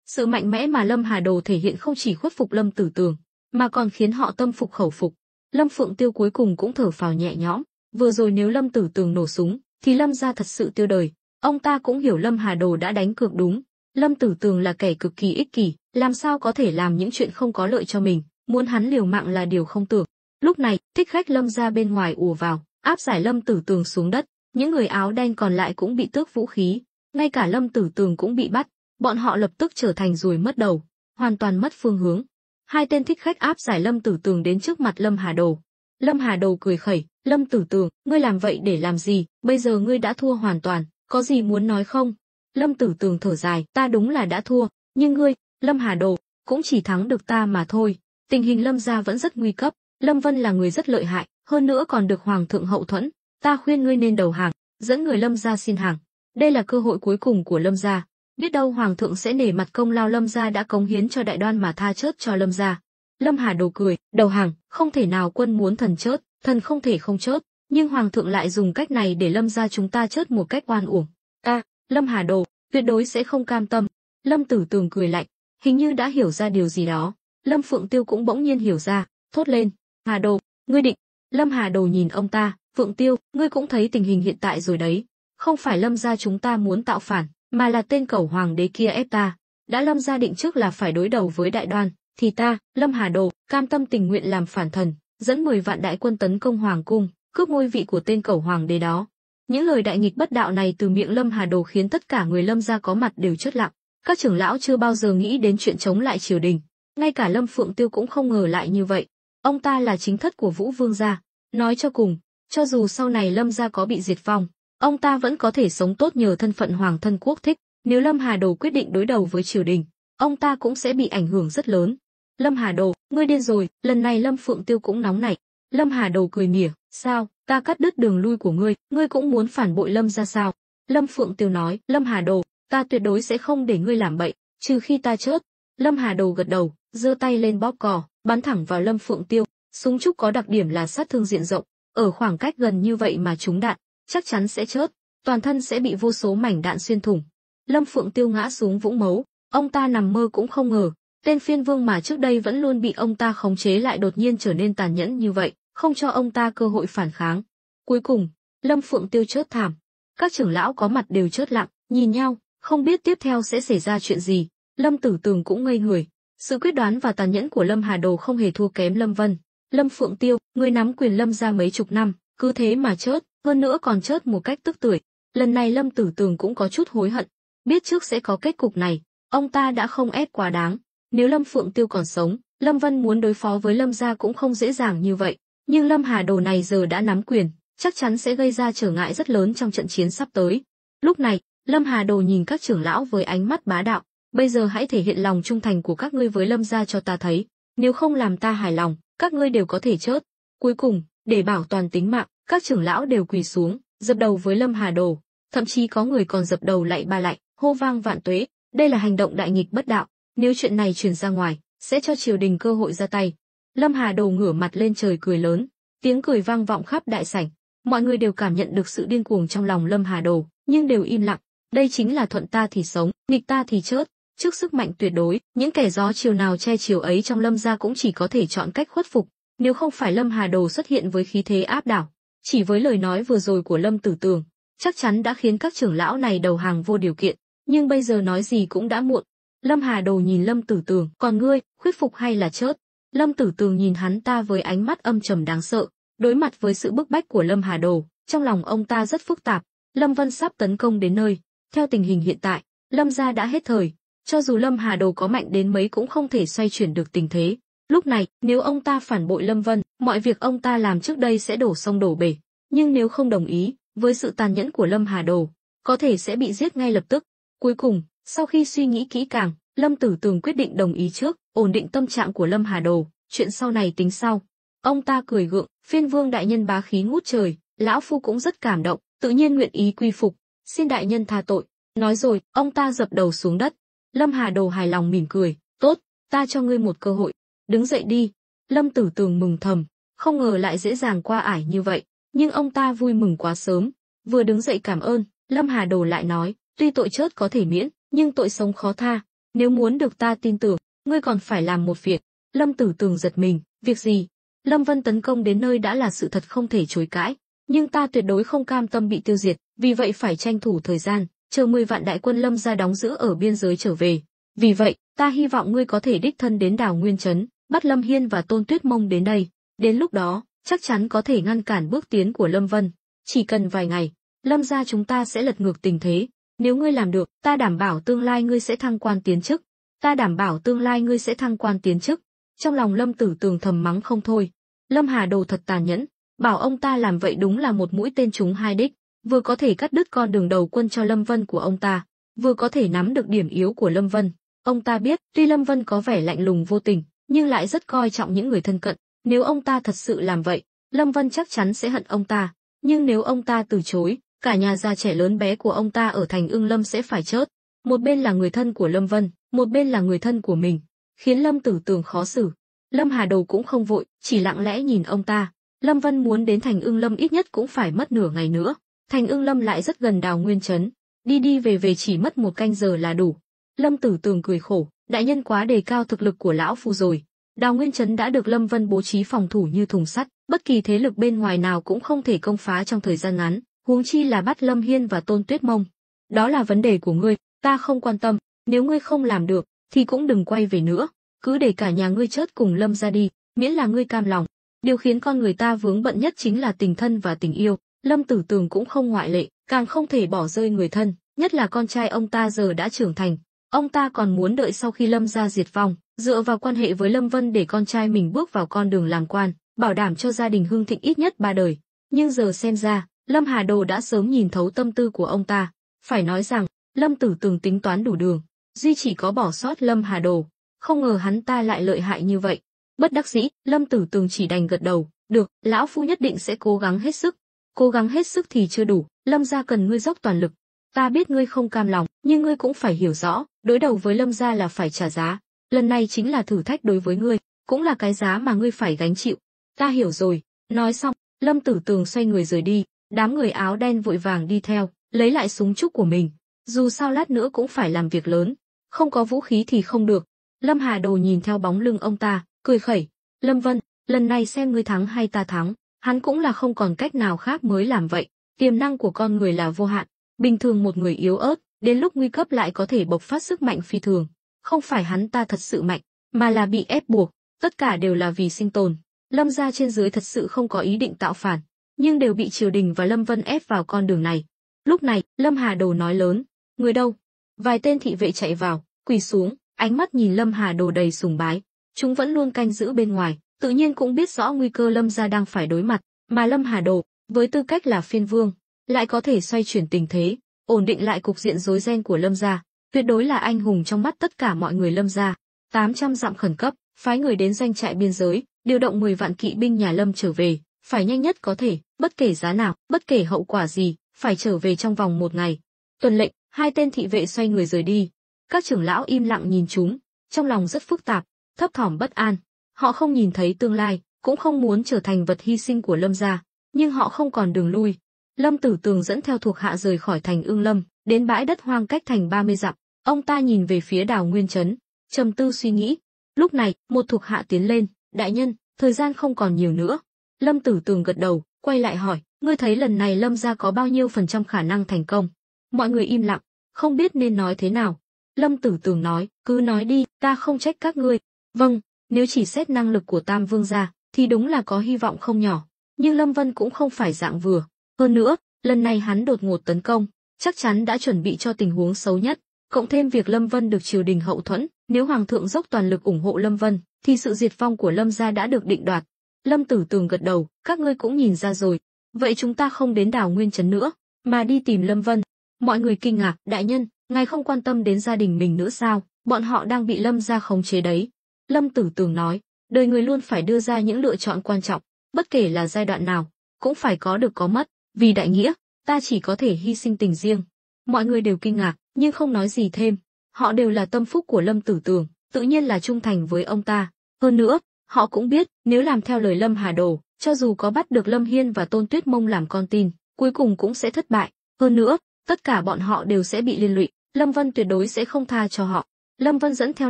Sự mạnh mẽ mà Lâm Hà Đồ thể hiện không chỉ khuất phục Lâm Tử Tường, mà còn khiến họ tâm phục khẩu phục. Lâm Phượng Tiêu cuối cùng cũng thở phào nhẹ nhõm, vừa rồi nếu Lâm Tử Tường nổ súng, thì Lâm gia thật sự tiêu đời. Ông ta cũng hiểu Lâm Hà Đồ đã đánh cược đúng. Lâm Tử Tường là kẻ cực kỳ ích kỷ, làm sao có thể làm những chuyện không có lợi cho mình, muốn hắn liều mạng là điều không tưởng. Lúc này, thích khách Lâm gia bên ngoài ùa vào, áp giải Lâm Tử Tường xuống đất, những người áo đen còn lại cũng bị tước vũ khí, ngay cả Lâm Tử Tường cũng bị bắt, bọn họ lập tức trở thành ruồi mất đầu, hoàn toàn mất phương hướng. Hai tên thích khách áp giải Lâm Tử Tường đến trước mặt Lâm Hà Đồ. Lâm Hà Đồ cười khẩy, Lâm Tử Tường, ngươi làm vậy để làm gì, bây giờ ngươi đã thua hoàn toàn, có gì muốn nói không? Lâm Tử Tường thở dài, ta đúng là đã thua, nhưng ngươi, Lâm Hà Đồ, cũng chỉ thắng được ta mà thôi. Tình hình Lâm gia vẫn rất nguy cấp, Lâm Vân là người rất lợi hại, hơn nữa còn được Hoàng thượng hậu thuẫn. Ta khuyên ngươi nên đầu hàng, dẫn người Lâm gia xin hàng. Đây là cơ hội cuối cùng của Lâm gia, biết đâu Hoàng thượng sẽ nể mặt công lao Lâm gia đã cống hiến cho Đại Đoan mà tha chớt cho Lâm gia. Lâm Hà Đồ cười, đầu hàng, không thể nào, quân muốn thần chớt, thần không thể không chớt, nhưng Hoàng thượng lại dùng cách này để Lâm gia chúng ta chớt một cách oan uổng. Ta, Lâm Hà Đồ, tuyệt đối sẽ không cam tâm. Lâm Tử Tường cười lạnh, hình như đã hiểu ra điều gì đó. Lâm Phượng Tiêu cũng bỗng nhiên hiểu ra, thốt lên, Hà Đồ, ngươi định. Lâm Hà Đồ nhìn ông ta, Phượng Tiêu, ngươi cũng thấy tình hình hiện tại rồi đấy. Không phải Lâm gia chúng ta muốn tạo phản, mà là tên cẩu hoàng đế kia ép ta. Đã Lâm gia định trước là phải đối đầu với Đại Đoan, thì ta, Lâm Hà Đồ, cam tâm tình nguyện làm phản thần, dẫn 10 vạn đại quân tấn công hoàng cung, cướp ngôi vị của tên cẩu hoàng đế đó. Những lời đại nghịch bất đạo này từ miệng Lâm Hà Đồ khiến tất cả người Lâm gia có mặt đều chết lặng. Các trưởng lão chưa bao giờ nghĩ đến chuyện chống lại triều đình, ngay cả Lâm Phượng Tiêu cũng không ngờ lại như vậy. Ông ta là chính thất của Vũ Vương gia, nói cho cùng, cho dù sau này Lâm gia có bị diệt vong, ông ta vẫn có thể sống tốt nhờ thân phận hoàng thân quốc thích. Nếu Lâm Hà Đồ quyết định đối đầu với triều đình, ông ta cũng sẽ bị ảnh hưởng rất lớn. Lâm Hà Đồ, ngươi điên rồi. Lần này Lâm Phượng Tiêu cũng nóng nảy. Lâm Hà Đồ cười mỉa, sao, ta cắt đứt đường lui của ngươi, ngươi cũng muốn phản bội Lâm gia sao? Lâm Phượng Tiêu nói, Lâm Hà Đồ, ta tuyệt đối sẽ không để ngươi làm bậy, trừ khi ta chết. Lâm Hà Đồ gật đầu, giơ tay lên bóp cò, bắn thẳng vào Lâm Phượng Tiêu. Súng trúc có đặc điểm là sát thương diện rộng, ở khoảng cách gần như vậy mà trúng đạn, chắc chắn sẽ chết, toàn thân sẽ bị vô số mảnh đạn xuyên thủng. Lâm Phượng Tiêu ngã xuống vũng máu, ông ta nằm mơ cũng không ngờ, tên phiên vương mà trước đây vẫn luôn bị ông ta khống chế lại đột nhiên trở nên tàn nhẫn như vậy, không cho ông ta cơ hội phản kháng. Cuối cùng, Lâm Phượng Tiêu chết thảm. Các trưởng lão có mặt đều chết lặng, nhìn nhau, không biết tiếp theo sẽ xảy ra chuyện gì. Lâm Tử Tường cũng ngây người. Sự quyết đoán và tàn nhẫn của Lâm Hà Đồ không hề thua kém Lâm Vân. Lâm Phượng Tiêu, người nắm quyền Lâm gia mấy chục năm, cứ thế mà chết, hơn nữa còn chết một cách tức tưởi. Lần này Lâm Tử Tường cũng có chút hối hận, biết trước sẽ có kết cục này, ông ta đã không ép quá đáng. Nếu Lâm Phượng Tiêu còn sống, Lâm Vân muốn đối phó với Lâm gia cũng không dễ dàng như vậy. Nhưng Lâm Hà Đồ này giờ đã nắm quyền, chắc chắn sẽ gây ra trở ngại rất lớn trong trận chiến sắp tới. Lúc này, Lâm Hà Đồ nhìn các trưởng lão với ánh mắt bá đạo. Bây giờ hãy thể hiện lòng trung thành của các ngươi với Lâm gia cho ta thấy. Nếu không làm ta hài lòng, các ngươi đều có thể chết. Cuối cùng, để bảo toàn tính mạng, các trưởng lão đều quỳ xuống, dập đầu với Lâm Hà Đồ. Thậm chí có người còn dập đầu lạy ba lạy, hô vang vạn tuế. Đây là hành động đại nghịch bất đạo. Nếu chuyện này truyền ra ngoài, sẽ cho triều đình cơ hội ra tay. Lâm Hà Đồ ngửa mặt lên trời cười lớn, tiếng cười vang vọng khắp đại sảnh. Mọi người đều cảm nhận được sự điên cuồng trong lòng Lâm Hà Đồ, nhưng đều im lặng. Đây chính là thuận ta thì sống, nghịch ta thì chết. Trước sức mạnh tuyệt đối, những kẻ gió chiều nào che chiều ấy trong Lâm gia cũng chỉ có thể chọn cách khuất phục. Nếu không phải Lâm Hà Đồ xuất hiện với khí thế áp đảo, chỉ với lời nói vừa rồi của Lâm Tử Tường, chắc chắn đã khiến các trưởng lão này đầu hàng vô điều kiện. Nhưng bây giờ nói gì cũng đã muộn. Lâm Hà Đồ nhìn Lâm Tử Tường, còn ngươi, khuất phục hay là chết? Lâm Tử Tường nhìn hắn ta với ánh mắt âm trầm đáng sợ. Đối mặt với sự bức bách của Lâm Hà Đồ, trong lòng ông ta rất phức tạp. Lâm Vân sắp tấn công đến nơi. Theo tình hình hiện tại, Lâm gia đã hết thời. Cho dù Lâm Hà Đồ có mạnh đến mấy cũng không thể xoay chuyển được tình thế. Lúc này, nếu ông ta phản bội Lâm Vân, mọi việc ông ta làm trước đây sẽ đổ sông đổ bể. Nhưng nếu không đồng ý, với sự tàn nhẫn của Lâm Hà Đồ, có thể sẽ bị giết ngay lập tức. Cuối cùng, sau khi suy nghĩ kỹ càng, Lâm Tử Tường quyết định đồng ý trước, ổn định tâm trạng của Lâm Hà Đồ, chuyện sau này tính sau. Ông ta cười gượng, phiên vương đại nhân bá khí ngút trời, lão phu cũng rất cảm động, tự nhiên nguyện ý quy phục, xin đại nhân tha tội. Nói rồi, ông ta dập đầu xuống đất. Lâm Hà Đồ hài lòng mỉm cười, tốt, ta cho ngươi một cơ hội, đứng dậy đi. Lâm Tử Tường mừng thầm, không ngờ lại dễ dàng qua ải như vậy, nhưng ông ta vui mừng quá sớm, vừa đứng dậy cảm ơn, Lâm Hà Đồ lại nói, tuy tội chớt có thể miễn, nhưng tội sống khó tha, nếu muốn được ta tin tưởng, ngươi còn phải làm một việc. Lâm Tử Tường giật mình, việc gì? Lâm Vân tấn công đến nơi đã là sự thật không thể chối cãi, nhưng ta tuyệt đối không cam tâm bị tiêu diệt, vì vậy phải tranh thủ thời gian, chờ 10 vạn đại quân Lâm gia đóng giữ ở biên giới trở về. Vì vậy, ta hy vọng ngươi có thể đích thân đến Đào Nguyên Trấn, bắt Lâm Hiên và Tôn Tuyết Mông đến đây. Đến lúc đó, chắc chắn có thể ngăn cản bước tiến của Lâm Vân. Chỉ cần vài ngày, Lâm gia chúng ta sẽ lật ngược tình thế. Nếu ngươi làm được, ta đảm bảo tương lai ngươi sẽ thăng quan tiến chức. Ta đảm bảo tương lai ngươi sẽ thăng quan tiến chức. Trong lòng Lâm Tử Tường thầm mắng không thôi. Lâm Hà Đồ thật tàn nhẫn, bảo ông ta làm vậy đúng là một mũi tên trúng hai đích, vừa có thể cắt đứt con đường đầu quân cho Lâm Vân của ông ta, vừa có thể nắm được điểm yếu của Lâm Vân. Ông ta biết, tuy Lâm Vân có vẻ lạnh lùng vô tình, nhưng lại rất coi trọng những người thân cận. Nếu ông ta thật sự làm vậy, Lâm Vân chắc chắn sẽ hận ông ta. Nhưng nếu ông ta từ chối, cả nhà già trẻ lớn bé của ông ta ở thành Ưng Lâm sẽ phải chớt. Một bên là người thân của Lâm Vân, một bên là người thân của mình, khiến Lâm Tử Tường khó xử. Lâm Hà Đồ cũng không vội, chỉ lặng lẽ nhìn ông ta. Lâm Vân muốn đến thành Ưng Lâm ít nhất cũng phải mất nửa ngày nữa. Thành Ưng Lâm lại rất gần Đào Nguyên Trấn, đi đi về về chỉ mất 1 canh giờ là đủ. Lâm Tử Tường cười khổ, đại nhân quá đề cao thực lực của lão phu rồi. Đào Nguyên Trấn đã được Lâm Vân bố trí phòng thủ như thùng sắt, bất kỳ thế lực bên ngoài nào cũng không thể công phá trong thời gian ngắn, huống chi là bắt Lâm Hiên và Tôn Tuyết Mông. Đó là vấn đề của ngươi, ta không quan tâm, nếu ngươi không làm được, thì cũng đừng quay về nữa, cứ để cả nhà ngươi chớt cùng Lâm ra đi, miễn là ngươi cam lòng. Điều khiến con người ta vướng bận nhất chính là tình thân và tình yêu, Lâm Tử Tường cũng không ngoại lệ, càng không thể bỏ rơi người thân, nhất là con trai ông ta giờ đã trưởng thành. Ông ta còn muốn đợi sau khi Lâm gia diệt vong, dựa vào quan hệ với Lâm Vân để con trai mình bước vào con đường làm quan, bảo đảm cho gia đình hưng thịnh ít nhất 3 đời. Nhưng giờ xem ra, Lâm Hà Đồ đã sớm nhìn thấu tâm tư của ông ta. Phải nói rằng, Lâm Tử Tường tính toán đủ đường, duy chỉ có bỏ sót Lâm Hà Đồ. Không ngờ hắn ta lại lợi hại như vậy. Bất đắc dĩ, Lâm Tử Tường chỉ đành gật đầu, được, lão phu nhất định sẽ cố gắng hết sức. Cố gắng hết sức thì chưa đủ, Lâm gia cần ngươi dốc toàn lực. Ta biết ngươi không cam lòng, nhưng ngươi cũng phải hiểu rõ, đối đầu với Lâm gia là phải trả giá. Lần này chính là thử thách đối với ngươi, cũng là cái giá mà ngươi phải gánh chịu. Ta hiểu rồi. Nói xong, Lâm Tử Tường xoay người rời đi, đám người áo đen vội vàng đi theo, lấy lại súng trúc của mình. Dù sao lát nữa cũng phải làm việc lớn, không có vũ khí thì không được. Lâm Hà Đồ nhìn theo bóng lưng ông ta, cười khẩy. Lâm Vân, lần này xem ngươi thắng hay ta thắng. Hắn cũng là không còn cách nào khác mới làm vậy. Tiềm năng của con người là vô hạn. Bình thường một người yếu ớt, đến lúc nguy cấp lại có thể bộc phát sức mạnh phi thường. Không phải hắn ta thật sự mạnh, mà là bị ép buộc. Tất cả đều là vì sinh tồn. Lâm gia trên dưới thật sự không có ý định tạo phản, nhưng đều bị triều đình và Lâm Vân ép vào con đường này. Lúc này, Lâm Hà Đồ nói lớn, người đâu? Vài tên thị vệ chạy vào, quỳ xuống, ánh mắt nhìn Lâm Hà Đồ đầy sùng bái. Chúng vẫn luôn canh giữ bên ngoài, tự nhiên cũng biết rõ nguy cơ Lâm gia đang phải đối mặt, mà Lâm Hà Đồ, với tư cách là phiên vương, lại có thể xoay chuyển tình thế, ổn định lại cục diện rối ren của Lâm gia, tuyệt đối là anh hùng trong mắt tất cả mọi người Lâm gia. 800 dặm khẩn cấp, phái người đến doanh trại biên giới, điều động 10 vạn kỵ binh nhà Lâm trở về, phải nhanh nhất có thể, bất kể giá nào, bất kể hậu quả gì, phải trở về trong vòng 1 ngày. Tuần lệnh, 2 tên thị vệ xoay người rời đi. Các trưởng lão im lặng nhìn chúng, trong lòng rất phức tạp, thấp thỏm bất an. Họ không nhìn thấy tương lai, cũng không muốn trở thành vật hy sinh của Lâm gia, nhưng họ không còn đường lui. Lâm Tử Tường dẫn theo thuộc hạ rời khỏi thành Ưng Lâm, đến bãi đất hoang cách thành 30 dặm. Ông ta nhìn về phía Đào Nguyên Trấn, trầm tư suy nghĩ. Lúc này, một thuộc hạ tiến lên, đại nhân, thời gian không còn nhiều nữa. Lâm Tử Tường gật đầu, quay lại hỏi, ngươi thấy lần này Lâm gia có bao nhiêu % khả năng thành công? Mọi người im lặng, không biết nên nói thế nào. Lâm Tử Tường nói, cứ nói đi, ta không trách các ngươi. Vâng, nếu chỉ xét năng lực của Tam Vương gia, thì đúng là có hy vọng không nhỏ. Nhưng Lâm Vân cũng không phải dạng vừa. Hơn nữa, lần này hắn đột ngột tấn công, chắc chắn đã chuẩn bị cho tình huống xấu nhất. Cộng thêm việc Lâm Vân được triều đình hậu thuẫn, nếu Hoàng thượng dốc toàn lực ủng hộ Lâm Vân, thì sự diệt vong của Lâm gia đã được định đoạt. Lâm Tử Tường gật đầu, các ngươi cũng nhìn ra rồi. Vậy chúng ta không đến Đào Nguyên Trấn nữa, mà đi tìm Lâm Vân. Mọi người kinh ngạc, đại nhân, ngài không quan tâm đến gia đình mình nữa sao? Bọn họ đang bị Lâm gia khống chế đấy. Lâm Tử Tường nói, đời người luôn phải đưa ra những lựa chọn quan trọng, bất kể là giai đoạn nào, cũng phải có được có mất. Vì đại nghĩa, ta chỉ có thể hy sinh tình riêng. Mọi người đều kinh ngạc, nhưng không nói gì thêm. Họ đều là tâm phúc của Lâm Tử Tường, tự nhiên là trung thành với ông ta. Hơn nữa, họ cũng biết, nếu làm theo lời Lâm Hà Đồ, cho dù có bắt được Lâm Hiên và Tôn Tuyết Mông làm con tin, cuối cùng cũng sẽ thất bại. Hơn nữa, tất cả bọn họ đều sẽ bị liên lụy, Lâm Vân tuyệt đối sẽ không tha cho họ. Lâm Vân dẫn theo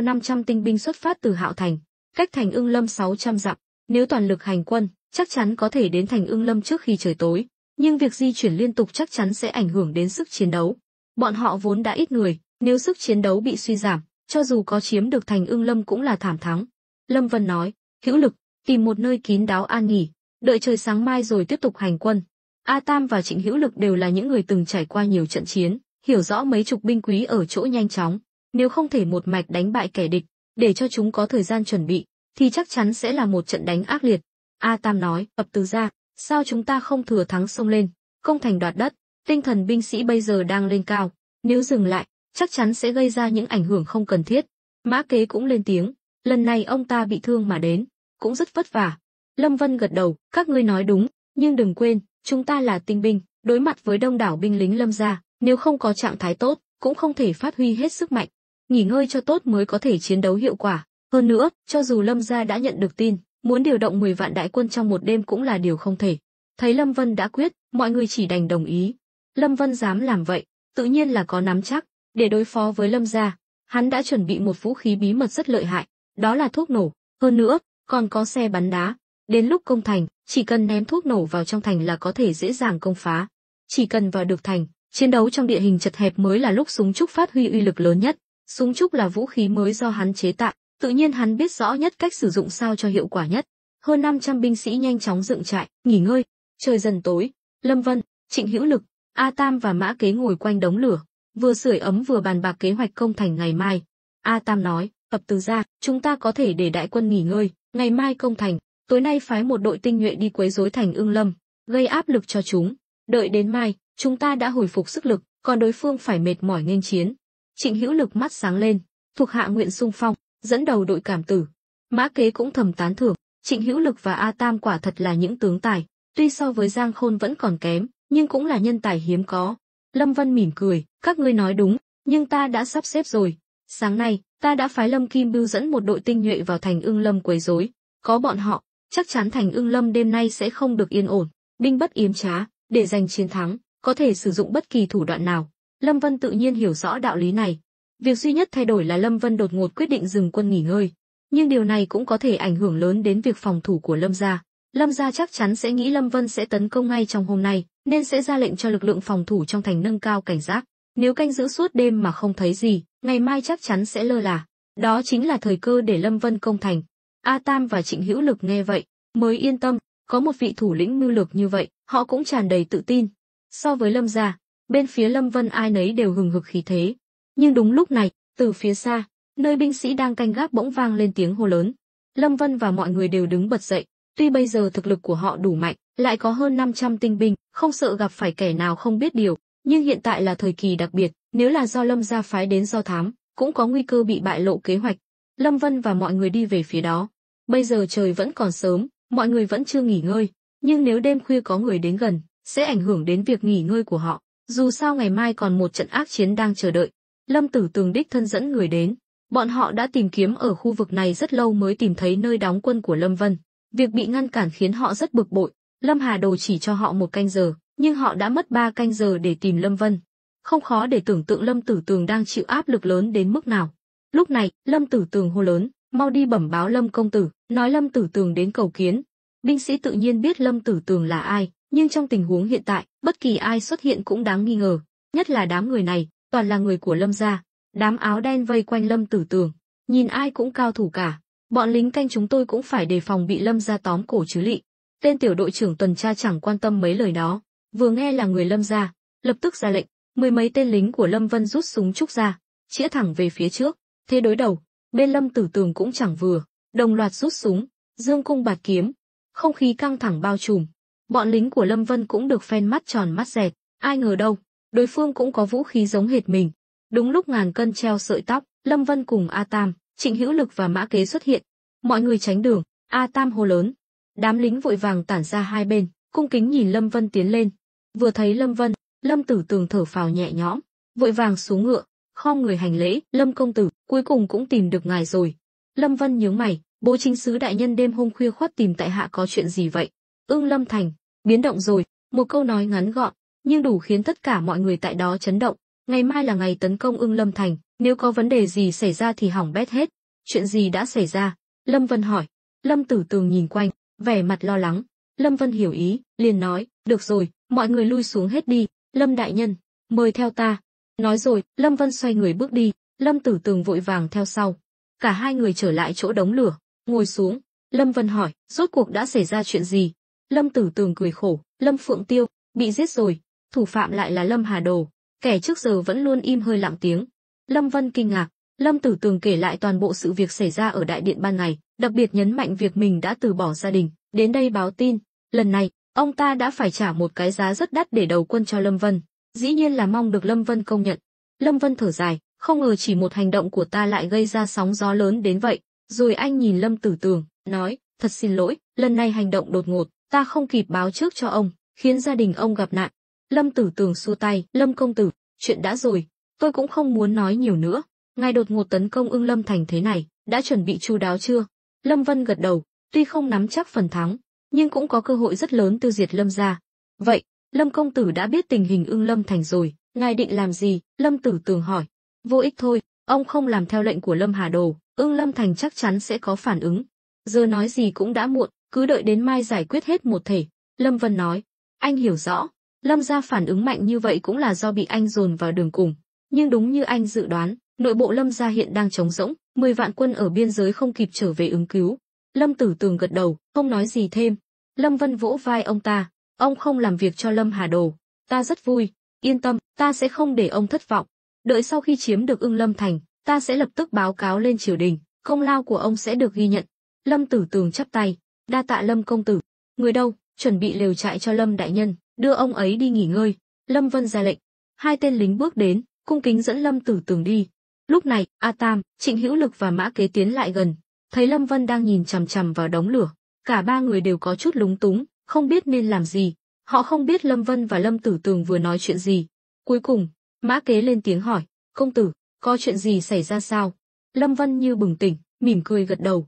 500 tinh binh xuất phát từ Hạo Thành, cách thành Ưng Lâm 600 dặm, nếu toàn lực hành quân, chắc chắn có thể đến thành Ưng Lâm trước khi trời tối, nhưng việc di chuyển liên tục chắc chắn sẽ ảnh hưởng đến sức chiến đấu. Bọn họ vốn đã ít người, nếu sức chiến đấu bị suy giảm, cho dù có chiếm được thành Ưng Lâm cũng là thảm thắng. Lâm Vân nói, Hữu Lực, tìm một nơi kín đáo an nghỉ, đợi trời sáng mai rồi tiếp tục hành quân. A Tam và Trịnh Hữu Lực đều là những người từng trải qua nhiều trận chiến, hiểu rõ mấy chục binh quý ở chỗ nhanh chóng, nếu không thể một mạch đánh bại kẻ địch, để cho chúng có thời gian chuẩn bị, thì chắc chắn sẽ là một trận đánh ác liệt. A Tam nói, ập từ ra, sao chúng ta không thừa thắng xông lên, công thành đoạt đất, tinh thần binh sĩ bây giờ đang lên cao, nếu dừng lại, chắc chắn sẽ gây ra những ảnh hưởng không cần thiết. Mã Kế cũng lên tiếng, lần này ông ta bị thương mà đến, cũng rất vất vả. Lâm Vân gật đầu, các ngươi nói đúng, nhưng đừng quên, chúng ta là tinh binh, đối mặt với đông đảo binh lính Lâm gia, nếu không có trạng thái tốt, cũng không thể phát huy hết sức mạnh. Nghỉ ngơi cho tốt mới có thể chiến đấu hiệu quả. Hơn nữa, cho dù Lâm gia đã nhận được tin, muốn điều động 10 vạn đại quân trong một đêm cũng là điều không thể. Thấy Lâm Vân đã quyết, mọi người chỉ đành đồng ý. Lâm Vân dám làm vậy, tự nhiên là có nắm chắc. Để đối phó với Lâm gia, hắn đã chuẩn bị một vũ khí bí mật rất lợi hại, đó là thuốc nổ. Hơn nữa, còn có xe bắn đá. Đến lúc công thành, chỉ cần ném thuốc nổ vào trong thành là có thể dễ dàng công phá. Chỉ cần vào được thành, chiến đấu trong địa hình chật hẹp mới là lúc súng trúc phát huy uy lực lớn nhất. Súng trúc là vũ khí mới do hắn chế tạo, tự nhiên hắn biết rõ nhất cách sử dụng sao cho hiệu quả nhất. Hơn 500 binh sĩ nhanh chóng dựng trại, nghỉ ngơi. Trời dần tối, Lâm Vân, Trịnh Hữu Lực, A Tam và Mã Kế ngồi quanh đống lửa, vừa sưởi ấm vừa bàn bạc kế hoạch công thành ngày mai. A Tam nói, ập từ ra, chúng ta có thể để đại quân nghỉ ngơi, ngày mai công thành, tối nay phái một đội tinh nhuệ đi quấy rối thành Ưng Lâm, gây áp lực cho chúng. Đợi đến mai, chúng ta đã hồi phục sức lực, còn đối phương phải mệt mỏi nghênh chiến. Trịnh Hữu Lực mắt sáng lên, thuộc hạ nguyện xung phong, dẫn đầu đội cảm tử. Mã Kế cũng thầm tán thưởng, Trịnh Hữu Lực và A Tam quả thật là những tướng tài, tuy so với Giang Khôn vẫn còn kém, nhưng cũng là nhân tài hiếm có. Lâm Vân mỉm cười, các ngươi nói đúng, nhưng ta đã sắp xếp rồi. Sáng nay, ta đã phái Lâm Kim Bưu dẫn một đội tinh nhuệ vào thành Ưng Lâm quấy rối. Có bọn họ, chắc chắn thành Ưng Lâm đêm nay sẽ không được yên ổn. Binh bất yếm trá, để giành chiến thắng, có thể sử dụng bất kỳ thủ đoạn nào. Lâm Vân tự nhiên hiểu rõ đạo lý này. Việc duy nhất thay đổi là Lâm Vân đột ngột quyết định dừng quân nghỉ ngơi. Nhưng điều này cũng có thể ảnh hưởng lớn đến việc phòng thủ của Lâm gia. Lâm gia chắc chắn sẽ nghĩ Lâm Vân sẽ tấn công ngay trong hôm nay, nên sẽ ra lệnh cho lực lượng phòng thủ trong thành nâng cao cảnh giác. Nếu canh giữ suốt đêm mà không thấy gì, ngày mai chắc chắn sẽ lơ là. Đó chính là thời cơ để Lâm Vân công thành. A Tam và Trịnh Hữu Lực nghe vậy, mới yên tâm, có một vị thủ lĩnh mưu lược như vậy, họ cũng tràn đầy tự tin. So với Lâm gia, bên phía Lâm Vân ai nấy đều hừng hực khí thế. Nhưng đúng lúc này, từ phía xa, nơi binh sĩ đang canh gác bỗng vang lên tiếng hô lớn. Lâm Vân và mọi người đều đứng bật dậy, tuy bây giờ thực lực của họ đủ mạnh, lại có hơn 500 tinh binh, không sợ gặp phải kẻ nào không biết điều, nhưng hiện tại là thời kỳ đặc biệt, nếu là do Lâm gia phái đến do thám, cũng có nguy cơ bị bại lộ kế hoạch. Lâm Vân và mọi người đi về phía đó. Bây giờ trời vẫn còn sớm, mọi người vẫn chưa nghỉ ngơi, nhưng nếu đêm khuya có người đến gần, sẽ ảnh hưởng đến việc nghỉ ngơi của họ. Dù sao ngày mai còn một trận ác chiến đang chờ đợi. Lâm Tử Tường đích thân dẫn người đến. Bọn họ đã tìm kiếm ở khu vực này rất lâu mới tìm thấy nơi đóng quân của Lâm Vân. Việc bị ngăn cản khiến họ rất bực bội. Lâm Hà Đồ chỉ cho họ 1 canh giờ, nhưng họ đã mất 3 canh giờ để tìm Lâm Vân. Không khó để tưởng tượng Lâm Tử Tường đang chịu áp lực lớn đến mức nào. Lúc này, Lâm Tử Tường hô lớn, mau đi bẩm báo Lâm công tử, nói Lâm Tử Tường đến cầu kiến. Binh sĩ tự nhiên biết Lâm Tử Tường là ai, nhưng trong tình huống hiện tại, bất kỳ ai xuất hiện cũng đáng nghi ngờ, nhất là đám người này, toàn là người của Lâm gia. Đám áo đen vây quanh Lâm Tử Tường, nhìn ai cũng cao thủ cả. Bọn lính canh chúng tôi cũng phải đề phòng bị Lâm gia tóm cổ chứ lị. Tên tiểu đội trưởng tuần tra chẳng quan tâm mấy lời đó, vừa nghe là người Lâm gia, lập tức ra lệnh, 10 mấy tên lính của Lâm Vân rút súng trúc ra, chĩa thẳng về phía trước. Thế đối đầu, bên Lâm Tử Tường cũng chẳng vừa, đồng loạt rút súng, dương cung bạt kiếm. Không khí căng thẳng bao trùm. Bọn lính của Lâm Vân cũng được phen mắt tròn mắt dẹt, ai ngờ đâu, đối phương cũng có vũ khí giống hệt mình. Đúng lúc ngàn cân treo sợi tóc, Lâm Vân cùng A Tam, Trịnh Hữu Lực và Mã Kế xuất hiện. Mọi người tránh đường, A Tam hô lớn. Đám lính vội vàng tản ra hai bên, cung kính nhìn Lâm Vân tiến lên. Vừa thấy Lâm Vân, Lâm Tử Tường thở phào nhẹ nhõm, vội vàng xuống ngựa, khom người hành lễ, Lâm công tử, cuối cùng cũng tìm được ngài rồi. Lâm Vân nhướng mày, Bố chính sứ đại nhân đêm hôm khuya khoắt tìm tại hạ có chuyện gì vậy? Ưng Lâm Thành, biến động rồi, một câu nói ngắn gọn, nhưng đủ khiến tất cả mọi người tại đó chấn động. Ngày mai là ngày tấn công Ưng Lâm Thành, nếu có vấn đề gì xảy ra thì hỏng bét hết. Chuyện gì đã xảy ra? Lâm Vân hỏi. Lâm Tử Tường nhìn quanh, vẻ mặt lo lắng. Lâm Vân hiểu ý, liền nói, được rồi, mọi người lui xuống hết đi. Lâm đại nhân, mời theo ta. Nói rồi, Lâm Vân xoay người bước đi, Lâm Tử Tường vội vàng theo sau. Cả hai người trở lại chỗ đống lửa, ngồi xuống. Lâm Vân hỏi, rốt cuộc đã xảy ra chuyện gì? Lâm Tử Tường cười khổ, Lâm Phượng Tiêu bị giết rồi, thủ phạm lại là Lâm Hà Đồ, kẻ trước giờ vẫn luôn im hơi lặng tiếng. Lâm Vân kinh ngạc, Lâm Tử Tường kể lại toàn bộ sự việc xảy ra ở đại điện ban ngày, đặc biệt nhấn mạnh việc mình đã từ bỏ gia đình, đến đây báo tin. Lần này, ông ta đã phải trả một cái giá rất đắt để đầu quân cho Lâm Vân, dĩ nhiên là mong được Lâm Vân công nhận. Lâm Vân thở dài, không ngờ chỉ một hành động của ta lại gây ra sóng gió lớn đến vậy. Rồi anh nhìn Lâm Tử Tường, nói, thật xin lỗi, lần này hành động đột ngột, ta không kịp báo trước cho ông, khiến gia đình ông gặp nạn. Lâm Tử Tường xua tay, Lâm công tử, chuyện đã rồi, tôi cũng không muốn nói nhiều nữa. Ngài đột ngột tấn công Ưng Lâm Thành thế này, đã chuẩn bị chu đáo chưa? Lâm Vân gật đầu, tuy không nắm chắc phần thắng, nhưng cũng có cơ hội rất lớn tiêu diệt Lâm gia. Vậy, Lâm công tử đã biết tình hình Ưng Lâm Thành rồi, ngài định làm gì? Lâm Tử Tường hỏi. Vô ích thôi, ông không làm theo lệnh của Lâm Hà Đồ, Ưng Lâm Thành chắc chắn sẽ có phản ứng. Giờ nói gì cũng đã muộn, cứ đợi đến mai giải quyết hết một thể. Lâm Vân nói, anh hiểu rõ, Lâm gia phản ứng mạnh như vậy cũng là do bị anh dồn vào đường cùng. Nhưng đúng như anh dự đoán, nội bộ Lâm gia hiện đang trống rỗng, 10 vạn quân ở biên giới không kịp trở về ứng cứu. Lâm Tử Tường gật đầu, không nói gì thêm. Lâm Vân vỗ vai ông ta, ông không làm việc cho Lâm Hà Đồ, ta rất vui, yên tâm, ta sẽ không để ông thất vọng. Đợi sau khi chiếm được Ưng Lâm Thành, ta sẽ lập tức báo cáo lên triều đình, công lao của ông sẽ được ghi nhận. Lâm Tử Tường chắp tay, đa tạ Lâm công tử. Người đâu, chuẩn bị lều trại cho Lâm đại nhân, đưa ông ấy đi nghỉ ngơi. Lâm Vân ra lệnh. Hai tên lính bước đến, cung kính dẫn Lâm Tử Tường đi. Lúc này, A Tam, Trịnh Hữu Lực và Mã Kế tiến lại gần, thấy Lâm Vân đang nhìn chằm chằm vào đống lửa, cả ba người đều có chút lúng túng, không biết nên làm gì. Họ không biết Lâm Vân và Lâm Tử Tường vừa nói chuyện gì. Cuối cùng, Mã Kế lên tiếng hỏi, công tử, có chuyện gì xảy ra sao? Lâm Vân như bừng tỉnh, mỉm cười gật đầu,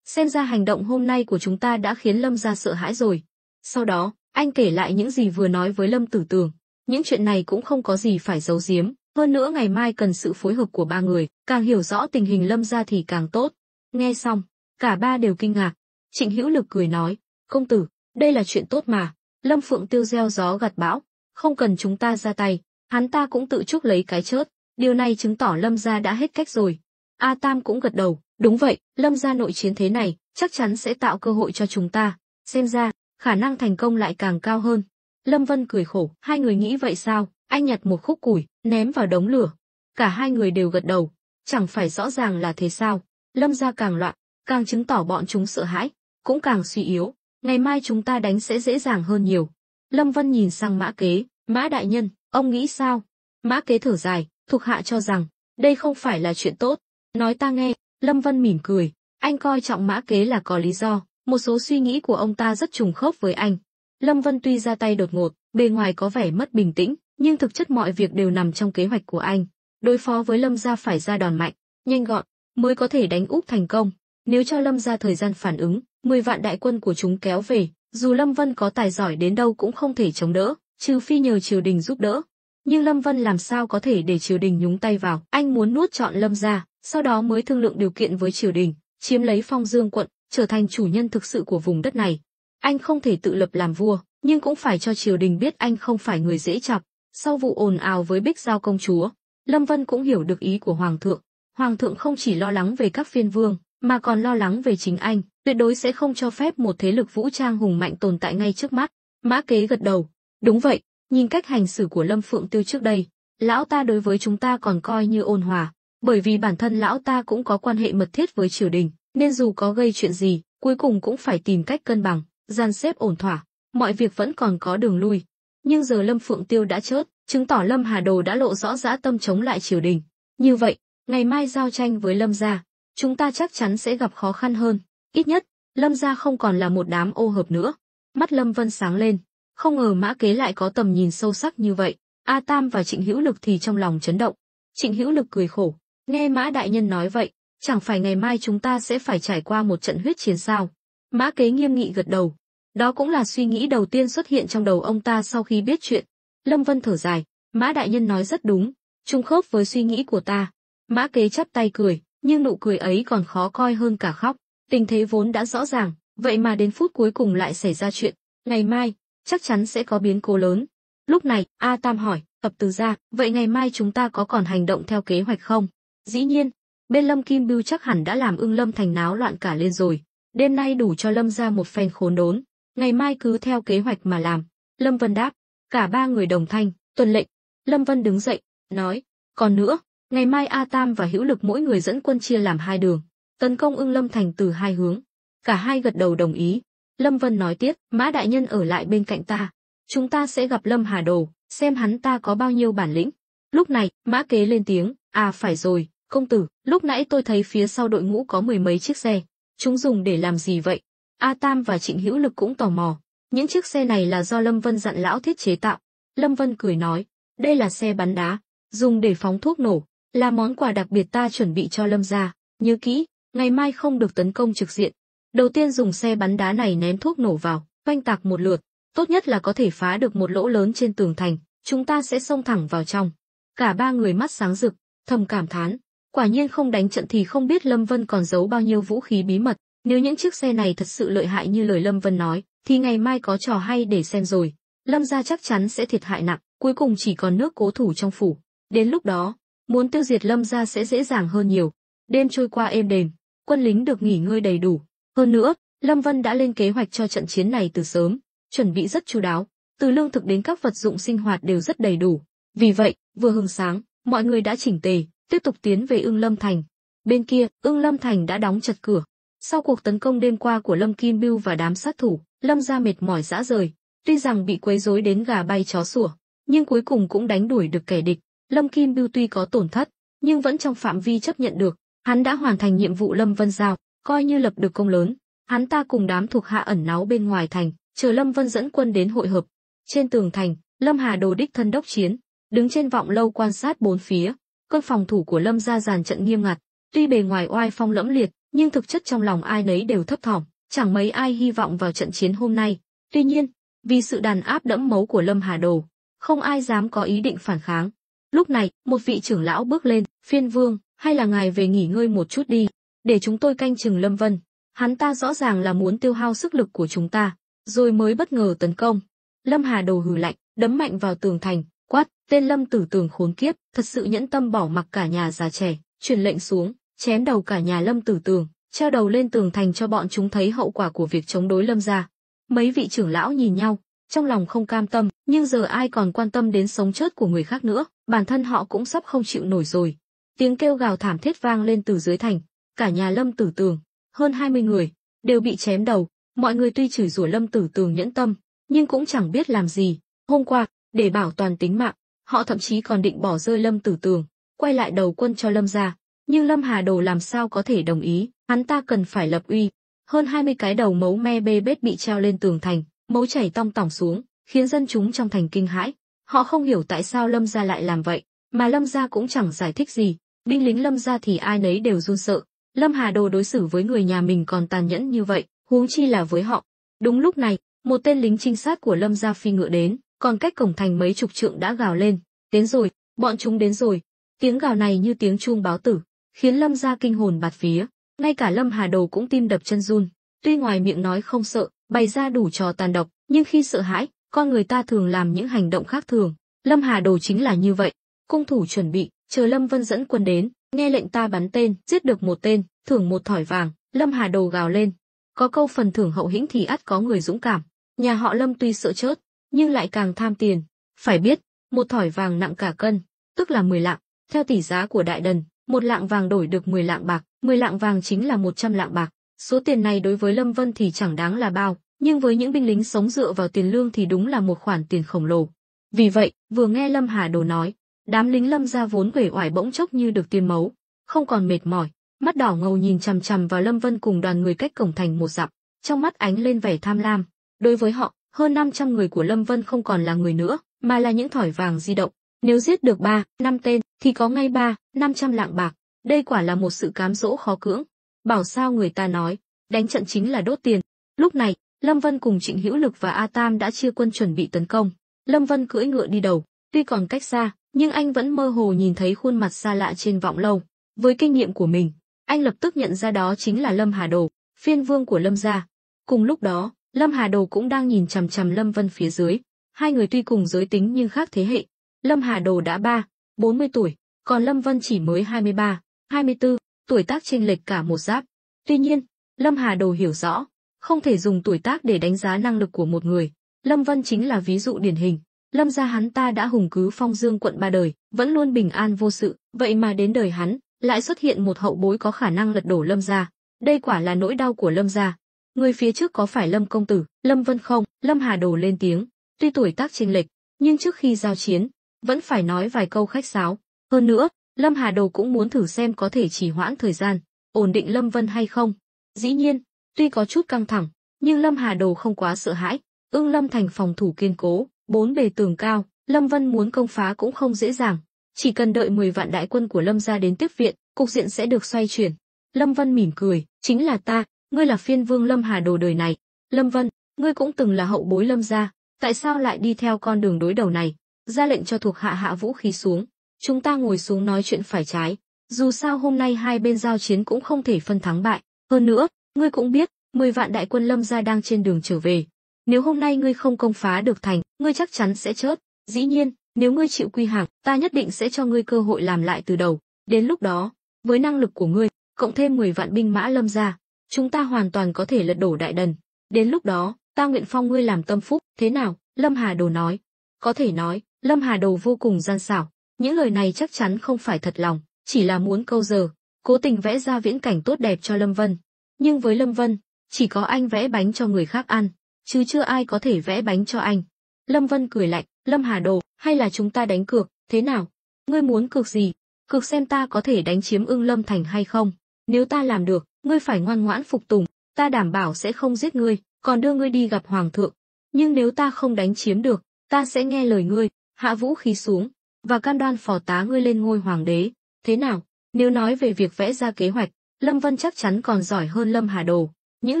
xem ra hành động hôm nay của chúng ta đã khiến Lâm gia sợ hãi rồi. Sau đó, anh kể lại những gì vừa nói với Lâm Tử Tường. Những chuyện này cũng không có gì phải giấu giếm, hơn nữa ngày mai cần sự phối hợp của ba người, càng hiểu rõ tình hình Lâm gia thì càng tốt. Nghe xong, cả ba đều kinh ngạc. Trịnh Hữu Lực cười nói, công tử, đây là chuyện tốt mà. Lâm Phượng Tiêu gieo gió gặt bão, không cần chúng ta ra tay, hắn ta cũng tự chuốc lấy cái chết. Điều này chứng tỏ Lâm gia đã hết cách rồi. A Tam cũng gật đầu, đúng vậy, Lâm gia nội chiến thế này, chắc chắn sẽ tạo cơ hội cho chúng ta. Xem ra, khả năng thành công lại càng cao hơn. Lâm Vân cười khổ, hai người nghĩ vậy sao? Anh nhặt một khúc củi, ném vào đống lửa. Cả hai người đều gật đầu, chẳng phải rõ ràng là thế sao? Lâm gia càng loạn, càng chứng tỏ bọn chúng sợ hãi, cũng càng suy yếu. Ngày mai chúng ta đánh sẽ dễ dàng hơn nhiều. Lâm Vân nhìn sang Mã Kế, Mã đại nhân, ông nghĩ sao? Mã Kế thở dài, thuộc hạ cho rằng, đây không phải là chuyện tốt. Nói ta nghe. Lâm Vân mỉm cười, anh coi trọng Mã Kế là có lý do, một số suy nghĩ của ông ta rất trùng khớp với anh. Lâm Vân tuy ra tay đột ngột, bề ngoài có vẻ mất bình tĩnh, nhưng thực chất mọi việc đều nằm trong kế hoạch của anh. Đối phó với Lâm gia phải ra đòn mạnh, nhanh gọn, mới có thể đánh úp thành công. Nếu cho Lâm gia thời gian phản ứng, 10 vạn đại quân của chúng kéo về, dù Lâm Vân có tài giỏi đến đâu cũng không thể chống đỡ, trừ phi nhờ triều đình giúp đỡ. Nhưng Lâm Vân làm sao có thể để triều đình nhúng tay vào? Anh muốn nuốt trọn Lâm gia, sau đó mới thương lượng điều kiện với triều đình, chiếm lấy Phong Dương quận, trở thành chủ nhân thực sự của vùng đất này. Anh không thể tự lập làm vua, nhưng cũng phải cho triều đình biết anh không phải người dễ chọc. Sau vụ ồn ào với Bích Giao công chúa, Lâm Vân cũng hiểu được ý của Hoàng thượng. Hoàng thượng không chỉ lo lắng về các phiên vương, mà còn lo lắng về chính anh, tuyệt đối sẽ không cho phép một thế lực vũ trang hùng mạnh tồn tại ngay trước mắt. Mã Kế gật đầu, đúng vậy, nhìn cách hành xử của Lâm Phượng Tiêu trước đây, lão ta đối với chúng ta còn coi như ôn hòa, bởi vì bản thân lão ta cũng có quan hệ mật thiết với triều đình, nên dù có gây chuyện gì, cuối cùng cũng phải tìm cách cân bằng, dàn xếp ổn thỏa, mọi việc vẫn còn có đường lui. Nhưng giờ Lâm Phượng Tiêu đã chết, chứng tỏ Lâm Hà Đồ đã lộ rõ dã tâm chống lại triều đình. Như vậy, ngày mai giao tranh với Lâm gia, chúng ta chắc chắn sẽ gặp khó khăn hơn. Ít nhất, Lâm gia không còn là một đám ô hợp nữa. Mắt Lâm Vân sáng lên, không ngờ Mã Kế lại có tầm nhìn sâu sắc như vậy. A Tam và Trịnh Hữu Lực thì trong lòng chấn động. Trịnh Hữu Lực cười khổ, nghe Mã đại nhân nói vậy, chẳng phải ngày mai chúng ta sẽ phải trải qua một trận huyết chiến sao? Mã Kế nghiêm nghị gật đầu. Đó cũng là suy nghĩ đầu tiên xuất hiện trong đầu ông ta sau khi biết chuyện. Lâm Vân thở dài, Mã đại nhân nói rất đúng, trùng khớp với suy nghĩ của ta. Mã Kế chắp tay cười, nhưng nụ cười ấy còn khó coi hơn cả khóc. Tình thế vốn đã rõ ràng, vậy mà đến phút cuối cùng lại xảy ra chuyện. Ngày mai, chắc chắn sẽ có biến cố lớn. Lúc này, A Tam hỏi, Tập Từ gia, vậy ngày mai chúng ta có còn hành động theo kế hoạch không? Dĩ nhiên, bên Lâm Kim Bưu chắc hẳn đã làm Ưng Lâm thành náo loạn cả lên rồi. Đêm nay đủ cho Lâm gia một phen khốn đốn. Ngày mai cứ theo kế hoạch mà làm. Lâm Vân đáp. Cả ba người đồng thanh, tuân lệnh. Lâm Vân đứng dậy, nói, còn nữa, ngày mai A Tam và Hữu Lực mỗi người dẫn quân chia làm hai đường, tấn công Ưng Lâm thành từ hai hướng. Cả hai gật đầu đồng ý. Lâm Vân nói tiếp, Mã đại nhân ở lại bên cạnh ta. Chúng ta sẽ gặp Lâm Hà Đồ, xem hắn ta có bao nhiêu bản lĩnh. Lúc này, Mã Kế lên tiếng, à phải rồi, công tử, lúc nãy tôi thấy phía sau đội ngũ có mười mấy chiếc xe. Chúng dùng để làm gì vậy? A Tam và Trịnh Hữu Lực cũng tò mò. Những chiếc xe này là do Lâm Vân dặn lão thiết chế tạo. Lâm Vân cười nói, đây là xe bắn đá, dùng để phóng thuốc nổ, là món quà đặc biệt ta chuẩn bị cho Lâm gia. Nhớ kỹ, ngày mai không được tấn công trực diện. Đầu tiên dùng xe bắn đá này ném thuốc nổ vào, oanh tạc một lượt, tốt nhất là có thể phá được một lỗ lớn trên tường thành, chúng ta sẽ xông thẳng vào trong. Cả ba người mắt sáng rực, thầm cảm thán, quả nhiên không đánh trận thì không biết Lâm Vân còn giấu bao nhiêu vũ khí bí mật. Nếu những chiếc xe này thật sự lợi hại như lời Lâm Vân nói, thì ngày mai có trò hay để xem rồi. Lâm gia chắc chắn sẽ thiệt hại nặng, cuối cùng chỉ còn nước cố thủ trong phủ. Đến lúc đó, muốn tiêu diệt Lâm gia sẽ dễ dàng hơn nhiều. Đêm trôi qua êm đềm, quân lính được nghỉ ngơi đầy đủ. Hơn nữa, Lâm Vân đã lên kế hoạch cho trận chiến này từ sớm, chuẩn bị rất chu đáo, từ lương thực đến các vật dụng sinh hoạt đều rất đầy đủ. Vì vậy, vừa hừng sáng, mọi người đã chỉnh tề, tiếp tục tiến về Ưng Lâm thành. Bên kia, Ưng Lâm thành đã đóng chặt cửa. Sau cuộc tấn công đêm qua của Lâm Kim Bưu và đám sát thủ, Lâm gia mệt mỏi rã rời. Tuy rằng bị quấy rối đến gà bay chó sủa, nhưng cuối cùng cũng đánh đuổi được kẻ địch. Lâm Kim Bưu tuy có tổn thất, nhưng vẫn trong phạm vi chấp nhận được. Hắn đã hoàn thành nhiệm vụ Lâm Vân giao, coi như lập được công lớn. Hắn ta cùng đám thuộc hạ ẩn náu bên ngoài thành, chờ Lâm Vân dẫn quân đến hội hợp. Trên tường thành, Lâm Hà Đồ đích thân đốc chiến, đứng trên vọng lâu quan sát bốn phía. Quân phòng thủ của Lâm gia dàn trận nghiêm ngặt, tuy bề ngoài oai phong lẫm liệt, nhưng thực chất trong lòng ai nấy đều thấp thỏm, chẳng mấy ai hy vọng vào trận chiến hôm nay. Tuy nhiên, vì sự đàn áp đẫm máu của Lâm Hà Đồ, không ai dám có ý định phản kháng. Lúc này, một vị trưởng lão bước lên, Phiên Vương, hay là ngài về nghỉ ngơi một chút đi, để chúng tôi canh chừng Lâm Vân. Hắn ta rõ ràng là muốn tiêu hao sức lực của chúng ta, rồi mới bất ngờ tấn công. Lâm Hà Đồ hừ lạnh, đấm mạnh vào tường thành, quát, tên Lâm Tử Tường khốn kiếp, thật sự nhẫn tâm bỏ mặc cả nhà già trẻ, truyền lệnh xuống, chém đầu cả nhà Lâm Tử Tường, treo đầu lên tường thành cho bọn chúng thấy hậu quả của việc chống đối Lâm gia. Mấy vị trưởng lão nhìn nhau, trong lòng không cam tâm, nhưng giờ ai còn quan tâm đến sống chết của người khác nữa, bản thân họ cũng sắp không chịu nổi rồi. Tiếng kêu gào thảm thiết vang lên từ dưới thành, cả nhà Lâm Tử Tường, hơn 20 người, đều bị chém đầu. Mọi người tuy chửi rủa Lâm Tử Tường nhẫn tâm, nhưng cũng chẳng biết làm gì. Hôm qua, để bảo toàn tính mạng, họ thậm chí còn định bỏ rơi Lâm Tử Tường, quay lại đầu quân cho Lâm gia. Nhưng Lâm Hà Đồ làm sao có thể đồng ý, hắn ta cần phải lập uy. Hơn 20 cái đầu mấu me bê bết bị treo lên tường thành, máu chảy tong tỏng xuống, khiến dân chúng trong thành kinh hãi. Họ không hiểu tại sao Lâm gia lại làm vậy, mà Lâm gia cũng chẳng giải thích gì. Binh lính Lâm gia thì ai nấy đều run sợ. Lâm Hà Đồ đối xử với người nhà mình còn tàn nhẫn như vậy, huống chi là với họ. Đúng lúc này, một tên lính trinh sát của Lâm gia phi ngựa đến, còn cách cổng thành mấy chục trượng đã gào lên, đến rồi, bọn chúng đến rồi. Tiếng gào này như tiếng chuông báo tử, khiến Lâm gia kinh hồn bạt vía. Ngay cả Lâm Hà Đồ cũng tim đập chân run. Tuy ngoài miệng nói không sợ, bày ra đủ trò tàn độc, nhưng khi sợ hãi, con người ta thường làm những hành động khác thường. Lâm Hà Đồ chính là như vậy. Cung thủ chuẩn bị, chờ Lâm Vân dẫn quân đến, nghe lệnh ta bắn tên, giết được một tên, thưởng một thỏi vàng. Lâm Hà Đồ gào lên. Có câu phần thưởng hậu hĩnh thì ắt có người dũng cảm. Nhà họ Lâm tuy sợ chết, nhưng lại càng tham tiền. Phải biết, một thỏi vàng nặng cả cân, tức là 10 lạng. Theo tỷ giá của Đại Đần, một lạng vàng đổi được 10 lạng bạc, 10 lạng vàng chính là 100 lạng bạc. Số tiền này đối với Lâm Vân thì chẳng đáng là bao, nhưng với những binh lính sống dựa vào tiền lương thì đúng là một khoản tiền khổng lồ. Vì vậy, vừa nghe Lâm Hà Đồ nói, đám lính Lâm gia vốn uể oải bỗng chốc như được tiêm máu, không còn mệt mỏi, mắt đỏ ngầu nhìn chằm chằm vào Lâm Vân cùng đoàn người cách cổng thành một dặm, trong mắt ánh lên vẻ tham lam. Đối với họ, hơn 500 người của Lâm Vân không còn là người nữa, mà là những thỏi vàng di động. Nếu giết được 3, 5 tên, thì có ngay 3, 500 lạng bạc. Đây quả là một sự cám dỗ khó cưỡng. Bảo sao người ta nói, đánh trận chính là đốt tiền. Lúc này, Lâm Vân cùng Trịnh Hữu Lực và A Tam đã chia quân chuẩn bị tấn công. Lâm Vân cưỡi ngựa đi đầu, tuy còn cách xa, nhưng anh vẫn mơ hồ nhìn thấy khuôn mặt xa lạ trên vọng lâu. Với kinh nghiệm của mình, anh lập tức nhận ra đó chính là Lâm Hà Đồ, phiên vương của Lâm gia. Cùng lúc đó, Lâm Hà Đồ cũng đang nhìn chằm chằm Lâm Vân phía dưới. Hai người tuy cùng giới tính nhưng khác thế hệ. Lâm Hà Đồ đã 40 tuổi, còn Lâm Vân chỉ mới 23, 24, tuổi tác chênh lệch cả một giáp. Tuy nhiên, Lâm Hà Đồ hiểu rõ, không thể dùng tuổi tác để đánh giá năng lực của một người. Lâm Vân chính là ví dụ điển hình. Lâm gia hắn ta đã hùng cứ Phong Dương quận 3 đời, vẫn luôn bình an vô sự, vậy mà đến đời hắn, lại xuất hiện một hậu bối có khả năng lật đổ Lâm gia. Đây quả là nỗi đau của Lâm gia. Người phía trước có phải Lâm công tử, Lâm Vân không? Lâm Hà Đồ lên tiếng. Tuy tuổi tác chênh lệch, nhưng trước khi giao chiến, vẫn phải nói vài câu khách sáo. Hơn nữa, Lâm Hà Đồ cũng muốn thử xem có thể trì hoãn thời gian, ổn định Lâm Vân hay không. Dĩ nhiên, tuy có chút căng thẳng, nhưng Lâm Hà Đồ không quá sợ hãi. Ưng Lâm thành phòng thủ kiên cố, 4 bề tường cao, Lâm Vân muốn công phá cũng không dễ dàng. Chỉ cần đợi 10 vạn đại quân của Lâm gia đến tiếp viện, cục diện sẽ được xoay chuyển. Lâm Vân mỉm cười, chính là ta, ngươi là phiên vương Lâm Hà Đồ đời này. Lâm Vân, ngươi cũng từng là hậu bối Lâm gia, tại sao lại đi theo con đường đối đầu này? Ra lệnh cho thuộc hạ hạ vũ khí xuống. Chúng ta ngồi xuống nói chuyện phải trái. Dù sao hôm nay hai bên giao chiến cũng không thể phân thắng bại. Hơn nữa, ngươi cũng biết, 10 vạn đại quân Lâm gia đang trên đường trở về. Nếu hôm nay ngươi không công phá được thành, ngươi chắc chắn sẽ chết. Dĩ nhiên, nếu ngươi chịu quy hàng, ta nhất định sẽ cho ngươi cơ hội làm lại từ đầu. Đến lúc đó, với năng lực của ngươi, cộng thêm 10 vạn binh mã Lâm gia, chúng ta hoàn toàn có thể lật đổ Đại Đần. Đến lúc đó, ta nguyện phong ngươi làm tâm phúc, thế nào? Lâm Hà Đồ nói. Có thể nói, Lâm Hà Đồ vô cùng gian xảo. Những lời này chắc chắn không phải thật lòng, chỉ là muốn câu giờ, cố tình vẽ ra viễn cảnh tốt đẹp cho Lâm Vân. Nhưng với Lâm Vân, chỉ có anh vẽ bánh cho người khác ăn, chứ chưa ai có thể vẽ bánh cho anh. Lâm Vân cười lạnh, Lâm Hà Đồ, hay là chúng ta đánh cược, thế nào? Ngươi muốn cược gì? Cược xem ta có thể đánh chiếm Ưng Lâm thành hay không? Nếu ta làm được, ngươi phải ngoan ngoãn phục tùng, ta đảm bảo sẽ không giết ngươi, còn đưa ngươi đi gặp hoàng thượng. Nhưng nếu ta không đánh chiếm được, ta sẽ nghe lời ngươi, hạ vũ khí xuống, và cam đoan phò tá ngươi lên ngôi hoàng đế. Thế nào? Nếu nói về việc vẽ ra kế hoạch, Lâm Vân chắc chắn còn giỏi hơn Lâm Hà Đồ. Những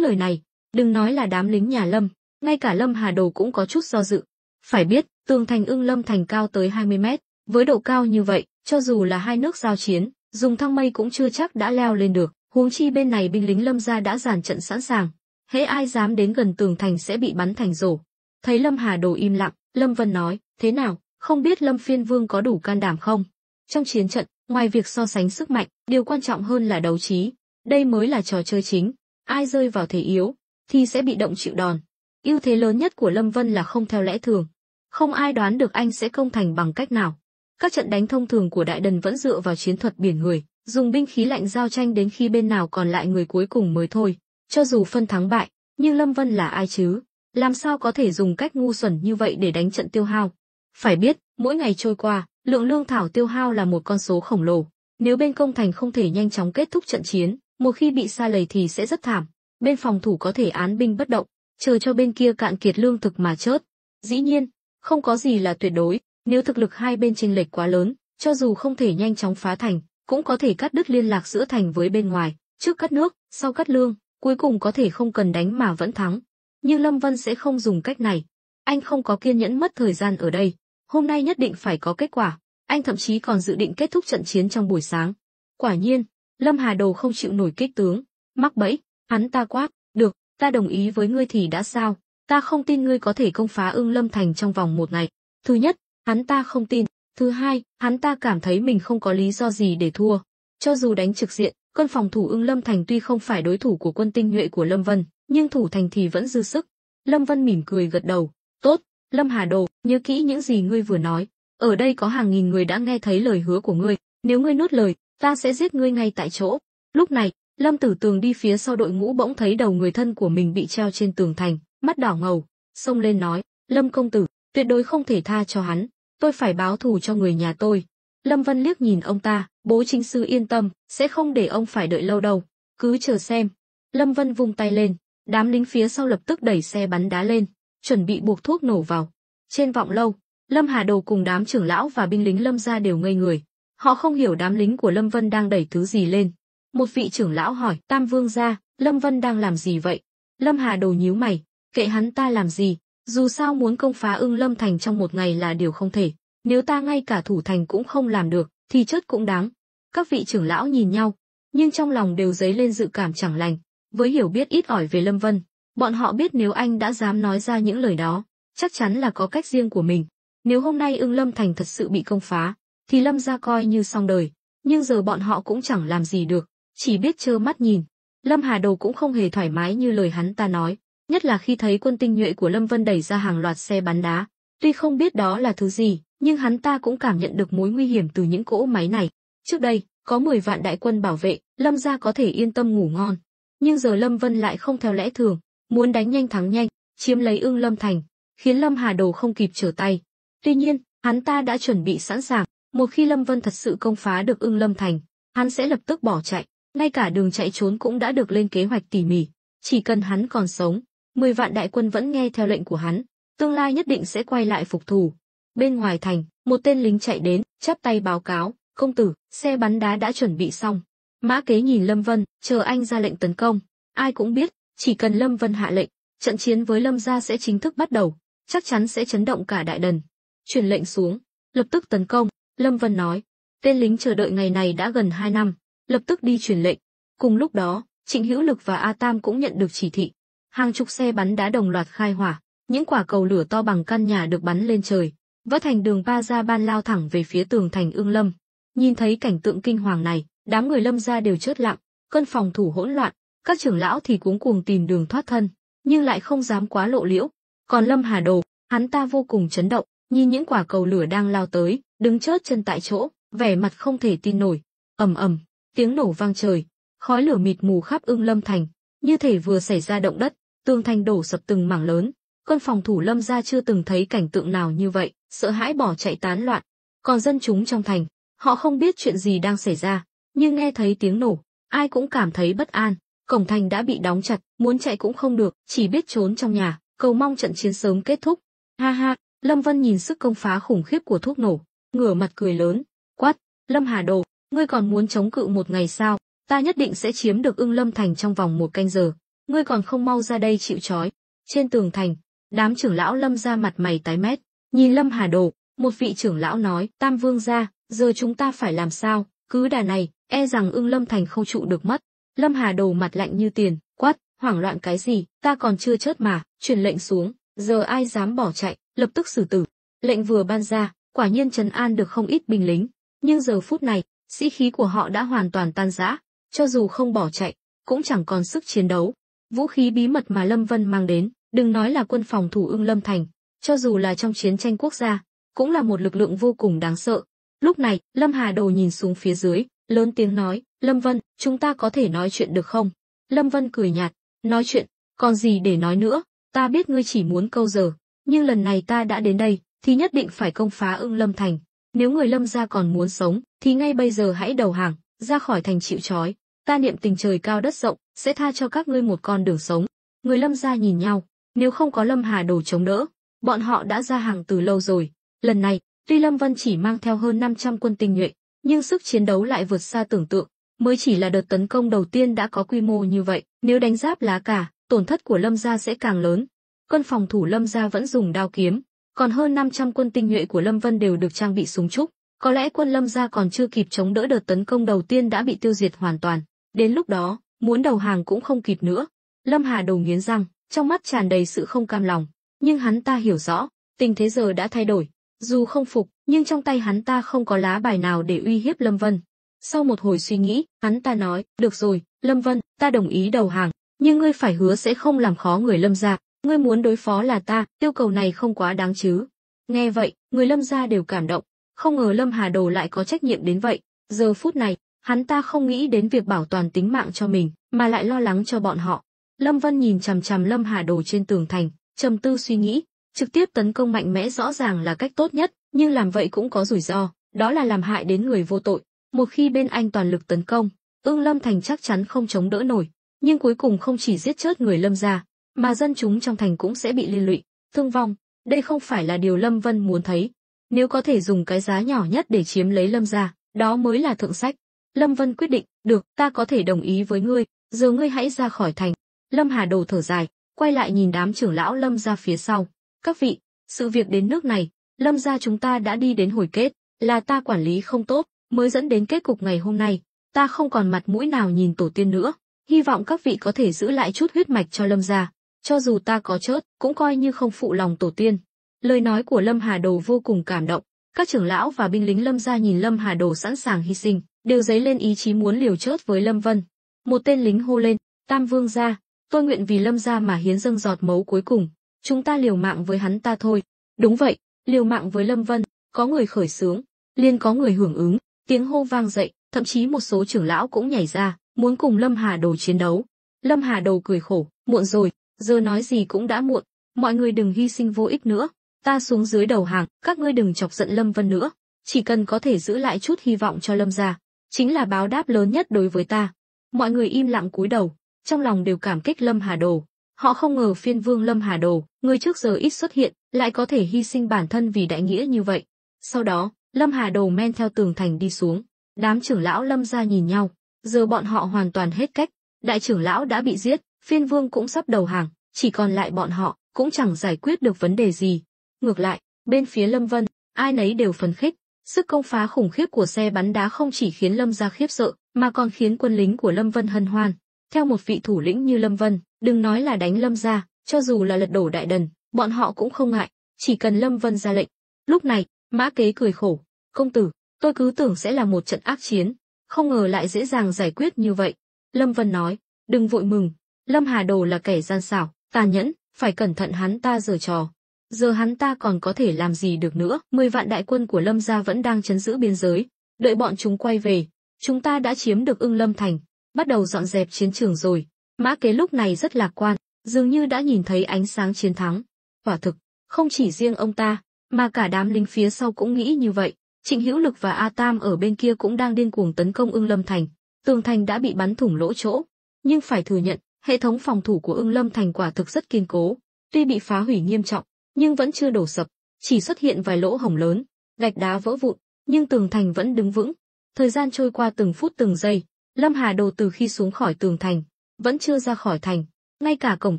lời này, đừng nói là đám lính nhà Lâm, ngay cả Lâm Hà Đồ cũng có chút do dự. Phải biết, tường thành Ưng Lâm thành cao tới 20 mét, với độ cao như vậy, cho dù là hai nước giao chiến, dùng thang mây cũng chưa chắc đã leo lên được. Huống chi bên này binh lính Lâm gia đã dàn trận sẵn sàng, hễ ai dám đến gần tường thành sẽ bị bắn thành rổ. Thấy Lâm Hà Đồ im lặng, Lâm Vân nói, thế nào, không biết Lâm phiên vương có đủ can đảm không? Trong chiến trận, ngoài việc so sánh sức mạnh, điều quan trọng hơn là đấu trí. Đây mới là trò chơi chính. Ai rơi vào thế yếu, thì sẽ bị động chịu đòn. Ưu thế lớn nhất của Lâm Vân là không theo lẽ thường. Không ai đoán được anh sẽ công thành bằng cách nào. Các trận đánh thông thường của Đại Đần vẫn dựa vào chiến thuật biển người, dùng binh khí lạnh giao tranh đến khi bên nào còn lại người cuối cùng mới thôi. Cho dù phân thắng bại, nhưng Lâm Vân là ai chứ? Làm sao có thể dùng cách ngu xuẩn như vậy để đánh trận tiêu hao? Phải biết, mỗi ngày trôi qua, lượng lương thảo tiêu hao là một con số khổng lồ. Nếu bên công thành không thể nhanh chóng kết thúc trận chiến, một khi bị sa lầy thì sẽ rất thảm. Bên phòng thủ có thể án binh bất động, chờ cho bên kia cạn kiệt lương thực mà chớt. Dĩ nhiên, không có gì là tuyệt đối, nếu thực lực hai bên chênh lệch quá lớn, cho dù không thể nhanh chóng phá thành, cũng có thể cắt đứt liên lạc giữa thành với bên ngoài, trước cắt nước, sau cắt lương, cuối cùng có thể không cần đánh mà vẫn thắng. Nhưng Lâm Vân sẽ không dùng cách này. Anh không có kiên nhẫn mất thời gian ở đây. Hôm nay nhất định phải có kết quả. Anh thậm chí còn dự định kết thúc trận chiến trong buổi sáng. Quả nhiên, Lâm Hà Đồ không chịu nổi kích tướng, mắc bẫy. Hắn ta quát, được, ta đồng ý với ngươi thì đã sao? Ta không tin ngươi có thể công phá Ưng Lâm thành trong vòng một ngày. Thứ nhất, hắn ta không tin. Thứ hai, hắn ta cảm thấy mình không có lý do gì để thua. Cho dù đánh trực diện, quân phòng thủ Ưng Lâm thành tuy không phải đối thủ của quân tinh nhuệ của Lâm Vân, nhưng thủ thành thì vẫn dư sức. Lâm Vân mỉm cười gật đầu. Tốt, Lâm Hà Đồ, nhớ kỹ những gì ngươi vừa nói. Ở đây có hàng nghìn người đã nghe thấy lời hứa của ngươi. Nếu ngươi nuốt lời, ta sẽ giết ngươi ngay tại chỗ. Lúc này, Lâm Tử Tường đi phía sau đội ngũ bỗng thấy đầu người thân của mình bị treo trên tường thành, mắt đỏ ngầu, xông lên nói, Lâm công tử, tuyệt đối không thể tha cho hắn, tôi phải báo thù cho người nhà tôi. Lâm Vân liếc nhìn ông ta, bố chính sư yên tâm, sẽ không để ông phải đợi lâu đâu, cứ chờ xem. Lâm Vân vung tay lên, đám lính phía sau lập tức đẩy xe bắn đá lên, chuẩn bị buộc thuốc nổ vào. Trên vọng lâu, Lâm Hà Đồ cùng đám trưởng lão và binh lính Lâm gia đều ngây người. Họ không hiểu đám lính của Lâm Vân đang đẩy thứ gì lên. Một vị trưởng lão hỏi, Tam Vương gia, Lâm Vân đang làm gì vậy? Lâm Hà Đồ nhíu mày, kệ hắn ta làm gì, dù sao muốn công phá Ưng Lâm thành trong một ngày là điều không thể. Nếu ta ngay cả thủ thành cũng không làm được, thì chết cũng đáng. Các vị trưởng lão nhìn nhau, nhưng trong lòng đều dấy lên dự cảm chẳng lành. Với hiểu biết ít ỏi về Lâm Vân, bọn họ biết nếu anh đã dám nói ra những lời đó, chắc chắn là có cách riêng của mình. Nếu hôm nay Ưng Lâm thành thật sự bị công phá, thì Lâm gia coi như xong đời. Nhưng giờ bọn họ cũng chẳng làm gì được, chỉ biết trơ mắt nhìn. Lâm Hà Đồ cũng không hề thoải mái như lời hắn ta nói, nhất là khi thấy quân tinh nhuệ của Lâm Vân đẩy ra hàng loạt xe bắn đá. Tuy không biết đó là thứ gì, nhưng hắn ta cũng cảm nhận được mối nguy hiểm từ những cỗ máy này. Trước đây, có 10 vạn đại quân bảo vệ, Lâm gia có thể yên tâm ngủ ngon. Nhưng giờ Lâm Vân lại không theo lẽ thường, muốn đánh nhanh thắng nhanh, chiếm lấy Ưng Lâm thành, khiến Lâm Hà Đồ không kịp trở tay. Tuy nhiên, hắn ta đã chuẩn bị sẵn sàng, một khi Lâm Vân thật sự công phá được Ưng Lâm thành, hắn sẽ lập tức bỏ chạy, ngay cả đường chạy trốn cũng đã được lên kế hoạch tỉ mỉ. Chỉ cần hắn còn sống, 10 vạn đại quân vẫn nghe theo lệnh của hắn, tương lai nhất định sẽ quay lại phục thù. Bên ngoài thành, một tên lính chạy đến, chắp tay báo cáo, công tử, xe bắn đá đã chuẩn bị xong. Mã Kế nhìn Lâm Vân, chờ anh ra lệnh tấn công. Ai cũng biết, chỉ cần Lâm Vân hạ lệnh, trận chiến với Lâm gia sẽ chính thức bắt đầu, chắc chắn sẽ chấn động cả đại đần. Truyền lệnh xuống, lập tức tấn công, Lâm Vân nói. Tên lính chờ đợi ngày này đã gần 2 năm, lập tức đi truyền lệnh. Cùng lúc đó, Trịnh Hữu Lực và A Tam cũng nhận được chỉ thị. Hàng chục xe bắn đá đồng loạt khai hỏa, những quả cầu lửa to bằng căn nhà được bắn lên trời, vỡ thành đường ba ra ban lao thẳng về phía tường thành Ưng Lâm. Nhìn thấy cảnh tượng kinh hoàng này, đám người Lâm gia đều chớp lặng, cơn phòng thủ hỗn loạn, các trưởng lão thì cuống cuồng tìm đường thoát thân, nhưng lại không dám quá lộ liễu. Còn Lâm Hà Đồ, hắn ta vô cùng chấn động, nhìn những quả cầu lửa đang lao tới, đứng chớt chân tại chỗ, vẻ mặt không thể tin nổi. Ầm ầm, tiếng nổ vang trời, khói lửa mịt mù khắp Ưng Lâm thành, như thể vừa xảy ra động đất, tường thành đổ sập từng mảng lớn. Cơn phòng thủ Lâm gia chưa từng thấy cảnh tượng nào như vậy, sợ hãi bỏ chạy tán loạn. Còn dân chúng trong thành, họ không biết chuyện gì đang xảy ra, nhưng nghe thấy tiếng nổ, ai cũng cảm thấy bất an. Cổng thành đã bị đóng chặt, muốn chạy cũng không được, chỉ biết trốn trong nhà, cầu mong trận chiến sớm kết thúc. Ha ha, Lâm Vân nhìn sức công phá khủng khiếp của thuốc nổ, ngửa mặt cười lớn, quát, Lâm Hà Đồ, ngươi còn muốn chống cự một ngày sao? Ta nhất định sẽ chiếm được Ưng Lâm thành trong vòng 1 canh giờ. Ngươi còn không mau ra đây chịu trói. Trên tường thành, đám trưởng lão Lâm gia mặt mày tái mét, nhìn Lâm Hà Đồ, một vị trưởng lão nói, Tam Vương gia, giờ chúng ta phải làm sao? Cứ đà này, e rằng Ưng Lâm thành không trụ được mất. Lâm Hà Đồ mặt lạnh như tiền, quát, hoảng loạn cái gì, ta còn chưa chớt mà, truyền lệnh xuống, giờ ai dám bỏ chạy, lập tức xử tử. Lệnh vừa ban ra, quả nhiên trấn an được không ít binh lính, nhưng giờ phút này, sĩ khí của họ đã hoàn toàn tan rã, cho dù không bỏ chạy, cũng chẳng còn sức chiến đấu. Vũ khí bí mật mà Lâm Vân mang đến, đừng nói là quân phòng thủ Ưng Lâm thành, cho dù là trong chiến tranh quốc gia, cũng là một lực lượng vô cùng đáng sợ. Lúc này, Lâm Hà Đồ nhìn xuống phía dưới, lớn tiếng nói, Lâm Vân, chúng ta có thể nói chuyện được không? Lâm Vân cười nhạt, nói chuyện, còn gì để nói nữa, ta biết ngươi chỉ muốn câu giờ, nhưng lần này ta đã đến đây, thì nhất định phải công phá Ưng Lâm thành. Nếu người Lâm gia còn muốn sống, thì ngay bây giờ hãy đầu hàng, ra khỏi thành chịu trói. Ta niệm tình trời cao đất rộng, sẽ tha cho các ngươi một con đường sống. Người Lâm gia nhìn nhau, nếu không có Lâm Hà Đồ chống đỡ, bọn họ đã ra hàng từ lâu rồi. Lần này, tuy Lâm Vân chỉ mang theo hơn 500 quân tinh nhuệ, nhưng sức chiến đấu lại vượt xa tưởng tượng. Mới chỉ là đợt tấn công đầu tiên đã có quy mô như vậy, nếu đánh giáp lá cả, tổn thất của Lâm gia sẽ càng lớn. Quân phòng thủ Lâm gia vẫn dùng đao kiếm, còn hơn 500 quân tinh nhuệ của Lâm Vân đều được trang bị súng trúc. Có lẽ quân Lâm gia còn chưa kịp chống đỡ đợt tấn công đầu tiên đã bị tiêu diệt hoàn toàn. Đến lúc đó, muốn đầu hàng cũng không kịp nữa. Lâm Hà Đồ nghiến răng, trong mắt tràn đầy sự không cam lòng, nhưng hắn ta hiểu rõ, tình thế giờ đã thay đổi. Dù không phục, nhưng trong tay hắn ta không có lá bài nào để uy hiếp Lâm Vân. Sau một hồi suy nghĩ, hắn ta nói, được rồi, Lâm Vân, ta đồng ý đầu hàng, nhưng ngươi phải hứa sẽ không làm khó người Lâm gia. Ngươi muốn đối phó là ta, yêu cầu này không quá đáng chứ? Nghe vậy, người Lâm gia đều cảm động, không ngờ Lâm Hà Đồ lại có trách nhiệm đến vậy. Giờ phút này, hắn ta không nghĩ đến việc bảo toàn tính mạng cho mình, mà lại lo lắng cho bọn họ. Lâm Vân nhìn chằm chằm Lâm Hà Đồ trên tường thành, trầm tư suy nghĩ, trực tiếp tấn công mạnh mẽ rõ ràng là cách tốt nhất, nhưng làm vậy cũng có rủi ro, đó là làm hại đến người vô tội. Một khi bên anh toàn lực tấn công, Ưng Lâm thành chắc chắn không chống đỡ nổi, nhưng cuối cùng không chỉ giết chết người Lâm gia, mà dân chúng trong thành cũng sẽ bị liên lụy, thương vong. Đây không phải là điều Lâm Vân muốn thấy. Nếu có thể dùng cái giá nhỏ nhất để chiếm lấy Lâm gia, đó mới là thượng sách. Lâm Vân quyết định, được, ta có thể đồng ý với ngươi, giờ ngươi hãy ra khỏi thành. Lâm Hà Đồ thở dài, quay lại nhìn đám trưởng lão Lâm gia phía sau. Các vị, sự việc đến nước này, Lâm gia chúng ta đã đi đến hồi kết, là ta quản lý không tốt, mới dẫn đến kết cục ngày hôm nay. Ta không còn mặt mũi nào nhìn tổ tiên nữa, hy vọng các vị có thể giữ lại chút huyết mạch cho Lâm gia. Cho dù ta có chết, cũng coi như không phụ lòng tổ tiên. Lời nói của Lâm Hà Đồ vô cùng cảm động. Các trưởng lão và binh lính Lâm gia nhìn Lâm Hà Đồ sẵn sàng hy sinh, đều dấy lên ý chí muốn liều chết với Lâm Vân. Một tên lính hô lên, Tam Vương gia, tôi nguyện vì Lâm gia mà hiến dâng giọt máu cuối cùng. Chúng ta liều mạng với hắn ta thôi. Đúng vậy, liều mạng với Lâm Vân. Có người khởi xướng, liền có người hưởng ứng, tiếng hô vang dậy, thậm chí một số trưởng lão cũng nhảy ra, muốn cùng Lâm Hà Đồ chiến đấu. Lâm Hà Đồ cười khổ, muộn rồi, giờ nói gì cũng đã muộn, mọi người đừng hy sinh vô ích nữa. Ta xuống dưới đầu hàng, các ngươi đừng chọc giận Lâm Vân nữa. Chỉ cần có thể giữ lại chút hy vọng cho Lâm gia, chính là báo đáp lớn nhất đối với ta. Mọi người im lặng cúi đầu, trong lòng đều cảm kích Lâm Hà Đồ. Họ không ngờ phiên vương Lâm Hà Đồ, người trước giờ ít xuất hiện, lại có thể hy sinh bản thân vì đại nghĩa như vậy. Sau đó, Lâm Hà Đồ men theo tường thành đi xuống. Đám trưởng lão Lâm gia nhìn nhau, giờ bọn họ hoàn toàn hết cách. Đại trưởng lão đã bị giết, phiên vương cũng sắp đầu hàng, chỉ còn lại bọn họ, cũng chẳng giải quyết được vấn đề gì. Ngược lại, bên phía Lâm Vân, ai nấy đều phấn khích. Sức công phá khủng khiếp của xe bắn đá không chỉ khiến Lâm gia khiếp sợ, mà còn khiến quân lính của Lâm Vân hân hoan. Theo một vị thủ lĩnh như Lâm Vân, đừng nói là đánh Lâm gia, cho dù là lật đổ đại đần, bọn họ cũng không ngại, chỉ cần Lâm Vân ra lệnh. Lúc này, Mã Kế cười khổ, công tử, tôi cứ tưởng sẽ là một trận ác chiến, không ngờ lại dễ dàng giải quyết như vậy. Lâm Vân nói, đừng vội mừng, Lâm Hà Đồ là kẻ gian xảo, tàn nhẫn, phải cẩn thận hắn ta giở trò. Giờ hắn ta còn có thể làm gì được nữa? 10 vạn đại quân của Lâm gia vẫn đang trấn giữ biên giới, đợi bọn chúng quay về, chúng ta đã chiếm được Ưng Lâm thành, bắt đầu dọn dẹp chiến trường rồi. Mã Kế lúc này rất lạc quan, dường như đã nhìn thấy ánh sáng chiến thắng. Quả thực, không chỉ riêng ông ta, mà cả đám lính phía sau cũng nghĩ như vậy. Trịnh Hữu Lực và A Tam ở bên kia cũng đang điên cuồng tấn công Ưng Lâm thành. Tường thành đã bị bắn thủng lỗ chỗ, nhưng phải thừa nhận, hệ thống phòng thủ của Ưng Lâm thành quả thực rất kiên cố, tuy bị phá hủy nghiêm trọng, nhưng vẫn chưa đổ sập, chỉ xuất hiện vài lỗ hổng lớn, gạch đá vỡ vụn, nhưng tường thành vẫn đứng vững. Thời gian trôi qua từng phút từng giây, Lâm Hà Đồ từ khi xuống khỏi tường thành, vẫn chưa ra khỏi thành, ngay cả cổng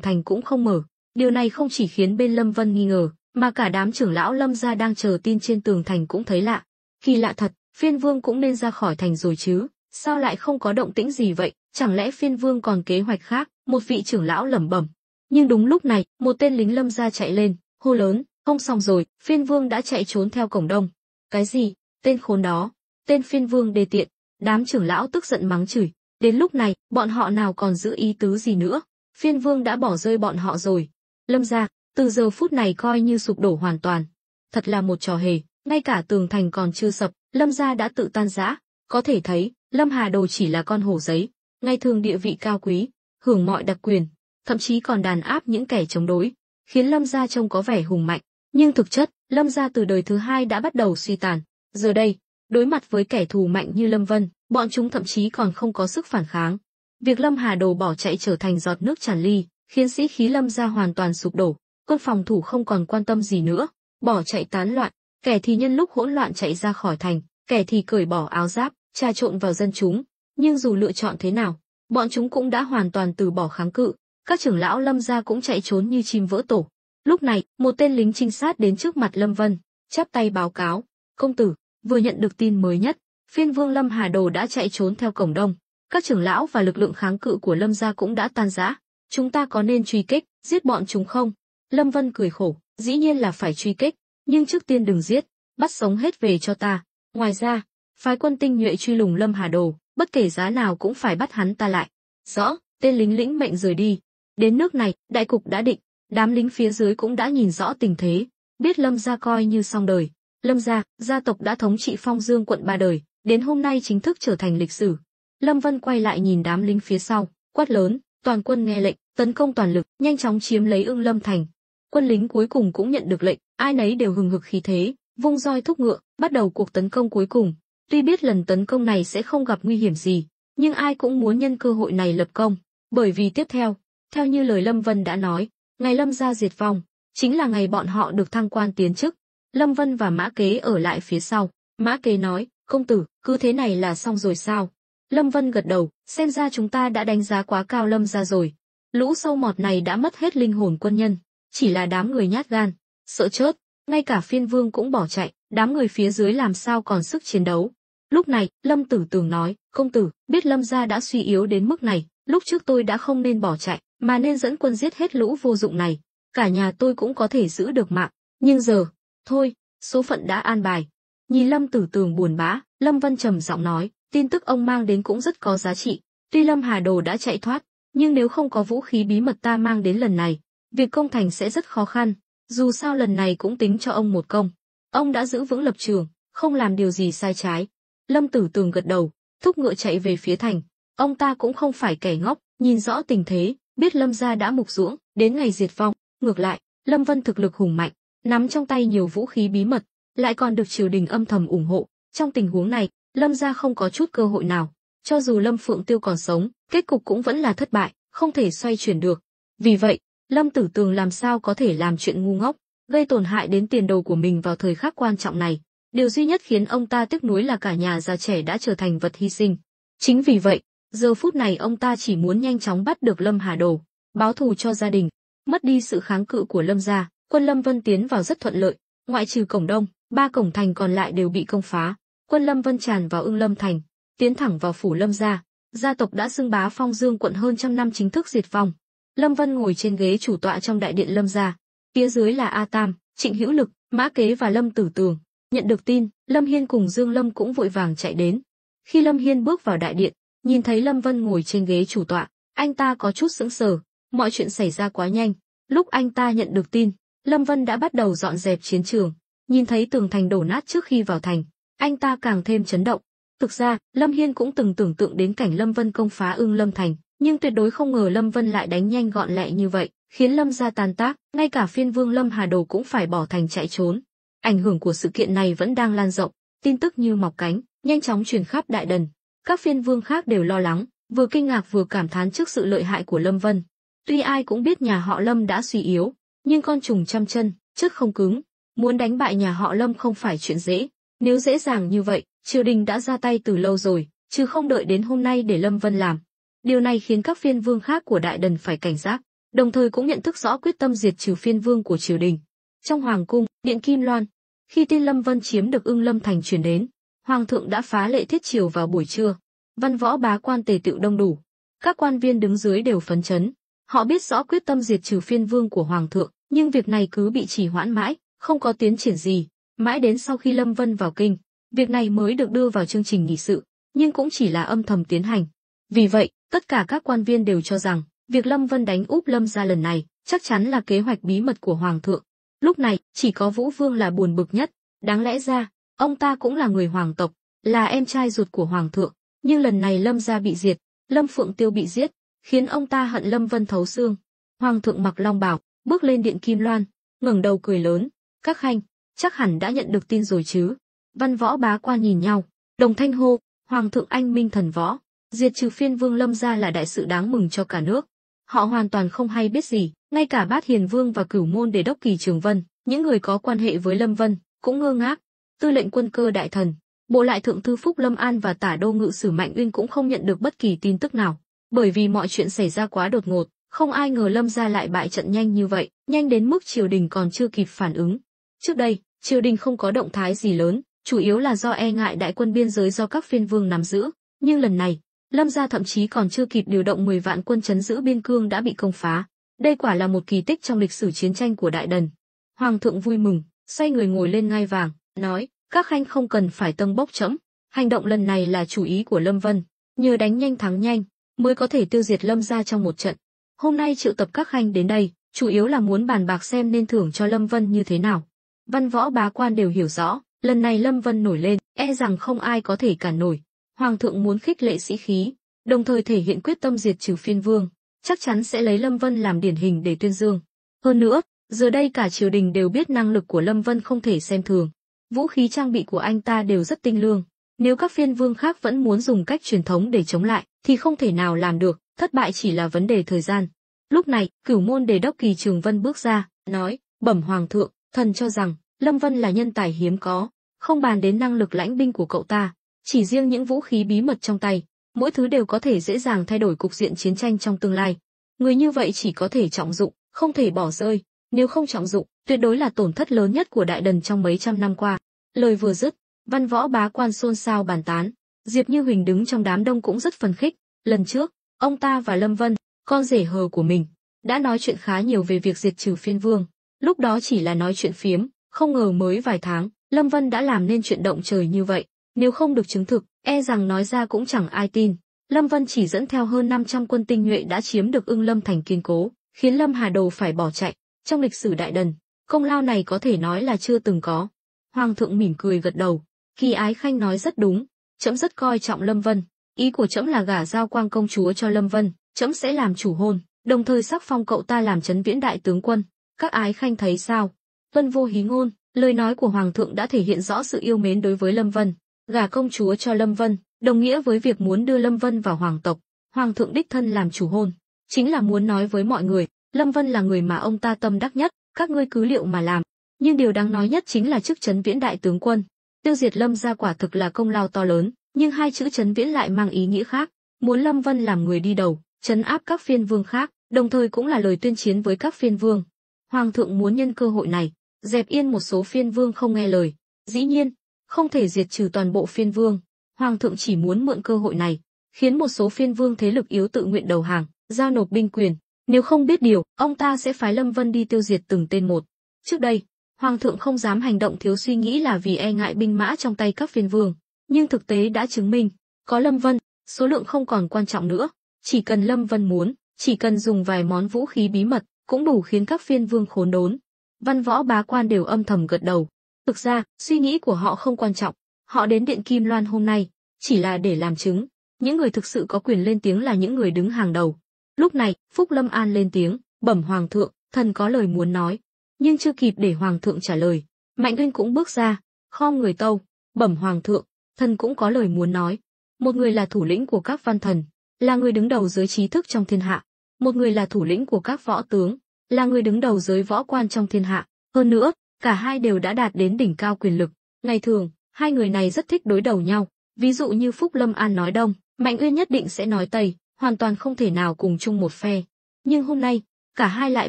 thành cũng không mở. Điều này không chỉ khiến bên Lâm Vân nghi ngờ, mà cả đám trưởng lão Lâm gia đang chờ tin trên tường thành cũng thấy lạ. Kỳ lạ thật, phiên vương cũng nên ra khỏi thành rồi chứ, sao lại không có động tĩnh gì vậy, chẳng lẽ phiên vương còn kế hoạch khác? Một vị trưởng lão lẩm bẩm. Nhưng đúng lúc này, một tên lính Lâm gia chạy lên, hô lớn, không xong rồi, phiên vương đã chạy trốn theo cổng đông. Cái gì? Tên khốn đó, tên phiên vương đê tiện. Đám trưởng lão tức giận mắng chửi. Đến lúc này, bọn họ nào còn giữ ý tứ gì nữa, phiên vương đã bỏ rơi bọn họ rồi. Lâm gia, từ giờ phút này coi như sụp đổ hoàn toàn. Thật là một trò hề, ngay cả tường thành còn chưa sập, Lâm gia đã tự tan rã. Có thể thấy, Lâm Hà Đồ chỉ là con hổ giấy, ngày thường địa vị cao quý, hưởng mọi đặc quyền, thậm chí còn đàn áp những kẻ chống đối, khiến Lâm gia trông có vẻ hùng mạnh. Nhưng thực chất, Lâm gia từ đời thứ hai đã bắt đầu suy tàn. Giờ đây, đối mặt với kẻ thù mạnh như Lâm Vân, bọn chúng thậm chí còn không có sức phản kháng. Việc Lâm Hà Đồ bỏ chạy trở thành giọt nước tràn ly, khiến sĩ khí Lâm gia hoàn toàn sụp đổ. Quân phòng thủ không còn quan tâm gì nữa, bỏ chạy tán loạn, kẻ thì nhân lúc hỗn loạn chạy ra khỏi thành, kẻ thì cởi bỏ áo giáp, trà trộn vào dân chúng. Nhưng dù lựa chọn thế nào, bọn chúng cũng đã hoàn toàn từ bỏ kháng cự. Các trưởng lão Lâm gia cũng chạy trốn như chim vỡ tổ. Lúc này, một tên lính trinh sát đến trước mặt Lâm Vân, chắp tay báo cáo, công tử, vừa nhận được tin mới nhất, phiên vương Lâm Hà Đồ đã chạy trốn theo cổng đông. Các trưởng lão và lực lượng kháng cự của Lâm gia cũng đã tan rã. Chúng ta có nên truy kích, giết bọn chúng không? Lâm Vân cười khổ, dĩ nhiên là phải truy kích, nhưng trước tiên đừng giết, bắt sống hết về cho ta. Ngoài ra, phái quân tinh nhuệ truy lùng Lâm Hà Đồ, bất kể giá nào cũng phải bắt hắn ta lại. Rõ, tên lính lĩnh mệnh rời đi. Đến nước này, đại cục đã định, đám lính phía dưới cũng đã nhìn rõ tình thế, biết Lâm gia coi như xong đời. Lâm gia, gia tộc đã thống trị Phong Dương quận 3 đời, đến hôm nay chính thức trở thành lịch sử. Lâm Vân quay lại nhìn đám lính phía sau, quát lớn, toàn quân nghe lệnh, tấn công toàn lực, nhanh chóng chiếm lấy Ưng Lâm thành. Quân lính cuối cùng cũng nhận được lệnh, ai nấy đều hừng hực khí thế, vung roi thúc ngựa, bắt đầu cuộc tấn công cuối cùng. Tuy biết lần tấn công này sẽ không gặp nguy hiểm gì, nhưng ai cũng muốn nhân cơ hội này lập công, bởi vì tiếp theo, theo như lời Lâm Vân đã nói, ngày Lâm gia diệt vong, chính là ngày bọn họ được thăng quan tiến chức. Lâm Vân và Mã Kế ở lại phía sau. Mã Kế nói, công tử, cứ thế này là xong rồi sao? Lâm Vân gật đầu, xem ra chúng ta đã đánh giá quá cao Lâm gia rồi. Lũ sâu mọt này đã mất hết linh hồn quân nhân, chỉ là đám người nhát gan, sợ chết, ngay cả phiên vương cũng bỏ chạy, đám người phía dưới làm sao còn sức chiến đấu. Lúc này, Lâm Tử Tường nói, công tử, biết Lâm gia đã suy yếu đến mức này, lúc trước tôi đã không nên bỏ chạy, mà nên dẫn quân giết hết lũ vô dụng này, cả nhà tôi cũng có thể giữ được mạng, nhưng giờ, thôi, số phận đã an bài. Nhìn Lâm Tử Tường buồn bã, Lâm Vân trầm giọng nói, tin tức ông mang đến cũng rất có giá trị, tuy Lâm Hà Đồ đã chạy thoát, nhưng nếu không có vũ khí bí mật ta mang đến lần này, việc công thành sẽ rất khó khăn, dù sao lần này cũng tính cho ông một công. Ông đã giữ vững lập trường, không làm điều gì sai trái. Lâm Tử Tường gật đầu, thúc ngựa chạy về phía thành. Ông ta cũng không phải kẻ ngốc, nhìn rõ tình thế, biết Lâm gia đã mục ruỗng, đến ngày diệt vong. Ngược lại, Lâm Vân thực lực hùng mạnh, nắm trong tay nhiều vũ khí bí mật, lại còn được triều đình âm thầm ủng hộ. Trong tình huống này, Lâm gia không có chút cơ hội nào. Cho dù Lâm Phượng Tiêu còn sống, kết cục cũng vẫn là thất bại, không thể xoay chuyển được. Vì vậy, Lâm Tử Tường làm sao có thể làm chuyện ngu ngốc, gây tổn hại đến tiền đồ của mình vào thời khắc quan trọng này. Điều duy nhất khiến ông ta tiếc nuối là cả nhà già trẻ đã trở thành vật hy sinh. Chính vì vậy, giờ phút này ông ta chỉ muốn nhanh chóng bắt được Lâm Hà Đồ, báo thù cho gia đình. Mất đi sự kháng cự của Lâm gia, quân Lâm Vân tiến vào rất thuận lợi, ngoại trừ cổng đông, 3 cổng thành còn lại đều bị công phá. Quân Lâm Vân tràn vào Ưng Lâm thành, tiến thẳng vào phủ Lâm gia. Gia tộc đã xưng bá Phong Dương quận hơn trăm năm chính thức diệt vong. Lâm Vân ngồi trên ghế chủ tọa trong đại điện Lâm gia, phía dưới là A Tam, Trịnh Hữu Lực, Mã Kế và Lâm Tử Tường. Nhận được tin, Lâm Hiên cùng Dương Lâm cũng vội vàng chạy đến. Khi Lâm Hiên bước vào đại điện, nhìn thấy Lâm Vân ngồi trên ghế chủ tọa, anh ta có chút sững sờ, mọi chuyện xảy ra quá nhanh. Lúc anh ta nhận được tin, Lâm Vân đã bắt đầu dọn dẹp chiến trường, nhìn thấy tường thành đổ nát trước khi vào thành, anh ta càng thêm chấn động. Thực ra, Lâm Hiên cũng từng tưởng tượng đến cảnh Lâm Vân công phá Ưng Lâm thành, nhưng tuyệt đối không ngờ Lâm Vân lại đánh nhanh gọn lẹ như vậy, khiến Lâm gia tan tác, ngay cả phiên vương Lâm Hà Đồ cũng phải bỏ thành chạy trốn. Ảnh hưởng của sự kiện này vẫn đang lan rộng, tin tức như mọc cánh, nhanh chóng truyền khắp Đại Đần. Các phiên vương khác đều lo lắng, vừa kinh ngạc vừa cảm thán trước sự lợi hại của Lâm Vân. Tuy ai cũng biết nhà họ Lâm đã suy yếu, nhưng con trùng trăm chân, chất không cứng, muốn đánh bại nhà họ Lâm không phải chuyện dễ. Nếu dễ dàng như vậy, triều đình đã ra tay từ lâu rồi, chứ không đợi đến hôm nay để Lâm Vân làm. Điều này khiến các phiên vương khác của Đại Đần phải cảnh giác, đồng thời cũng nhận thức rõ quyết tâm diệt trừ phiên vương của triều đình. Trong hoàng cung, điện Kim Loan, khi tin Lâm Vân chiếm được Ưng Lâm thành truyền đến, hoàng thượng đã phá lệ thiết triều vào buổi trưa. Văn võ bá quan tề tựu đông đủ, các quan viên đứng dưới đều phấn chấn. Họ biết rõ quyết tâm diệt trừ phiên vương của hoàng thượng, nhưng việc này cứ bị trì hoãn mãi, không có tiến triển gì. Mãi đến sau khi Lâm Vân vào kinh, việc này mới được đưa vào chương trình nghị sự, nhưng cũng chỉ là âm thầm tiến hành. Vì vậy, tất cả các quan viên đều cho rằng, việc Lâm Vân đánh úp Lâm gia lần này, chắc chắn là kế hoạch bí mật của hoàng thượng. Lúc này, chỉ có Vũ Vương là buồn bực nhất, đáng lẽ ra, ông ta cũng là người hoàng tộc, là em trai ruột của hoàng thượng, nhưng lần này Lâm gia bị diệt, Lâm Phượng Tiêu bị giết, khiến ông ta hận Lâm Vân thấu xương. Hoàng thượng mặc long bào, bước lên điện Kim Loan, ngẩng đầu cười lớn, "Các khanh, chắc hẳn đã nhận được tin rồi chứ?" Văn võ bá quan nhìn nhau, đồng thanh hô, "Hoàng thượng anh minh thần võ, diệt trừ phiên vương Lâm gia là đại sự đáng mừng cho cả nước." Họ hoàn toàn không hay biết gì, ngay cả Bát Hiền Vương và Cửu Môn Đề đốc Kỳ Trường Vân, những người có quan hệ với Lâm Vân, cũng ngơ ngác. Tư lệnh quân cơ đại thần, bộ lại thượng thư Phúc Lâm An và tả đô ngự sử Mạnh Uyên cũng không nhận được bất kỳ tin tức nào, bởi vì mọi chuyện xảy ra quá đột ngột, không ai ngờ Lâm gia lại bại trận nhanh như vậy, nhanh đến mức triều đình còn chưa kịp phản ứng. Trước đây, triều đình không có động thái gì lớn, chủ yếu là do e ngại đại quân biên giới do các phiên vương nắm giữ, nhưng lần này, Lâm gia thậm chí còn chưa kịp điều động 10 vạn quân trấn giữ biên cương đã bị công phá. Đây quả là một kỳ tích trong lịch sử chiến tranh của Đại Đần. Hoàng thượng vui mừng, xoay người ngồi lên ngai vàng, nói, "Các khanh không cần phải tâng bốc trẫm, hành động lần này là chủ ý của Lâm Vân, nhờ đánh nhanh thắng nhanh, mới có thể tiêu diệt Lâm gia trong một trận. Hôm nay triệu tập các khanh đến đây, chủ yếu là muốn bàn bạc xem nên thưởng cho Lâm Vân như thế nào." Văn võ bá quan đều hiểu rõ, lần này Lâm Vân nổi lên, e rằng không ai có thể cản nổi. Hoàng thượng muốn khích lệ sĩ khí, đồng thời thể hiện quyết tâm diệt trừ phiên vương, chắc chắn sẽ lấy Lâm Vân làm điển hình để tuyên dương. Hơn nữa, giờ đây cả triều đình đều biết năng lực của Lâm Vân không thể xem thường. Vũ khí trang bị của anh ta đều rất tinh lương. Nếu các phiên vương khác vẫn muốn dùng cách truyền thống để chống lại, thì không thể nào làm được, thất bại chỉ là vấn đề thời gian. Lúc này, Cửu Môn Đề đốc Kỳ Trường Vân bước ra, nói, Bẩm hoàng thượng, thần cho rằng Lâm Vân là nhân tài hiếm có, không bàn đến năng lực lãnh binh của cậu ta, chỉ riêng những vũ khí bí mật trong tay, mỗi thứ đều có thể dễ dàng thay đổi cục diện chiến tranh trong tương lai. Người như vậy chỉ có thể trọng dụng, không thể bỏ rơi, nếu không trọng dụng, tuyệt đối là tổn thất lớn nhất của Đại Đần trong mấy trăm năm qua. Lời vừa dứt, văn võ bá quan xôn xao bàn tán, Diệp Như Huỳnh đứng trong đám đông cũng rất phấn khích, lần trước, ông ta và Lâm Vân, con rể hờ của mình, đã nói chuyện khá nhiều về việc diệt trừ phiên vương. Lúc đó chỉ là nói chuyện phiếm, không ngờ mới vài tháng, Lâm Vân đã làm nên chuyện động trời như vậy. Nếu không được chứng thực, e rằng nói ra cũng chẳng ai tin. Lâm Vân chỉ dẫn theo hơn 500 quân tinh nhuệ đã chiếm được Ưng Lâm thành kiên cố, khiến Lâm Hà Đầu phải bỏ chạy. Trong lịch sử Đại Đần, công lao này có thể nói là chưa từng có. Hoàng thượng mỉm cười gật đầu, Kỳ Ái Khanh nói rất đúng, trẫm rất coi trọng Lâm Vân, ý của trẫm là gả Giao Quang công chúa cho Lâm Vân, trẫm sẽ làm chủ hôn, đồng thời sắc phong cậu ta làm Trấn Viễn đại tướng quân. Các ái khanh thấy sao? Tuân vô hí ngôn, lời nói của hoàng thượng đã thể hiện rõ sự yêu mến đối với Lâm Vân. Gả công chúa cho Lâm Vân, đồng nghĩa với việc muốn đưa Lâm Vân vào hoàng tộc. Hoàng thượng đích thân làm chủ hôn, chính là muốn nói với mọi người, Lâm Vân là người mà ông ta tâm đắc nhất, các ngươi cứ liệu mà làm. Nhưng điều đáng nói nhất chính là chức Trấn Viễn đại tướng quân. Tiêu diệt Lâm gia quả thực là công lao to lớn, nhưng hai chữ Trấn Viễn lại mang ý nghĩa khác, muốn Lâm Vân làm người đi đầu, trấn áp các phiên vương khác, đồng thời cũng là lời tuyên chiến với các phiên vương. Hoàng thượng muốn nhân cơ hội này, dẹp yên một số phiên vương không nghe lời. Dĩ nhiên, không thể diệt trừ toàn bộ phiên vương. Hoàng thượng chỉ muốn mượn cơ hội này, khiến một số phiên vương thế lực yếu tự nguyện đầu hàng, giao nộp binh quyền. Nếu không biết điều, ông ta sẽ phái Lâm Vân đi tiêu diệt từng tên một. Trước đây, Hoàng thượng không dám hành động thiếu suy nghĩ là vì e ngại binh mã trong tay các phiên vương. Nhưng thực tế đã chứng minh, có Lâm Vân, số lượng không còn quan trọng nữa. Chỉ cần Lâm Vân muốn, chỉ cần dùng vài món vũ khí bí mật, cũng đủ khiến các phiên vương khốn đốn. Văn võ bá quan đều âm thầm gật đầu. Thực ra, suy nghĩ của họ không quan trọng. Họ đến Điện Kim Loan hôm nay, chỉ là để làm chứng. Những người thực sự có quyền lên tiếng là những người đứng hàng đầu. Lúc này, Phúc Lâm An lên tiếng, bẩm hoàng thượng, thần có lời muốn nói. Nhưng chưa kịp để hoàng thượng trả lời, Mạnh Uyên cũng bước ra, khom người tâu, bẩm hoàng thượng, thần cũng có lời muốn nói. Một người là thủ lĩnh của các văn thần, là người đứng đầu giới trí thức trong thiên hạ. Một người là thủ lĩnh của các võ tướng, là người đứng đầu giới võ quan trong thiên hạ. Hơn nữa, cả hai đều đã đạt đến đỉnh cao quyền lực. Ngày thường, hai người này rất thích đối đầu nhau. Ví dụ như Phúc Lâm An nói đông, Mạnh Uyên nhất định sẽ nói tây, hoàn toàn không thể nào cùng chung một phe. Nhưng hôm nay, cả hai lại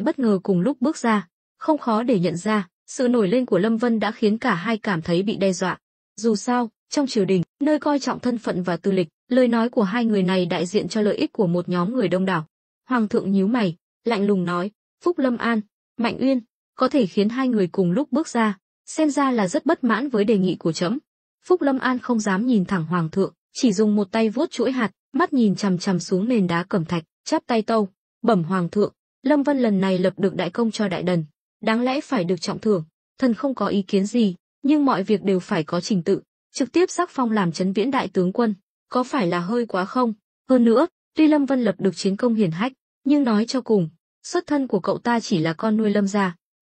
bất ngờ cùng lúc bước ra. Không khó để nhận ra, sự nổi lên của Lâm Vân đã khiến cả hai cảm thấy bị đe dọa. Dù sao, trong triều đình, nơi coi trọng thân phận và tư lịch, lời nói của hai người này đại diện cho lợi ích của một nhóm người đông đảo. Hoàng thượng nhíu mày, lạnh lùng nói, Phúc Lâm An, Mạnh Uyên, có thể khiến hai người cùng lúc bước ra, xem ra là rất bất mãn với đề nghị của trẫm. Phúc Lâm An không dám nhìn thẳng hoàng thượng, chỉ dùng một tay vuốt chuỗi hạt, mắt nhìn chằm chằm xuống nền đá cẩm thạch, chắp tay tâu, bẩm hoàng thượng, Lâm Vân lần này lập được đại công cho Đại Đần, đáng lẽ phải được trọng thưởng, thần không có ý kiến gì, nhưng mọi việc đều phải có trình tự, trực tiếp sắc phong làm Trấn Viễn đại tướng quân, có phải là hơi quá không? Hơn nữa, tuy Lâm Vân lập được chiến công hiển hách, nhưng nói cho cùng, xuất thân của cậu ta chỉ là con nuôi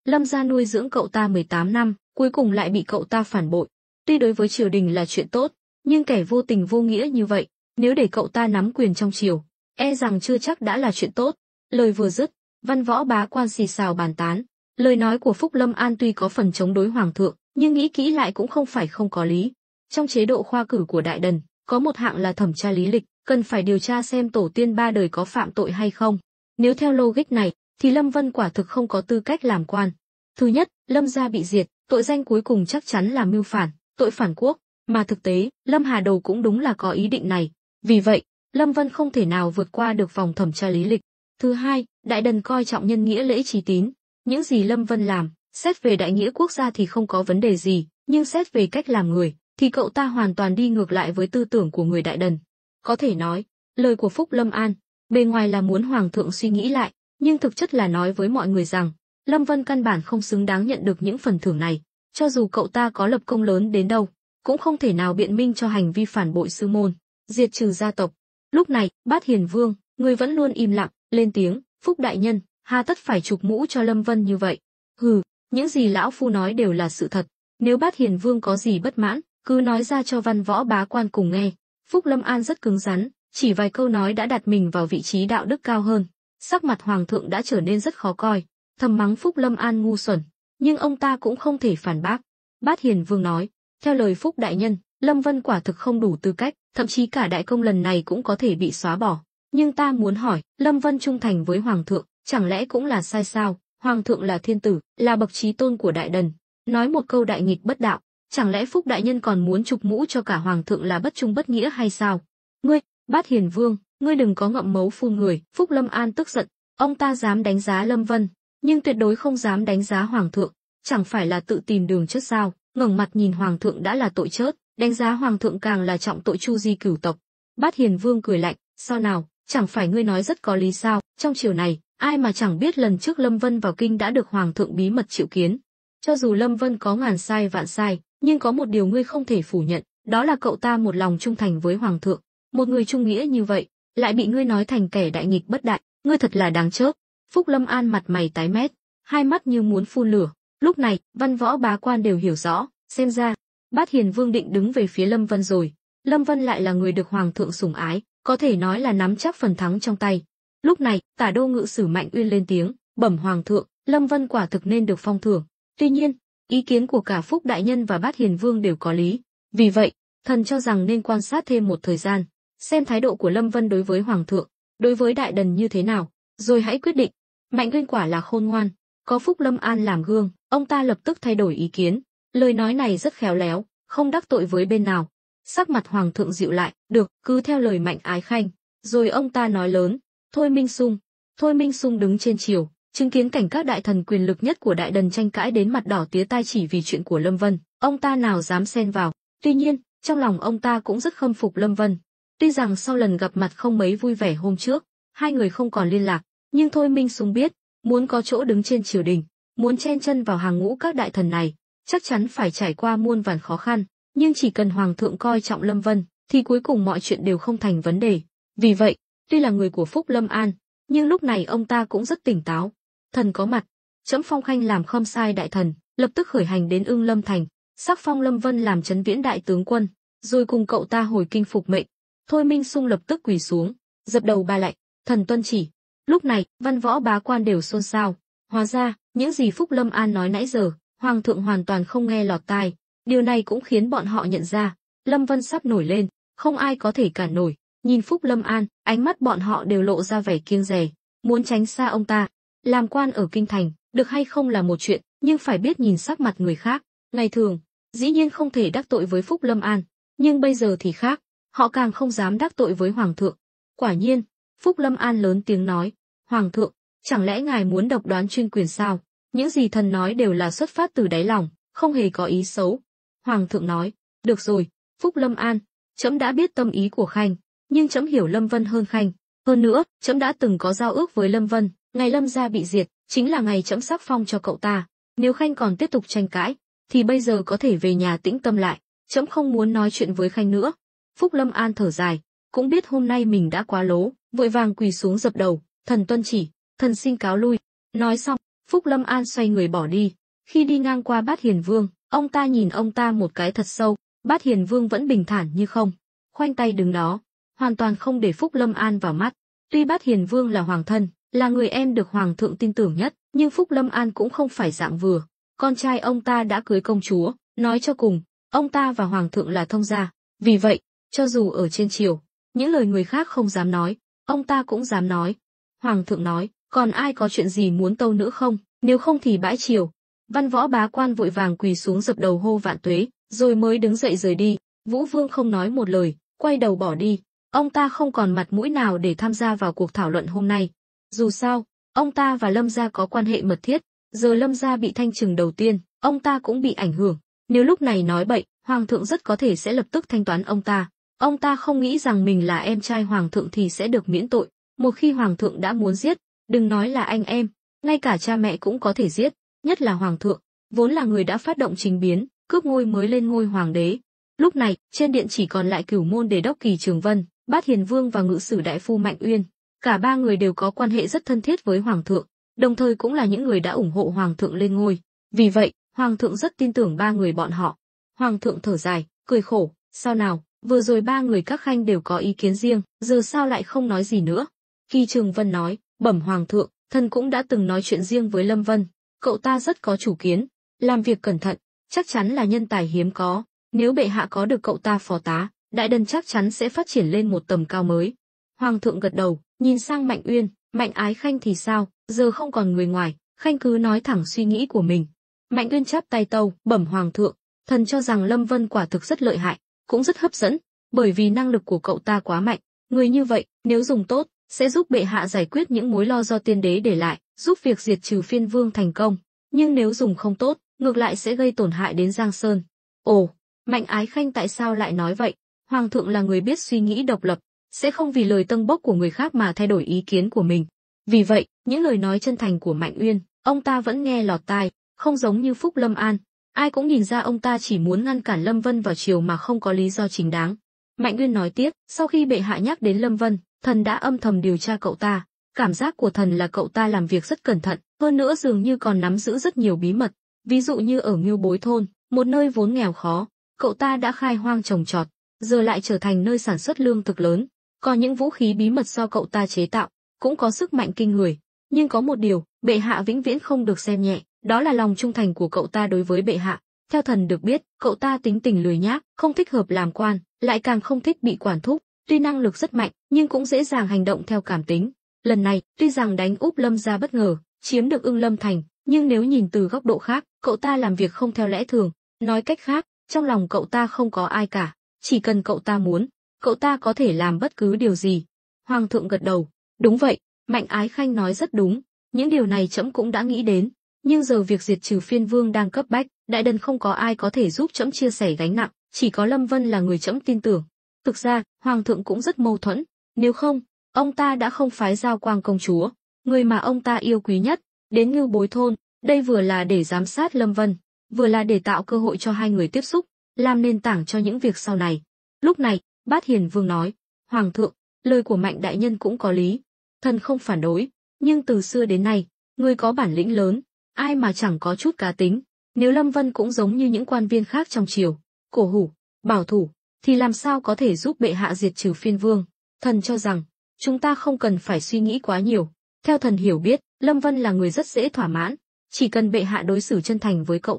Lâm gia nuôi dưỡng cậu ta 18 năm, cuối cùng lại bị cậu ta phản bội. Tuy đối với triều đình là chuyện tốt, nhưng kẻ vô tình vô nghĩa như vậy, nếu để cậu ta nắm quyền trong triều, e rằng chưa chắc đã là chuyện tốt. Lời vừa dứt, văn võ bá quan xì xào bàn tán. Lời nói của Phúc Lâm An tuy có phần chống đối hoàng thượng, nhưng nghĩ kỹ lại cũng không phải không có lý. Trong chế độ khoa cử của Đại Đần, có một hạng là thẩm tra lý lịch, cần phải điều tra xem tổ tiên ba đời có phạm tội hay không. Nếu theo logic này, thì Lâm Vân quả thực không có tư cách làm quan. Thứ nhất, Lâm gia bị diệt, tội danh cuối cùng chắc chắn là mưu phản, tội phản quốc, mà thực tế, Lâm Hà Đầu cũng đúng là có ý định này. Vì vậy, Lâm Vân không thể nào vượt qua được vòng thẩm tra lý lịch. Thứ hai, Đại Đần coi trọng nhân nghĩa lễ trí tín. Những gì Lâm Vân làm, xét về đại nghĩa quốc gia thì không có vấn đề gì, nhưng xét về cách làm người, thì cậu ta hoàn toàn đi ngược lại với tư tưởng của người Đại Đần. Có thể nói, lời của Phúc Lâm An, bề ngoài là muốn hoàng thượng suy nghĩ lại, nhưng thực chất là nói với mọi người rằng, Lâm Vân căn bản không xứng đáng nhận được những phần thưởng này, cho dù cậu ta có lập công lớn đến đâu, cũng không thể nào biện minh cho hành vi phản bội sư môn, diệt trừ gia tộc. Lúc này, Bát Hiền Vương, người vẫn luôn im lặng, lên tiếng, Phúc đại nhân, hà tất phải chụp mũ cho Lâm Vân như vậy? Hừ, những gì lão phu nói đều là sự thật, nếu Bát Hiền Vương có gì bất mãn, cứ nói ra cho văn võ bá quan cùng nghe. Phúc Lâm An rất cứng rắn, chỉ vài câu nói đã đặt mình vào vị trí đạo đức cao hơn. Sắc mặt hoàng thượng đã trở nên rất khó coi, thầm mắng Phúc Lâm An ngu xuẩn, nhưng ông ta cũng không thể phản bác. Bát Hiền Vương nói, theo lời Phúc đại nhân, Lâm Vân quả thực không đủ tư cách, thậm chí cả đại công lần này cũng có thể bị xóa bỏ. Nhưng ta muốn hỏi, Lâm Vân trung thành với Hoàng thượng, chẳng lẽ cũng là sai sao? Hoàng thượng là thiên tử, là bậc chí tôn của đại đần. Nói một câu đại nghịch bất đạo, chẳng lẽ Phúc đại nhân còn muốn chụp mũ cho cả Hoàng thượng là bất trung bất nghĩa hay sao? Ngươi, Bát Hiền Vương, ngươi đừng có ngậm máu phun người. Phúc Lâm An tức giận, ông ta dám đánh giá Lâm Vân, nhưng tuyệt đối không dám đánh giá Hoàng thượng. Chẳng phải là tự tìm đường chết sao? Ngẩng mặt nhìn Hoàng thượng đã là tội chết, đánh giá Hoàng thượng càng là trọng tội chu di cửu tộc. Bát Hiền Vương cười lạnh, sao nào, chẳng phải ngươi nói rất có lý sao? Trong triều này, ai mà chẳng biết lần trước Lâm Vân vào kinh đã được Hoàng thượng bí mật triệu kiến. Cho dù Lâm Vân có ngàn sai vạn sai, nhưng có một điều ngươi không thể phủ nhận, đó là cậu ta một lòng trung thành với Hoàng thượng. Một người trung nghĩa như vậy, lại bị ngươi nói thành kẻ đại nghịch bất đại, ngươi thật là đáng chớp. Phúc Lâm An mặt mày tái mét, hai mắt như muốn phun lửa. Lúc này, văn võ bá quan đều hiểu rõ, xem ra, Bát Hiền Vương định đứng về phía Lâm Vân rồi. Lâm Vân lại là người được Hoàng thượng sủng ái, có thể nói là nắm chắc phần thắng trong tay. Lúc này, Tả đô ngự sử Mạnh Uyên lên tiếng, bẩm Hoàng thượng, Lâm Vân quả thực nên được phong thưởng. Tuy nhiên, ý kiến của cả Phúc đại nhân và Bát Hiền Vương đều có lý. Vì vậy, thần cho rằng nên quan sát thêm một thời gian, xem thái độ của Lâm Vân đối với Hoàng thượng, đối với đại đần như thế nào, rồi hãy quyết định. Mạnh Uyên quả là khôn ngoan, có Phúc Lâm An làm gương, ông ta lập tức thay đổi ý kiến. Lời nói này rất khéo léo, không đắc tội với bên nào. Sắc mặt Hoàng thượng dịu lại, được, cứ theo lời Mạnh Ái Khanh. Rồi ông ta nói lớn, Thôi Minh Sung. Thôi Minh Sung đứng trên triều, chứng kiến cảnh các đại thần quyền lực nhất của đại đần tranh cãi đến mặt đỏ tía tai chỉ vì chuyện của Lâm Vân. Ông ta nào dám xen vào. Tuy nhiên, trong lòng ông ta cũng rất khâm phục Lâm Vân. Tuy rằng sau lần gặp mặt không mấy vui vẻ hôm trước, hai người không còn liên lạc, nhưng Thôi Minh Sung biết, muốn có chỗ đứng trên triều đình, muốn chen chân vào hàng ngũ các đại thần này, chắc chắn phải trải qua muôn vàn khó khăn, nhưng chỉ cần Hoàng thượng coi trọng Lâm Vân, thì cuối cùng mọi chuyện đều không thành vấn đề. Vì vậy, tuy là người của Phúc Lâm An, nhưng lúc này ông ta cũng rất tỉnh táo. Thần có mặt, trẫm phong khanh làm khâm sai đại thần, lập tức khởi hành đến Ưng Lâm thành, sắc phong Lâm Vân làm trấn viễn đại tướng quân, rồi cùng cậu ta hồi kinh phục mệnh. Thôi Minh Sung lập tức quỳ xuống, dập đầu ba lạy, thần tuân chỉ. Lúc này, văn võ bá quan đều xôn xao. Hóa ra, những gì Phúc Lâm An nói nãy giờ, Hoàng thượng hoàn toàn không nghe lọt tai. Điều này cũng khiến bọn họ nhận ra, Lâm Vân sắp nổi lên, không ai có thể cản nổi. Nhìn Phúc Lâm An, ánh mắt bọn họ đều lộ ra vẻ kiêng dè, muốn tránh xa ông ta. Làm quan ở kinh thành, được hay không là một chuyện, nhưng phải biết nhìn sắc mặt người khác. Ngày thường, dĩ nhiên không thể đắc tội với Phúc Lâm An, nhưng bây giờ thì khác, họ càng không dám đắc tội với Hoàng thượng. Quả nhiên, Phúc Lâm An lớn tiếng nói, Hoàng thượng, chẳng lẽ ngài muốn độc đoán chuyên quyền sao? Những gì thần nói đều là xuất phát từ đáy lòng, không hề có ý xấu. Hoàng thượng nói, được rồi, Phúc Lâm An, trẫm đã biết tâm ý của Khanh, nhưng trẫm hiểu Lâm Vân hơn Khanh. Hơn nữa, trẫm đã từng có giao ước với Lâm Vân, ngày Lâm gia bị diệt, chính là ngày trẫm sắc phong cho cậu ta. Nếu Khanh còn tiếp tục tranh cãi, thì bây giờ có thể về nhà tĩnh tâm lại. Trẫm không muốn nói chuyện với Khanh nữa. Phúc Lâm An thở dài, cũng biết hôm nay mình đã quá lố, vội vàng quỳ xuống dập đầu, thần tuân chỉ, thần xin cáo lui. Nói xong, Phúc Lâm An xoay người bỏ đi. Khi đi ngang qua Bát Hiền Vương, ông ta nhìn ông ta một cái thật sâu. Bát Hiền Vương vẫn bình thản như không, khoanh tay đứng đó, hoàn toàn không để Phúc Lâm An vào mắt. Tuy Bát Hiền Vương là hoàng thân, là người em được Hoàng thượng tin tưởng nhất, nhưng Phúc Lâm An cũng không phải dạng vừa. Con trai ông ta đã cưới công chúa, nói cho cùng, ông ta và Hoàng thượng là thông gia. Vì vậy, cho dù ở trên triều, những lời người khác không dám nói, ông ta cũng dám nói. Hoàng thượng nói, còn ai có chuyện gì muốn tâu nữa không, nếu không thì bãi triều. Văn võ bá quan vội vàng quỳ xuống dập đầu hô vạn tuế, rồi mới đứng dậy rời đi. Vũ Vương không nói một lời, quay đầu bỏ đi. Ông ta không còn mặt mũi nào để tham gia vào cuộc thảo luận hôm nay. Dù sao, ông ta và Lâm gia có quan hệ mật thiết, giờ Lâm gia bị thanh trừng đầu tiên, ông ta cũng bị ảnh hưởng. Nếu lúc này nói bậy, Hoàng thượng rất có thể sẽ lập tức thanh toán ông ta. Ông ta không nghĩ rằng mình là em trai Hoàng thượng thì sẽ được miễn tội. Một khi Hoàng thượng đã muốn giết, đừng nói là anh em, ngay cả cha mẹ cũng có thể giết. Nhất là Hoàng thượng, vốn là người đã phát động chính biến, cướp ngôi mới lên ngôi hoàng đế. Lúc này, trên điện chỉ còn lại Cửu Môn Đề đốc Kỳ Trường Vân, Bát Hiền Vương và Ngự sử đại phu Mạnh Uyên. Cả ba người đều có quan hệ rất thân thiết với Hoàng thượng, đồng thời cũng là những người đã ủng hộ Hoàng thượng lên ngôi. Vì vậy, Hoàng thượng rất tin tưởng ba người bọn họ. Hoàng thượng thở dài, cười khổ, sao nào, vừa rồi ba người các khanh đều có ý kiến riêng, giờ sao lại không nói gì nữa? Kỳ Trường Vân nói, bẩm Hoàng thượng, thần cũng đã từng nói chuyện riêng với Lâm Vân. Cậu ta rất có chủ kiến, làm việc cẩn thận, chắc chắn là nhân tài hiếm có. Nếu bệ hạ có được cậu ta phò tá, Đại Đần chắc chắn sẽ phát triển lên một tầm cao mới. Hoàng thượng gật đầu, nhìn sang Mạnh Uyên, Mạnh Ái Khanh thì sao, giờ không còn người ngoài, Khanh cứ nói thẳng suy nghĩ của mình. Mạnh Uyên chắp tay tâu, bẩm Hoàng thượng, thần cho rằng Lâm Vân quả thực rất lợi hại, cũng rất hấp dẫn, bởi vì năng lực của cậu ta quá mạnh. Người như vậy, nếu dùng tốt, sẽ giúp bệ hạ giải quyết những mối lo do tiên đế để lại, giúp việc diệt trừ Phiên Vương thành công. Nhưng nếu dùng không tốt, ngược lại sẽ gây tổn hại đến Giang Sơn. Ồ, Mạnh Ái Khanh tại sao lại nói vậy? Hoàng thượng là người biết suy nghĩ độc lập, sẽ không vì lời tâng bốc của người khác mà thay đổi ý kiến của mình. Vì vậy, những lời nói chân thành của Mạnh Uyên, ông ta vẫn nghe lọt tai, không giống như Phúc Lâm An. Ai cũng nhìn ra ông ta chỉ muốn ngăn cản Lâm Vân vào triều mà không có lý do chính đáng. Mạnh Uyên nói tiếp, sau khi bệ hạ nhắc đến Lâm Vân, thần đã âm thầm điều tra cậu ta. Cảm giác của thần là cậu ta làm việc rất cẩn thận, hơn nữa dường như còn nắm giữ rất nhiều bí mật. Ví dụ như ở Ngưu Bối thôn, một nơi vốn nghèo khó, cậu ta đã khai hoang trồng trọt, giờ lại trở thành nơi sản xuất lương thực lớn. Còn những vũ khí bí mật do cậu ta chế tạo, cũng có sức mạnh kinh người. Nhưng có một điều, bệ hạ vĩnh viễn không được xem nhẹ, đó là lòng trung thành của cậu ta đối với bệ hạ. Theo thần được biết, cậu ta tính tình lười nhác, không thích hợp làm quan, lại càng không thích bị quản thúc. Tuy năng lực rất mạnh, nhưng cũng dễ dàng hành động theo cảm tính. Lần này, tuy rằng đánh úp Lâm gia bất ngờ, chiếm được Ưng Lâm thành, nhưng nếu nhìn từ góc độ khác, cậu ta làm việc không theo lẽ thường. Nói cách khác, trong lòng cậu ta không có ai cả, chỉ cần cậu ta muốn, cậu ta có thể làm bất cứ điều gì. Hoàng thượng gật đầu, đúng vậy, Mạnh Ái Khanh nói rất đúng, những điều này trẫm cũng đã nghĩ đến, nhưng giờ việc diệt trừ Phiên Vương đang cấp bách, Đại Đần không có ai có thể giúp trẫm chia sẻ gánh nặng, chỉ có Lâm Vân là người trẫm tin tưởng. Thực ra, Hoàng thượng cũng rất mâu thuẫn, nếu không, ông ta đã không phái Giao Quang công chúa, người mà ông ta yêu quý nhất, đến Ngưu Bối thôn, đây vừa là để giám sát Lâm Vân, vừa là để tạo cơ hội cho hai người tiếp xúc, làm nền tảng cho những việc sau này. Lúc này, Bát Hiền Vương nói, Hoàng thượng, lời của Mạnh đại nhân cũng có lý, thần không phản đối, nhưng từ xưa đến nay, người có bản lĩnh lớn, ai mà chẳng có chút cá tính, nếu Lâm Vân cũng giống như những quan viên khác trong triều, cổ hủ, bảo thủ, thì làm sao có thể giúp bệ hạ diệt trừ Phiên Vương. Thần cho rằng, chúng ta không cần phải suy nghĩ quá nhiều. Theo thần hiểu biết, Lâm Vân là người rất dễ thỏa mãn, chỉ cần bệ hạ đối xử chân thành với cậu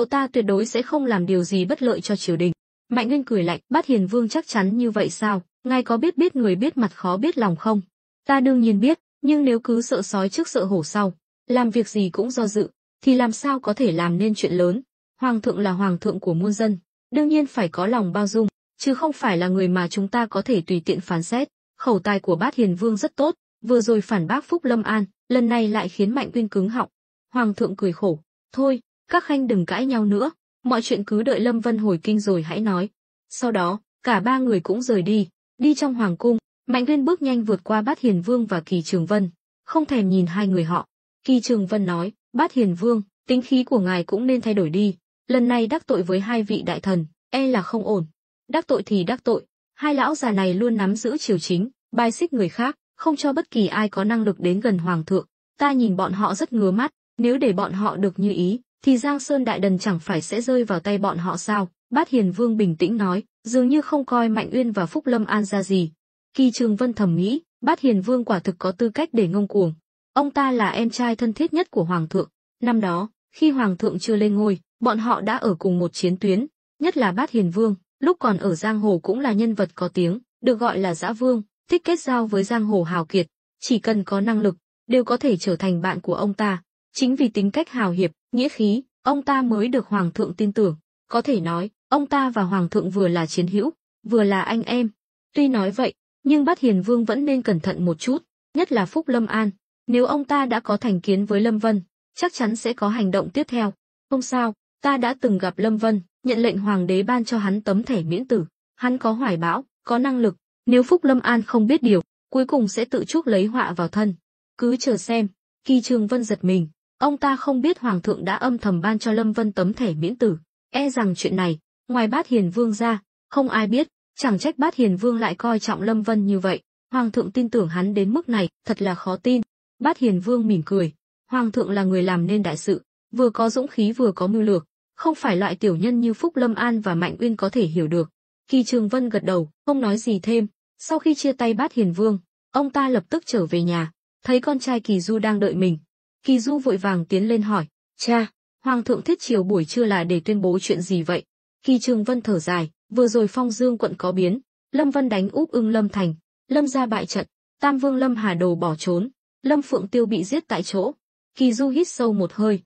ta tuyệt đối sẽ không làm điều gì bất lợi cho triều đình. Mạnh Nguyên cười lạnh, Bát Hiền Vương chắc chắn như vậy sao? Ngài có biết người biết mặt khó biết lòng không? Ta đương nhiên biết, nhưng nếu cứ sợ sói trước sợ hổ sau, làm việc gì cũng do dự, thì làm sao có thể làm nên chuyện lớn? Hoàng thượng là hoàng thượng của muôn dân, đương nhiên phải có lòng bao dung, chứ không phải là người mà chúng ta có thể tùy tiện phán xét. Khẩu tài của Bát Hiền Vương rất tốt, vừa rồi phản bác Phúc Lâm An, lần này lại khiến Mạnh Uyên cứng họng. Hoàng thượng cười khổ, thôi, các khanh đừng cãi nhau nữa, mọi chuyện cứ đợi Lâm Vân hồi kinh rồi hãy nói. Sau đó, cả ba người cũng rời đi, đi trong hoàng cung. Mạnh Uyên bước nhanh vượt qua Bát Hiền Vương và Kỳ Trường Vân, không thèm nhìn hai người họ. Kỳ Trường Vân nói, Bát Hiền Vương, tính khí của ngài cũng nên thay đổi đi, lần này đắc tội với hai vị đại thần, e là không ổn. Đắc tội thì đắc tội, hai lão già này luôn nắm giữ triều chính, bài xích người khác, không cho bất kỳ ai có năng lực đến gần hoàng thượng. Ta nhìn bọn họ rất ngứa mắt, nếu để bọn họ được như ý, thì Giang Sơn Đại Đần chẳng phải sẽ rơi vào tay bọn họ sao? Bát Hiền Vương bình tĩnh nói, dường như không coi Mạnh Uyên và Phúc Lâm An ra gì. Kỳ Trường Vân thầm nghĩ, Bát Hiền Vương quả thực có tư cách để ngông cuồng. Ông ta là em trai thân thiết nhất của hoàng thượng. Năm đó, khi hoàng thượng chưa lên ngôi, bọn họ đã ở cùng một chiến tuyến, nhất là Bát Hiền Vương, lúc còn ở giang hồ cũng là nhân vật có tiếng, được gọi là Dã Vương, thích kết giao với giang hồ hào kiệt, chỉ cần có năng lực, đều có thể trở thành bạn của ông ta. Chính vì tính cách hào hiệp, nghĩa khí, ông ta mới được hoàng thượng tin tưởng. Có thể nói, ông ta và hoàng thượng vừa là chiến hữu, vừa là anh em. Tuy nói vậy, nhưng Bát Hiền Vương vẫn nên cẩn thận một chút, nhất là Phúc Lâm An. Nếu ông ta đã có thành kiến với Lâm Vân, chắc chắn sẽ có hành động tiếp theo. Không sao, ta đã từng gặp Lâm Vân, nhận lệnh hoàng đế ban cho hắn tấm thẻ miễn tử. Hắn có hoài bão, có năng lực, nếu Phúc Lâm An không biết điều, cuối cùng sẽ tự chuốc lấy họa vào thân. Cứ chờ xem. Kỳ Trường Vân giật mình, ông ta không biết hoàng thượng đã âm thầm ban cho Lâm Vân tấm thẻ miễn tử. E rằng chuyện này, ngoài Bát Hiền Vương ra, không ai biết, chẳng trách Bát Hiền Vương lại coi trọng Lâm Vân như vậy. Hoàng thượng tin tưởng hắn đến mức này, thật là khó tin. Bát Hiền Vương mỉm cười, hoàng thượng là người làm nên đại sự, vừa có dũng khí vừa có mưu lược, không phải loại tiểu nhân như Phúc Lâm An và Mạnh Uyên có thể hiểu được. Kỳ Trường Vân gật đầu, không nói gì thêm. Sau khi chia tay Bát Hiền Vương, ông ta lập tức trở về nhà, thấy con trai Kỳ Du đang đợi mình. Kỳ Du vội vàng tiến lên hỏi, cha, Hoàng thượng thiết triều buổi trưa là để tuyên bố chuyện gì vậy? Kỳ Trường Vân thở dài, vừa rồi Phong Dương quận có biến, Lâm Vân đánh úp Ưng Lâm thành, Lâm gia bại trận, Tam Vương Lâm Hà Đồ bỏ trốn, Lâm Phượng Tiêu bị giết tại chỗ. Kỳ Du hít sâu một hơi,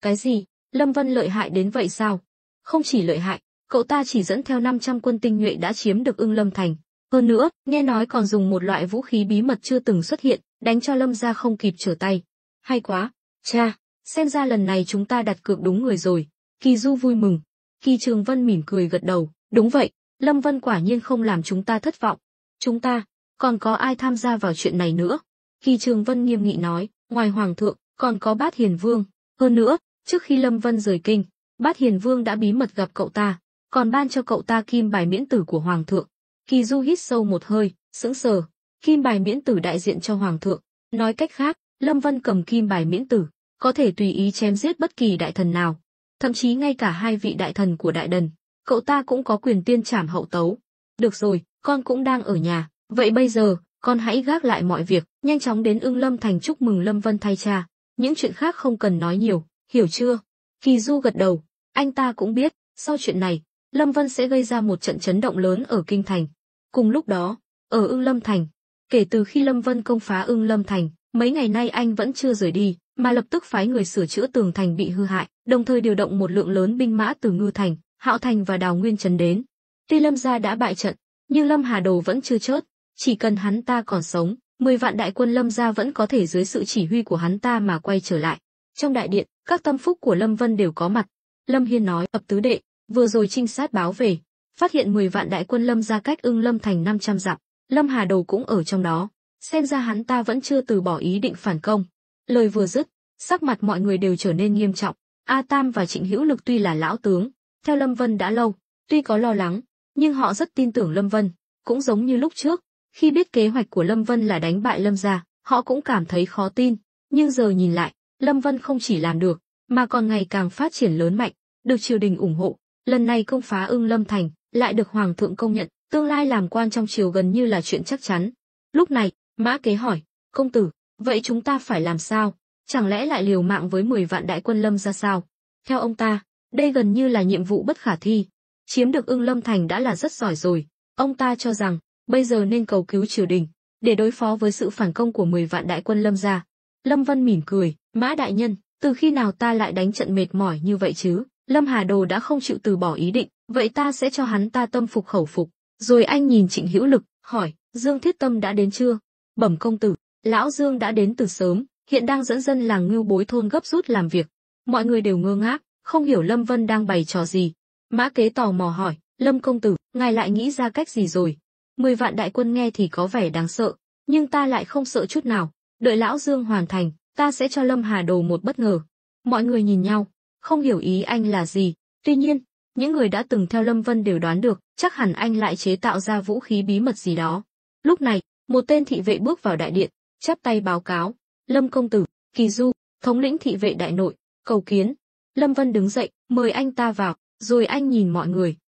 cái gì? Lâm Vân lợi hại đến vậy sao? Không chỉ lợi hại, cậu ta chỉ dẫn theo 500 quân tinh nhuệ đã chiếm được Ưng Lâm thành. Hơn nữa, nghe nói còn dùng một loại vũ khí bí mật chưa từng xuất hiện, đánh cho Lâm gia không kịp trở tay. Hay quá, cha, xem ra lần này chúng ta đặt cược đúng người rồi. Kỳ Du vui mừng. Kỳ Trường Vân mỉm cười gật đầu, đúng vậy, Lâm Vân quả nhiên không làm chúng ta thất vọng. Chúng ta, còn có ai tham gia vào chuyện này nữa? Kỳ Trường Vân nghiêm nghị nói, ngoài Hoàng thượng, còn có Bát Hiền Vương. Hơn nữa, trước khi Lâm Vân rời kinh, Bát Hiền Vương đã bí mật gặp cậu ta, còn ban cho cậu ta kim bài miễn tử của Hoàng thượng. Kỳ Du hít sâu một hơi, sững sờ. Kim bài miễn tử đại diện cho Hoàng thượng. Nói cách khác, Lâm Vân cầm kim bài miễn tử, có thể tùy ý chém giết bất kỳ đại thần nào. Thậm chí ngay cả hai vị đại thần của Đại Đần, cậu ta cũng có quyền tiên trảm hậu tấu. Được rồi, con cũng đang ở nhà, vậy bây giờ, con hãy gác lại mọi việc, nhanh chóng đến Ưng Lâm thành chúc mừng Lâm Vân thay cha. Những chuyện khác không cần nói nhiều, hiểu chưa? Kỳ Du gật đầu, anh ta cũng biết, sau chuyện này, Lâm Vân sẽ gây ra một trận chấn động lớn ở kinh thành. Cùng lúc đó, ở Ưng Lâm thành, kể từ khi Lâm Vân công phá Ưng Lâm thành, mấy ngày nay anh vẫn chưa rời đi, mà lập tức phái người sửa chữa tường thành bị hư hại, đồng thời điều động một lượng lớn binh mã từ Ngư thành, Hạo thành và Đào Nguyên trấn đến. Tuy Lâm gia đã bại trận, nhưng Lâm Hà Đồ vẫn chưa chớt, chỉ cần hắn ta còn sống, 10 vạn đại quân Lâm gia vẫn có thể dưới sự chỉ huy của hắn ta mà quay trở lại. Trong đại điện, các tâm phúc của Lâm Vân đều có mặt. Lâm Hiên nói, ập tứ đệ, vừa rồi trinh sát báo về, phát hiện 10 vạn đại quân Lâm gia cách Ưng Lâm thành 500 dặm, Lâm Hà Đồ cũng ở trong đó, xem ra hắn ta vẫn chưa từ bỏ ý định phản công. Lời vừa dứt, sắc mặt mọi người đều trở nên nghiêm trọng. A Tam và Trịnh Hữu Lực tuy là lão tướng, theo Lâm Vân đã lâu, tuy có lo lắng, nhưng họ rất tin tưởng Lâm Vân, cũng giống như lúc trước, khi biết kế hoạch của Lâm Vân là đánh bại Lâm gia, họ cũng cảm thấy khó tin, nhưng giờ nhìn lại, Lâm Vân không chỉ làm được, mà còn ngày càng phát triển lớn mạnh, được triều đình ủng hộ, lần này công phá Ưng Lâm thành, lại được Hoàng thượng công nhận, tương lai làm quan trong triều gần như là chuyện chắc chắn. Lúc này, Mã Kế hỏi, công tử, vậy chúng ta phải làm sao? Chẳng lẽ lại liều mạng với 10 vạn đại quân Lâm gia sao? Theo ông ta, đây gần như là nhiệm vụ bất khả thi. Chiếm được Ưng Lâm thành đã là rất giỏi rồi. Ông ta cho rằng, bây giờ nên cầu cứu triều đình, để đối phó với sự phản công của 10 vạn đại quân Lâm gia. Lâm Vân mỉm cười, Mã đại nhân, từ khi nào ta lại đánh trận mệt mỏi như vậy chứ? Lâm Hà Đồ đã không chịu từ bỏ ý định, vậy ta sẽ cho hắn ta tâm phục khẩu phục. Rồi anh nhìn Trịnh Hữu Lực, hỏi, Dương Thiết Tâm đã đến chưa? Bẩm công tử, lão Dương đã đến từ sớm, hiện đang dẫn dân làng Ngưu Bối thôn gấp rút làm việc. Mọi người đều ngơ ngác, không hiểu Lâm Vân đang bày trò gì. Mã Kế tò mò hỏi, Lâm công tử, ngài lại nghĩ ra cách gì rồi? 10 vạn đại quân nghe thì có vẻ đáng sợ, nhưng ta lại không sợ chút nào. Đợi lão Dương hoàn thành, ta sẽ cho Lâm Hà Đồ một bất ngờ. Mọi người nhìn nhau, không hiểu ý anh là gì. Tuy nhiên, những người đã từng theo Lâm Vân đều đoán được, chắc hẳn anh lại chế tạo ra vũ khí bí mật gì đó. Lúc này, một tên thị vệ bước vào đại điện, chắp tay báo cáo, Lâm công tử, Kỳ Du, thống lĩnh thị vệ đại nội, cầu kiến. Lâm Vân đứng dậy, mời anh ta vào, rồi anh nhìn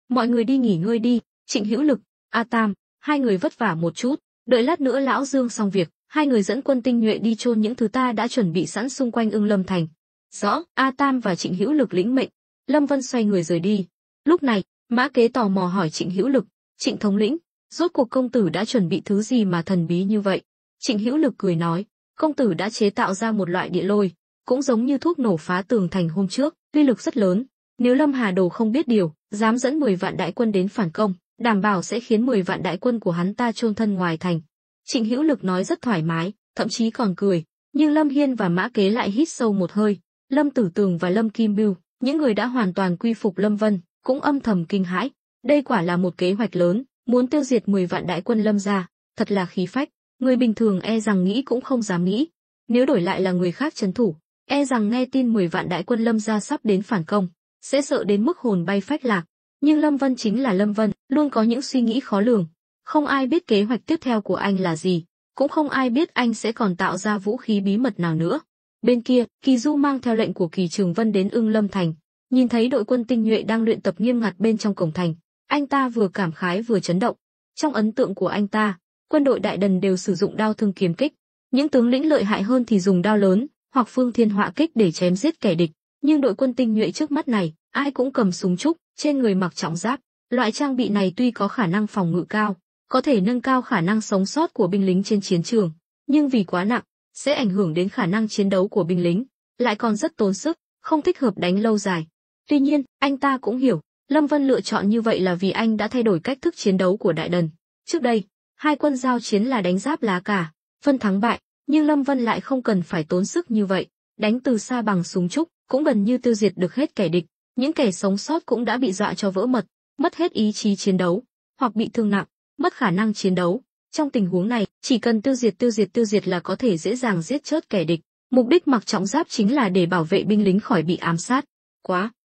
mọi người đi nghỉ ngơi đi. Trịnh Hữu Lực, A Tam, hai người vất vả một chút, đợi lát nữa lão Dương xong việc, hai người dẫn quân tinh nhuệ đi chôn những thứ ta đã chuẩn bị sẵn xung quanh Ưng Lâm thành. Rõ. A Tam và Trịnh Hữu Lực lĩnh mệnh. Lâm Vân xoay người rời đi. Lúc này, Mã Kế tò mò hỏi Trịnh Hữu Lực, Trịnh thống lĩnh, rốt cuộc công tử đã chuẩn bị thứ gì mà thần bí như vậy? Trịnh Hữu Lực cười nói, công tử đã chế tạo ra một loại địa lôi, cũng giống như thuốc nổ phá tường thành hôm trước, uy lực rất lớn. Nếu Lâm Hà Đồ không biết điều, dám dẫn 10 vạn đại quân đến phản công, đảm bảo sẽ khiến 10 vạn đại quân của hắn ta chôn thân ngoài thành. Trịnh Hữu Lực nói rất thoải mái, thậm chí còn cười, nhưng Lâm Hiên và Mã Kế lại hít sâu một hơi. Lâm Tử Tường và Lâm Kim Bưu, những người đã hoàn toàn quy phục Lâm Vân, cũng âm thầm kinh hãi. Đây quả là một kế hoạch lớn, muốn tiêu diệt 10 vạn đại quân Lâm gia, thật là khí phách, người bình thường e rằng nghĩ cũng không dám nghĩ. Nếu đổi lại là người khác trấn thủ, e rằng nghe tin 10 vạn đại quân Lâm gia sắp đến phản công, sẽ sợ đến mức hồn bay phách lạc. Nhưng Lâm Vân chính là Lâm Vân, luôn có những suy nghĩ khó lường. Không ai biết kế hoạch tiếp theo của anh là gì, cũng không ai biết anh sẽ còn tạo ra vũ khí bí mật nào nữa. Bên kia, Kỳ Du mang theo lệnh của Kỳ Trường Vân đến Ưng Lâm thành, nhìn thấy đội quân tinh nhuệ đang luyện tập nghiêm ngặt bên trong cổng thành, anh ta vừa cảm khái vừa chấn động. Trong ấn tượng của anh ta, quân đội Đại Đần đều sử dụng đao thương kiếm kích, những tướng lĩnh lợi hại hơn thì dùng đao lớn hoặc phương thiên họa kích để chém giết kẻ địch, nhưng đội quân tinh nhuệ trước mắt này, ai cũng cầm súng trúc, trên người mặc trọng giáp. Loại trang bị này tuy có khả năng phòng ngự cao, có thể nâng cao khả năng sống sót của binh lính trên chiến trường, nhưng vì quá nặng, sẽ ảnh hưởng đến khả năng chiến đấu của binh lính, lại còn rất tốn sức, không thích hợp đánh lâu dài. Tuy nhiên, anh ta cũng hiểu, Lâm Vân lựa chọn như vậy là vì anh đã thay đổi cách thức chiến đấu của Đại Đần. Trước đây, hai quân giao chiến là đánh giáp lá cà, phân thắng bại, nhưng Lâm Vân lại không cần phải tốn sức như vậy, đánh từ xa bằng súng trúc, cũng gần như tiêu diệt được hết kẻ địch, những kẻ sống sót cũng đã bị dọa cho vỡ mật, mất hết ý chí chiến đấu, hoặc bị thương nặng, mất khả năng chiến đấu. Trong tình huống này, chỉ cần tiêu diệt là có thể dễ dàng giết chết kẻ địch. Mục đích mặc trọng giáp chính là để bảo vệ binh lính khỏi bị ám sát.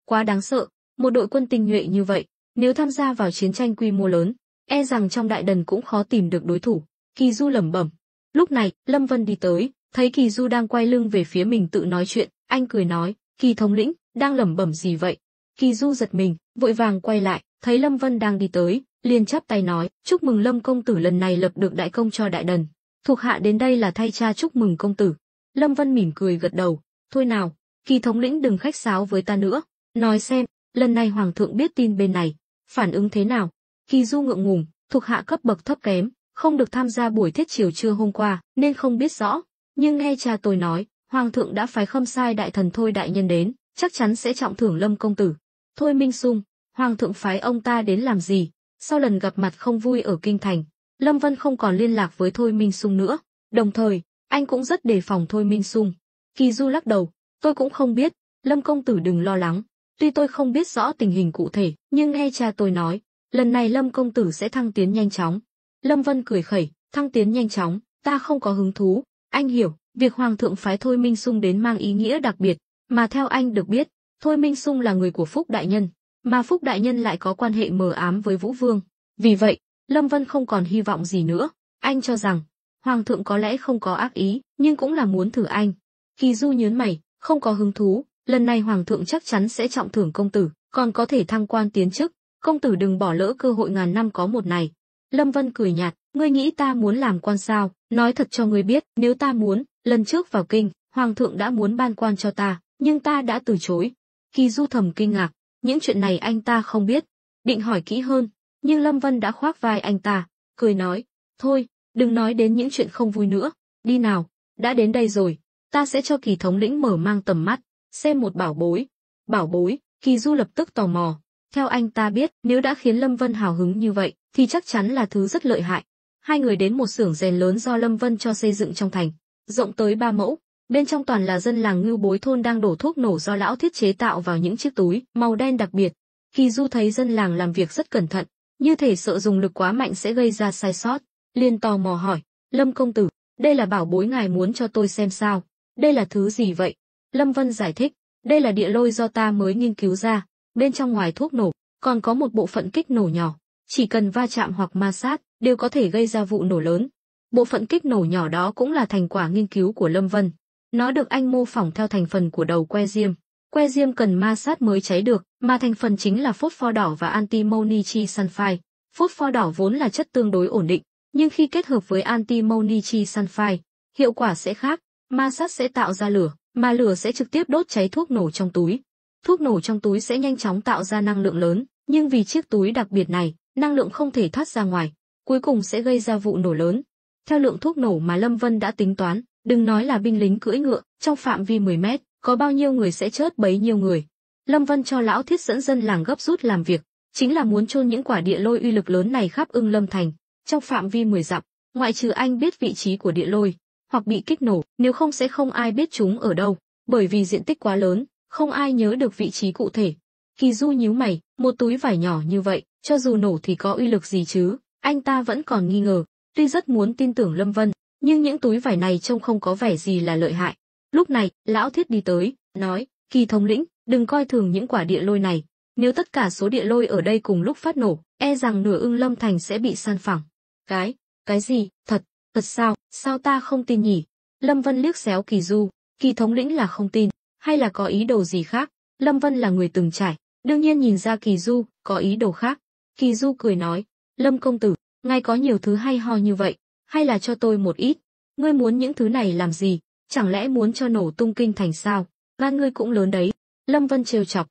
Quá đáng sợ, một đội quân tinh nhuệ như vậy, nếu tham gia vào chiến tranh quy mô lớn, e rằng trong Đại Đần cũng khó tìm được đối thủ. Kỳ Du lẩm bẩm. Lúc này, Lâm Vân đi tới, thấy Kỳ Du đang quay lưng về phía mình tự nói chuyện, anh cười nói, Kỳ thống lĩnh, đang lẩm bẩm gì vậy? Kỳ Du giật mình, vội vàng quay lại, thấy Lâm Vân đang đi tới, liền chắp tay nói, chúc mừng Lâm công tử lần này lập được đại công cho Đại Đần. Thuộc hạ đến đây là thay cha chúc mừng công tử. Lâm Vân mỉm cười gật đầu, thôi nào, Kỳ thống lĩnh đừng khách sáo với ta nữa, nói xem, lần này hoàng thượng biết tin bên này, phản ứng thế nào? Kỳ Du ngượng ngùng, thuộc hạ cấp bậc thấp kém, không được tham gia buổi thiết chiều trưa hôm qua, nên không biết rõ, nhưng nghe cha tôi nói, hoàng thượng đã phái Khâm Sai đại thần Thôi đại nhân đến, chắc chắn sẽ trọng thưởng Lâm công tử. Thôi Minh Sung, hoàng thượng phái ông ta đến làm gì? Sau lần gặp mặt không vui ở kinh thành, Lâm Vân không còn liên lạc với Thôi Minh Sung nữa, đồng thời, anh cũng rất đề phòng Thôi Minh Sung. Kỳ Du lắc đầu, tôi cũng không biết, Lâm công tử đừng lo lắng, tuy tôi không biết rõ tình hình cụ thể, nhưng nghe cha tôi nói, lần này Lâm công tử sẽ thăng tiến nhanh chóng. Lâm Vân cười khẩy, thăng tiến nhanh chóng, ta không có hứng thú, anh hiểu, việc hoàng thượng phái Thôi Minh Sung đến mang ý nghĩa đặc biệt, mà theo anh được biết, Thôi Minh Sung là người của Phúc đại nhân, mà Phúc đại nhân lại có quan hệ mờ ám với Vũ Vương. Vì vậy, Lâm Vân không còn hy vọng gì nữa, anh cho rằng hoàng thượng có lẽ không có ác ý, nhưng cũng là muốn thử anh. Kỳ Du nhớn mày, không có hứng thú, lần này hoàng thượng chắc chắn sẽ trọng thưởng công tử, còn có thể thăng quan tiến chức, công tử đừng bỏ lỡ cơ hội ngàn năm có một này. Lâm Vân cười nhạt, ngươi nghĩ ta muốn làm quan sao? Nói thật cho ngươi biết, nếu ta muốn, lần trước vào kinh, hoàng thượng đã muốn ban quan cho ta, nhưng ta đã từ chối. Kỳ Du thầm kinh ngạc, những chuyện này anh ta không biết, định hỏi kỹ hơn, nhưng Lâm Vân đã khoác vai anh ta, cười nói, thôi, đừng nói đến những chuyện không vui nữa, đi nào, đã đến đây rồi, ta sẽ cho Kỳ thống lĩnh mở mang tầm mắt, xem một bảo bối. Bảo bối? Kỳ Du lập tức tò mò, theo anh ta biết, nếu đã khiến Lâm Vân hào hứng như vậy, thì chắc chắn là thứ rất lợi hại. Hai người đến một xưởng rèn lớn do Lâm Vân cho xây dựng trong thành, rộng tới 3 mẫu, bên trong toàn là dân làng Ngưu Bối thôn đang đổ thuốc nổ do lão thiết chế tạo vào những chiếc túi màu đen đặc biệt. Kỳ Du thấy dân làng làm việc rất cẩn thận, như thể sợ dùng lực quá mạnh sẽ gây ra sai sót, liền tò mò hỏi, Lâm công tử, đây là bảo bối ngài muốn cho tôi xem sao? Đây là thứ gì vậy? Lâm Vân giải thích, đây là địa lôi do ta mới nghiên cứu ra, bên trong ngoài thuốc nổ, còn có một bộ phận kích nổ nhỏ, chỉ cần va chạm hoặc ma sát, đều có thể gây ra vụ nổ lớn. Bộ phận kích nổ nhỏ đó cũng là thành quả nghiên cứu của Lâm Vân. Nó được anh mô phỏng theo thành phần của đầu que diêm. Que diêm cần ma sát mới cháy được, mà thành phần chính là phốt pho đỏ và antimony trisulfide. Phốt pho đỏ vốn là chất tương đối ổn định, nhưng khi kết hợp với antimony trisulfide, hiệu quả sẽ khác, ma sát sẽ tạo ra lửa, mà lửa sẽ trực tiếp đốt cháy thuốc nổ trong túi. Thuốc nổ trong túi sẽ nhanh chóng tạo ra năng lượng lớn, nhưng vì chiếc túi đặc biệt này, năng lượng không thể thoát ra ngoài, cuối cùng sẽ gây ra vụ nổ lớn. Theo lượng thuốc nổ mà Lâm Vân đã tính toán, đừng nói là binh lính cưỡi ngựa, trong phạm vi 10 mét, có bao nhiêu người sẽ chết bấy nhiêu người. Lâm Vân cho lão thiết dẫn dân làng gấp rút làm việc, chính là muốn chôn những quả địa lôi uy lực lớn này khắp Ưng Lâm thành, trong phạm vi 10 dặm, ngoại trừ anh biết vị trí của địa lôi, hoặc bị kích nổ, nếu không sẽ không ai biết chúng ở đâu, bởi vì diện tích quá lớn, không ai nhớ được vị trí cụ thể. Kỳ Du nhíu mày, một túi vải nhỏ như vậy, cho dù nổ thì có uy lực gì chứ? Anh ta vẫn còn nghi ngờ, tuy rất muốn tin tưởng Lâm Vân, nhưng những túi vải này trông không có vẻ gì là lợi hại. Lúc này, lão thiết đi tới, nói, Kỳ thống lĩnh, đừng coi thường những quả địa lôi này. Nếu tất cả số địa lôi ở đây cùng lúc phát nổ, e rằng nửa Ưng Lâm thành sẽ bị san phẳng. Cái gì? Thật sao? Sao ta không tin nhỉ? Lâm Vân liếc xéo Kỳ Du, Kỳ thống lĩnh là không tin, hay là có ý đồ gì khác? Lâm Vân là người từng trải, đương nhiên nhìn ra Kỳ Du có ý đồ khác. Kỳ Du cười nói, Lâm công tử, ngài có nhiều thứ hay ho như vậy, hay là cho tôi một ít? Ngươi muốn những thứ này làm gì? Chẳng lẽ muốn cho nổ tung kinh thành sao? Gan ngươi cũng lớn đấy. Lâm Vân trêu chọc.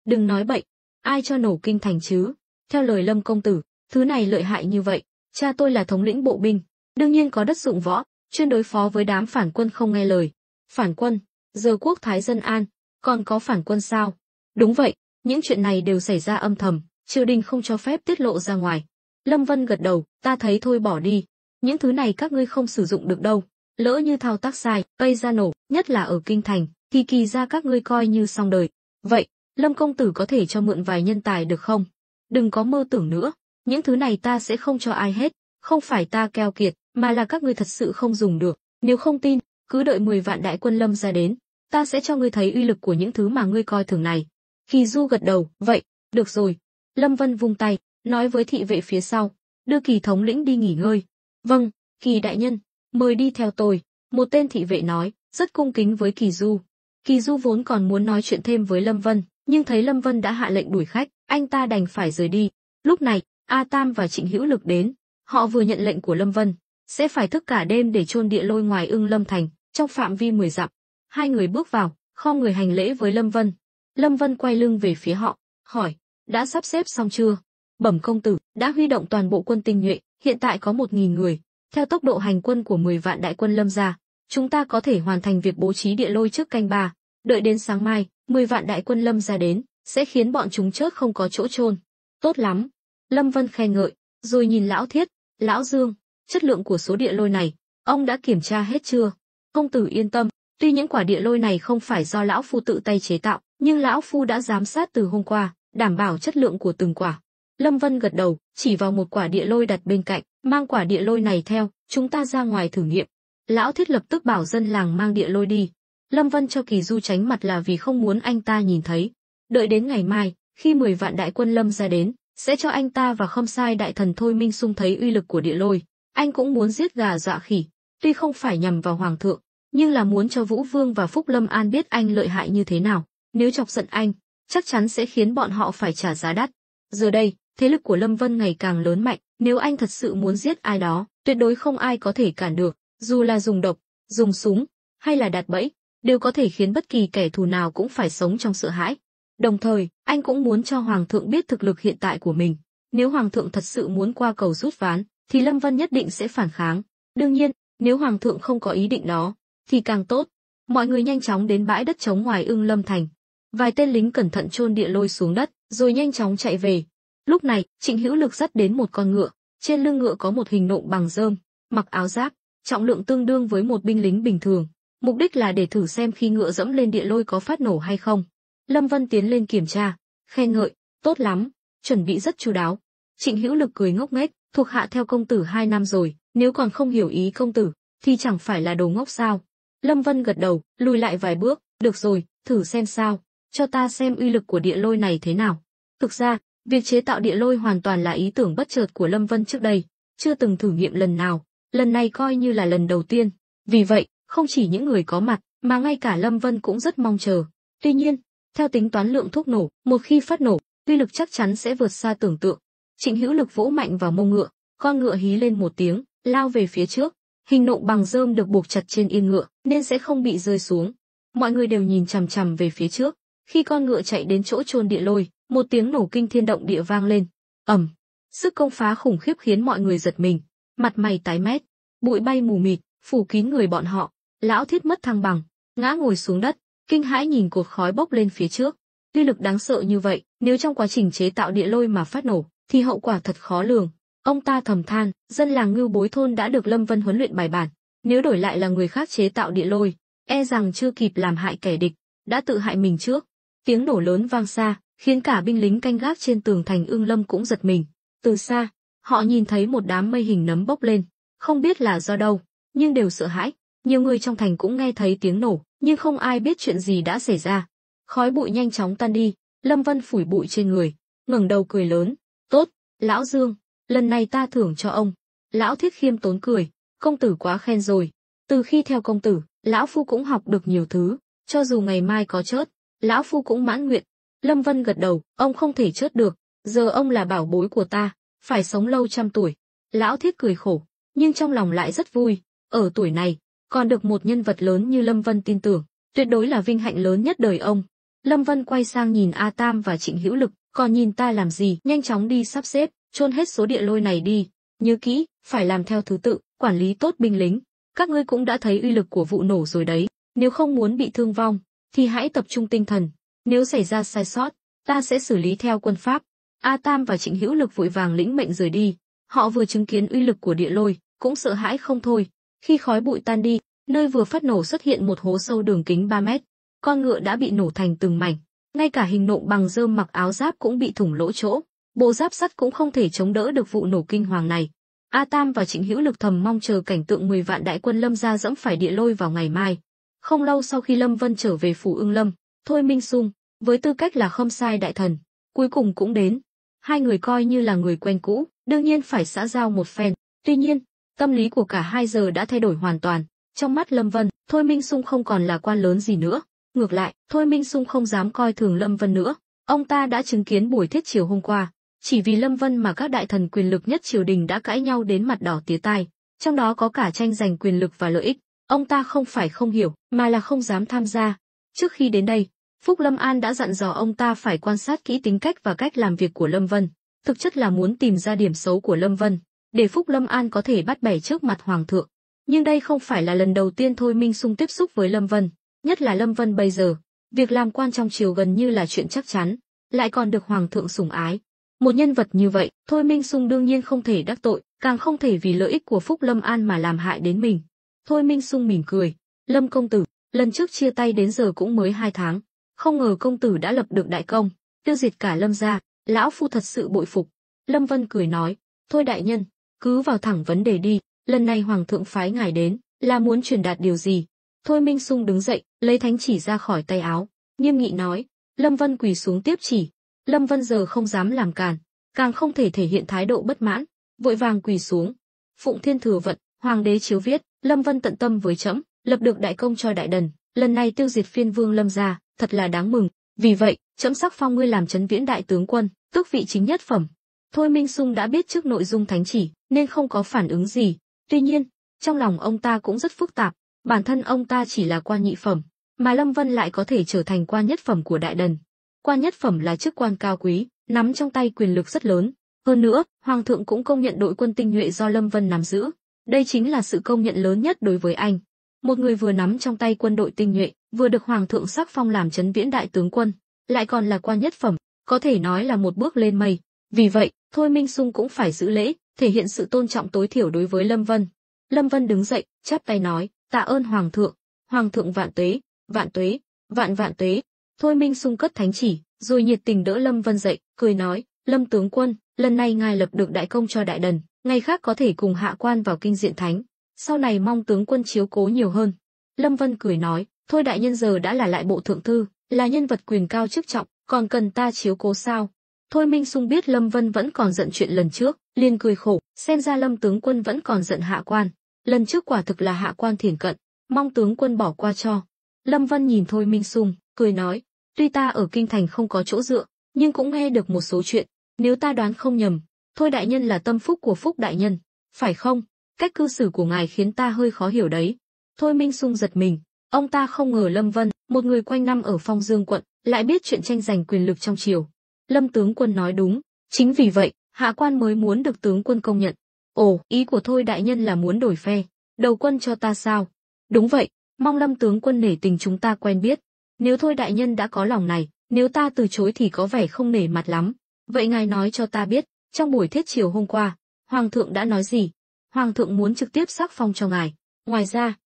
Đừng nói bậy. Ai cho nổ kinh thành chứ? Theo lời Lâm công tử, thứ này lợi hại như vậy. Cha tôi là thống lĩnh bộ binh, đương nhiên có đất dụng võ, chuyên đối phó với đám phản quân không nghe lời. Phản quân? Giờ quốc thái dân an, còn có phản quân sao? Đúng vậy, những chuyện này đều xảy ra âm thầm, triều đình không cho phép tiết lộ ra ngoài. Lâm Vân gật đầu, ta thấy thôi bỏ đi. Những thứ này các ngươi không sử dụng được đâu. Lỡ như thao tác sai, gây ra nổ, nhất là ở kinh thành, thì kỳ ra các ngươi coi như xong đời. Vậy, Lâm công tử có thể cho mượn vài nhân tài được không? Đừng có mơ tưởng nữa, những thứ này ta sẽ không cho ai hết, không phải ta keo kiệt, mà là các ngươi thật sự không dùng được. Nếu không tin, cứ đợi 10 vạn đại quân Lâm ra đến, ta sẽ cho ngươi thấy uy lực của những thứ mà ngươi coi thường này. Kỳ Du gật đầu, vậy, được rồi. Lâm Vân vung tay, nói với thị vệ phía sau, đưa Kỳ thống lĩnh đi nghỉ ngơi. Vâng, Kỳ đại nhân, mời đi theo tôi. Một tên thị vệ nói, rất cung kính với Kỳ Du. Kỳ Du vốn còn muốn nói chuyện thêm với Lâm Vân, nhưng thấy Lâm Vân đã hạ lệnh đuổi khách, anh ta đành phải rời đi. Lúc này, A Tam và Trịnh Hữu Lực đến, họ vừa nhận lệnh của Lâm Vân, sẽ phải thức cả đêm để chôn địa lôi ngoài Ưng Lâm thành, trong phạm vi 10 dặm. Hai người bước vào, khom người hành lễ với Lâm Vân. Lâm Vân quay lưng về phía họ, hỏi, đã sắp xếp xong chưa? Bẩm công tử, đã huy động toàn bộ quân tinh nhuệ, hiện tại có 1000 người. Theo tốc độ hành quân của 10 vạn đại quân Lâm gia, chúng ta có thể hoàn thành việc bố trí địa lôi trước canh 3. Đợi đến sáng mai, 10 vạn đại quân Lâm gia đến, sẽ khiến bọn chúng chớt không có chỗ chôn. Tốt lắm. Lâm Vân khen ngợi, rồi nhìn Lão Thiết, Lão Dương, chất lượng của số địa lôi này, ông đã kiểm tra hết chưa? Công tử yên tâm, tuy những quả địa lôi này không phải do lão phu tự tay chế tạo, nhưng lão phu đã giám sát từ hôm qua, đảm bảo chất lượng của từng quả. Lâm Vân gật đầu, chỉ vào một quả địa lôi đặt bên cạnh, mang quả địa lôi này theo, chúng ta ra ngoài thử nghiệm. Lão Thiết lập tức bảo dân làng mang địa lôi đi. Lâm Vân cho Kỳ Du tránh mặt là vì không muốn anh ta nhìn thấy. Đợi đến ngày mai, khi 10 vạn đại quân Lâm ra đến, sẽ cho anh ta và Khâm Sai đại thần Thôi Minh Sung thấy uy lực của địa lôi. Anh cũng muốn giết gà dọa khỉ, tuy không phải nhằm vào hoàng thượng, nhưng là muốn cho Vũ Vương và Phúc Lâm An biết anh lợi hại như thế nào. Nếu chọc giận anh, chắc chắn sẽ khiến bọn họ phải trả giá đắt. Giờ đây, thế lực của Lâm Vân ngày càng lớn mạnh, nếu anh thật sự muốn giết ai đó, tuyệt đối không ai có thể cản được, dù là dùng độc, dùng súng, hay là đặt bẫy, đều có thể khiến bất kỳ kẻ thù nào cũng phải sống trong sợ hãi. Đồng thời, anh cũng muốn cho Hoàng thượng biết thực lực hiện tại của mình. Nếu Hoàng thượng thật sự muốn qua cầu rút ván, thì Lâm Vân nhất định sẽ phản kháng. Đương nhiên, nếu Hoàng thượng không có ý định đó, thì càng tốt. Mọi người nhanh chóng đến bãi đất trống ngoài Ưng Lâm thành. Vài tên lính cẩn thận chôn địa lôi xuống đất, rồi nhanh chóng chạy về. Lúc này, Trịnh Hữu Lực dắt đến một con ngựa, trên lưng ngựa có một hình nộm bằng rơm, mặc áo giáp, trọng lượng tương đương với một binh lính bình thường. Mục đích là để thử xem khi ngựa dẫm lên địa lôi có phát nổ hay không. Lâm Vân tiến lên kiểm tra, khen ngợi, tốt lắm, chuẩn bị rất chu đáo. Trịnh Hữu Lực cười ngốc nghếch, thuộc hạ theo công tử 2 năm rồi, nếu còn không hiểu ý công tử, thì chẳng phải là đồ ngốc sao? Lâm Vân gật đầu, lùi lại vài bước, được rồi, thử xem sao, cho ta xem uy lực của địa lôi này thế nào. Thực ra, việc chế tạo địa lôi hoàn toàn là ý tưởng bất chợt của Lâm Vân trước đây, chưa từng thử nghiệm lần nào, lần này coi như là lần đầu tiên. Vì vậy, không chỉ những người có mặt, mà ngay cả Lâm Vân cũng rất mong chờ. Tuy nhiên, theo tính toán lượng thuốc nổ, một khi phát nổ, uy lực chắc chắn sẽ vượt xa tưởng tượng. Trịnh Hữu Lực vỗ mạnh vào mông ngựa, con ngựa hí lên một tiếng, lao về phía trước. Hình nộm bằng rơm được buộc chặt trên yên ngựa, nên sẽ không bị rơi xuống. Mọi người đều nhìn chằm chằm về phía trước. Khi con ngựa chạy đến chỗ chôn địa lôi, một tiếng nổ kinh thiên động địa vang lên. Ầm, sức công phá khủng khiếp khiến mọi người giật mình, mặt mày tái mét, bụi bay mù mịt, phủ kín người bọn họ. Lão Thiết mất thăng bằng, ngã ngồi xuống đất, kinh hãi nhìn cột khói bốc lên phía trước. Uy lực đáng sợ như vậy, nếu trong quá trình chế tạo địa lôi mà phát nổ, thì hậu quả thật khó lường. Ông ta thầm than, dân làng Ngưu Bối thôn đã được Lâm Vân huấn luyện bài bản, nếu đổi lại là người khác chế tạo địa lôi, e rằng chưa kịp làm hại kẻ địch, đã tự hại mình trước. Tiếng nổ lớn vang xa, khiến cả binh lính canh gác trên tường thành Ưng Lâm cũng giật mình. Từ xa, họ nhìn thấy một đám mây hình nấm bốc lên, không biết là do đâu, nhưng đều sợ hãi. Nhiều người trong thành cũng nghe thấy tiếng nổ, nhưng không ai biết chuyện gì đã xảy ra. Khói bụi nhanh chóng tan đi, Lâm Vân phủi bụi trên người, ngẩng đầu cười lớn, "Tốt, Lão Dương, lần này ta thưởng cho ông." Lão Thiết khiêm tốn cười, "Công tử quá khen rồi. Từ khi theo công tử, lão phu cũng học được nhiều thứ, cho dù ngày mai có chớt, lão phu cũng mãn nguyện." Lâm Vân gật đầu, "Ông không thể chớt được, giờ ông là bảo bối của ta, phải sống lâu trăm tuổi." Lão Thiết cười khổ, nhưng trong lòng lại rất vui, ở tuổi này, còn được một nhân vật lớn như Lâm Vân tin tưởng, tuyệt đối là vinh hạnh lớn nhất đời ông. Lâm Vân quay sang nhìn A Tam và Trịnh Hữu Lực, còn nhìn ta làm gì, nhanh chóng đi sắp xếp, chôn hết số địa lôi này đi. Nhớ kỹ, phải làm theo thứ tự, quản lý tốt binh lính. Các ngươi cũng đã thấy uy lực của vụ nổ rồi đấy, nếu không muốn bị thương vong, thì hãy tập trung tinh thần. Nếu xảy ra sai sót, ta sẽ xử lý theo quân pháp. A Tam và Trịnh Hữu Lực vội vàng lĩnh mệnh rời đi. Họ vừa chứng kiến uy lực của địa lôi, cũng sợ hãi không thôi. Khi khói bụi tan đi, nơi vừa phát nổ xuất hiện một hố sâu đường kính 3 mét. Con ngựa đã bị nổ thành từng mảnh, ngay cả hình nộm bằng rơm mặc áo giáp cũng bị thủng lỗ chỗ. Bộ giáp sắt cũng không thể chống đỡ được vụ nổ kinh hoàng này. A Tam và Trịnh Hữu Lực thầm mong chờ cảnh tượng 10 vạn đại quân Lâm gia dẫm phải địa lôi vào ngày mai. Không lâu sau khi Lâm Vân trở về phủ Ưng Lâm, Thôi Minh Sung, với tư cách là Khâm Sai đại thần, cuối cùng cũng đến. Hai người coi như là người quen cũ, đương nhiên phải xã giao một phen. Tuy nhiên, tâm lý của cả hai giờ đã thay đổi hoàn toàn. Trong mắt Lâm Vân, Thôi Minh Sung không còn là quan lớn gì nữa. Ngược lại, Thôi Minh Sung không dám coi thường Lâm Vân nữa. Ông ta đã chứng kiến buổi thiết triều hôm qua. Chỉ vì Lâm Vân mà các đại thần quyền lực nhất triều đình đã cãi nhau đến mặt đỏ tía tai. Trong đó có cả tranh giành quyền lực và lợi ích. Ông ta không phải không hiểu, mà là không dám tham gia. Trước khi đến đây, Phúc Lâm An đã dặn dò ông ta phải quan sát kỹ tính cách và cách làm việc của Lâm Vân. Thực chất là muốn tìm ra điểm xấu của Lâm Vân, để Phúc Lâm An có thể bắt bẻ trước mặt Hoàng thượng. Nhưng đây không phải là lần đầu tiên Thôi Minh Sung tiếp xúc với Lâm Vân. Nhất là Lâm Vân bây giờ, việc làm quan trong triều gần như là chuyện chắc chắn, lại còn được Hoàng thượng sủng ái. Một nhân vật như vậy, Thôi Minh Sung đương nhiên không thể đắc tội, càng không thể vì lợi ích của Phúc Lâm An mà làm hại đến mình. Thôi Minh Sung mỉm cười, Lâm công tử, lần trước chia tay đến giờ cũng mới 2 tháng, không ngờ công tử đã lập được đại công, tiêu diệt cả Lâm gia, lão phu thật sự bội phục. Lâm Vân cười nói, thôi đại nhân, cứ vào thẳng vấn đề đi, lần này Hoàng thượng phái ngài đến, là muốn truyền đạt điều gì? Thôi Minh Sung đứng dậy, lấy thánh chỉ ra khỏi tay áo, nghiêm nghị nói. Lâm Vân quỳ xuống tiếp chỉ. Lâm Vân giờ không dám làm càn, càng không thể thể hiện thái độ bất mãn, vội vàng quỳ xuống. Phụng Thiên Thừa Vận, Hoàng đế chiếu viết, Lâm Vân tận tâm với trẫm, lập được đại công cho đại đần, lần này tiêu diệt phiên vương Lâm gia, thật là đáng mừng. Vì vậy, trẫm sắc phong ngươi làm Trấn Viễn đại tướng quân, tước vị chính nhất phẩm. Thôi Minh Sung đã biết trước nội dung thánh chỉ, nên không có phản ứng gì. Tuy nhiên, trong lòng ông ta cũng rất phức tạp. Bản thân ông ta chỉ là quan nhị phẩm, mà Lâm Vân lại có thể trở thành quan nhất phẩm của đại đần. Quan nhất phẩm là chức quan cao quý, nắm trong tay quyền lực rất lớn. Hơn nữa, Hoàng thượng cũng công nhận đội quân tinh nhuệ do Lâm Vân nắm giữ. Đây chính là sự công nhận lớn nhất đối với anh. Một người vừa nắm trong tay quân đội tinh nhuệ, vừa được Hoàng thượng sắc phong làm Trấn Viễn đại tướng quân, lại còn là quan nhất phẩm, có thể nói là một bước lên mây. Vì vậy, Thôi Minh Sung cũng phải giữ lễ, thể hiện sự tôn trọng tối thiểu đối với Lâm Vân. Lâm Vân đứng dậy, chắp tay nói, tạ ơn Hoàng thượng vạn tuế, vạn tuế, vạn vạn tuế. Thôi Minh Sung cất thánh chỉ, rồi nhiệt tình đỡ Lâm Vân dậy, cười nói, Lâm tướng quân, lần này ngài lập được đại công cho đại đần, ngày khác có thể cùng hạ quan vào kinh diện thánh, sau này mong tướng quân chiếu cố nhiều hơn. Lâm Vân cười nói, thôi đại nhân giờ đã là lại bộ thượng thư, là nhân vật quyền cao chức trọng, còn cần ta chiếu cố sao? Thôi Minh Sung biết Lâm Vân vẫn còn giận chuyện lần trước, liền cười khổ, xem ra Lâm tướng quân vẫn còn giận hạ quan. Lần trước quả thực là hạ quan thiển cận, mong tướng quân bỏ qua cho. Lâm Vân nhìn Thôi Minh Sung, cười nói, tuy ta ở kinh thành không có chỗ dựa, nhưng cũng nghe được một số chuyện, nếu ta đoán không nhầm, Thôi đại nhân là tâm phúc của Phúc đại nhân, phải không? Cách cư xử của ngài khiến ta hơi khó hiểu đấy. Thôi Minh Sung giật mình, ông ta không ngờ Lâm Vân, một người quanh năm ở Phong Dương quận, lại biết chuyện tranh giành quyền lực trong triều. Lâm tướng quân nói đúng, chính vì vậy, hạ quan mới muốn được tướng quân công nhận. Ồ, ý của Thôi đại nhân là muốn đổi phe, đầu quân cho ta sao? Đúng vậy, mong Lâm tướng quân nể tình chúng ta quen biết. Nếu Thôi đại nhân đã có lòng này, nếu ta từ chối thì có vẻ không nể mặt lắm. Vậy ngài nói cho ta biết, trong buổi thiết triều hôm qua, Hoàng thượng đã nói gì? Hoàng thượng muốn trực tiếp sắc phong cho ngài. Ngoài ra,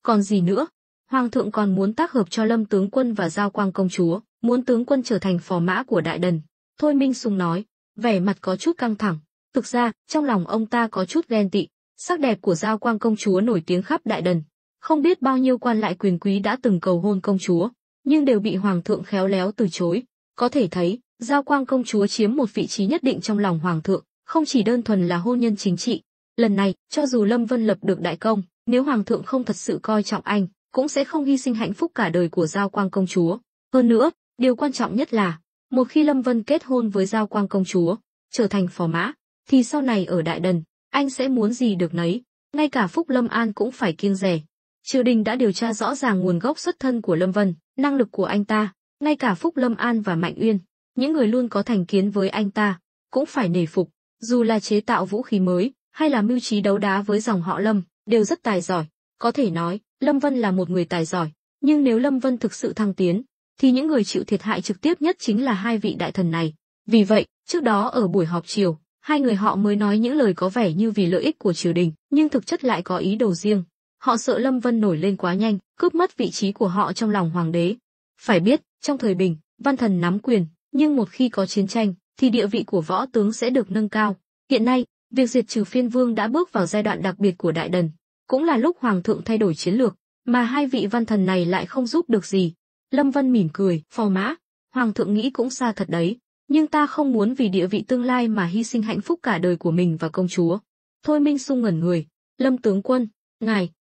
còn gì nữa? Hoàng thượng còn muốn tác hợp cho Lâm tướng quân và Giao Quang công chúa, muốn tướng quân trở thành phò mã của đại đần. Thôi Minh Sung nói, vẻ mặt có chút căng thẳng. Thực ra, trong lòng ông ta có chút ghen tị. Sắc đẹp của Giao Quang công chúa nổi tiếng khắp đại đần. Không biết bao nhiêu quan lại quyền quý đã từng cầu hôn công chúa, nhưng đều bị Hoàng thượng khéo léo từ chối. Có thể thấy, Giao Quang công chúa chiếm một vị trí nhất định trong lòng Hoàng thượng, không chỉ đơn thuần là hôn nhân chính trị. Lần này, cho dù Lâm Vân lập được đại công, nếu Hoàng thượng không thật sự coi trọng anh, cũng sẽ không hy sinh hạnh phúc cả đời của Giao Quang công chúa. Hơn nữa, điều quan trọng nhất là, một khi Lâm Vân kết hôn với Giao Quang công chúa, trở thành phò mã, thì sau này ở đại đần, anh sẽ muốn gì được nấy. ngay cả Phúc Lâm An cũng phải kiêng dè. Triều đình đã điều tra rõ ràng nguồn gốc xuất thân của Lâm Vân, năng lực của anh ta, ngay cả Phúc Lâm An và Mạnh Uyên, những người luôn có thành kiến với anh ta, cũng phải nể phục, dù là chế tạo vũ khí mới, hay là mưu trí đấu đá với dòng họ Lâm, đều rất tài giỏi. Có thể nói, Lâm Vân là một người tài giỏi, nhưng nếu Lâm Vân thực sự thăng tiến, thì những người chịu thiệt hại trực tiếp nhất chính là hai vị đại thần này. Vì vậy, trước đó ở buổi họp triều, hai người họ mới nói những lời có vẻ như vì lợi ích của triều đình, nhưng thực chất lại có ý đồ riêng. Họ sợ Lâm Vân nổi lên quá nhanh, cướp mất vị trí của họ trong lòng hoàng đế. Phải biết, trong thời bình, văn thần nắm quyền, nhưng một khi có chiến tranh, thì địa vị của võ tướng sẽ được nâng cao. Hiện nay, việc diệt trừ phiên vương đã bước vào giai đoạn đặc biệt của đại đần, cũng là lúc hoàng thượng thay đổi chiến lược, mà hai vị văn thần này lại không giúp được gì. Lâm Vân mỉm cười, phò mã, hoàng thượng nghĩ cũng xa thật đấy, nhưng ta không muốn vì địa vị tương lai mà hy sinh hạnh phúc cả đời của mình và công chúa. Thôi Minh Sung ngẩn người, Lâm tướng quân,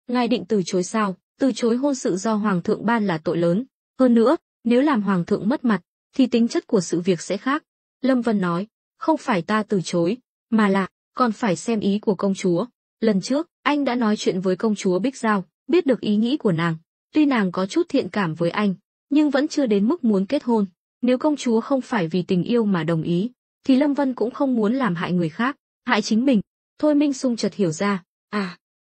ngài định từ chối sao? Từ chối hôn sự do hoàng thượng ban là tội lớn, hơn nữa, nếu làm hoàng thượng mất mặt, thì tính chất của sự việc sẽ khác. Lâm Vân nói, không phải ta từ chối, mà là, còn phải xem ý của công chúa. Lần trước, anh đã nói chuyện với công chúa Bích Giao, biết được ý nghĩ của nàng. Tuy nàng có chút thiện cảm với anh, nhưng vẫn chưa đến mức muốn kết hôn. Nếu công chúa không phải vì tình yêu mà đồng ý, thì Lâm Vân cũng không muốn làm hại người khác, hại chính mình. Thôi Minh Sung chợt hiểu ra,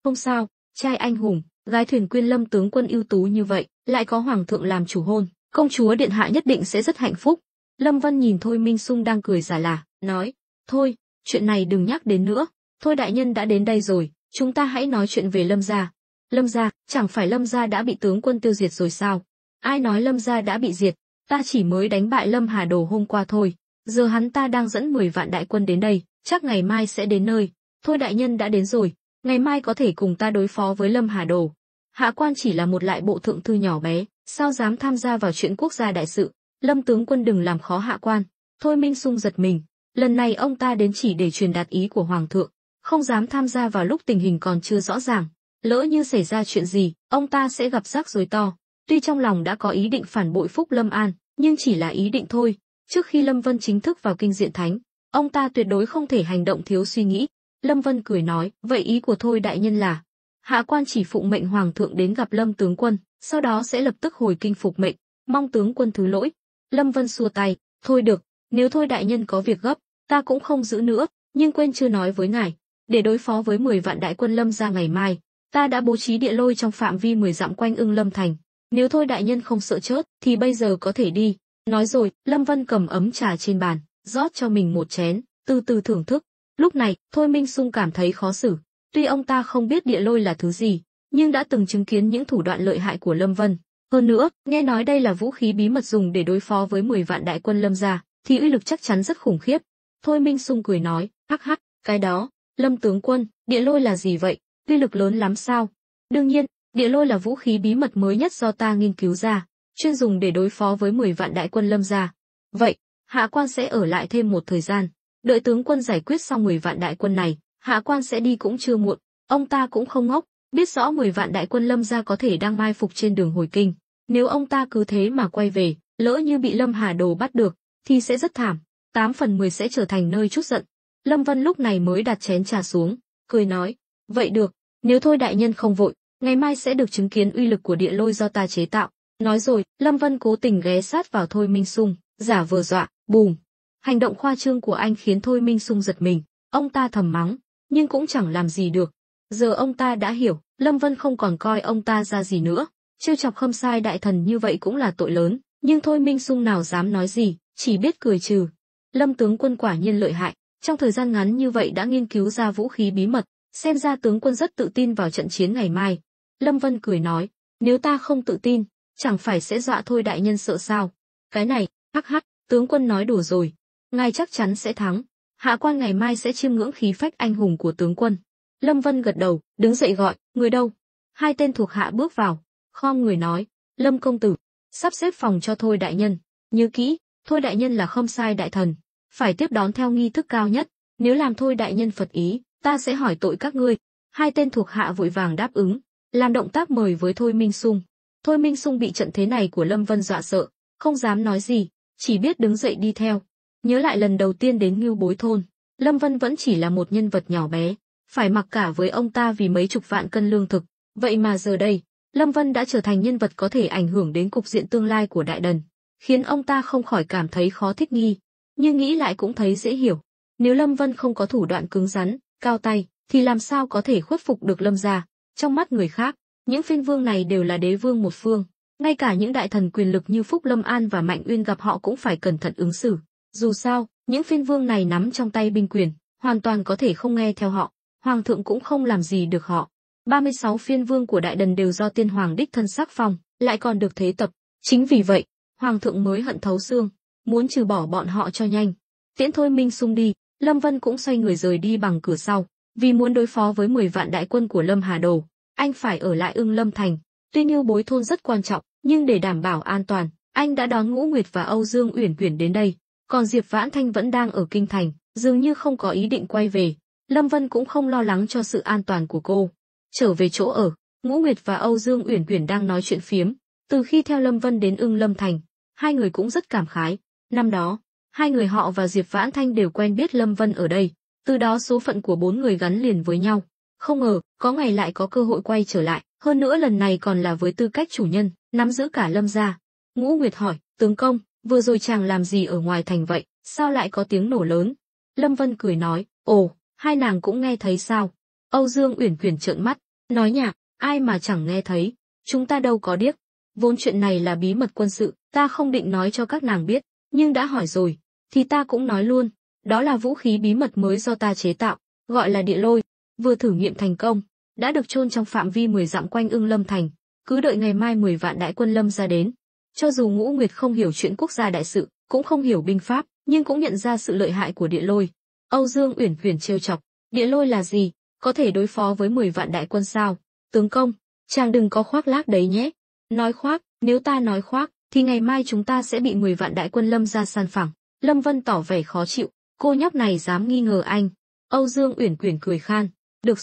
không sao, trai anh hùng, gái thuyền quyên Lâm tướng quân ưu tú như vậy, lại có hoàng thượng làm chủ hôn, công chúa điện hạ nhất định sẽ rất hạnh phúc. Lâm Vân nhìn Thôi Minh Sung đang cười giả là, nói, thôi, chuyện này đừng nhắc đến nữa, thôi đại nhân đã đến đây rồi, chúng ta hãy nói chuyện về Lâm gia. Lâm gia, chẳng phải Lâm gia đã bị tướng quân tiêu diệt rồi sao? Ai nói Lâm gia đã bị diệt, ta chỉ mới đánh bại Lâm Hà Đồ hôm qua thôi, giờ hắn ta đang dẫn 10 vạn đại quân đến đây, chắc ngày mai sẽ đến nơi. Thôi đại nhân đã đến rồi, ngày mai có thể cùng ta đối phó với Lâm Hà Đồ. Hạ quan chỉ là một lại bộ thượng thư nhỏ bé, sao dám tham gia vào chuyện quốc gia đại sự? Lâm tướng quân đừng làm khó hạ quan. Thôi Minh Sung giật mình, lần này ông ta đến chỉ để truyền đạt ý của hoàng thượng, không dám tham gia vào lúc tình hình còn chưa rõ ràng. Lỡ như xảy ra chuyện gì, ông ta sẽ gặp rắc rối to. Tuy trong lòng đã có ý định phản bội Phúc Lâm An, nhưng chỉ là ý định thôi. Trước khi Lâm Vân chính thức vào kinh diện thánh, ông ta tuyệt đối không thể hành động thiếu suy nghĩ. Lâm Vân cười nói, vậy ý của Thôi đại nhân là, hạ quan chỉ phụng mệnh hoàng thượng đến gặp Lâm tướng quân, sau đó sẽ lập tức hồi kinh phục mệnh, mong tướng quân thứ lỗi. Lâm Vân xua tay, thôi được, nếu Thôi đại nhân có việc gấp, ta cũng không giữ nữa, nhưng quên chưa nói với ngài, để đối phó với 10 vạn đại quân Lâm gia ngày mai, ta đã bố trí địa lôi trong phạm vi 10 dặm quanh Ưng Lâm thành. Nếu Thôi đại nhân không sợ chớt, thì bây giờ có thể đi. Nói rồi, Lâm Vân cầm ấm trà trên bàn, rót cho mình một chén, từ từ thưởng thức. Lúc này, Thôi Minh Sung cảm thấy khó xử. Tuy ông ta không biết địa lôi là thứ gì, nhưng đã từng chứng kiến những thủ đoạn lợi hại của Lâm Vân. Hơn nữa, nghe nói đây là vũ khí bí mật dùng để đối phó với 10 vạn đại quân Lâm gia, thì uy lực chắc chắn rất khủng khiếp. Thôi Minh Sung cười nói, hắc hắc, cái đó, Lâm tướng quân, địa lôi là gì vậy? Uy lực lớn lắm sao? Đương nhiên, địa lôi là vũ khí bí mật mới nhất do ta nghiên cứu ra, chuyên dùng để đối phó với 10 vạn đại quân Lâm gia. Vậy, hạ quan sẽ ở lại thêm một thời gian, đợi tướng quân giải quyết xong 10 vạn đại quân này, hạ quan sẽ đi cũng chưa muộn. Ông ta cũng không ngốc, biết rõ 10 vạn đại quân Lâm gia có thể đang mai phục trên đường hồi kinh. Nếu ông ta cứ thế mà quay về, lỡ như bị Lâm Hà Đồ bắt được, thì sẽ rất thảm, 8 phần 10 sẽ trở thành nơi trút giận. Lâm Vân lúc này mới đặt chén trà xuống, cười nói, vậy được, nếu Thôi đại nhân không vội, ngày mai sẽ được chứng kiến uy lực của địa lôi do ta chế tạo. Nói rồi, Lâm Vân cố tình ghé sát vào Thôi Minh Sung, giả vờ dọa, bùm. Hành động khoa trương của anh khiến Thôi Minh Sung giật mình, ông ta thầm mắng, nhưng cũng chẳng làm gì được. Giờ ông ta đã hiểu, Lâm Vân không còn coi ông ta ra gì nữa, trêu chọc Khâm Sai đại thần như vậy cũng là tội lớn, nhưng Thôi Minh Sung nào dám nói gì, chỉ biết cười trừ. Lâm tướng quân quả nhiên lợi hại, trong thời gian ngắn như vậy đã nghiên cứu ra vũ khí bí mật, xem ra tướng quân rất tự tin vào trận chiến ngày mai. Lâm Vân cười nói, nếu ta không tự tin, chẳng phải sẽ dọa Thôi đại nhân sợ sao? Cái này, hắc hắc, tướng quân nói đùa rồi, ngài chắc chắn sẽ thắng. Hạ quan ngày mai sẽ chiêm ngưỡng khí phách anh hùng của tướng quân. Lâm Vân gật đầu, đứng dậy gọi, người đâu? Hai tên thuộc hạ bước vào, khom người nói, Lâm công tử, sắp xếp phòng cho Thôi đại nhân. Nhớ kỹ, Thôi đại nhân là Khâm Sai đại thần, phải tiếp đón theo nghi thức cao nhất. Nếu làm Thôi đại nhân phật ý, ta sẽ hỏi tội các ngươi. Hai tên thuộc hạ vội vàng đáp ứng, làm động tác mời với Thôi Minh Sung. Thôi Minh Sung bị trận thế này của Lâm Vân dọa sợ, không dám nói gì, chỉ biết đứng dậy đi theo. Nhớ lại lần đầu tiên đến Ngưu Bối thôn, Lâm Vân vẫn chỉ là một nhân vật nhỏ bé, phải mặc cả với ông ta vì mấy chục vạn cân lương thực. Vậy mà giờ đây, Lâm Vân đã trở thành nhân vật có thể ảnh hưởng đến cục diện tương lai của Đại Đần, khiến ông ta không khỏi cảm thấy khó thích nghi. Nhưng nghĩ lại cũng thấy dễ hiểu. Nếu Lâm Vân không có thủ đoạn cứng rắn, cao tay, thì làm sao có thể khuất phục được Lâm gia? Trong mắt người khác, những phiên vương này đều là đế vương một phương. Ngay cả những đại thần quyền lực như Phúc Lâm An và Mạnh Uyên gặp họ cũng phải cẩn thận ứng xử. Dù sao, những phiên vương này nắm trong tay binh quyền, hoàn toàn có thể không nghe theo họ. Hoàng thượng cũng không làm gì được họ. 36 phiên vương của Đại Đần đều do tiên hoàng đích thân sắc phong, lại còn được thế tập. Chính vì vậy, hoàng thượng mới hận thấu xương, muốn trừ bỏ bọn họ cho nhanh. Tiễn Thôi Minh Sung đi, Lâm Vân cũng xoay người rời đi bằng cửa sau. Vì muốn đối phó với 10 vạn đại quân của Lâm Hà Đồ, anh phải ở lại Ưng Lâm Thành. Tuy Ngưu Bối Thôn rất quan trọng, nhưng để đảm bảo an toàn, anh đã đón Ngũ Nguyệt và Âu Dương Uyển Uyển đến đây. Còn Diệp Vãn Thanh vẫn đang ở kinh thành, dường như không có ý định quay về. Lâm Vân cũng không lo lắng cho sự an toàn của cô. Trở về chỗ ở, Ngũ Nguyệt và Âu Dương Uyển Uyển đang nói chuyện phiếm. Từ khi theo Lâm Vân đến Ưng Lâm Thành, hai người cũng rất cảm khái. Năm đó, hai người họ và Diệp Vãn Thanh đều quen biết Lâm Vân ở đây. Từ đó số phận của bốn người gắn liền với nhau. Không ngờ, có ngày lại có cơ hội quay trở lại. Hơn nữa lần này còn là với tư cách chủ nhân, nắm giữ cả Lâm gia. Ngũ Nguyệt hỏi, tướng công, vừa rồi chàng làm gì ở ngoài thành vậy, sao lại có tiếng nổ lớn? Lâm Vân cười nói, ồ, hai nàng cũng nghe thấy sao? Âu Dương Uyển Uyển trợn mắt, nói nhảm, ai mà chẳng nghe thấy, chúng ta đâu có điếc. Vốn chuyện này là bí mật quân sự, ta không định nói cho các nàng biết, nhưng đã hỏi rồi, thì ta cũng nói luôn. Đó là vũ khí bí mật mới do ta chế tạo, gọi là địa lôi, vừa thử nghiệm thành công, đã được chôn trong phạm vi 10 dặm quanh Ưng Lâm Thành, cứ đợi ngày mai 10 vạn đại quân Lâm ra đến. Cho dù Ngũ Nguyệt không hiểu chuyện quốc gia đại sự, cũng không hiểu binh pháp, nhưng cũng nhận ra sự lợi hại của địa lôi. Âu Dương Uyển Uyển trêu chọc, địa lôi là gì, có thể đối phó với 10 vạn đại quân sao? Tướng công, chàng đừng có khoác lác đấy nhé. Nói khoác, nếu ta nói khoác, thì ngày mai chúng ta sẽ bị 10 vạn đại quân Lâm ra san phẳng. Lâm Vân tỏ vẻ khó chịu, cô nhóc này dám nghi ngờ anh. Âu Dương Uyển Uyển cười khan, được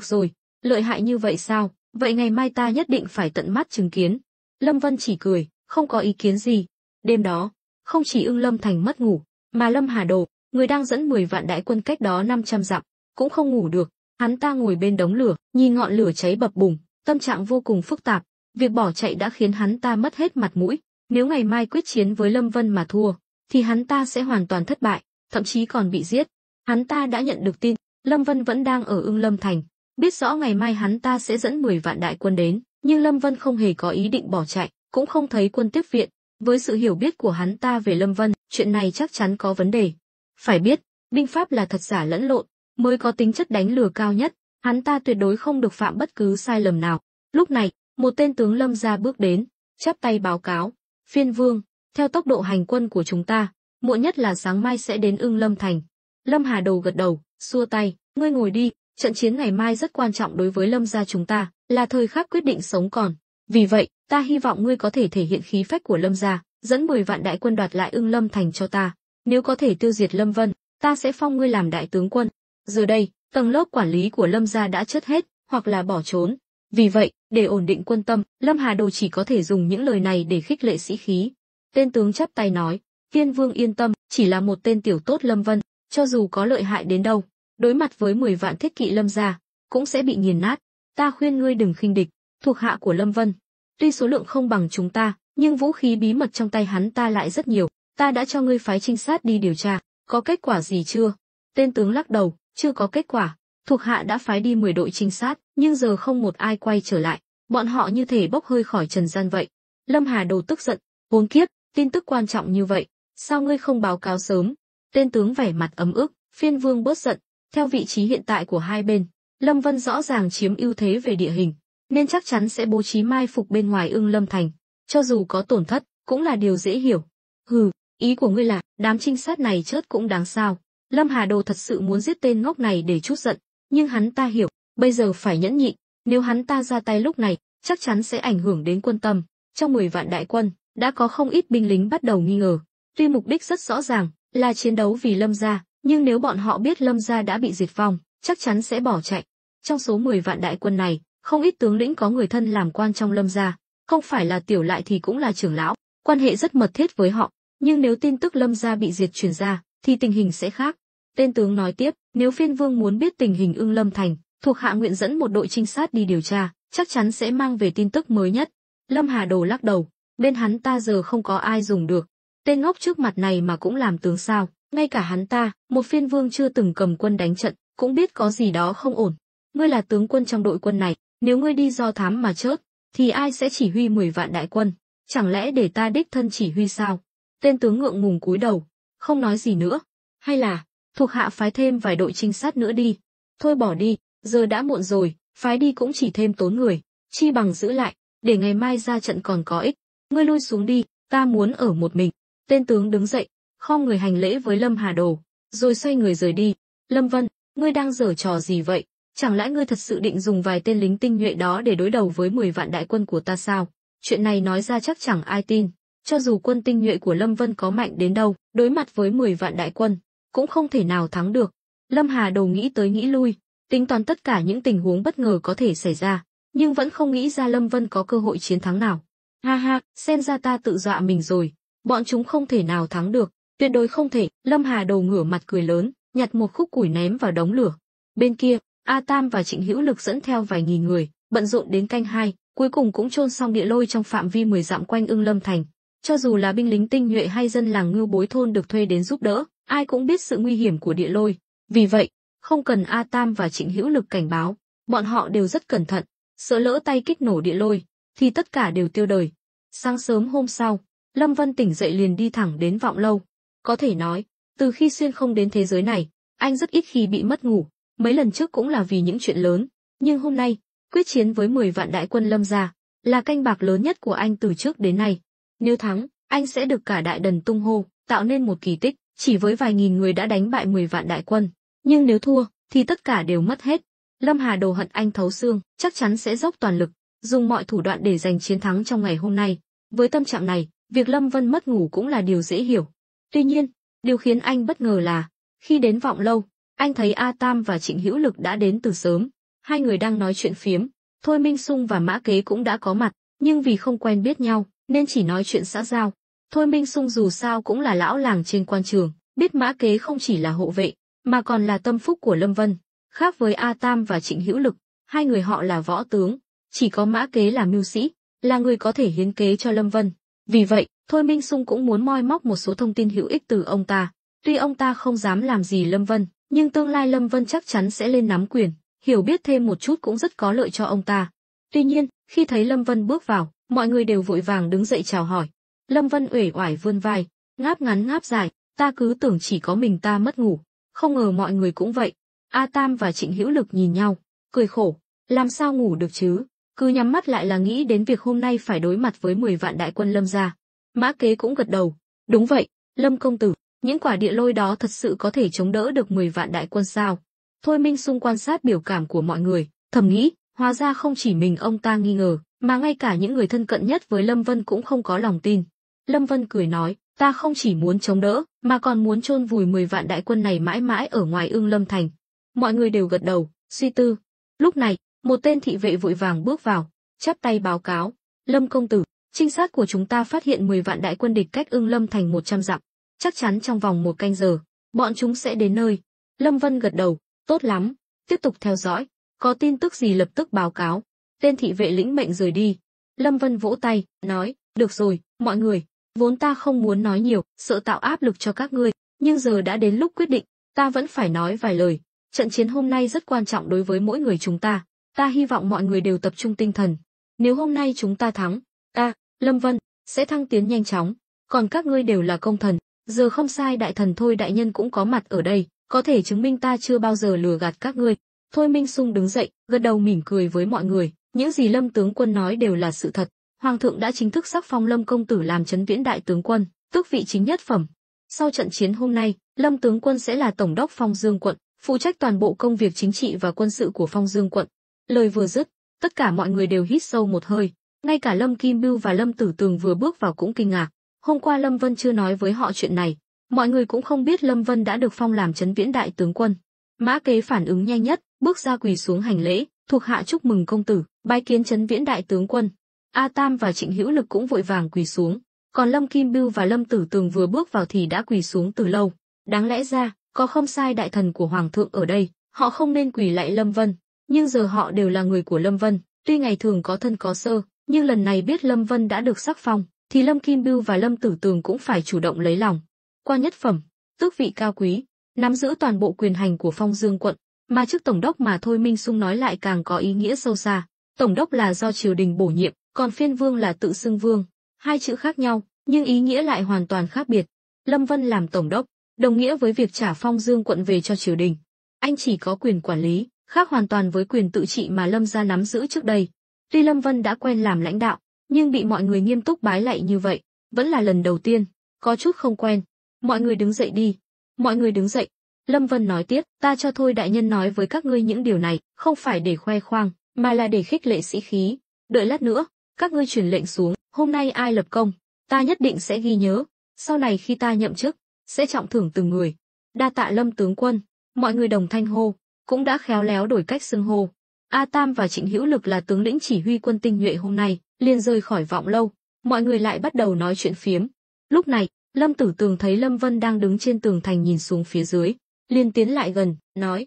rồi, lợi hại như vậy sao? Vậy ngày mai ta nhất định phải tận mắt chứng kiến. Lâm Vân chỉ cười, không có ý kiến gì. Đêm đó, không chỉ Ưng Lâm Thành mất ngủ, mà Lâm Hà Đồ, người đang dẫn 10 vạn đại quân cách đó 500 dặm, cũng không ngủ được. Hắn ta ngồi bên đống lửa, nhìn ngọn lửa cháy bập bùng, tâm trạng vô cùng phức tạp. Việc bỏ chạy đã khiến hắn ta mất hết mặt mũi. Nếu ngày mai quyết chiến với Lâm Vân mà thua, thì hắn ta sẽ hoàn toàn thất bại, thậm chí còn bị giết. Hắn ta đã nhận được tin, Lâm Vân vẫn đang ở Ưng Lâm Thành, biết rõ ngày mai hắn ta sẽ dẫn 10 vạn đại quân đến, nhưng Lâm Vân không hề có ý định bỏ chạy, cũng không thấy quân tiếp viện. Với sự hiểu biết của hắn ta về Lâm Vân, chuyện này chắc chắn có vấn đề. Phải biết, binh pháp là thật giả lẫn lộn, mới có tính chất đánh lừa cao nhất, hắn ta tuyệt đối không được phạm bất cứ sai lầm nào. Lúc này, một tên tướng Lâm gia bước đến, chắp tay báo cáo, phiên vương, theo tốc độ hành quân của chúng ta, muộn nhất là sáng mai sẽ đến Ưng Lâm Thành. Lâm Hà Đồ gật đầu, xua tay, ngươi ngồi đi, trận chiến ngày mai rất quan trọng đối với Lâm gia chúng ta, là thời khắc quyết định sống còn. Vì vậy, ta hy vọng ngươi có thể thể hiện khí phách của Lâm gia, dẫn 10 vạn đại quân đoạt lại Ưng Lâm Thành cho ta. Nếu có thể tiêu diệt Lâm Vân, ta sẽ phong ngươi làm đại tướng quân. Giờ đây, tầng lớp quản lý của Lâm gia đã chết hết, hoặc là bỏ trốn. Vì vậy, để ổn định quân tâm, Lâm Hà Đồ chỉ có thể dùng những lời này để khích lệ sĩ khí. Tên tướng chắp tay nói, Tiên vương yên tâm, chỉ là một tên tiểu tốt Lâm Vân, cho dù có lợi hại đến đâu, đối mặt với 10 vạn thiết kỵ Lâm gia, cũng sẽ bị nghiền nát. Ta khuyên ngươi đừng khinh địch, thuộc hạ của Lâm Vân. Tuy số lượng không bằng chúng ta, nhưng vũ khí bí mật trong tay hắn ta lại rất nhiều. Ta đã cho ngươi phái trinh sát đi điều tra, có kết quả gì chưa? Tên tướng lắc đầu, chưa có kết quả. Thuộc hạ đã phái đi 10 đội trinh sát, nhưng giờ không một ai quay trở lại. Bọn họ như thể bốc hơi khỏi trần gian vậy. Lâm Hà Đồ tức giận, hỗn kiếp, tin tức quan trọng như vậy, sao ngươi không báo cáo sớm? Tên tướng vẻ mặt ấm ức, phiên vương bớt giận. Theo vị trí hiện tại của hai bên, Lâm Vân rõ ràng chiếm ưu thế về địa hình, nên chắc chắn sẽ bố trí mai phục bên ngoài Ưng Lâm Thành. Cho dù có tổn thất, cũng là điều dễ hiểu. Hừ, ý của ngươi là, đám trinh sát này chớt cũng đáng sao? Lâm Hà Đồ thật sự muốn giết tên ngốc này để trút giận, nhưng hắn ta hiểu, bây giờ phải nhẫn nhịn, nếu hắn ta ra tay lúc này, chắc chắn sẽ ảnh hưởng đến quân tâm. Trong 10 vạn đại quân, đã có không ít binh lính bắt đầu nghi ngờ. Tuy mục đích rất rõ ràng, là chiến đấu vì Lâm gia, nhưng nếu bọn họ biết Lâm gia đã bị diệt vong, chắc chắn sẽ bỏ chạy. Trong số 10 vạn đại quân này, không ít tướng lĩnh có người thân làm quan trong Lâm gia, không phải là tiểu lại thì cũng là trưởng lão, quan hệ rất mật thiết với họ. Nhưng nếu tin tức Lâm gia bị diệt truyền ra, thì tình hình sẽ khác. Tên tướng nói tiếp, nếu phiên vương muốn biết tình hình Ưng Lâm Thành, thuộc hạ nguyện dẫn một đội trinh sát đi điều tra, chắc chắn sẽ mang về tin tức mới nhất. Lâm Hà Đồ lắc đầu, bên hắn ta giờ không có ai dùng được. Tên ngốc trước mặt này mà cũng làm tướng sao, ngay cả hắn ta, một phiên vương chưa từng cầm quân đánh trận, cũng biết có gì đó không ổn. Ngươi là tướng quân trong đội quân này, nếu ngươi đi do thám mà chớt, thì ai sẽ chỉ huy 10 vạn đại quân? Chẳng lẽ để ta đích thân chỉ huy sao? Tên tướng ngượng ngùng cúi đầu, không nói gì nữa. Hay là, thuộc hạ phái thêm vài đội trinh sát nữa đi. Thôi bỏ đi, giờ đã muộn rồi, phái đi cũng chỉ thêm tốn người, chi bằng giữ lại, để ngày mai ra trận còn có ích. Ngươi lui xuống đi, ta muốn ở một mình. Tên tướng đứng dậy, khom người hành lễ với Lâm Hà Đồ, rồi xoay người rời đi. Lâm Vân, ngươi đang giở trò gì vậy? Chẳng lẽ ngươi thật sự định dùng vài tên lính tinh nhuệ đó để đối đầu với 10 vạn đại quân của ta sao? Chuyện này nói ra chắc chẳng ai tin. Cho dù quân tinh nhuệ của Lâm Vân có mạnh đến đâu, đối mặt với 10 vạn đại quân, cũng không thể nào thắng được. Lâm Hà Đồ nghĩ tới nghĩ lui, tính toán tất cả những tình huống bất ngờ có thể xảy ra, nhưng vẫn không nghĩ ra Lâm Vân có cơ hội chiến thắng nào. Ha ha, xem ra ta tự dọa mình rồi. Bọn chúng không thể nào thắng được, tuyệt đối không thể. Lâm Hà Đồ ngửa mặt cười lớn, nhặt một khúc củi ném vào đống lửa. Bên kia, A Tam và Trịnh Hữu Lực dẫn theo vài nghìn người, bận rộn đến canh 2, cuối cùng cũng chôn xong địa lôi trong phạm vi 10 dặm quanh Ưng Lâm Thành. Cho dù là binh lính tinh nhuệ hay dân làng Ngưu Bối thôn được thuê đến giúp đỡ, ai cũng biết sự nguy hiểm của địa lôi. Vì vậy, không cần A Tam và Trịnh Hữu Lực cảnh báo, bọn họ đều rất cẩn thận, sợ lỡ tay kích nổ địa lôi, thì tất cả đều tiêu đời. Sáng sớm hôm sau, Lâm Vân tỉnh dậy liền đi thẳng đến Vọng Lâu. Có thể nói, từ khi xuyên không đến thế giới này, anh rất ít khi bị mất ngủ. Mấy lần trước cũng là vì những chuyện lớn, nhưng hôm nay, quyết chiến với 10 vạn đại quân Lâm gia, là canh bạc lớn nhất của anh từ trước đến nay. Nếu thắng, anh sẽ được cả đại đần tung hô, tạo nên một kỳ tích, chỉ với vài nghìn người đã đánh bại 10 vạn đại quân. Nhưng nếu thua, thì tất cả đều mất hết. Lâm Hà Đồ hận anh thấu xương, chắc chắn sẽ dốc toàn lực, dùng mọi thủ đoạn để giành chiến thắng trong ngày hôm nay. Với tâm trạng này, việc Lâm Vân mất ngủ cũng là điều dễ hiểu. Tuy nhiên, điều khiến anh bất ngờ là, khi đến Vọng Lâu, anh thấy A Tam và Trịnh Hữu Lực đã đến từ sớm. Hai người đang nói chuyện phiếm, Thôi Minh Sung và Mã Kế cũng đã có mặt, nhưng vì không quen biết nhau, nên chỉ nói chuyện xã giao. Thôi Minh Sung dù sao cũng là lão làng trên quan trường, biết Mã Kế không chỉ là hộ vệ, mà còn là tâm phúc của Lâm Vân. Khác với A Tam và Trịnh Hữu Lực, hai người họ là võ tướng, chỉ có Mã Kế là mưu sĩ, là người có thể hiến kế cho Lâm Vân. Vì vậy, Thôi Minh Sung cũng muốn moi móc một số thông tin hữu ích từ ông ta. Tuy ông ta không dám làm gì Lâm Vân, nhưng tương lai Lâm Vân chắc chắn sẽ lên nắm quyền, hiểu biết thêm một chút cũng rất có lợi cho ông ta. Tuy nhiên, khi thấy Lâm Vân bước vào, mọi người đều vội vàng đứng dậy chào hỏi. Lâm Vân uể oải vươn vai, ngáp ngắn ngáp dài, ta cứ tưởng chỉ có mình ta mất ngủ, không ngờ mọi người cũng vậy. A Tam và Trịnh Hữu Lực nhìn nhau, cười khổ, làm sao ngủ được chứ, cứ nhắm mắt lại là nghĩ đến việc hôm nay phải đối mặt với 10 vạn đại quân Lâm gia. Mã Kế cũng gật đầu, đúng vậy, Lâm công tử, những quả địa lôi đó thật sự có thể chống đỡ được 10 vạn đại quân sao? Thôi Minh Sung quan sát biểu cảm của mọi người, thầm nghĩ, hóa ra không chỉ mình ông ta nghi ngờ, mà ngay cả những người thân cận nhất với Lâm Vân cũng không có lòng tin. Lâm Vân cười nói, ta không chỉ muốn chống đỡ, mà còn muốn chôn vùi 10 vạn đại quân này mãi mãi ở ngoài Ưng Lâm Thành. Mọi người đều gật đầu, suy tư. Lúc này, một tên thị vệ vội vàng bước vào, chắp tay báo cáo, Lâm công tử, trinh sát của chúng ta phát hiện 10 vạn đại quân địch cách Ưng Lâm Thành 100 dặm. Chắc chắn trong vòng 1 canh giờ, bọn chúng sẽ đến nơi. Lâm Vân gật đầu, tốt lắm, tiếp tục theo dõi, có tin tức gì lập tức báo cáo. Tên thị vệ lĩnh mệnh rời đi. Lâm Vân vỗ tay, nói, được rồi, mọi người, vốn ta không muốn nói nhiều, sợ tạo áp lực cho các ngươi, nhưng giờ đã đến lúc quyết định, ta vẫn phải nói vài lời. Trận chiến hôm nay rất quan trọng đối với mỗi người chúng ta hy vọng mọi người đều tập trung tinh thần. Nếu hôm nay chúng ta thắng, ta, Lâm Vân, sẽ thăng tiến nhanh chóng, còn các ngươi đều là công thần. Giờ không sai, đại thần Thôi đại nhân cũng có mặt ở đây, có thể chứng minh ta chưa bao giờ lừa gạt các ngươi. Thôi Minh Sung đứng dậy, gật đầu mỉm cười với mọi người, những gì Lâm tướng quân nói đều là sự thật. Hoàng thượng đã chính thức sắc phong Lâm công tử làm Trấn Viễn đại tướng quân, tước vị chính nhất phẩm. Sau trận chiến hôm nay, Lâm tướng quân sẽ là tổng đốc Phong Dương quận, phụ trách toàn bộ công việc chính trị và quân sự của Phong Dương quận. Lời vừa dứt, tất cả mọi người đều hít sâu một hơi, ngay cả Lâm Kim Bưu và Lâm Tử Tường vừa bước vào cũng kinh ngạc. Hôm qua Lâm Vân chưa nói với họ chuyện này, mọi người cũng không biết Lâm Vân đã được phong làm Trấn Viễn đại tướng quân. Mã Kế phản ứng nhanh nhất, bước ra quỳ xuống hành lễ, thuộc hạ chúc mừng công tử, bái kiến Trấn Viễn đại tướng quân. A Tam và Trịnh Hữu Lực cũng vội vàng quỳ xuống, còn Lâm Kim Bưu và Lâm Tử Tường vừa bước vào thì đã quỳ xuống từ lâu. Đáng lẽ ra, Có không sai đại thần của hoàng thượng ở đây, họ không nên quỳ lạy Lâm Vân, nhưng giờ họ đều là người của Lâm Vân, tuy ngày thường có thân có sơ, nhưng lần này biết Lâm Vân đã được sắc phong, thì Lâm Kim Bưu và Lâm Tử Tường cũng phải chủ động lấy lòng. Quan nhất phẩm, tước vị cao quý, nắm giữ toàn bộ quyền hành của Phong Dương quận, mà chức tổng đốc mà Thôi Minh Sung nói lại càng có ý nghĩa sâu xa. Tổng đốc là do triều đình bổ nhiệm, còn phiên vương là tự xưng vương, hai chữ khác nhau, nhưng ý nghĩa lại hoàn toàn khác biệt. Lâm Vân làm tổng đốc, đồng nghĩa với việc trả Phong Dương quận về cho triều đình. Anh chỉ có quyền quản lý, khác hoàn toàn với quyền tự trị mà Lâm gia nắm giữ trước đây. Tuy Lâm Vân đã quen làm lãnh đạo, nhưng bị mọi người nghiêm túc bái lạy như vậy, vẫn là lần đầu tiên, có chút không quen. Mọi người đứng dậy đi. Mọi người đứng dậy. Lâm Vân nói tiếp, ta cho Thôi đại nhân nói với các ngươi những điều này, không phải để khoe khoang, mà là để khích lệ sĩ khí. Đợi lát nữa, các ngươi truyền lệnh xuống, hôm nay ai lập công, ta nhất định sẽ ghi nhớ. Sau này khi ta nhậm chức, sẽ trọng thưởng từng người. Đa tạ Lâm tướng quân. Mọi người đồng thanh hô, cũng đã khéo léo đổi cách xưng hô. A Tam và Trịnh Hữu Lực là tướng lĩnh chỉ huy quân tinh nhuệ hôm nay, liền rời khỏi Vọng Lâu, mọi người lại bắt đầu nói chuyện phiếm. Lúc này, Lâm Tử Tường thấy Lâm Vân đang đứng trên tường thành nhìn xuống phía dưới, liền tiến lại gần, nói: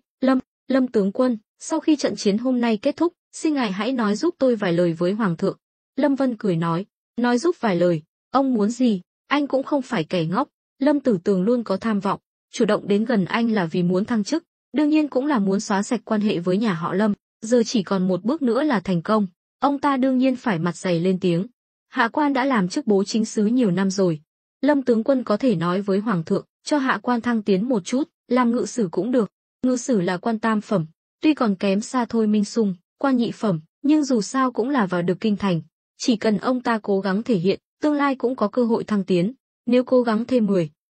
Lâm tướng quân, sau khi trận chiến hôm nay kết thúc, xin ngài hãy nói giúp tôi vài lời với hoàng thượng. Lâm Vân cười nói giúp vài lời, ông muốn gì? Anh cũng không phải kẻ ngốc. Lâm Tử Tường luôn có tham vọng, chủ động đến gần anh là vì muốn thăng chức, đương nhiên cũng là muốn xóa sạch quan hệ với nhà họ Lâm. Giờ chỉ còn một bước nữa là thành công, ông ta đương nhiên phải mặt dày lên tiếng. Hạ quan đã làm chức bố chính sứ nhiều năm rồi. Lâm tướng quân có thể nói với hoàng thượng, cho hạ quan thăng tiến một chút, làm ngự sử cũng được. Ngự sử là quan tam phẩm, tuy còn kém xa Thôi Minh Sung, quan nhị phẩm, nhưng dù sao cũng là vào được kinh thành. Chỉ cần ông ta cố gắng thể hiện, tương lai cũng có cơ hội thăng tiến. Nếu cố gắng thêm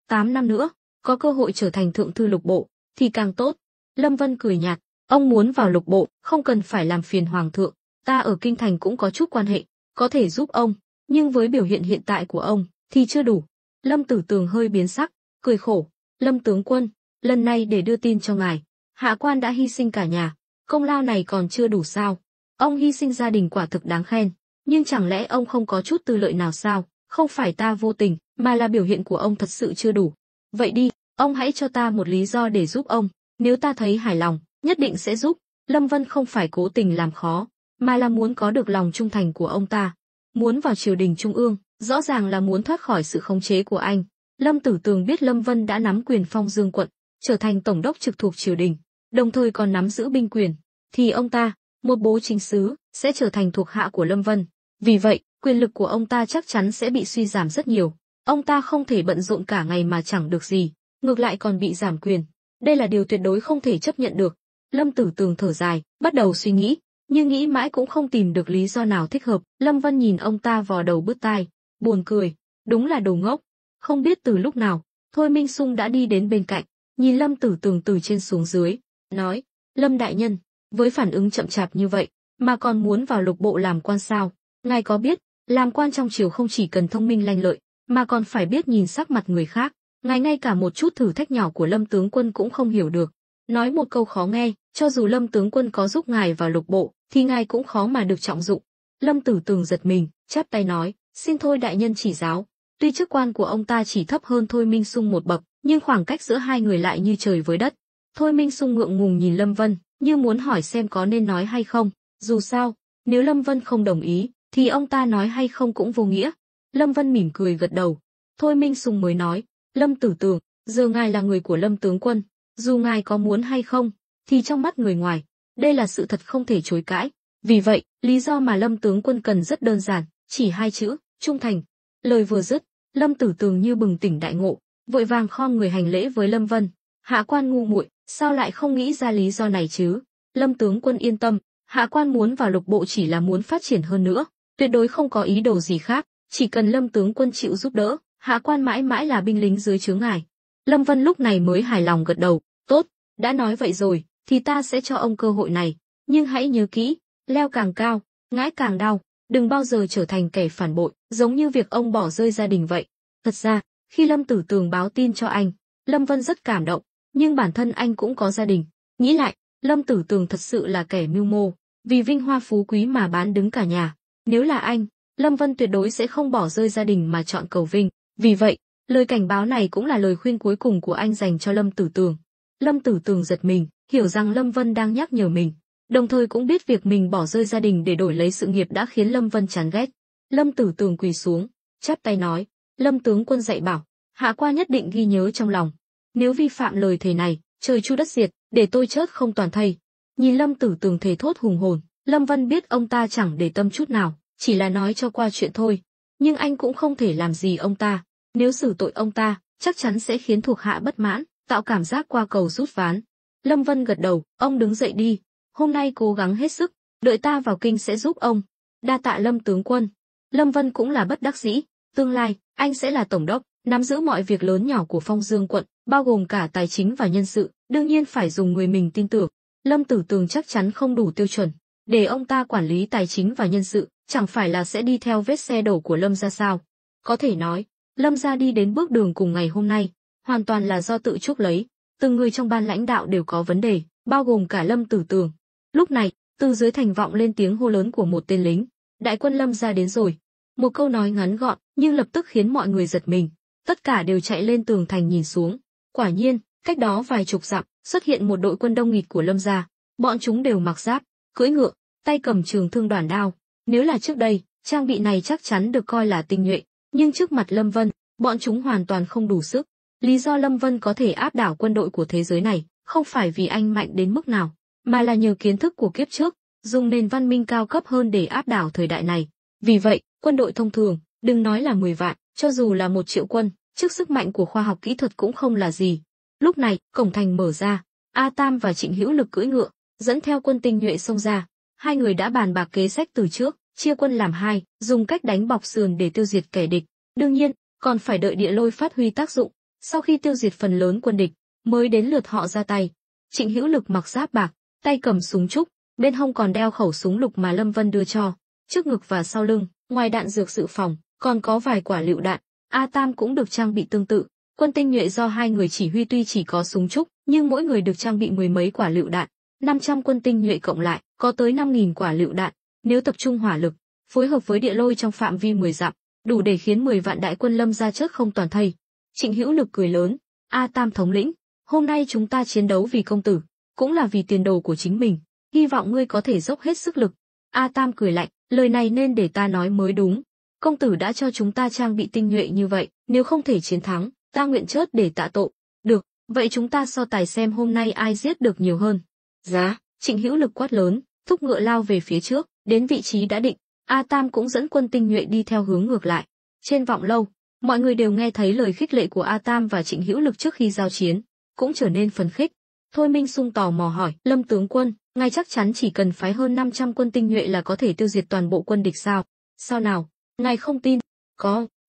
8 năm nữa, có cơ hội trở thành thượng thư lục bộ, thì càng tốt. Lâm Vân cười nhạt, ông muốn vào lục bộ, không cần phải làm phiền hoàng thượng. Ta ở kinh thành cũng có chút quan hệ, có thể giúp ông, nhưng với biểu hiện hiện tại của ông, thì chưa đủ. Lâm Tử Tường hơi biến sắc, cười khổ. Lâm tướng quân, lần này để đưa tin cho ngài, hạ quan đã hy sinh cả nhà, công lao này còn chưa đủ sao? Ông hy sinh gia đình quả thực đáng khen, nhưng chẳng lẽ ông không có chút tư lợi nào sao? Không phải ta vô tình, mà là biểu hiện của ông thật sự chưa đủ. Vậy đi, ông hãy cho ta một lý do để giúp ông, nếu ta thấy hài lòng, nhất định sẽ giúp. Lâm Vân không phải cố tình làm khó, mà là muốn có được lòng trung thành của ông ta. Muốn vào triều đình trung ương, rõ ràng là muốn thoát khỏi sự khống chế của anh. Lâm Tử Tường biết Lâm Vân đã nắm quyền Phong Dương quận, trở thành tổng đốc trực thuộc triều đình, đồng thời còn nắm giữ binh quyền, thì ông ta, một bố chính sứ, sẽ trở thành thuộc hạ của Lâm Vân. Vì vậy, quyền lực của ông ta chắc chắn sẽ bị suy giảm rất nhiều. Ông ta không thể bận rộn cả ngày mà chẳng được gì, ngược lại còn bị giảm quyền. Đây là điều tuyệt đối không thể chấp nhận được. Lâm Tử Tường thở dài, bắt đầu suy nghĩ, nhưng nghĩ mãi cũng không tìm được lý do nào thích hợp. Lâm Vân nhìn ông ta vò đầu bứt tai, buồn cười, đúng là đồ ngốc. Không biết từ lúc nào, Thôi Minh Sung đã đi đến bên cạnh, nhìn Lâm Tử Tường từ trên xuống dưới, nói: Lâm đại nhân, với phản ứng chậm chạp như vậy, mà còn muốn vào lục bộ làm quan sao? Ngài có biết, làm quan trong triều không chỉ cần thông minh lanh lợi, mà còn phải biết nhìn sắc mặt người khác. Ngài ngay cả một chút thử thách nhỏ của Lâm tướng quân cũng không hiểu được. Nói một câu khó nghe, cho dù Lâm tướng quân có giúp ngài vào lục bộ, thì ngài cũng khó mà được trọng dụng. Lâm Tử Tường giật mình, chắp tay nói: xin Thôi đại nhân chỉ giáo. Tuy chức quan của ông ta chỉ thấp hơn Thôi Minh Sung một bậc, nhưng khoảng cách giữa hai người lại như trời với đất. Thôi Minh Sung ngượng ngùng nhìn Lâm Vân, như muốn hỏi xem có nên nói hay không. Dù sao, nếu Lâm Vân không đồng ý, thì ông ta nói hay không cũng vô nghĩa. Lâm Vân mỉm cười gật đầu. Thôi Minh Sung mới nói: Lâm Tử Tường, giờ ngài là người của Lâm tướng quân, dù ngài có muốn hay không, thì trong mắt người ngoài, đây là sự thật không thể chối cãi. Vì vậy, lý do mà Lâm tướng quân cần rất đơn giản, chỉ hai chữ: trung thành. Lời vừa dứt, Lâm Tử Tường như bừng tỉnh đại ngộ, vội vàng khom người hành lễ với Lâm Vân. Hạ quan ngu muội, sao lại không nghĩ ra lý do này chứ? Lâm tướng quân yên tâm, hạ quan muốn vào lục bộ chỉ là muốn phát triển hơn nữa, tuyệt đối không có ý đồ gì khác, chỉ cần Lâm tướng quân chịu giúp đỡ, hạ quan mãi mãi là binh lính dưới trướng ngài. Lâm Vân lúc này mới hài lòng gật đầu, tốt, đã nói vậy rồi, thì ta sẽ cho ông cơ hội này, nhưng hãy nhớ kỹ, leo càng cao, ngã càng đau, đừng bao giờ trở thành kẻ phản bội, giống như việc ông bỏ rơi gia đình vậy. Thật ra, khi Lâm Tử Tường báo tin cho anh, Lâm Vân rất cảm động, nhưng bản thân anh cũng có gia đình. Nghĩ lại, Lâm Tử Tường thật sự là kẻ mưu mô, vì vinh hoa phú quý mà bán đứng cả nhà. Nếu là anh, Lâm Vân tuyệt đối sẽ không bỏ rơi gia đình mà chọn cầu vinh. Vì vậy, Lời cảnh báo này cũng là lời khuyên cuối cùng của anh dành cho Lâm Tử Tường. Lâm Tử Tường giật mình, hiểu rằng Lâm Vân đang nhắc nhở mình, đồng thời cũng biết việc mình bỏ rơi gia đình để đổi lấy sự nghiệp đã khiến Lâm Vân chán ghét. Lâm Tử Tường quỳ xuống, chắp tay nói, Lâm tướng quân dạy bảo, hạ qua nhất định ghi nhớ trong lòng. Nếu vi phạm lời thề này, trời chu đất diệt, để tôi chớt không toàn thây. Nhìn Lâm Tử Tường thề thốt hùng hồn, Lâm Vân biết ông ta chẳng để tâm chút nào, chỉ là nói cho qua chuyện thôi. Nhưng anh cũng không thể làm gì ông ta, nếu xử tội ông ta, chắc chắn sẽ khiến thuộc hạ bất mãn, tạo cảm giác qua cầu rút ván. Lâm Vân gật đầu, ông đứng dậy đi, hôm nay cố gắng hết sức, đợi ta vào kinh sẽ giúp ông. Đa tạ Lâm tướng quân. Lâm Vân cũng là bất đắc dĩ, tương lai, anh sẽ là tổng đốc, nắm giữ mọi việc lớn nhỏ của Phong Dương quận, bao gồm cả tài chính và nhân sự, đương nhiên phải dùng người mình tin tưởng. Lâm Tử Tường chắc chắn không đủ tiêu chuẩn, để ông ta quản lý tài chính và nhân sự, chẳng phải là sẽ đi theo vết xe đổ của Lâm gia sao? Có thể nói, Lâm gia đi đến bước đường cùng ngày hôm nay, hoàn toàn là do tự chuốc lấy, từng người trong ban lãnh đạo đều có vấn đề, bao gồm cả Lâm Tử Tường. Lúc này, từ dưới thành vọng lên tiếng hô lớn của một tên lính, đại quân Lâm gia đến rồi. Một câu nói ngắn gọn, nhưng lập tức khiến mọi người giật mình, tất cả đều chạy lên tường thành nhìn xuống. Quả nhiên, cách đó vài chục dặm, xuất hiện một đội quân đông nghịt của Lâm gia, bọn chúng đều mặc giáp, cưỡi ngựa, tay cầm trường thương đoản đao. Nếu là trước đây, trang bị này chắc chắn được coi là tinh nhuệ, nhưng trước mặt Lâm Vân, bọn chúng hoàn toàn không đủ sức. Lý do Lâm Vân có thể áp đảo quân đội của thế giới này, không phải vì anh mạnh đến mức nào, mà là nhờ kiến thức của kiếp trước, dùng nền văn minh cao cấp hơn để áp đảo thời đại này. Vì vậy, quân đội thông thường, đừng nói là 10 vạn, cho dù là 1 triệu quân, trước sức mạnh của khoa học kỹ thuật cũng không là gì. Lúc này, cổng thành mở ra, A Tam và Trịnh Hữu Lực cưỡi ngựa, dẫn theo quân tinh nhuệ xông ra. Hai người đã bàn bạc kế sách từ trước, chia quân làm hai, dùng cách đánh bọc sườn để tiêu diệt kẻ địch. Đương nhiên, còn phải đợi địa lôi phát huy tác dụng, sau khi tiêu diệt phần lớn quân địch, mới đến lượt họ ra tay. Trịnh Hữu Lực mặc giáp bạc, tay cầm súng trúc, bên hông còn đeo khẩu súng lục mà Lâm Vân đưa cho. Trước ngực và sau lưng, ngoài đạn dược dự phòng, còn có vài quả lựu đạn. A Tam cũng được trang bị tương tự. Quân tinh nhuệ do hai người chỉ huy tuy chỉ có súng trúc, nhưng mỗi người được trang bị 10 mấy quả lựu đạn. 500 quân tinh nhuệ cộng lại, có tới 5.000 quả lựu đạn. Nếu tập trung hỏa lực, phối hợp với địa lôi trong phạm vi 10 dặm, đủ để khiến 10 vạn đại quân Lâm gia chớt không toàn thây. Trịnh Hữu Lực cười lớn, A Tam thống lĩnh, hôm nay chúng ta chiến đấu vì công tử, cũng là vì tiền đồ của chính mình, hy vọng ngươi có thể dốc hết sức lực. A Tam cười lạnh, lời này nên để ta nói mới đúng. Công tử đã cho chúng ta trang bị tinh nhuệ như vậy, nếu không thể chiến thắng, ta nguyện chớt để tạ tội. Được, vậy chúng ta so tài xem hôm nay ai giết được nhiều hơn. Giá, Trịnh Hữu Lực quát lớn, thúc ngựa lao về phía trước, đến vị trí đã định. A Tam cũng dẫn quân tinh nhuệ đi theo hướng ngược lại. Trên vọng lâu, mọi người đều nghe thấy lời khích lệ của A Tam và Trịnh Hữu Lực trước khi giao chiến, cũng trở nên phấn khích. Thôi Minh Sung tò mò hỏi, Lâm tướng quân, ngài chắc chắn chỉ cần phái hơn 500 quân tinh nhuệ là có thể tiêu diệt toàn bộ quân địch sao? Sao nào? Ngài không tin?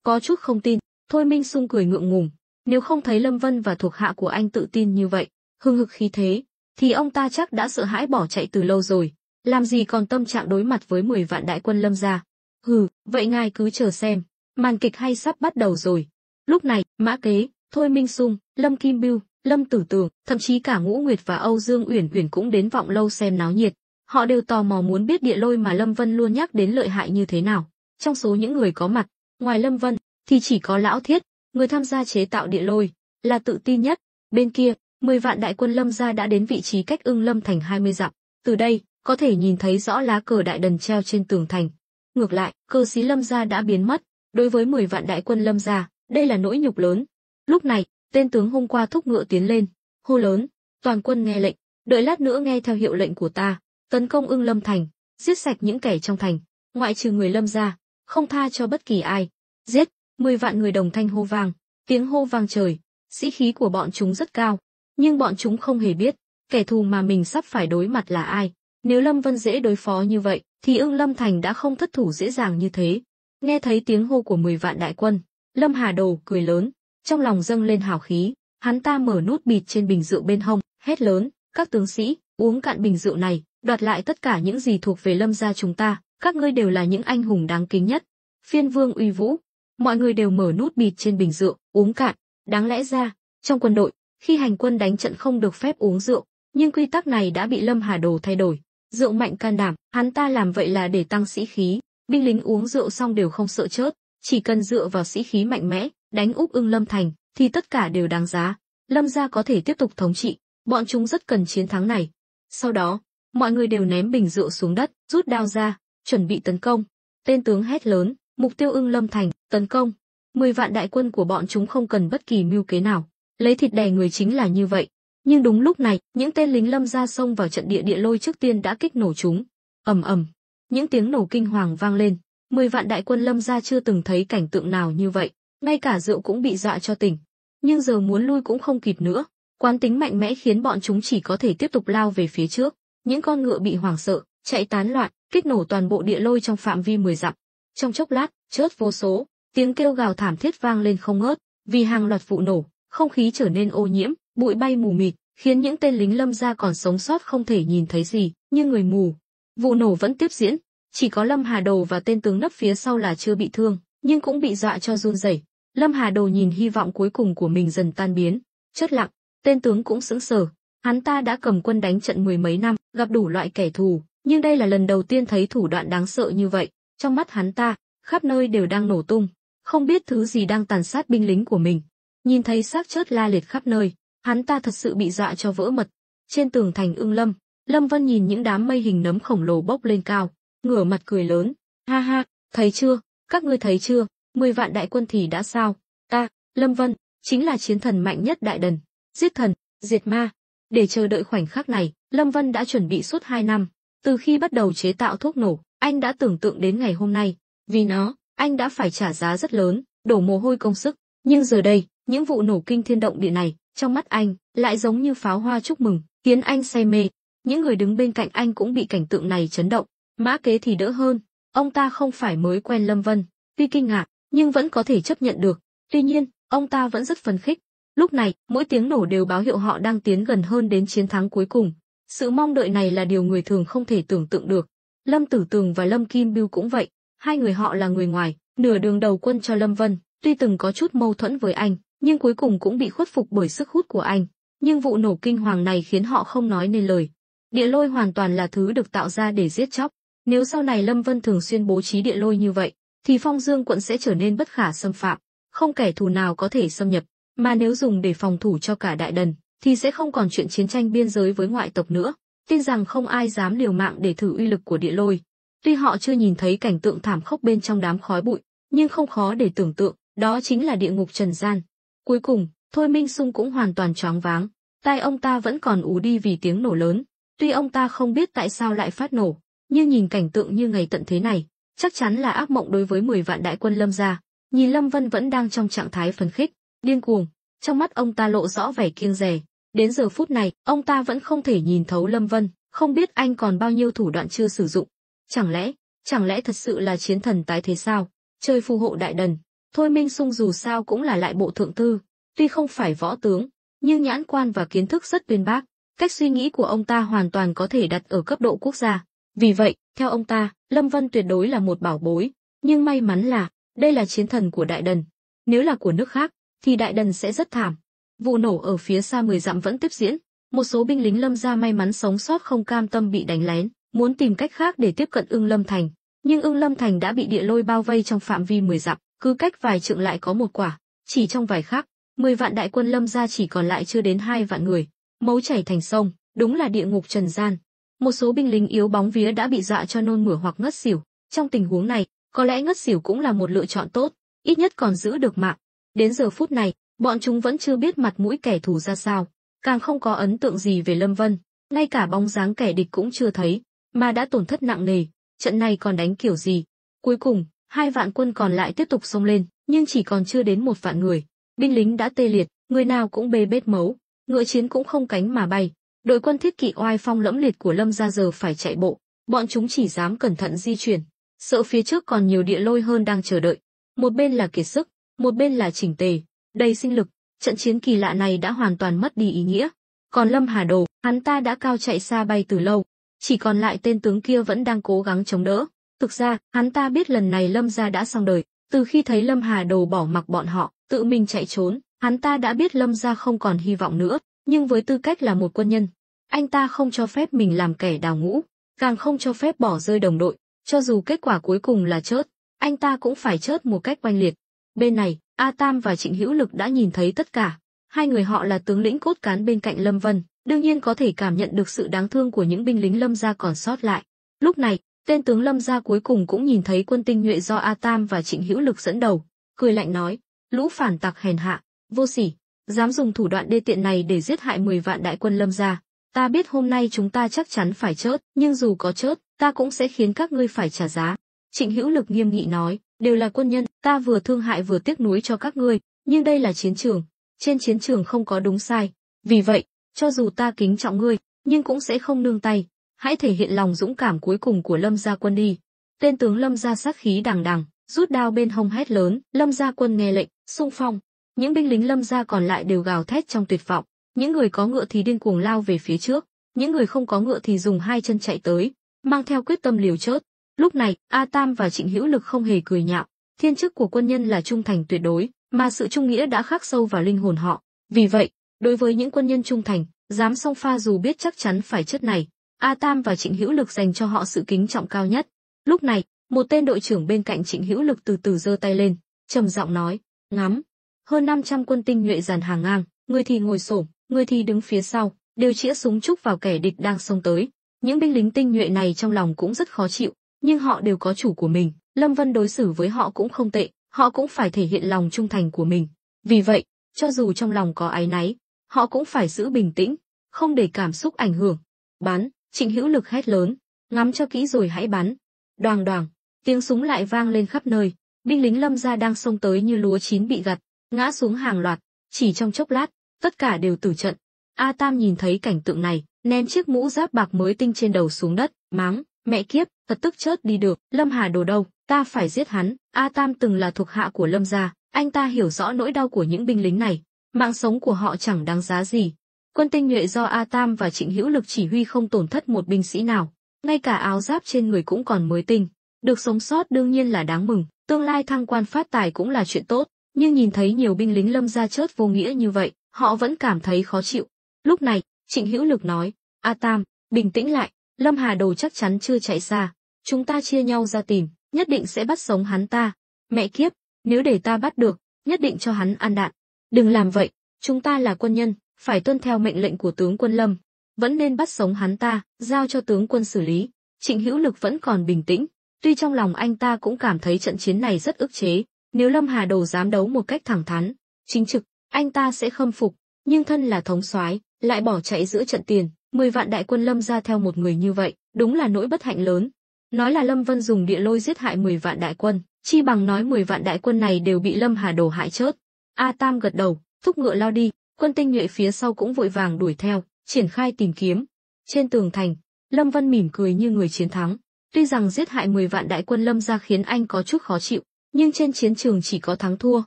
Có chút không tin. Thôi Minh Sung cười ngượng ngùng, nếu không thấy Lâm Vân và thuộc hạ của anh tự tin như vậy, hưng hực khí thế, thì ông ta chắc đã sợ hãi bỏ chạy từ lâu rồi, làm gì còn tâm trạng đối mặt với 10 vạn đại quân Lâm gia. Hừ, vậy ngài cứ chờ xem, màn kịch hay sắp bắt đầu rồi. Lúc này, Mã Kế, Thôi Minh Sung, Lâm Kim Bưu, Lâm Tử Tường, thậm chí cả Ngũ Nguyệt và Âu Dương Uyển Uyển cũng đến vọng lâu xem náo nhiệt. Họ đều tò mò muốn biết địa lôi mà Lâm Vân luôn nhắc đến lợi hại như thế nào. Trong số những người có mặt, ngoài Lâm Vân, thì chỉ có Lão Thiết, người tham gia chế tạo địa lôi, là tự tin nhất. Bên kia, 10 vạn đại quân Lâm gia đã đến vị trí cách Ưng Lâm thành 20 dặm. Từ đây, có thể nhìn thấy rõ lá cờ đại đần treo trên tường thành. Ngược lại, cờ xí Lâm gia đã biến mất. Đối với 10 vạn đại quân Lâm gia, đây là nỗi nhục lớn. Lúc này, tên tướng hôm qua thúc ngựa tiến lên, hô lớn, toàn quân nghe lệnh, đợi lát nữa nghe theo hiệu lệnh của ta, tấn công Ưng Lâm thành, giết sạch những kẻ trong thành, ngoại trừ người Lâm gia, không tha cho bất kỳ ai. Giết! 10 vạn người đồng thanh hô vang, tiếng hô vang trời, sĩ khí của bọn chúng rất cao, nhưng bọn chúng không hề biết, kẻ thù mà mình sắp phải đối mặt là ai. Nếu Lâm Vân dễ đối phó như vậy, thì Ưng Lâm thành đã không thất thủ dễ dàng như thế. Nghe thấy tiếng hô của 10 vạn đại quân, Lâm Hà Đồ cười lớn, trong lòng dâng lên hào khí, hắn ta mở nút bịt trên bình rượu bên hông, hét lớn, các tướng sĩ, uống cạn bình rượu này, đoạt lại tất cả những gì thuộc về Lâm gia chúng ta, các ngươi đều là những anh hùng đáng kính nhất. Phiên Vương uy vũ. Mọi người đều mở nút bịt trên bình rượu, uống cạn. Đáng lẽ ra, trong quân đội, khi hành quân đánh trận không được phép uống rượu, nhưng quy tắc này đã bị Lâm Hà Đồ thay đổi. Rượu mạnh can đảm, hắn ta làm vậy là để tăng sĩ khí, binh lính uống rượu xong đều không sợ chớt, chỉ cần dựa vào sĩ khí mạnh mẽ, đánh úp Ưng Lâm Thành thì tất cả đều đáng giá. Lâm gia có thể tiếp tục thống trị, bọn chúng rất cần chiến thắng này. Sau đó, mọi người đều ném bình rượu xuống đất, rút đao ra, chuẩn bị tấn công. Tên tướng hét lớn, mục tiêu Ưng Lâm Thành, tấn công. 10 vạn đại quân của bọn chúng không cần bất kỳ mưu kế nào, lấy thịt đè người chính là như vậy. Nhưng đúng lúc này, những tên lính Lâm gia xông vào trận địa địa lôi trước tiên đã kích nổ chúng. Ầm ầm, những tiếng nổ kinh hoàng vang lên. 10 vạn đại quân Lâm gia chưa từng thấy cảnh tượng nào như vậy, ngay cả rượu cũng bị dọa cho tỉnh. Nhưng giờ muốn lui cũng không kịp nữa, quán tính mạnh mẽ khiến bọn chúng chỉ có thể tiếp tục lao về phía trước. Những con ngựa bị hoảng sợ, chạy tán loạn, kích nổ toàn bộ địa lôi trong phạm vi 10 dặm. Trong chốc lát, chớp vô số, tiếng kêu gào thảm thiết vang lên không ngớt, vì hàng loạt vụ nổ, không khí trở nên ô nhiễm, bụi bay mù mịt, khiến những tên lính Lâm gia còn sống sót không thể nhìn thấy gì, như người mù. Vụ nổ vẫn tiếp diễn, chỉ có Lâm Hà Đầu và tên tướng nấp phía sau là chưa bị thương, nhưng cũng bị dọa cho run rẩy. Lâm Hà Đầu nhìn hy vọng cuối cùng của mình dần tan biến, chớt lặng, tên tướng cũng sững sờ. Hắn ta đã cầm quân đánh trận 10 mấy năm, gặp đủ loại kẻ thù, nhưng đây là lần đầu tiên thấy thủ đoạn đáng sợ như vậy. Trong mắt hắn ta, khắp nơi đều đang nổ tung, không biết thứ gì đang tàn sát binh lính của mình. Nhìn thấy xác chết la liệt khắp nơi, hắn ta thật sự bị dọa cho vỡ mật. Trên tường thành Ưng Lâm, Lâm Vân nhìn những đám mây hình nấm khổng lồ bốc lên cao, ngửa mặt cười lớn, ha ha, thấy chưa, các ngươi thấy chưa, 10 vạn đại quân thì đã sao? Ta, Lâm Vân, chính là chiến thần mạnh nhất Đại Đần, giết thần, diệt ma. Để chờ đợi khoảnh khắc này, Lâm Vân đã chuẩn bị suốt 2 năm. Từ khi bắt đầu chế tạo thuốc nổ, anh đã tưởng tượng đến ngày hôm nay. Vì nó, anh đã phải trả giá rất lớn, đổ mồ hôi công sức. Nhưng giờ đây, những vụ nổ kinh thiên động địa này, trong mắt anh, lại giống như pháo hoa chúc mừng, khiến anh say mê. Những người đứng bên cạnh anh cũng bị cảnh tượng này chấn động. Mã Kế thì đỡ hơn, ông ta không phải mới quen Lâm Vân, tuy kinh ngạc, nhưng vẫn có thể chấp nhận được. Tuy nhiên, ông ta vẫn rất phấn khích. Lúc này, mỗi tiếng nổ đều báo hiệu họ đang tiến gần hơn đến chiến thắng cuối cùng. Sự mong đợi này là điều người thường không thể tưởng tượng được. Lâm Tử Tường và Lâm Kim Bưu cũng vậy, hai người họ là người ngoài, nửa đường đầu quân cho Lâm Vân, tuy từng có chút mâu thuẫn với anh, nhưng cuối cùng cũng bị khuất phục bởi sức hút của anh. Nhưng vụ nổ kinh hoàng này khiến họ không nói nên lời. Địa lôi hoàn toàn là thứ được tạo ra để giết chóc. Nếu sau này Lâm Vân thường xuyên bố trí địa lôi như vậy, thì Phong Dương quận sẽ trở nên bất khả xâm phạm, không kẻ thù nào có thể xâm nhập. Mà nếu dùng để phòng thủ cho cả Đại Đần, thì sẽ không còn chuyện chiến tranh biên giới với ngoại tộc nữa. Tin rằng không ai dám liều mạng để thử uy lực của địa lôi. Tuy họ chưa nhìn thấy cảnh tượng thảm khốc bên trong đám khói bụi, nhưng không khó để tưởng tượng, đó chính là địa ngục trần gian. Cuối cùng, Thôi Minh Sung cũng hoàn toàn choáng váng, tai ông ta vẫn còn ù đi vì tiếng nổ lớn. Tuy ông ta không biết tại sao lại phát nổ, nhưng nhìn cảnh tượng như ngày tận thế này, chắc chắn là ác mộng đối với 10 vạn đại quân Lâm gia. Nhìn Lâm Vân vẫn đang trong trạng thái phấn khích, điên cuồng, trong mắt ông ta lộ rõ vẻ kiêng dè. Đến giờ phút này, ông ta vẫn không thể nhìn thấu Lâm Vân, không biết anh còn bao nhiêu thủ đoạn chưa sử dụng. Chẳng lẽ thật sự là chiến thần tái thế sao? Trời phù hộ Đại Đần. Thôi Minh Sung dù sao cũng là lại bộ thượng thư, tuy không phải võ tướng, nhưng nhãn quan và kiến thức rất uyên bác. Cách suy nghĩ của ông ta hoàn toàn có thể đặt ở cấp độ quốc gia. Vì vậy, theo ông ta, Lâm Vân tuyệt đối là một bảo bối. Nhưng may mắn là, đây là chiến thần của Đại Đần. Nếu là của nước khác, thì Đại Đần sẽ rất thảm. Vụ nổ ở phía xa 10 dặm vẫn tiếp diễn. Một số binh lính Lâm gia may mắn sống sót không cam tâm bị đánh lén, muốn tìm cách khác để tiếp cận Ưng Lâm Thành. Nhưng Ưng Lâm Thành đã bị địa lôi bao vây trong phạm vi 10 dặm, cứ cách vài trượng lại có một quả. Chỉ trong vài khắc, 10 vạn đại quân Lâm gia chỉ còn lại chưa đến 2 vạn người. Máu chảy thành sông, đúng là địa ngục trần gian. Một số binh lính yếu bóng vía đã bị dọa cho nôn mửa hoặc ngất xỉu. Trong tình huống này, có lẽ ngất xỉu cũng là một lựa chọn tốt, ít nhất còn giữ được mạng. Đến giờ phút này, bọn chúng vẫn chưa biết mặt mũi kẻ thù ra sao, càng không có ấn tượng gì về Lâm Vân, ngay cả bóng dáng kẻ địch cũng chưa thấy, mà đã tổn thất nặng nề. Trận này còn đánh kiểu gì? Cuối cùng, 2 vạn quân còn lại tiếp tục xông lên, nhưng chỉ còn chưa đến 1 vạn người. Binh lính đã tê liệt, người nào cũng bê bết máu, ngựa chiến cũng không cánh mà bay. Đội quân thiết kỵ oai phong lẫm liệt của Lâm gia giờ phải chạy bộ, bọn chúng chỉ dám cẩn thận di chuyển, sợ phía trước còn nhiều địa lôi hơn đang chờ đợi. Một bên là kiệt sức, một bên là chỉnh tề, đầy sinh lực. Trận chiến kỳ lạ này đã hoàn toàn mất đi ý nghĩa. Còn Lâm Hà Đồ, hắn ta đã cao chạy xa bay từ lâu, chỉ còn lại tên tướng kia vẫn đang cố gắng chống đỡ. Thực ra, hắn ta biết lần này Lâm gia đã xong đời. Từ khi thấy Lâm Hà Đồ bỏ mặc bọn họ, tự mình chạy trốn, hắn ta đã biết Lâm gia không còn hy vọng nữa. Nhưng với tư cách là một quân nhân, anh ta không cho phép mình làm kẻ đào ngũ, càng không cho phép bỏ rơi đồng đội. Cho dù kết quả cuối cùng là chết, anh ta cũng phải chết một cách oanh liệt. Bên này, A Tam và Trịnh Hữu Lực đã nhìn thấy tất cả. Hai người họ là tướng lĩnh cốt cán bên cạnh Lâm Vân, đương nhiên có thể cảm nhận được sự đáng thương của những binh lính Lâm gia còn sót lại. Lúc này, tên tướng Lâm gia cuối cùng cũng nhìn thấy quân tinh nhuệ do A Tam và Trịnh Hữu Lực dẫn đầu, cười lạnh nói: "Lũ phản tặc hèn hạ, vô sỉ, dám dùng thủ đoạn đê tiện này để giết hại 10 vạn đại quân Lâm gia. Ta biết hôm nay chúng ta chắc chắn phải chết, nhưng dù có chết, ta cũng sẽ khiến các ngươi phải trả giá." Trịnh Hữu Lực nghiêm nghị nói: "Đều là quân nhân, ta vừa thương hại vừa tiếc nuối cho các ngươi, nhưng đây là chiến trường, trên chiến trường không có đúng sai, vì vậy, cho dù ta kính trọng ngươi, nhưng cũng sẽ không nương tay, hãy thể hiện lòng dũng cảm cuối cùng của Lâm gia quân đi." Tên tướng Lâm gia sát khí đằng đằng, rút đao bên hông hét lớn: "Lâm gia quân nghe lệnh, xung phong!" Những binh lính Lâm gia còn lại đều gào thét trong tuyệt vọng, những người có ngựa thì điên cuồng lao về phía trước, những người không có ngựa thì dùng hai chân chạy tới, mang theo quyết tâm liều chết. Lúc này, A Tam và Trịnh Hữu Lực không hề cười nhạo, thiên chức của quân nhân là trung thành tuyệt đối, mà sự trung nghĩa đã khắc sâu vào linh hồn họ. Vì vậy, đối với những quân nhân trung thành, dám xông pha dù biết chắc chắn phải chết này, A Tam và Trịnh Hữu Lực dành cho họ sự kính trọng cao nhất. Lúc này, một tên đội trưởng bên cạnh Trịnh Hữu Lực từ từ giơ tay lên, trầm giọng nói: "Ngắm!" Hơn 500 quân tinh nhuệ dàn hàng ngang, người thì ngồi xổm, người thì đứng phía sau, đều chĩa súng chúc vào kẻ địch đang xông tới. Những binh lính tinh nhuệ này trong lòng cũng rất khó chịu, nhưng họ đều có chủ của mình, Lâm Vân đối xử với họ cũng không tệ, họ cũng phải thể hiện lòng trung thành của mình. Vì vậy, cho dù trong lòng có áy náy, họ cũng phải giữ bình tĩnh, không để cảm xúc ảnh hưởng. "Bắn!" Trịnh Hữu Lực hét lớn, "Ngắm cho kỹ rồi hãy bắn!" Đoàng đoàng, tiếng súng lại vang lên khắp nơi, binh lính Lâm gia đang xông tới như lúa chín bị gặt, ngã xuống hàng loạt, chỉ trong chốc lát, tất cả đều tử trận. A Tam nhìn thấy cảnh tượng này, ném chiếc mũ giáp bạc mới tinh trên đầu xuống đất, mắng: "Mẹ kiếp, thật tức chết đi được, Lâm Hà Đồ đâu, ta phải giết hắn." A Tam từng là thuộc hạ của Lâm gia, anh ta hiểu rõ nỗi đau của những binh lính này, mạng sống của họ chẳng đáng giá gì. Quân tinh nhuệ do A Tam và Trịnh Hữu Lực chỉ huy không tổn thất một binh sĩ nào, ngay cả áo giáp trên người cũng còn mới tinh, được sống sót đương nhiên là đáng mừng, tương lai thăng quan phát tài cũng là chuyện tốt, nhưng nhìn thấy nhiều binh lính Lâm gia chết vô nghĩa như vậy, họ vẫn cảm thấy khó chịu. Lúc này, Trịnh Hữu Lực nói: "A Tam, bình tĩnh lại, Lâm Hà Đồ chắc chắn chưa chạy xa, chúng ta chia nhau ra tìm, nhất định sẽ bắt sống hắn ta. Mẹ kiếp, nếu để ta bắt được, nhất định cho hắn ăn đạn. Đừng làm vậy, chúng ta là quân nhân, phải tuân theo mệnh lệnh của tướng quân Lâm, vẫn nên bắt sống hắn ta, giao cho tướng quân xử lý." Trịnh Hữu Lực vẫn còn bình tĩnh, tuy trong lòng anh ta cũng cảm thấy trận chiến này rất ức chế, nếu Lâm Hà Đồ dám đấu một cách thẳng thắn, chính trực, anh ta sẽ khâm phục, nhưng thân là thống soái, lại bỏ chạy giữa trận tiền, 10 vạn đại quân Lâm gia theo một người như vậy, đúng là nỗi bất hạnh lớn. Nói là Lâm Vân dùng địa lôi giết hại 10 vạn đại quân, chi bằng nói 10 vạn đại quân này đều bị Lâm Hà Đồ hại chết. A Tam gật đầu, thúc ngựa lao đi, quân tinh nhuệ phía sau cũng vội vàng đuổi theo, triển khai tìm kiếm. Trên tường thành, Lâm Vân mỉm cười như người chiến thắng. Tuy rằng giết hại 10 vạn đại quân Lâm gia khiến anh có chút khó chịu, nhưng trên chiến trường chỉ có thắng thua,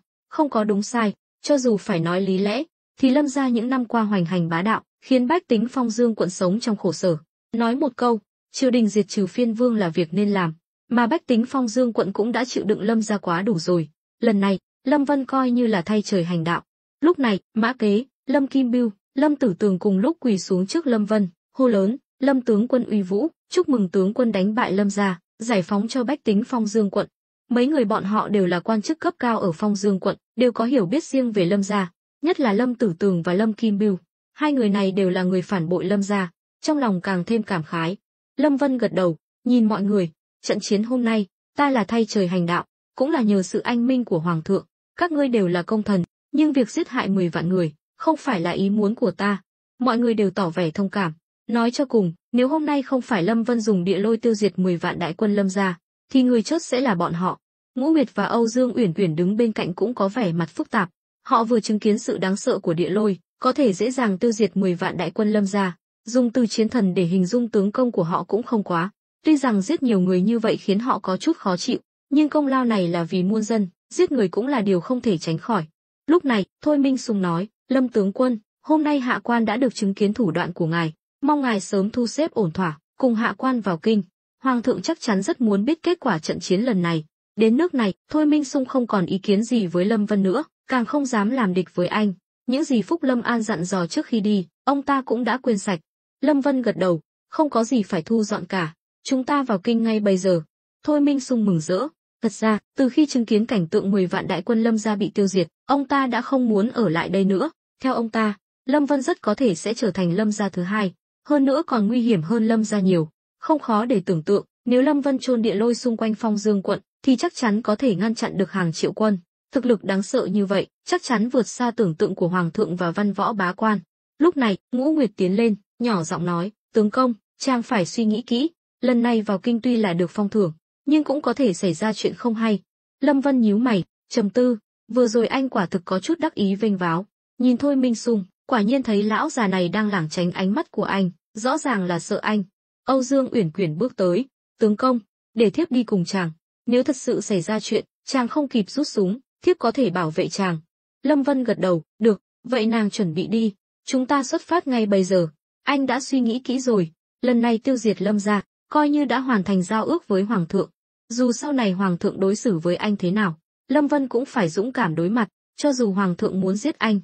không có đúng sai, cho dù phải nói lý lẽ, thì Lâm gia những năm qua hoành hành bá đạo, khiến bách tính Phong Dương quận sống trong khổ sở. Nói một câu, triều đình diệt trừ phiên vương là việc nên làm, mà bách tính Phong Dương quận cũng đã chịu đựng Lâm gia quá đủ rồi. Lần này, Lâm Vân coi như là thay trời hành đạo. Lúc này, Mã Kế, Lâm Kim Bưu, Lâm Tử Tường cùng lúc quỳ xuống trước Lâm Vân, hô lớn: "Lâm tướng quân uy vũ, chúc mừng tướng quân đánh bại Lâm gia, giải phóng cho bách tính Phong Dương quận." Mấy người bọn họ đều là quan chức cấp cao ở Phong Dương quận, đều có hiểu biết riêng về Lâm gia, nhất là Lâm Tử Tường và Lâm Kim Bưu. Hai người này đều là người phản bội Lâm gia, trong lòng càng thêm cảm khái. Lâm Vân gật đầu, nhìn mọi người: "Trận chiến hôm nay, ta là thay trời hành đạo, cũng là nhờ sự anh minh của hoàng thượng, các ngươi đều là công thần, nhưng việc giết hại 10 vạn người, không phải là ý muốn của ta." Mọi người đều tỏ vẻ thông cảm. Nói cho cùng, nếu hôm nay không phải Lâm Vân dùng địa lôi tiêu diệt 10 vạn đại quân Lâm gia, thì người chết sẽ là bọn họ. Ngũ Nguyệt và Âu Dương Uyển Uyển đứng bên cạnh cũng có vẻ mặt phức tạp. Họ vừa chứng kiến sự đáng sợ của địa lôi, có thể dễ dàng tiêu diệt 10 vạn đại quân Lâm gia, dùng từ chiến thần để hình dung tướng công của họ cũng không quá. Tuy rằng giết nhiều người như vậy khiến họ có chút khó chịu, nhưng công lao này là vì muôn dân, giết người cũng là điều không thể tránh khỏi. Lúc này, Thôi Minh Sung nói: "Lâm tướng quân, hôm nay hạ quan đã được chứng kiến thủ đoạn của ngài, mong ngài sớm thu xếp ổn thỏa, cùng hạ quan vào kinh. Hoàng thượng chắc chắn rất muốn biết kết quả trận chiến lần này." Đến nước này, Thôi Minh Sung không còn ý kiến gì với Lâm Vân nữa, càng không dám làm địch với anh. Những gì Phúc Lâm An dặn dò trước khi đi, ông ta cũng đã quên sạch. Lâm Vân gật đầu, không có gì phải thu dọn cả. Chúng ta vào kinh ngay bây giờ. Thôi Minh Sung mừng rỡ, Thật ra, từ khi chứng kiến cảnh tượng 10 vạn đại quân Lâm gia bị tiêu diệt, ông ta đã không muốn ở lại đây nữa. Theo ông ta, Lâm Vân rất có thể sẽ trở thành Lâm gia thứ hai, hơn nữa còn nguy hiểm hơn Lâm gia nhiều. Không khó để tưởng tượng, nếu Lâm Vân chôn địa lôi xung quanh Phong Dương quận, thì chắc chắn có thể ngăn chặn được hàng triệu quân. Thực lực đáng sợ như vậy, chắc chắn vượt xa tưởng tượng của hoàng thượng và văn võ bá quan. Lúc này, Ngũ Nguyệt tiến lên, nhỏ giọng nói: "Tướng công, chàng phải suy nghĩ kỹ, lần này vào kinh tuy là được phong thưởng, nhưng cũng có thể xảy ra chuyện không hay." Lâm Vân nhíu mày, trầm tư, vừa rồi anh quả thực có chút đắc ý vênh váo, nhìn Thôi Minh Sung, quả nhiên thấy lão già này đang lảng tránh ánh mắt của anh, rõ ràng là sợ anh. Âu Dương Uyển Quyển bước tới: "Tướng công, để thiếp đi cùng chàng, nếu thật sự xảy ra chuyện, chàng không kịp rút súng, thiếp có thể bảo vệ chàng." Lâm Vân gật đầu: "Được, vậy nàng chuẩn bị đi, chúng ta xuất phát ngay bây giờ." Anh đã suy nghĩ kỹ rồi, lần này tiêu diệt Lâm gia, coi như đã hoàn thành giao ước với hoàng thượng. Dù sau này hoàng thượng đối xử với anh thế nào, Lâm Vân cũng phải dũng cảm đối mặt, cho dù hoàng thượng muốn giết anh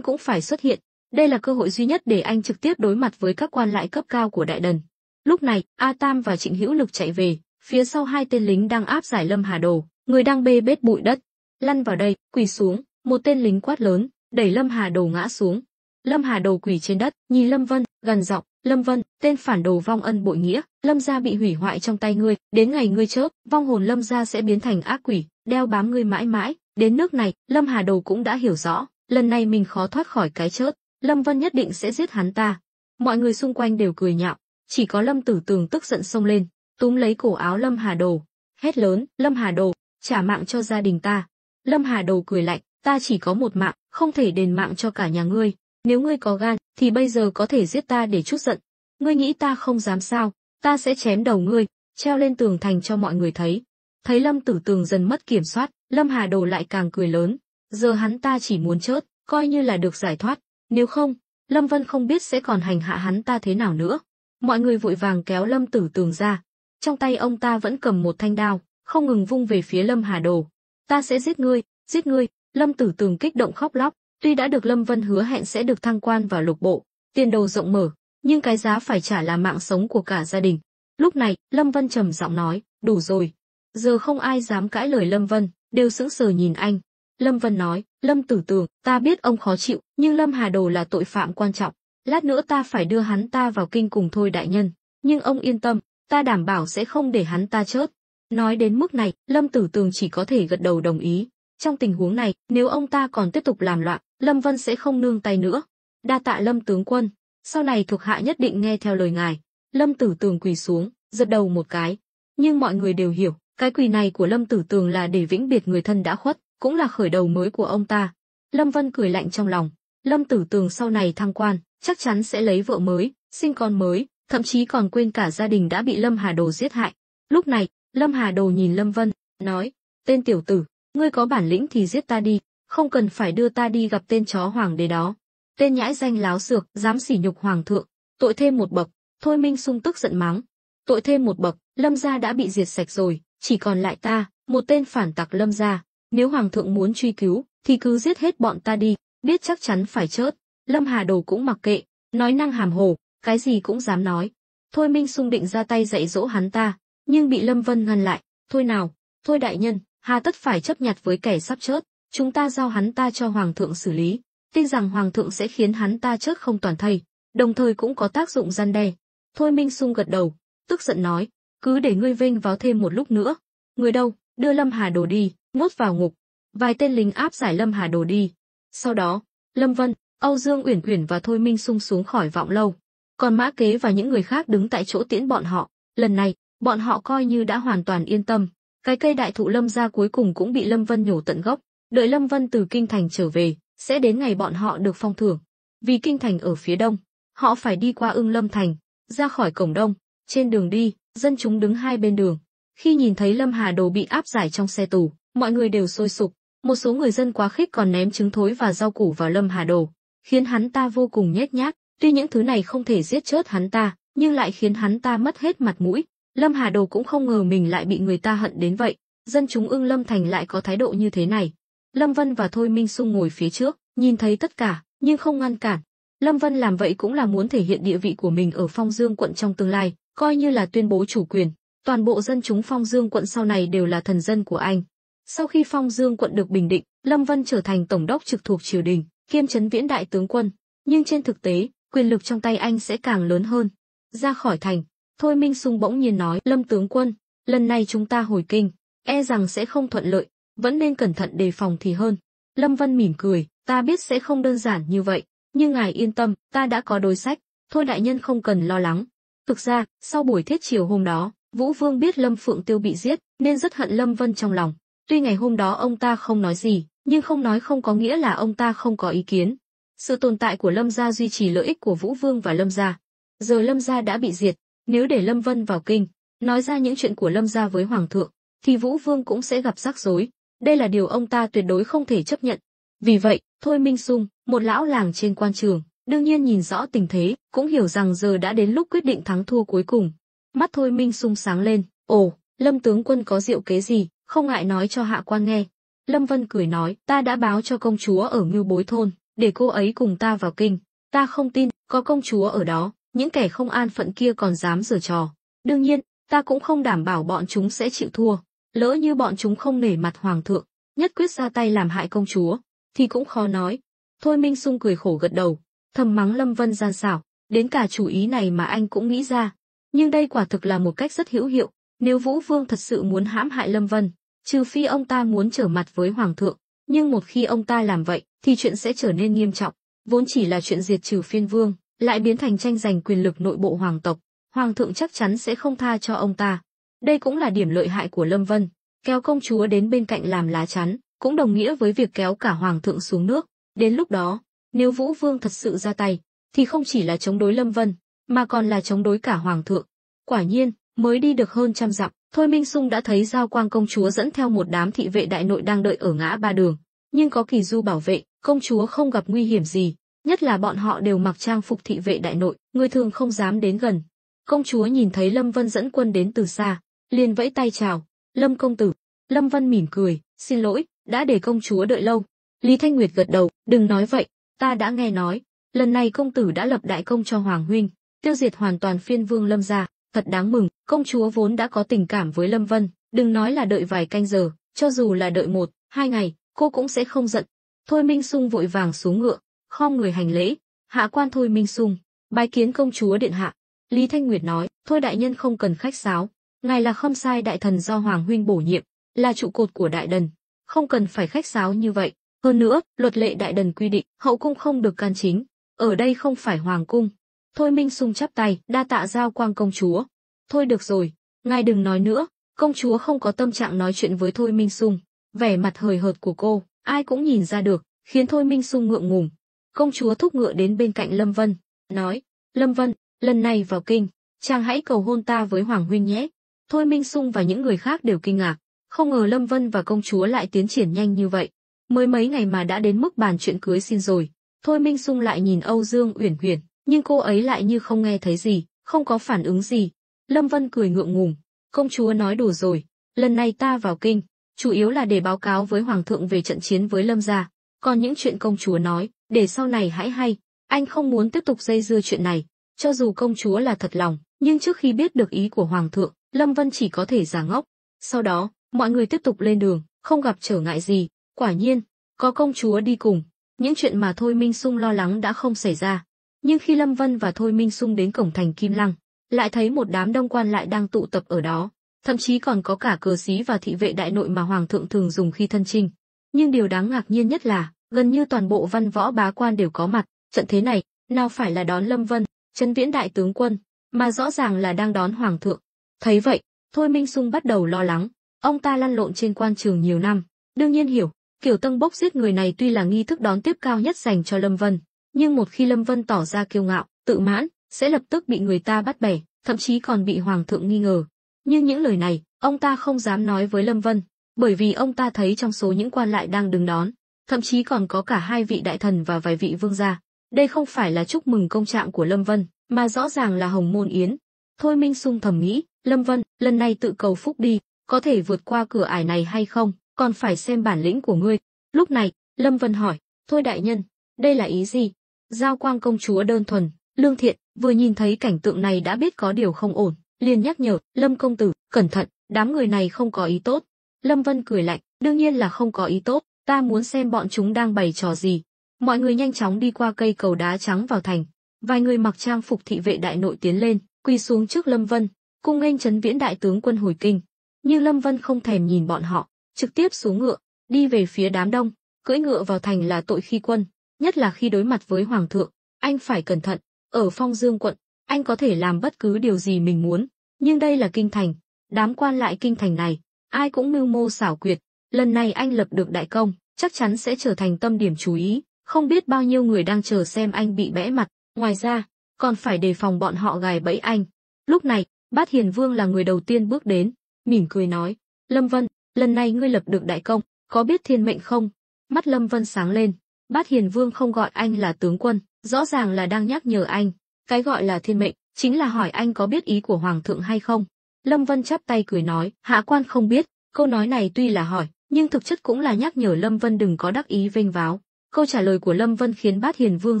cũng phải xuất hiện. Đây là cơ hội duy nhất để anh trực tiếp đối mặt với các quan lại cấp cao của Đại Đần. Lúc này, A Tam và Trịnh Hữu Lực chạy về, phía sau hai tên lính đang áp giải Lâm Hà Đồ, người đang bê bết bụi đất. "Lăn vào đây, quỳ xuống!" Một tên lính quát lớn, đẩy Lâm Hà Đồ ngã xuống. Lâm Hà Đồ quỳ trên đất, nhìn Lâm Vân, gằn giọng: "Lâm Vân, tên phản đồ vong ân bội nghĩa, Lâm gia bị hủy hoại trong tay ngươi, đến ngày ngươi chết, vong hồn Lâm gia sẽ biến thành ác quỷ, đeo bám ngươi mãi mãi." Đến nước này, Lâm Hà Đồ cũng đã hiểu rõ, lần này mình khó thoát khỏi cái chết, Lâm Vân nhất định sẽ giết hắn ta. Mọi người xung quanh đều cười nhạo, chỉ có Lâm Tử Tường tức giận xông lên, túm lấy cổ áo Lâm Hà Đồ, hét lớn: "Lâm Hà Đồ, trả mạng cho gia đình ta." Lâm Hà Đồ cười lạnh: "Ta chỉ có một mạng, không thể đền mạng cho cả nhà ngươi. Nếu ngươi có gan, thì bây giờ có thể giết ta để trút giận. Ngươi nghĩ ta không dám sao? Ta sẽ chém đầu ngươi, treo lên tường thành cho mọi người thấy." Thấy Lâm Tử Tường dần mất kiểm soát, Lâm Hà Đồ lại càng cười lớn. Giờ hắn ta chỉ muốn chết, coi như là được giải thoát. Nếu không, Lâm Vân không biết sẽ còn hành hạ hắn ta thế nào nữa. Mọi người vội vàng kéo Lâm Tử Tường ra. Trong tay ông ta vẫn cầm một thanh đao, không ngừng vung về phía Lâm Hà Đồ. "Ta sẽ giết ngươi, giết ngươi!" Lâm Tử Tường kích động khóc lóc. Tuy đã được Lâm Vân hứa hẹn sẽ được thăng quan vào lục bộ, tiền đồ rộng mở, nhưng cái giá phải trả là mạng sống của cả gia đình. Lúc này, Lâm Vân trầm giọng nói: "Đủ rồi." Giờ không ai dám cãi lời Lâm Vân, đều sững sờ nhìn anh. Lâm Vân nói: "Lâm Tử Tường, ta biết ông khó chịu, nhưng Lâm Hà Đồ là tội phạm quan trọng. Lát nữa ta phải đưa hắn ta vào kinh cùng Thôi đại nhân. Nhưng ông yên tâm, ta đảm bảo sẽ không để hắn ta chết." Nói đến mức này, Lâm Tử Tường chỉ có thể gật đầu đồng ý. Trong tình huống này, nếu ông ta còn tiếp tục làm loạn, Lâm Vân sẽ không nương tay nữa. "Đa tạ Lâm tướng quân, sau này thuộc hạ nhất định nghe theo lời ngài." Lâm Tử Tường quỳ xuống, giật đầu một cái. Nhưng mọi người đều hiểu, cái quỳ này của Lâm Tử Tường là để vĩnh biệt người thân đã khuất, cũng là khởi đầu mới của ông ta. Lâm Vân cười lạnh trong lòng, Lâm Tử Tường sau này thăng quan, chắc chắn sẽ lấy vợ mới, sinh con mới, thậm chí còn quên cả gia đình đã bị Lâm Hà Đồ giết hại. Lúc này, Lâm Hà Đồ nhìn Lâm Vân, nói: "Tên tiểu tử, ngươi có bản lĩnh thì giết ta đi, không cần phải đưa ta đi gặp tên chó hoàng đế đó. Tên nhãi danh láo xược, dám sỉ nhục hoàng thượng, tội thêm một bậc." Thôi Minh Sung tức giận mắng: "Tội thêm một bậc, Lâm gia đã bị diệt sạch rồi, chỉ còn lại ta, một tên phản tặc Lâm gia. Nếu hoàng thượng muốn truy cứu, thì cứ giết hết bọn ta đi, biết chắc chắn phải chết." Lâm Hà Đồ cũng mặc kệ, nói năng hàm hồ, cái gì cũng dám nói. Thôi Minh Sung định ra tay dạy dỗ hắn ta, nhưng bị Lâm Vân ngăn lại. "Thôi nào, Thôi đại nhân, hà tất phải chấp nhặt với kẻ sắp chết, chúng ta giao hắn ta cho hoàng thượng xử lý, tin rằng hoàng thượng sẽ khiến hắn ta chết không toàn thây, đồng thời cũng có tác dụng răn đe." Thôi Minh Sung gật đầu, tức giận nói: "Cứ để ngươi vênh váo thêm một lúc nữa. Người đâu, đưa Lâm Hà Đồ đi, nhốt vào ngục." Vài tên lính áp giải Lâm Hà Đồ đi. Sau đó, Lâm Vân, Âu Dương Uyển Quyển và Thôi Minh Sung xuống khỏi Vọng Lâu, còn Mã Kế và những người khác đứng tại chỗ tiễn bọn họ. Lần này, bọn họ coi như đã hoàn toàn yên tâm. Cái cây đại thụ Lâm gia cuối cùng cũng bị Lâm Vân nhổ tận gốc. Đợi Lâm Vân từ kinh thành trở về, sẽ đến ngày bọn họ được phong thưởng. Vì kinh thành ở phía đông, họ phải đi qua Ưng Lâm thành, ra khỏi cổng đông. Trên đường đi, dân chúng đứng hai bên đường. Khi nhìn thấy Lâm Hà Đồ bị áp giải trong xe tù, mọi người đều sôi sục. Một số người dân quá khích còn ném trứng thối và rau củ vào Lâm Hà Đồ, khiến hắn ta vô cùng nhếch nhác. Tuy những thứ này không thể giết chết hắn ta, nhưng lại khiến hắn ta mất hết mặt mũi. Lâm Hà Đồ cũng không ngờ mình lại bị người ta hận đến vậy. Dân chúng Ưng Lâm thành lại có thái độ như thế này. Lâm Vân và Thôi Minh Sung ngồi phía trước, nhìn thấy tất cả, nhưng không ngăn cản. Lâm Vân làm vậy cũng là muốn thể hiện địa vị của mình ở Phong Dương quận trong tương lai, coi như là tuyên bố chủ quyền. Toàn bộ dân chúng Phong Dương quận sau này đều là thần dân của anh. Sau khi Phong Dương quận được bình định, Lâm Vân trở thành tổng đốc trực thuộc triều đình, kiêm trấn viễn đại tướng quân, nhưng trên thực tế, quyền lực trong tay anh sẽ càng lớn hơn. Ra khỏi thành, Thôi Minh Sung bỗng nhiên nói, Lâm tướng quân, lần này chúng ta hồi kinh, e rằng sẽ không thuận lợi, vẫn nên cẩn thận đề phòng thì hơn. Lâm Vân mỉm cười, ta biết sẽ không đơn giản như vậy, nhưng ngài yên tâm, ta đã có đối sách, Thôi đại nhân không cần lo lắng. Thực ra, sau buổi thiết chiều hôm đó, Vũ Vương biết Lâm Phượng Tiêu bị giết, nên rất hận Lâm Vân trong lòng. Tuy ngày hôm đó ông ta không nói gì, nhưng không nói không có nghĩa là ông ta không có ý kiến. Sự tồn tại của Lâm gia duy trì lợi ích của Vũ Vương và Lâm gia. Giờ Lâm gia đã bị diệt, nếu để Lâm Vân vào kinh, nói ra những chuyện của Lâm gia với Hoàng thượng, thì Vũ Vương cũng sẽ gặp rắc rối. Đây là điều ông ta tuyệt đối không thể chấp nhận. Vì vậy, Thôi Minh Sung, một lão làng trên quan trường, đương nhiên nhìn rõ tình thế, cũng hiểu rằng giờ đã đến lúc quyết định thắng thua cuối cùng. Mắt Thôi Minh Sung sáng lên, ồ, Lâm tướng quân có diệu kế gì, không ngại nói cho hạ quan nghe. Lâm Vân cười nói, ta đã báo cho công chúa ở Ngưu Bối thôn, để cô ấy cùng ta vào kinh. Ta không tin, có công chúa ở đó, những kẻ không an phận kia còn dám giở trò. Đương nhiên, ta cũng không đảm bảo bọn chúng sẽ chịu thua. Lỡ như bọn chúng không nể mặt hoàng thượng, nhất quyết ra tay làm hại công chúa, thì cũng khó nói. Thôi Minh Sung cười khổ gật đầu, thầm mắng Lâm Vân gian xảo, đến cả chủ ý này mà anh cũng nghĩ ra. Nhưng đây quả thực là một cách rất hữu hiệu, nếu Vũ Vương thật sự muốn hãm hại Lâm Vân, trừ phi ông ta muốn trở mặt với hoàng thượng, nhưng một khi ông ta làm vậy, thì chuyện sẽ trở nên nghiêm trọng, vốn chỉ là chuyện diệt trừ phiên vương, lại biến thành tranh giành quyền lực nội bộ hoàng tộc, hoàng thượng chắc chắn sẽ không tha cho ông ta. Đây cũng là điểm lợi hại của Lâm Vân, kéo công chúa đến bên cạnh làm lá chắn, cũng đồng nghĩa với việc kéo cả hoàng thượng xuống nước. Đến lúc đó, nếu Vũ Vương thật sự ra tay, thì không chỉ là chống đối Lâm Vân, mà còn là chống đối cả hoàng thượng. Quả nhiên, mới đi được hơn 100 dặm, Thôi Minh Sung đã thấy Giao Quang công chúa dẫn theo một đám thị vệ đại nội đang đợi ở ngã ba đường, nhưng có Kỳ Du bảo vệ, công chúa không gặp nguy hiểm gì, nhất là bọn họ đều mặc trang phục thị vệ đại nội, người thường không dám đến gần. Công chúa nhìn thấy Lâm Vân dẫn quân đến từ xa, liền vẫy tay chào, Lâm công tử. Lâm Vân mỉm cười, xin lỗi, đã để công chúa đợi lâu. Lý Thanh Nguyệt gật đầu, đừng nói vậy, ta đã nghe nói, lần này công tử đã lập đại công cho Hoàng huynh, tiêu diệt hoàn toàn phiên vương Lâm gia, thật đáng mừng. Công chúa vốn đã có tình cảm với Lâm Vân, đừng nói là đợi vài canh giờ, cho dù là đợi 1-2 ngày, cô cũng sẽ không giận. Thôi Minh Sung vội vàng xuống ngựa, khom người hành lễ, hạ quan Thôi Minh Sung, bái kiến công chúa điện hạ. Lý Thanh Nguyệt nói, thôi đại nhân không cần khách sáo, ngài là Khâm Sai đại thần do Hoàng huynh bổ nhiệm, là trụ cột của đại đần, không cần phải khách sáo như vậy. Hơn nữa, luật lệ đại đần quy định, hậu cung không được can chính, ở đây không phải hoàng cung. Thôi Minh Sung chắp tay, đa tạ Giao Quang công chúa. Thôi được rồi, ngài đừng nói nữa. Công chúa không có tâm trạng nói chuyện với Thôi Minh Sung, vẻ mặt hời hợt của cô, ai cũng nhìn ra được, khiến Thôi Minh Sung ngượng ngùng. Công chúa thúc ngựa đến bên cạnh Lâm Vân, nói, Lâm Vân, lần này vào kinh, chàng hãy cầu hôn ta với Hoàng huynh nhé. Thôi Minh Sung và những người khác đều kinh ngạc, không ngờ Lâm Vân và công chúa lại tiến triển nhanh như vậy. Mới mấy ngày mà đã đến mức bàn chuyện cưới xin rồi. Thôi Minh Sung lại nhìn Âu Dương Uyển Huyền, nhưng cô ấy lại như không nghe thấy gì, không có phản ứng gì. Lâm Vân cười ngượng ngùng, công chúa nói đùa rồi, lần này ta vào kinh, chủ yếu là để báo cáo với Hoàng thượng về trận chiến với Lâm gia, còn những chuyện công chúa nói, để sau này hãy hay, anh không muốn tiếp tục dây dưa chuyện này, cho dù công chúa là thật lòng, nhưng trước khi biết được ý của Hoàng thượng, Lâm Vân chỉ có thể giả ngốc. Sau đó, mọi người tiếp tục lên đường, không gặp trở ngại gì, quả nhiên, có công chúa đi cùng, những chuyện mà Thôi Minh Sung lo lắng đã không xảy ra. Nhưng khi Lâm Vân và Thôi Minh Sung đến cổng thành Kim Lăng, lại thấy một đám đông quan lại đang tụ tập ở đó, thậm chí còn có cả cờ xí và thị vệ đại nội mà Hoàng thượng thường dùng khi thân chinh. Nhưng điều đáng ngạc nhiên nhất là, gần như toàn bộ văn võ bá quan đều có mặt, trận thế này, nào phải là đón Lâm Vân, Trấn Viễn đại tướng quân, mà rõ ràng là đang đón Hoàng thượng. Thấy vậy, Thôi Minh Sung bắt đầu lo lắng, ông ta lăn lộn trên quan trường nhiều năm, đương nhiên hiểu, kiểu tân bốc giết người này tuy là nghi thức đón tiếp cao nhất dành cho Lâm Vân, nhưng một khi Lâm Vân tỏ ra kiêu ngạo, tự mãn, sẽ lập tức bị người ta bắt bẻ, thậm chí còn bị Hoàng thượng nghi ngờ. Nhưng những lời này, ông ta không dám nói với Lâm Vân, bởi vì ông ta thấy trong số những quan lại đang đứng đón, thậm chí còn có cả 2 vị đại thần và vài vị vương gia. Đây không phải là chúc mừng công trạng của Lâm Vân, mà rõ ràng là hồng môn yến. Thôi Minh Sung thầm nghĩ, Lâm Vân, lần này tự cầu phúc đi, có thể vượt qua cửa ải này hay không, còn phải xem bản lĩnh của ngươi. Lúc này, Lâm Vân hỏi, thôi đại nhân, đây là ý gì? Giao Quang công chúa đơn thuần, lương thiện, vừa nhìn thấy cảnh tượng này đã biết có điều không ổn, liền nhắc nhở, Lâm công tử, cẩn thận, đám người này không có ý tốt. Lâm Vân cười lạnh, đương nhiên là không có ý tốt, ta muốn xem bọn chúng đang bày trò gì. Mọi người nhanh chóng đi qua cây cầu đá trắng vào thành. Vài người mặc trang phục thị vệ đại nội tiến lên, quỳ xuống trước Lâm Vân, cung nghênh Trấn Viễn đại tướng quân hồi kinh. Nhưng Lâm Vân không thèm nhìn bọn họ, trực tiếp xuống ngựa, đi về phía đám đông. Cưỡi ngựa vào thành là tội khi quân, nhất là khi đối mặt với hoàng thượng, anh phải cẩn thận. Ở Phong Dương quận, anh có thể làm bất cứ điều gì mình muốn, nhưng đây là kinh thành, đám quan lại kinh thành này, ai cũng mưu mô xảo quyệt. Lần này anh lập được đại công, chắc chắn sẽ trở thành tâm điểm chú ý, không biết bao nhiêu người đang chờ xem anh bị bẽ mặt. Ngoài ra, còn phải đề phòng bọn họ gài bẫy anh. Lúc này, Bát Hiền Vương là người đầu tiên bước đến, mỉm cười nói, Lâm Vân, lần này ngươi lập được đại công, có biết thiên mệnh không? Mắt Lâm Vân sáng lên, Bát Hiền Vương không gọi anh là tướng quân, rõ ràng là đang nhắc nhở anh. Cái gọi là thiên mệnh, chính là hỏi anh có biết ý của Hoàng thượng hay không. Lâm Vân chắp tay cười nói, hạ quan không biết. Câu nói này tuy là hỏi, nhưng thực chất cũng là nhắc nhở Lâm Vân đừng có đắc ý vênh váo. Câu trả lời của Lâm Vân khiến Bát Hiền Vương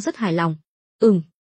rất hài lòng.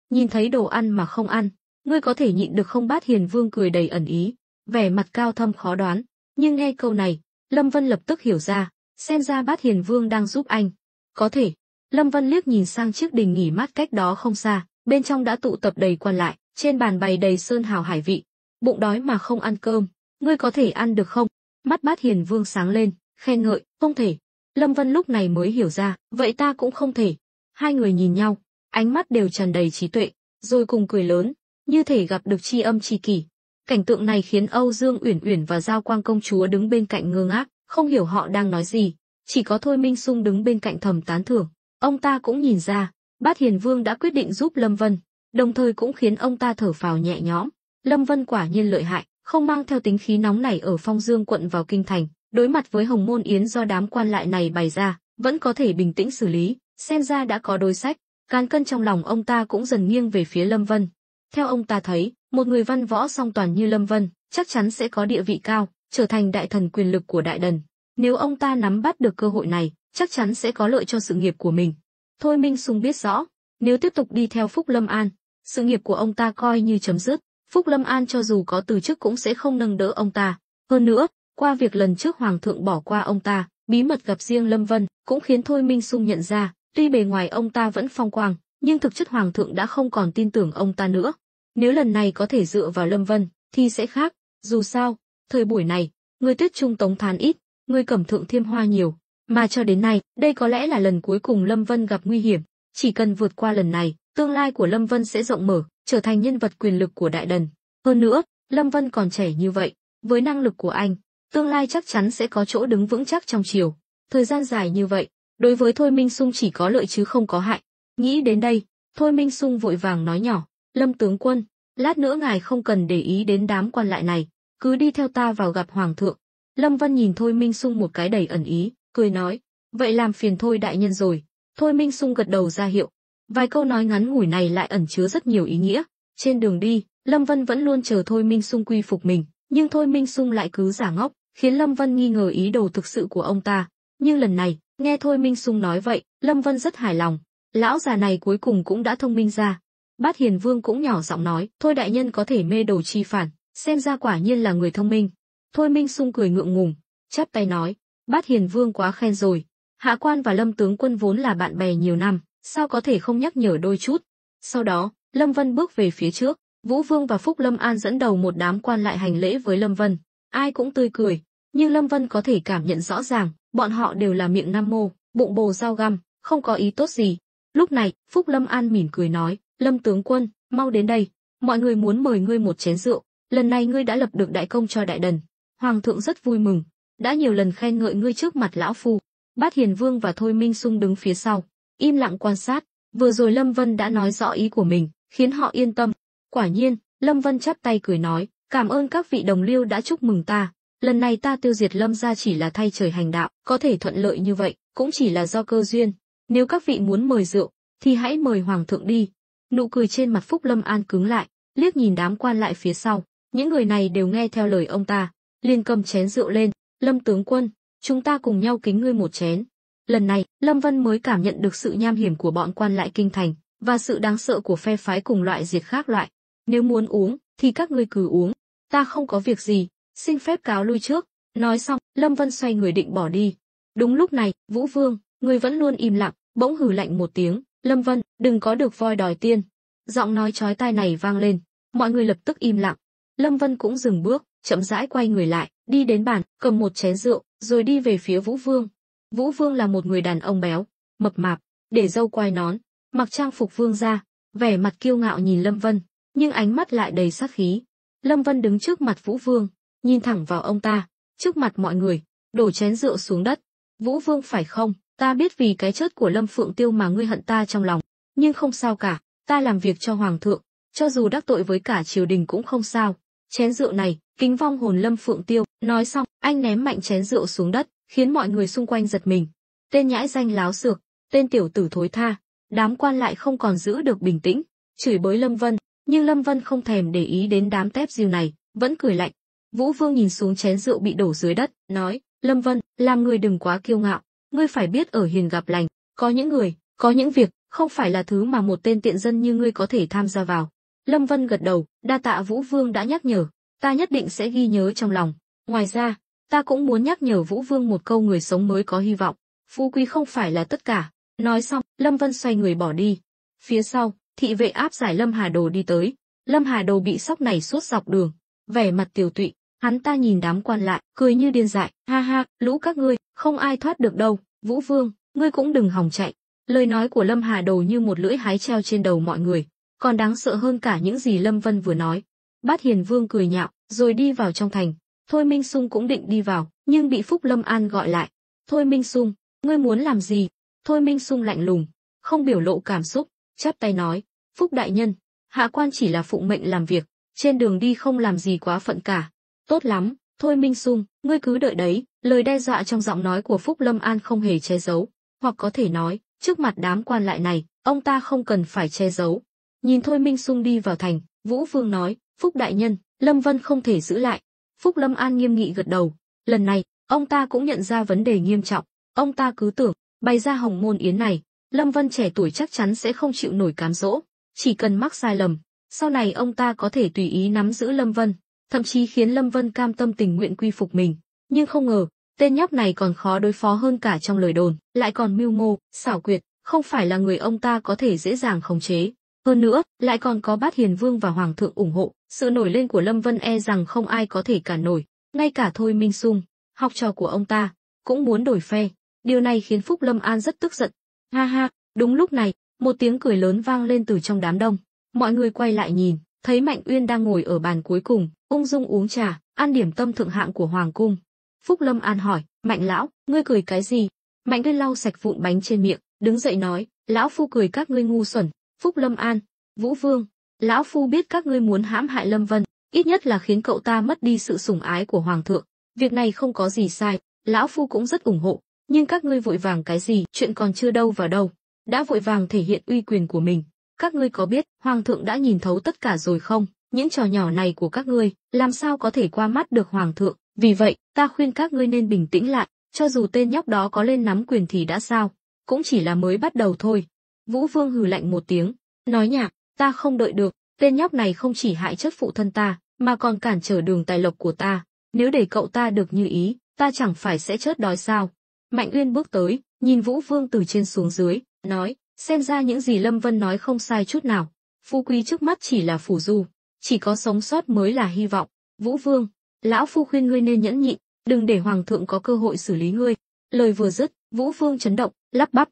Nhìn thấy đồ ăn mà không ăn, ngươi có thể nhịn được không? Bát Hiền Vương cười đầy ẩn ý, vẻ mặt cao thâm khó đoán. Nhưng nghe câu này, Lâm Vân lập tức hiểu ra, xem ra Bát Hiền Vương đang giúp anh. Có thể. Lâm Vân liếc nhìn sang chiếc đình nghỉ mát cách đó không xa, bên trong đã tụ tập đầy quan lại, trên bàn bày đầy sơn hào hải vị. Bụng đói mà không ăn cơm, ngươi có thể ăn được không? Mắt Bát Hiền Vương sáng lên, khen ngợi, không thể. Lâm Vân lúc này mới hiểu ra, vậy ta cũng không thể. Hai người nhìn nhau, ánh mắt đều tràn đầy trí tuệ, rồi cùng cười lớn, như thể gặp được tri âm tri kỷ. Cảnh tượng này khiến Âu Dương Uyển Uyển và Giao Quang công chúa đứng bên cạnh ngơ ngác, không hiểu họ đang nói gì. Chỉ có Thôi Minh Sung đứng bên cạnh thầm tán thưởng. Ông ta cũng nhìn ra, Bát Hiền Vương đã quyết định giúp Lâm Vân, đồng thời cũng khiến ông ta thở phào nhẹ nhõm. Lâm Vân quả nhiên lợi hại, không mang theo tính khí nóng nảy ở Phong Dương quận vào kinh thành, đối mặt với Hồng Môn Yến do đám quan lại này bày ra, vẫn có thể bình tĩnh xử lý, xem ra đã có đối sách. Cán cân trong lòng ông ta cũng dần nghiêng về phía Lâm Vân. Theo ông ta thấy, một người văn võ song toàn như Lâm Vân, chắc chắn sẽ có địa vị cao, trở thành đại thần quyền lực của Đại Đần. Nếu ông ta nắm bắt được cơ hội này, chắc chắn sẽ có lợi cho sự nghiệp của mình. Thôi Minh Sung biết rõ, nếu tiếp tục đi theo Phúc Lâm An, sự nghiệp của ông ta coi như chấm dứt. Phúc Lâm An cho dù có từ chức cũng sẽ không nâng đỡ ông ta. Hơn nữa, qua việc lần trước Hoàng thượng bỏ qua ông ta, bí mật gặp riêng Lâm Vân, cũng khiến Thôi Minh Sung nhận ra, tuy bề ngoài ông ta vẫn phong quang, nhưng thực chất Hoàng thượng đã không còn tin tưởng ông ta nữa. Nếu lần này có thể dựa vào Lâm Vân, thì sẽ khác. Dù sao, thời buổi này, người Tuyết Trung Tống Thán ít, người Cẩm Thượng Thiêm Hoa nhiều. Mà cho đến nay, đây có lẽ là lần cuối cùng Lâm Vân gặp nguy hiểm. Chỉ cần vượt qua lần này, tương lai của Lâm Vân sẽ rộng mở, trở thành nhân vật quyền lực của Đại Đần. Hơn nữa, Lâm Vân còn trẻ như vậy, với năng lực của anh, tương lai chắc chắn sẽ có chỗ đứng vững chắc trong triều. Thời gian dài như vậy, đối với Thôi Minh Sung chỉ có lợi chứ không có hại. Nghĩ đến đây, Thôi Minh Sung vội vàng nói nhỏ, Lâm tướng quân, lát nữa ngài không cần để ý đến đám quan lại này, cứ đi theo ta vào gặp Hoàng thượng. Lâm Vân nhìn Thôi Minh Sung một cái đầy ẩn ý, cười nói, vậy làm phiền Thôi đại nhân rồi. Thôi Minh Sung gật đầu ra hiệu. Vài câu nói ngắn ngủi này lại ẩn chứa rất nhiều ý nghĩa. Trên đường đi, Lâm Vân vẫn luôn chờ Thôi Minh Sung quy phục mình, nhưng Thôi Minh Sung lại cứ giả ngốc, khiến Lâm Vân nghi ngờ ý đồ thực sự của ông ta. Nhưng lần này, nghe Thôi Minh Sung nói vậy, Lâm Vân rất hài lòng. Lão già này cuối cùng cũng đã thông minh ra. Bát Hiền Vương cũng nhỏ giọng nói, Thôi đại nhân có thể mê đồ chi phản, xem ra quả nhiên là người thông minh. Thôi Minh Sung cười ngượng ngùng, chắp tay nói, Bát Hiền Vương quá khen rồi. Hạ quan và Lâm tướng quân vốn là bạn bè nhiều năm, sao có thể không nhắc nhở đôi chút. Sau đó, Lâm Vân bước về phía trước, Vũ Vương và Phúc Lâm An dẫn đầu một đám quan lại hành lễ với Lâm Vân. Ai cũng tươi cười, nhưng Lâm Vân có thể cảm nhận rõ ràng, bọn họ đều là miệng nam mô, bụng bồ dao găm, không có ý tốt gì. Lúc này, Phúc Lâm An mỉm cười nói, Lâm tướng quân, mau đến đây, mọi người muốn mời ngươi một chén rượu, lần này ngươi đã lập được đại công cho Đại Đần. Hoàng thượng rất vui mừng, đã nhiều lần khen ngợi ngươi trước mặt lão phu. Bát Hiền Vương và Thôi Minh Sung đứng phía sau, im lặng quan sát. Vừa rồi Lâm Vân đã nói rõ ý của mình, khiến họ yên tâm. Quả nhiên, Lâm Vân chắp tay cười nói, cảm ơn các vị đồng liêu đã chúc mừng ta. Lần này ta tiêu diệt Lâm gia chỉ là thay trời hành đạo, có thể thuận lợi như vậy, cũng chỉ là do cơ duyên. Nếu các vị muốn mời rượu, thì hãy mời Hoàng thượng đi. Nụ cười trên mặt Phúc Lâm An cứng lại, liếc nhìn đám quan lại phía sau. Những người này đều nghe theo lời ông ta, liền cầm chén rượu lên. Lâm tướng quân, chúng ta cùng nhau kính ngươi một chén. Lần này, Lâm Vân mới cảm nhận được sự nham hiểm của bọn quan lại kinh thành, và sự đáng sợ của phe phái cùng loại diệt khác loại. Nếu muốn uống, thì các ngươi cứ uống. Ta không có việc gì, xin phép cáo lui trước. Nói xong, Lâm Vân xoay người định bỏ đi. Đúng lúc này, Vũ Vương, người vẫn luôn im lặng, bỗng hừ lạnh một tiếng, Lâm Vân, đừng có được voi đòi tiên. Giọng nói chói tai này vang lên, mọi người lập tức im lặng. Lâm Vân cũng dừng bước, chậm rãi quay người lại, đi đến bàn, cầm một chén rượu, rồi đi về phía Vũ Vương. Vũ Vương là một người đàn ông béo, mập mạp, để râu quai nón, mặc trang phục vương gia, vẻ mặt kiêu ngạo nhìn Lâm Vân, nhưng ánh mắt lại đầy sát khí. Lâm Vân đứng trước mặt Vũ Vương, nhìn thẳng vào ông ta, trước mặt mọi người, đổ chén rượu xuống đất. Vũ Vương phải không, ta biết vì cái chết của Lâm Phượng Tiêu mà ngươi hận ta trong lòng, nhưng không sao cả, ta làm việc cho Hoàng thượng, cho dù đắc tội với cả triều đình cũng không sao. Chén rượu này, kính vong hồn Lâm Phượng Tiêu. Nói xong, anh ném mạnh chén rượu xuống đất, khiến mọi người xung quanh giật mình. Tên nhãi danh láo xược, tên tiểu tử thối tha. Đám quan lại không còn giữ được bình tĩnh, chửi bới Lâm Vân, nhưng Lâm Vân không thèm để ý đến đám tép diêu này, vẫn cười lạnh. Vũ Vương nhìn xuống chén rượu bị đổ dưới đất, nói, Lâm Vân, làm người đừng quá kiêu ngạo, ngươi phải biết ở hiền gặp lành, có những người, có những việc, không phải là thứ mà một tên tiện dân như ngươi có thể tham gia vào. Lâm Vân gật đầu, đa tạ Vũ Vương đã nhắc nhở, ta nhất định sẽ ghi nhớ trong lòng. Ngoài ra, ta cũng muốn nhắc nhở Vũ Vương một câu, người sống mới có hy vọng, phú quý không phải là tất cả. Nói xong, Lâm Vân xoay người bỏ đi. Phía sau, thị vệ áp giải Lâm Hà Đồ đi tới. Lâm Hà Đồ bị sóc này suốt dọc đường, vẻ mặt tiều tụy, hắn ta nhìn đám quan lại, cười như điên dại, ha ha, lũ các ngươi, không ai thoát được đâu, Vũ Vương, ngươi cũng đừng hòng chạy. Lời nói của Lâm Hà Đồ như một lưỡi hái treo trên đầu mọi người, còn đáng sợ hơn cả những gì Lâm Vân vừa nói. Bát Hiền Vương cười nhạo, rồi đi vào trong thành. Thôi Minh Sung cũng định đi vào, nhưng bị Phúc Lâm An gọi lại. Thôi Minh Sung, ngươi muốn làm gì? Thôi Minh Sung lạnh lùng, không biểu lộ cảm xúc, chắp tay nói, Phúc đại nhân, hạ quan chỉ là phụng mệnh làm việc, trên đường đi không làm gì quá phận cả. Tốt lắm, Thôi Minh Sung, ngươi cứ đợi đấy. Lời đe dọa trong giọng nói của Phúc Lâm An không hề che giấu, hoặc có thể nói, trước mặt đám quan lại này, ông ta không cần phải che giấu. Nhìn Thôi Minh Sung đi vào thành, Vũ Vương nói, Phúc đại nhân, Lâm Vân không thể giữ lại. Phúc Lâm An nghiêm nghị gật đầu, lần này, ông ta cũng nhận ra vấn đề nghiêm trọng, ông ta cứ tưởng, bày ra hồng môn yến này, Lâm Vân trẻ tuổi chắc chắn sẽ không chịu nổi cám dỗ, chỉ cần mắc sai lầm, sau này ông ta có thể tùy ý nắm giữ Lâm Vân, thậm chí khiến Lâm Vân cam tâm tình nguyện quy phục mình. Nhưng không ngờ, tên nhóc này còn khó đối phó hơn cả trong lời đồn, lại còn mưu mô, xảo quyệt, không phải là người ông ta có thể dễ dàng khống chế. Hơn nữa, lại còn có Bát Hiền Vương và Hoàng thượng ủng hộ, sự nổi lên của Lâm Vân e rằng không ai có thể cản nổi, ngay cả Thôi Minh Sung, học trò của ông ta, cũng muốn đổi phe. Điều này khiến Phúc Lâm An rất tức giận. Ha ha, đúng lúc này, một tiếng cười lớn vang lên từ trong đám đông. Mọi người quay lại nhìn, thấy Mạnh Uyên đang ngồi ở bàn cuối cùng, ung dung uống trà, ăn điểm tâm thượng hạng của hoàng cung. Phúc Lâm An hỏi, Mạnh lão, ngươi cười cái gì? Mạnh Uyên lau sạch vụn bánh trên miệng, đứng dậy nói, lão phu cười các ngươi ngu xuẩn. Phúc Lâm An, Vũ Vương, lão phu biết các ngươi muốn hãm hại Lâm Vân, ít nhất là khiến cậu ta mất đi sự sủng ái của hoàng thượng. Việc này không có gì sai, lão phu cũng rất ủng hộ. Nhưng các ngươi vội vàng cái gì, chuyện còn chưa đâu vào đâu, đã vội vàng thể hiện uy quyền của mình. Các ngươi có biết, hoàng thượng đã nhìn thấu tất cả rồi không? Những trò nhỏ này của các ngươi, làm sao có thể qua mắt được hoàng thượng? Vì vậy, ta khuyên các ngươi nên bình tĩnh lại, cho dù tên nhóc đó có lên nắm quyền thì đã sao, cũng chỉ là mới bắt đầu thôi. Vũ Vương hừ lạnh một tiếng, nói nhảm, ta không đợi được, tên nhóc này không chỉ hại chất phụ thân ta, mà còn cản trở đường tài lộc của ta. Nếu để cậu ta được như ý, ta chẳng phải sẽ chết đói sao? Mạnh Uyên bước tới, nhìn Vũ Vương từ trên xuống dưới, nói, xem ra những gì Lâm Vân nói không sai chút nào. Phú quý trước mắt chỉ là phù du, chỉ có sống sót mới là hy vọng. Vũ Vương, lão phu khuyên ngươi nên nhẫn nhịn, đừng để hoàng thượng có cơ hội xử lý ngươi. Lời vừa dứt, Vũ Vương chấn động, lắp bắp,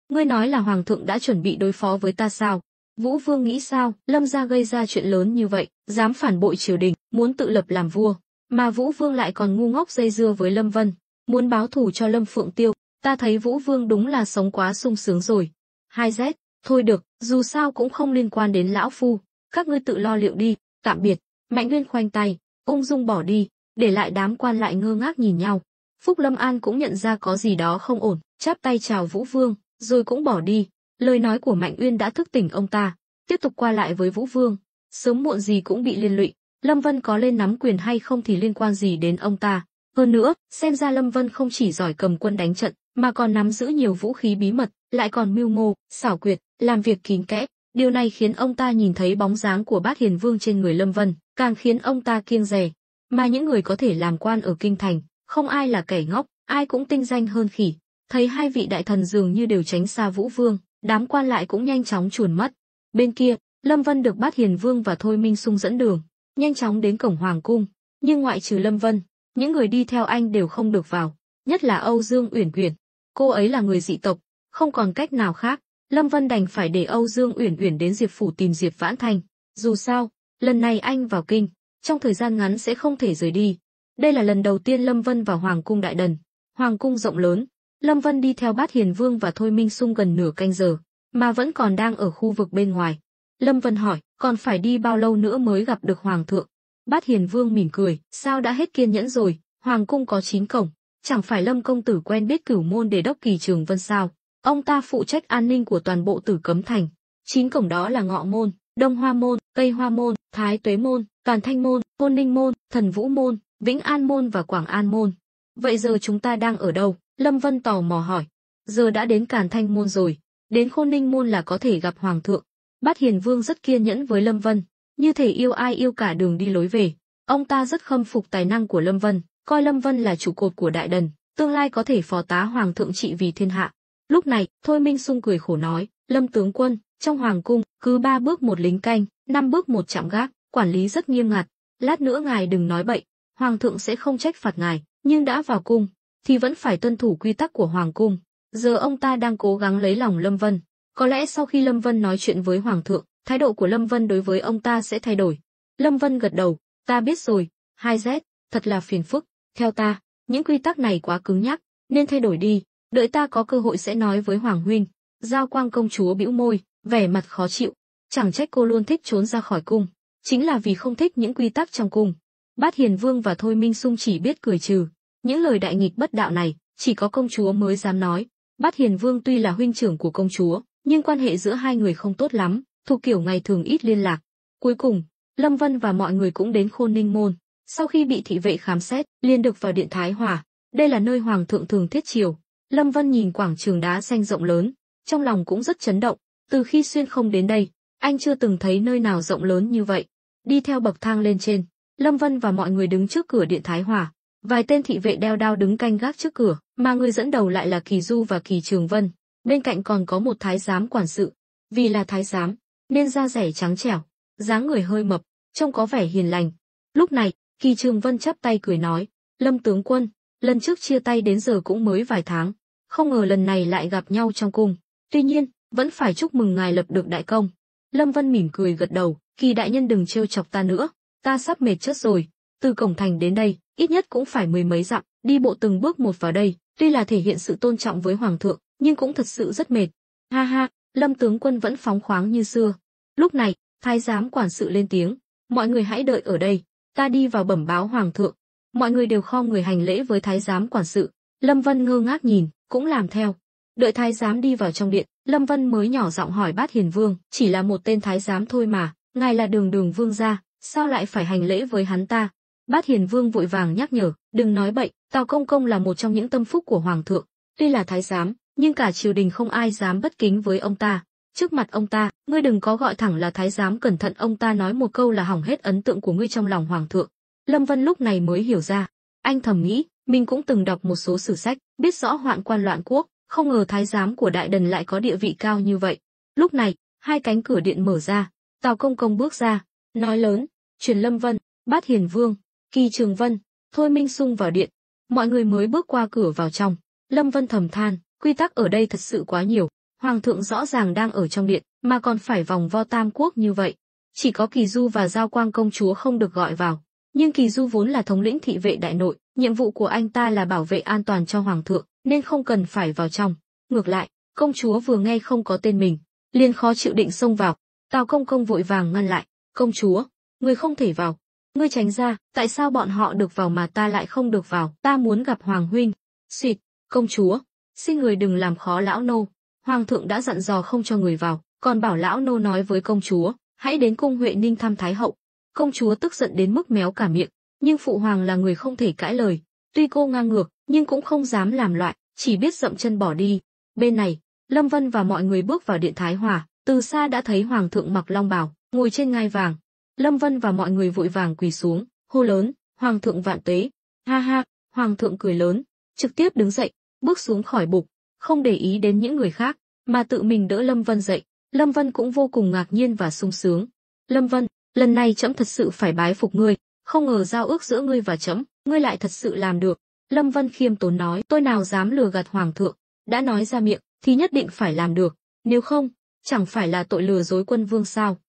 ngươi nói là hoàng thượng đã chuẩn bị đối phó với ta sao? Vũ Vương nghĩ sao, Lâm gia gây ra chuyện lớn như vậy, dám phản bội triều đình, muốn tự lập làm vua, mà Vũ Vương lại còn ngu ngốc dây dưa với Lâm Vân, muốn báo thù cho Lâm Phượng Tiêu. Ta thấy Vũ Vương đúng là sống quá sung sướng rồi. 2Z, thôi được, dù sao cũng không liên quan đến lão phu, các ngươi tự lo liệu đi, tạm biệt. Mạnh Uyên khoanh tay, ung dung bỏ đi, để lại đám quan lại ngơ ngác nhìn nhau. Phúc Lâm An cũng nhận ra có gì đó không ổn, chắp tay chào Vũ Vương, rồi cũng bỏ đi. Lời nói của Mạnh Uyên đã thức tỉnh ông ta, tiếp tục qua lại với Vũ Vương, sớm muộn gì cũng bị liên lụy. Lâm Vân có lên nắm quyền hay không thì liên quan gì đến ông ta? Hơn nữa, xem ra Lâm Vân không chỉ giỏi cầm quân đánh trận, mà còn nắm giữ nhiều vũ khí bí mật, lại còn mưu mô, xảo quyệt, làm việc kín kẽ. Điều này khiến ông ta nhìn thấy bóng dáng của Bát Hiền Vương trên người Lâm Vân, càng khiến ông ta kiêng dè. mà những người có thể làm quan ở kinh thành, không ai là kẻ ngốc, ai cũng tinh danh hơn khỉ. Thấy hai vị đại thần dường như đều tránh xa Vũ Vương, đám quan lại cũng nhanh chóng chuồn mất. Bên kia, Lâm Vân được Bát Hiền Vương và Thôi Minh Sung dẫn đường, nhanh chóng đến cổng hoàng cung, nhưng ngoại trừ Lâm Vân, những người đi theo anh đều không được vào, nhất là Âu Dương Uyển Uyển. Cô ấy là người dị tộc, không còn cách nào khác, Lâm Vân đành phải để Âu Dương Uyển Uyển đến Diệp phủ tìm Diệp Vãn Thanh. Dù sao, lần này anh vào kinh, trong thời gian ngắn sẽ không thể rời đi. Đây là lần đầu tiên Lâm Vân vào Hoàng cung Đại Đần. Hoàng cung rộng lớn, Lâm Vân đi theo Bát Hiền Vương và Thôi Minh Sung gần nửa canh giờ, mà vẫn còn đang ở khu vực bên ngoài. Lâm Vân hỏi, còn phải đi bao lâu nữa mới gặp được Hoàng thượng? Bát Hiền Vương mỉm cười, sao đã hết kiên nhẫn rồi, Hoàng cung có 9 cổng, chẳng phải Lâm công tử quen biết Cửu môn Đề đốc Kỳ Trường Vân sao? Ông ta phụ trách an ninh của toàn bộ Tử Cấm thành. 9 cổng đó là Ngọ môn, Đông Hoa môn, Tây Hoa môn, Thái Tuế môn, Càn Thanh môn, Côn Ninh môn, Thần Vũ môn, Vĩnh An môn và Quảng An môn. Vậy giờ chúng ta đang ở đâu? Lâm Vân tò mò hỏi. Giờ đã đến Càn Thanh môn rồi, đến Côn Ninh môn là có thể gặp Hoàng thượng. Bát Hiền Vương rất kiên nhẫn với Lâm Vân, như thể yêu ai yêu cả đường đi lối về. Ông ta rất khâm phục tài năng của Lâm Vân, coi Lâm Vân là trụ cột của Đại Đần, tương lai có thể phó tá Hoàng thượng trị vì thiên hạ. Lúc này, Thôi Minh Sung cười khổ nói, Lâm tướng quân, trong Hoàng cung, cứ 3 bước một lính canh, 5 bước một trạm gác, quản lý rất nghiêm ngặt. Lát nữa ngài đừng nói bậy, Hoàng thượng sẽ không trách phạt ngài, nhưng đã vào cung, thì vẫn phải tuân thủ quy tắc của Hoàng cung. Giờ ông ta đang cố gắng lấy lòng Lâm Vân. Có lẽ sau khi Lâm Vân nói chuyện với Hoàng thượng, thái độ của Lâm Vân đối với ông ta sẽ thay đổi. Lâm Vân gật đầu, ta biết rồi, 2Z, thật là phiền phức. Theo ta, những quy tắc này quá cứng nhắc, nên thay đổi đi, đợi ta có cơ hội sẽ nói với Hoàng huynh. Giao Quang công chúa bĩu môi, vẻ mặt khó chịu, chẳng trách cô luôn thích trốn ra khỏi cung, chính là vì không thích những quy tắc trong cung. Bát Hiền Vương và Thôi Minh Sung chỉ biết cười trừ, những lời đại nghịch bất đạo này, chỉ có công chúa mới dám nói. Bát Hiền Vương tuy là huynh trưởng của công chúa, nhưng quan hệ giữa hai người không tốt lắm, thuộc kiểu ngày thường ít liên lạc. Cuối cùng, Lâm Vân và mọi người cũng đến Khôn Ninh môn. Sau khi bị thị vệ khám xét, liền được vào điện Thái Hòa. Đây là nơi Hoàng thượng thường thiết triều. Lâm Vân nhìn quảng trường đá xanh rộng lớn, trong lòng cũng rất chấn động. Từ khi xuyên không đến đây, anh chưa từng thấy nơi nào rộng lớn như vậy. Đi theo bậc thang lên trên, Lâm Vân và mọi người đứng trước cửa điện Thái Hòa. Vài tên thị vệ đeo đao đứng canh gác trước cửa, mà người dẫn đầu lại là Kỳ Du và Kỳ Trường Vân. Bên cạnh còn có một thái giám quản sự. Vì là thái giám, nên da dẻ trắng trẻo, dáng người hơi mập, trông có vẻ hiền lành. Lúc này, Kỳ Trường Vân chắp tay cười nói, Lâm tướng quân, lần trước chia tay đến giờ cũng mới vài tháng, không ngờ lần này lại gặp nhau trong cung. Tuy nhiên, vẫn phải chúc mừng ngài lập được đại công. Lâm Vân mỉm cười gật đầu, Kỳ đại nhân đừng trêu chọc ta nữa, ta sắp mệt chết rồi. Từ cổng thành đến đây, ít nhất cũng phải 10 mấy dặm, đi bộ từng bước một vào đây, tuy là thể hiện sự tôn trọng với Hoàng thượng, nhưng cũng thật sự rất mệt. Ha ha, Lâm tướng quân vẫn phóng khoáng như xưa. Lúc này, thái giám quản sự lên tiếng, mọi người hãy đợi ở đây, ta đi vào bẩm báo Hoàng thượng. Mọi người đều khom người hành lễ với thái giám quản sự. Lâm Vân ngơ ngác nhìn, cũng làm theo. Đợi thái giám đi vào trong điện, Lâm Vân mới nhỏ giọng hỏi Bát Hiền Vương, chỉ là một tên thái giám thôi mà, ngài là Đường Đường vương gia, sao lại phải hành lễ với hắn ta? Bát Hiền Vương vội vàng nhắc nhở, đừng nói bậy, Tào công công là một trong những tâm phúc của Hoàng thượng, tuy là thái giám, nhưng cả triều đình không ai dám bất kính với ông ta. Trước mặt ông ta, ngươi đừng có gọi thẳng là thái giám, cẩn thận ông ta nói một câu là hỏng hết ấn tượng của ngươi trong lòng Hoàng thượng. Lâm Vân lúc này mới hiểu ra, anh thầm nghĩ, mình cũng từng đọc một số sử sách, biết rõ hoạn quan loạn quốc, không ngờ thái giám của Đại Đần lại có địa vị cao như vậy. Lúc này, hai cánh cửa điện mở ra, Tào công công bước ra, nói lớn, truyền Lâm Vân, Bát Hiền Vương, Kỳ Trường Vân, Thôi Minh Sung vào điện. Mọi người mới bước qua cửa vào trong. Lâm Vân thầm than, quy tắc ở đây thật sự quá nhiều. Hoàng thượng rõ ràng đang ở trong điện, mà còn phải vòng vo tam quốc như vậy. Chỉ có Kỳ Du và Giao Quang công chúa không được gọi vào. Nhưng Kỳ Du vốn là thống lĩnh thị vệ đại nội, nhiệm vụ của anh ta là bảo vệ an toàn cho Hoàng thượng, nên không cần phải vào trong. Ngược lại, công chúa vừa nghe không có tên mình, liền khó chịu định xông vào. Tào công công vội vàng ngăn lại, công chúa, người không thể vào. Ngươi tránh ra, tại sao bọn họ được vào mà ta lại không được vào? Ta muốn gặp Hoàng huynh. Xịt, công chúa, xin người đừng làm khó lão nô. Hoàng thượng đã dặn dò không cho người vào, còn bảo lão nô nói với công chúa, hãy đến cung Huệ Ninh thăm Thái hậu. Công chúa tức giận đến mức méo cả miệng, nhưng phụ hoàng là người không thể cãi lời. Tuy cô ngang ngược, nhưng cũng không dám làm loạn, chỉ biết dậm chân bỏ đi. Bên này, Lâm Vân và mọi người bước vào điện Thái Hòa, từ xa đã thấy Hoàng thượng mặc long bào, ngồi trên ngai vàng. Lâm Vân và mọi người vội vàng quỳ xuống, hô lớn, Hoàng thượng vạn tuế. Ha ha, hoàng thượng cười lớn, trực tiếp đứng dậy, bước xuống khỏi bục, không để ý đến những người khác, mà tự mình đỡ Lâm Vân dậy. Lâm Vân cũng vô cùng ngạc nhiên và sung sướng. Lâm Vân, lần này trẫm thật sự phải bái phục ngươi, không ngờ giao ước giữa ngươi và trẫm, ngươi lại thật sự làm được. Lâm Vân khiêm tốn nói, tôi nào dám lừa gạt hoàng thượng, đã nói ra miệng thì nhất định phải làm được, nếu không, chẳng phải là tội lừa dối quân vương sao?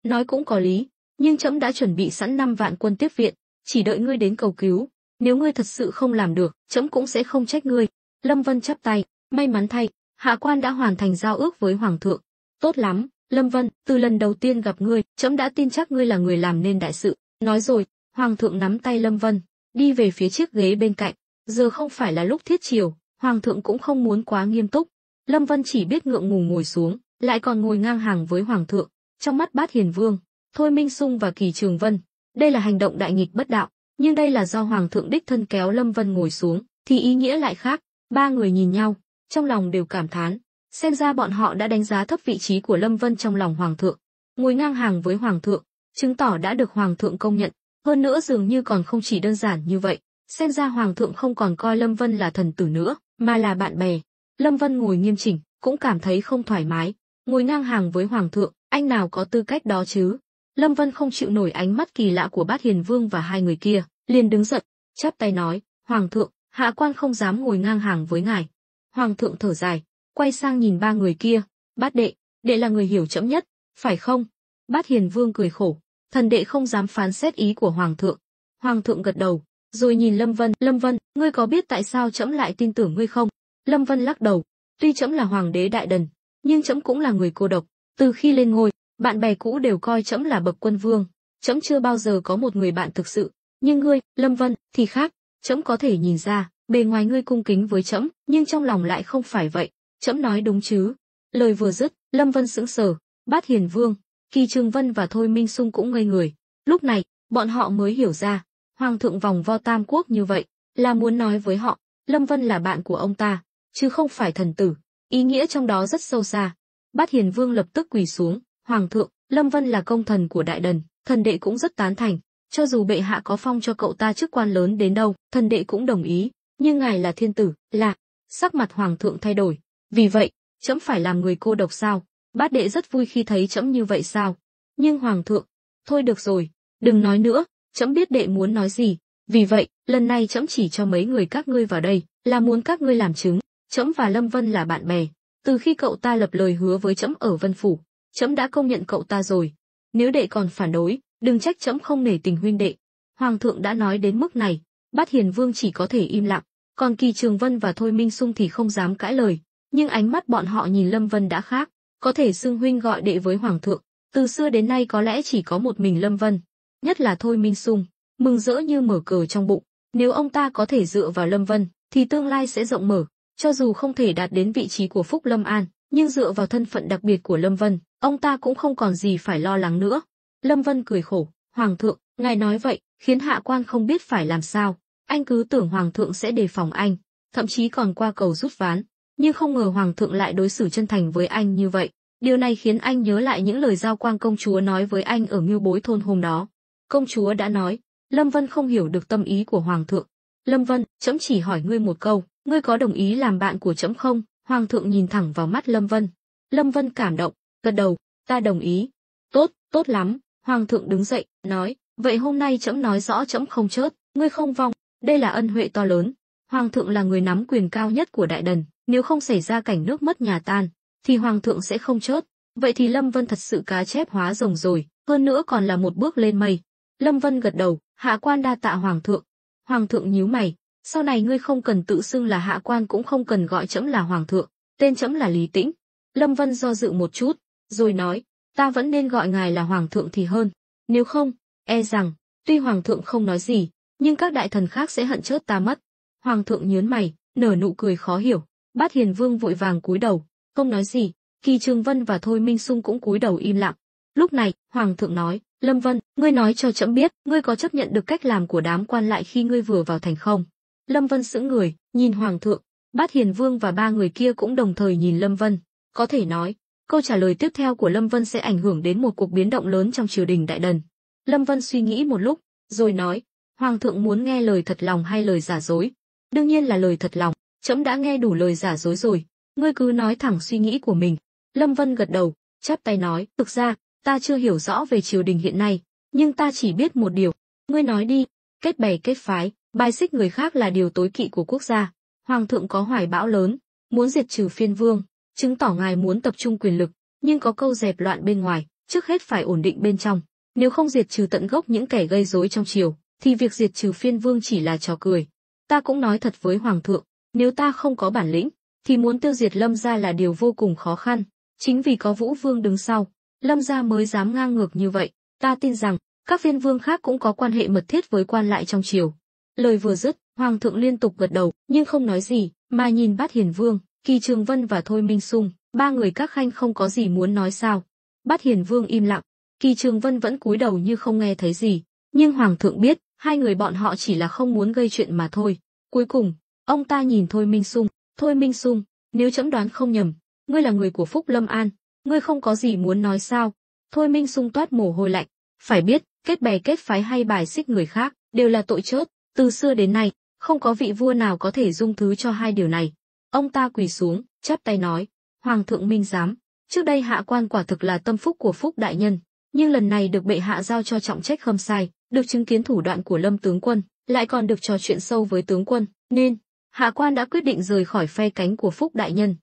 Nói cũng có lý, nhưng trẫm đã chuẩn bị sẵn 5 vạn quân tiếp viện, chỉ đợi ngươi đến cầu cứu, nếu ngươi thật sự không làm được, trẫm cũng sẽ không trách ngươi. Lâm Vân chắp tay, may mắn thay, hạ quan đã hoàn thành giao ước với hoàng thượng. Tốt lắm, Lâm Vân, từ lần đầu tiên gặp ngươi, trẫm đã tin chắc ngươi là người làm nên đại sự. Nói rồi, hoàng thượng nắm tay Lâm Vân, đi về phía chiếc ghế bên cạnh. Giờ không phải là lúc thiết chiều, hoàng thượng cũng không muốn quá nghiêm túc. Lâm Vân chỉ biết ngượng ngùng ngồi xuống, lại còn ngồi ngang hàng với hoàng thượng. Trong mắt Bát Hiền Vương, Thôi Minh Sung và Kỳ Trường Vân, đây là hành động đại nghịch bất đạo, nhưng đây là do hoàng thượng đích thân kéo Lâm Vân ngồi xuống, thì ý nghĩa lại khác. Ba người nhìn nhau, trong lòng đều cảm thán, xem ra bọn họ đã đánh giá thấp vị trí của Lâm Vân trong lòng hoàng thượng. Ngồi ngang hàng với hoàng thượng, chứng tỏ đã được hoàng thượng công nhận, hơn nữa dường như còn không chỉ đơn giản như vậy, xem ra hoàng thượng không còn coi Lâm Vân là thần tử nữa, mà là bạn bè. Lâm Vân ngồi nghiêm chỉnh, cũng cảm thấy không thoải mái, ngồi ngang hàng với hoàng thượng, anh nào có tư cách đó chứ? Lâm Vân không chịu nổi ánh mắt kỳ lạ của Bát Hiền Vương và hai người kia, liền đứng dậy, chắp tay nói, hoàng thượng, hạ quan không dám ngồi ngang hàng với ngài. Hoàng thượng thở dài, quay sang nhìn ba người kia, Bát đệ, đệ là người hiểu trẫm nhất, phải không? Bát Hiền Vương cười khổ, thần đệ không dám phán xét ý của hoàng thượng. Hoàng thượng gật đầu, rồi nhìn Lâm Vân, ngươi có biết tại sao trẫm lại tin tưởng ngươi không? Lâm Vân lắc đầu, tuy trẫm là hoàng đế đại đần, nhưng trẫm cũng là người cô độc, từ khi lên ngôi, bạn bè cũ đều coi trẫm là bậc quân vương, trẫm chưa bao giờ có một người bạn thực sự, nhưng ngươi, Lâm Vân, thì khác, trẫm có thể nhìn ra, bề ngoài ngươi cung kính với trẫm, nhưng trong lòng lại không phải vậy, trẫm nói đúng chứ? Lời vừa dứt, Lâm Vân sững sờ, Bát Hiền Vương, Kỳ Trường Vân và Thôi Minh Sung cũng ngây người. Lúc này, bọn họ mới hiểu ra, hoàng thượng vòng vo tam quốc như vậy, là muốn nói với họ, Lâm Vân là bạn của ông ta, chứ không phải thần tử. Ý nghĩa trong đó rất sâu xa. Bát Hiền Vương lập tức quỳ xuống, hoàng thượng, Lâm Vân là công thần của đại đần, thần đệ cũng rất tán thành, cho dù bệ hạ có phong cho cậu ta chức quan lớn đến đâu, thần đệ cũng đồng ý, nhưng ngài là thiên tử, là... Sắc mặt hoàng thượng thay đổi, vì vậy, trẫm phải làm người cô độc sao? Bát đệ rất vui khi thấy trẫm như vậy sao? Nhưng hoàng thượng, thôi được rồi, đừng nói nữa, trẫm biết đệ muốn nói gì, vì vậy, lần này trẫm chỉ cho mấy người các ngươi vào đây, là muốn các ngươi làm chứng, trẫm và Lâm Vân là bạn bè, từ khi cậu ta lập lời hứa với trẫm ở Vân Phủ, trẫm đã công nhận cậu ta rồi, nếu đệ còn phản đối, đừng trách trẫm không nể tình huynh đệ. Hoàng thượng đã nói đến mức này, Bát Hiền Vương chỉ có thể im lặng, còn Kỳ Trường Vân và Thôi Minh Sung thì không dám cãi lời, nhưng ánh mắt bọn họ nhìn Lâm Vân đã khác, có thể xưng huynh gọi đệ với hoàng thượng, từ xưa đến nay có lẽ chỉ có một mình Lâm Vân, nhất là Thôi Minh Sung, mừng rỡ như mở cờ trong bụng, nếu ông ta có thể dựa vào Lâm Vân, thì tương lai sẽ rộng mở, cho dù không thể đạt đến vị trí của Phúc Lâm An, nhưng dựa vào thân phận đặc biệt của Lâm Vân, ông ta cũng không còn gì phải lo lắng nữa. Lâm Vân cười khổ, hoàng thượng, ngài nói vậy, khiến hạ quan không biết phải làm sao, anh cứ tưởng hoàng thượng sẽ đề phòng anh, thậm chí còn qua cầu rút ván, nhưng không ngờ hoàng thượng lại đối xử chân thành với anh như vậy. Điều này khiến anh nhớ lại những lời Giao Quang công chúa nói với anh ở Ngưu Bối thôn hôm đó. Công chúa đã nói, Lâm Vân không hiểu được tâm ý của hoàng thượng. Lâm Vân, trẫm chỉ hỏi ngươi một câu, ngươi có đồng ý làm bạn của trẫm không? Hoàng thượng nhìn thẳng vào mắt Lâm Vân. Lâm Vân cảm động, gật đầu, ta đồng ý. Tốt, tốt lắm. Hoàng thượng đứng dậy, nói, vậy hôm nay trẫm nói rõ trẫm không chớt, ngươi không vong, đây là ân huệ to lớn. Hoàng thượng là người nắm quyền cao nhất của đại đần, nếu không xảy ra cảnh nước mất nhà tan, thì hoàng thượng sẽ không chớt. Vậy thì Lâm Vân thật sự cá chép hóa rồng rồi, hơn nữa còn là một bước lên mây. Lâm Vân gật đầu, hạ quan đa tạ hoàng thượng. Hoàng thượng nhíu mày, sau này ngươi không cần tự xưng là hạ quan, cũng không cần gọi trẫm là hoàng thượng, tên trẫm là Lý Tĩnh. Lâm Vân do dự một chút, rồi nói, ta vẫn nên gọi ngài là hoàng thượng thì hơn, nếu không, e rằng, tuy hoàng thượng không nói gì, nhưng các đại thần khác sẽ hận chớt ta mất. Hoàng thượng nhướng mày, nở nụ cười khó hiểu. Bát Hiền Vương vội vàng cúi đầu, không nói gì. Kỳ Trường Vân và Thôi Minh Sung cũng cúi đầu im lặng. Lúc này, hoàng thượng nói, Lâm Vân, ngươi nói cho trẫm biết, ngươi có chấp nhận được cách làm của đám quan lại khi ngươi vừa vào thành không? Lâm Vân sững người, nhìn hoàng thượng. Bát Hiền Vương và ba người kia cũng đồng thời nhìn Lâm Vân. Có thể nói, câu trả lời tiếp theo của Lâm Vân sẽ ảnh hưởng đến một cuộc biến động lớn trong triều đình đại đần. Lâm Vân suy nghĩ một lúc, rồi nói, Hoàng thượng muốn nghe lời thật lòng hay lời giả dối? Đương nhiên là lời thật lòng, trẫm đã nghe đủ lời giả dối rồi, ngươi cứ nói thẳng suy nghĩ của mình. Lâm Vân gật đầu, chắp tay nói, thực ra, ta chưa hiểu rõ về triều đình hiện nay, nhưng ta chỉ biết một điều. Ngươi nói đi. Kết bè kết phái, bài xích người khác là điều tối kỵ của quốc gia. Hoàng thượng có hoài bão lớn, muốn diệt trừ phiên vương, chứng tỏ ngài muốn tập trung quyền lực, nhưng có câu dẹp loạn bên ngoài, trước hết phải ổn định bên trong. Nếu không diệt trừ tận gốc những kẻ gây rối trong triều, thì việc diệt trừ phiên vương chỉ là trò cười. Ta cũng nói thật với hoàng thượng, nếu ta không có bản lĩnh, thì muốn tiêu diệt Lâm gia là điều vô cùng khó khăn. Chính vì có Vũ Vương đứng sau, Lâm gia mới dám ngang ngược như vậy. Ta tin rằng các phiên vương khác cũng có quan hệ mật thiết với quan lại trong triều. Lời vừa dứt, hoàng thượng liên tục gật đầu, nhưng không nói gì, mà nhìn Bát Hiền Vương, Kỳ Trường Vân và Thôi Minh Sung, ba người các khanh không có gì muốn nói sao? Bát Hiền Vương im lặng, Kỳ Trường Vân vẫn cúi đầu như không nghe thấy gì, nhưng hoàng thượng biết, hai người bọn họ chỉ là không muốn gây chuyện mà thôi. Cuối cùng, ông ta nhìn Thôi Minh Sung, nếu trẫm đoán không nhầm, ngươi là người của Phúc Lâm An, ngươi không có gì muốn nói sao? Thôi Minh Sung toát mồ hôi lạnh, phải biết, kết bè kết phái hay bài xích người khác đều là tội chốt, từ xưa đến nay, không có vị vua nào có thể dung thứ cho hai điều này. Ông ta quỳ xuống, chắp tay nói, hoàng thượng minh giám, trước đây hạ quan quả thực là tâm phúc của Phúc đại nhân, nhưng lần này được bệ hạ giao cho trọng trách khâm sai, được chứng kiến thủ đoạn của Lâm tướng quân, lại còn được trò chuyện sâu với tướng quân, nên hạ quan đã quyết định rời khỏi phe cánh của Phúc đại nhân.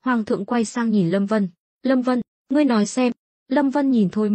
Hoàng thượng quay sang nhìn Lâm Vân, Lâm Vân, ngươi nói xem. Lâm Vân nhìn Thôi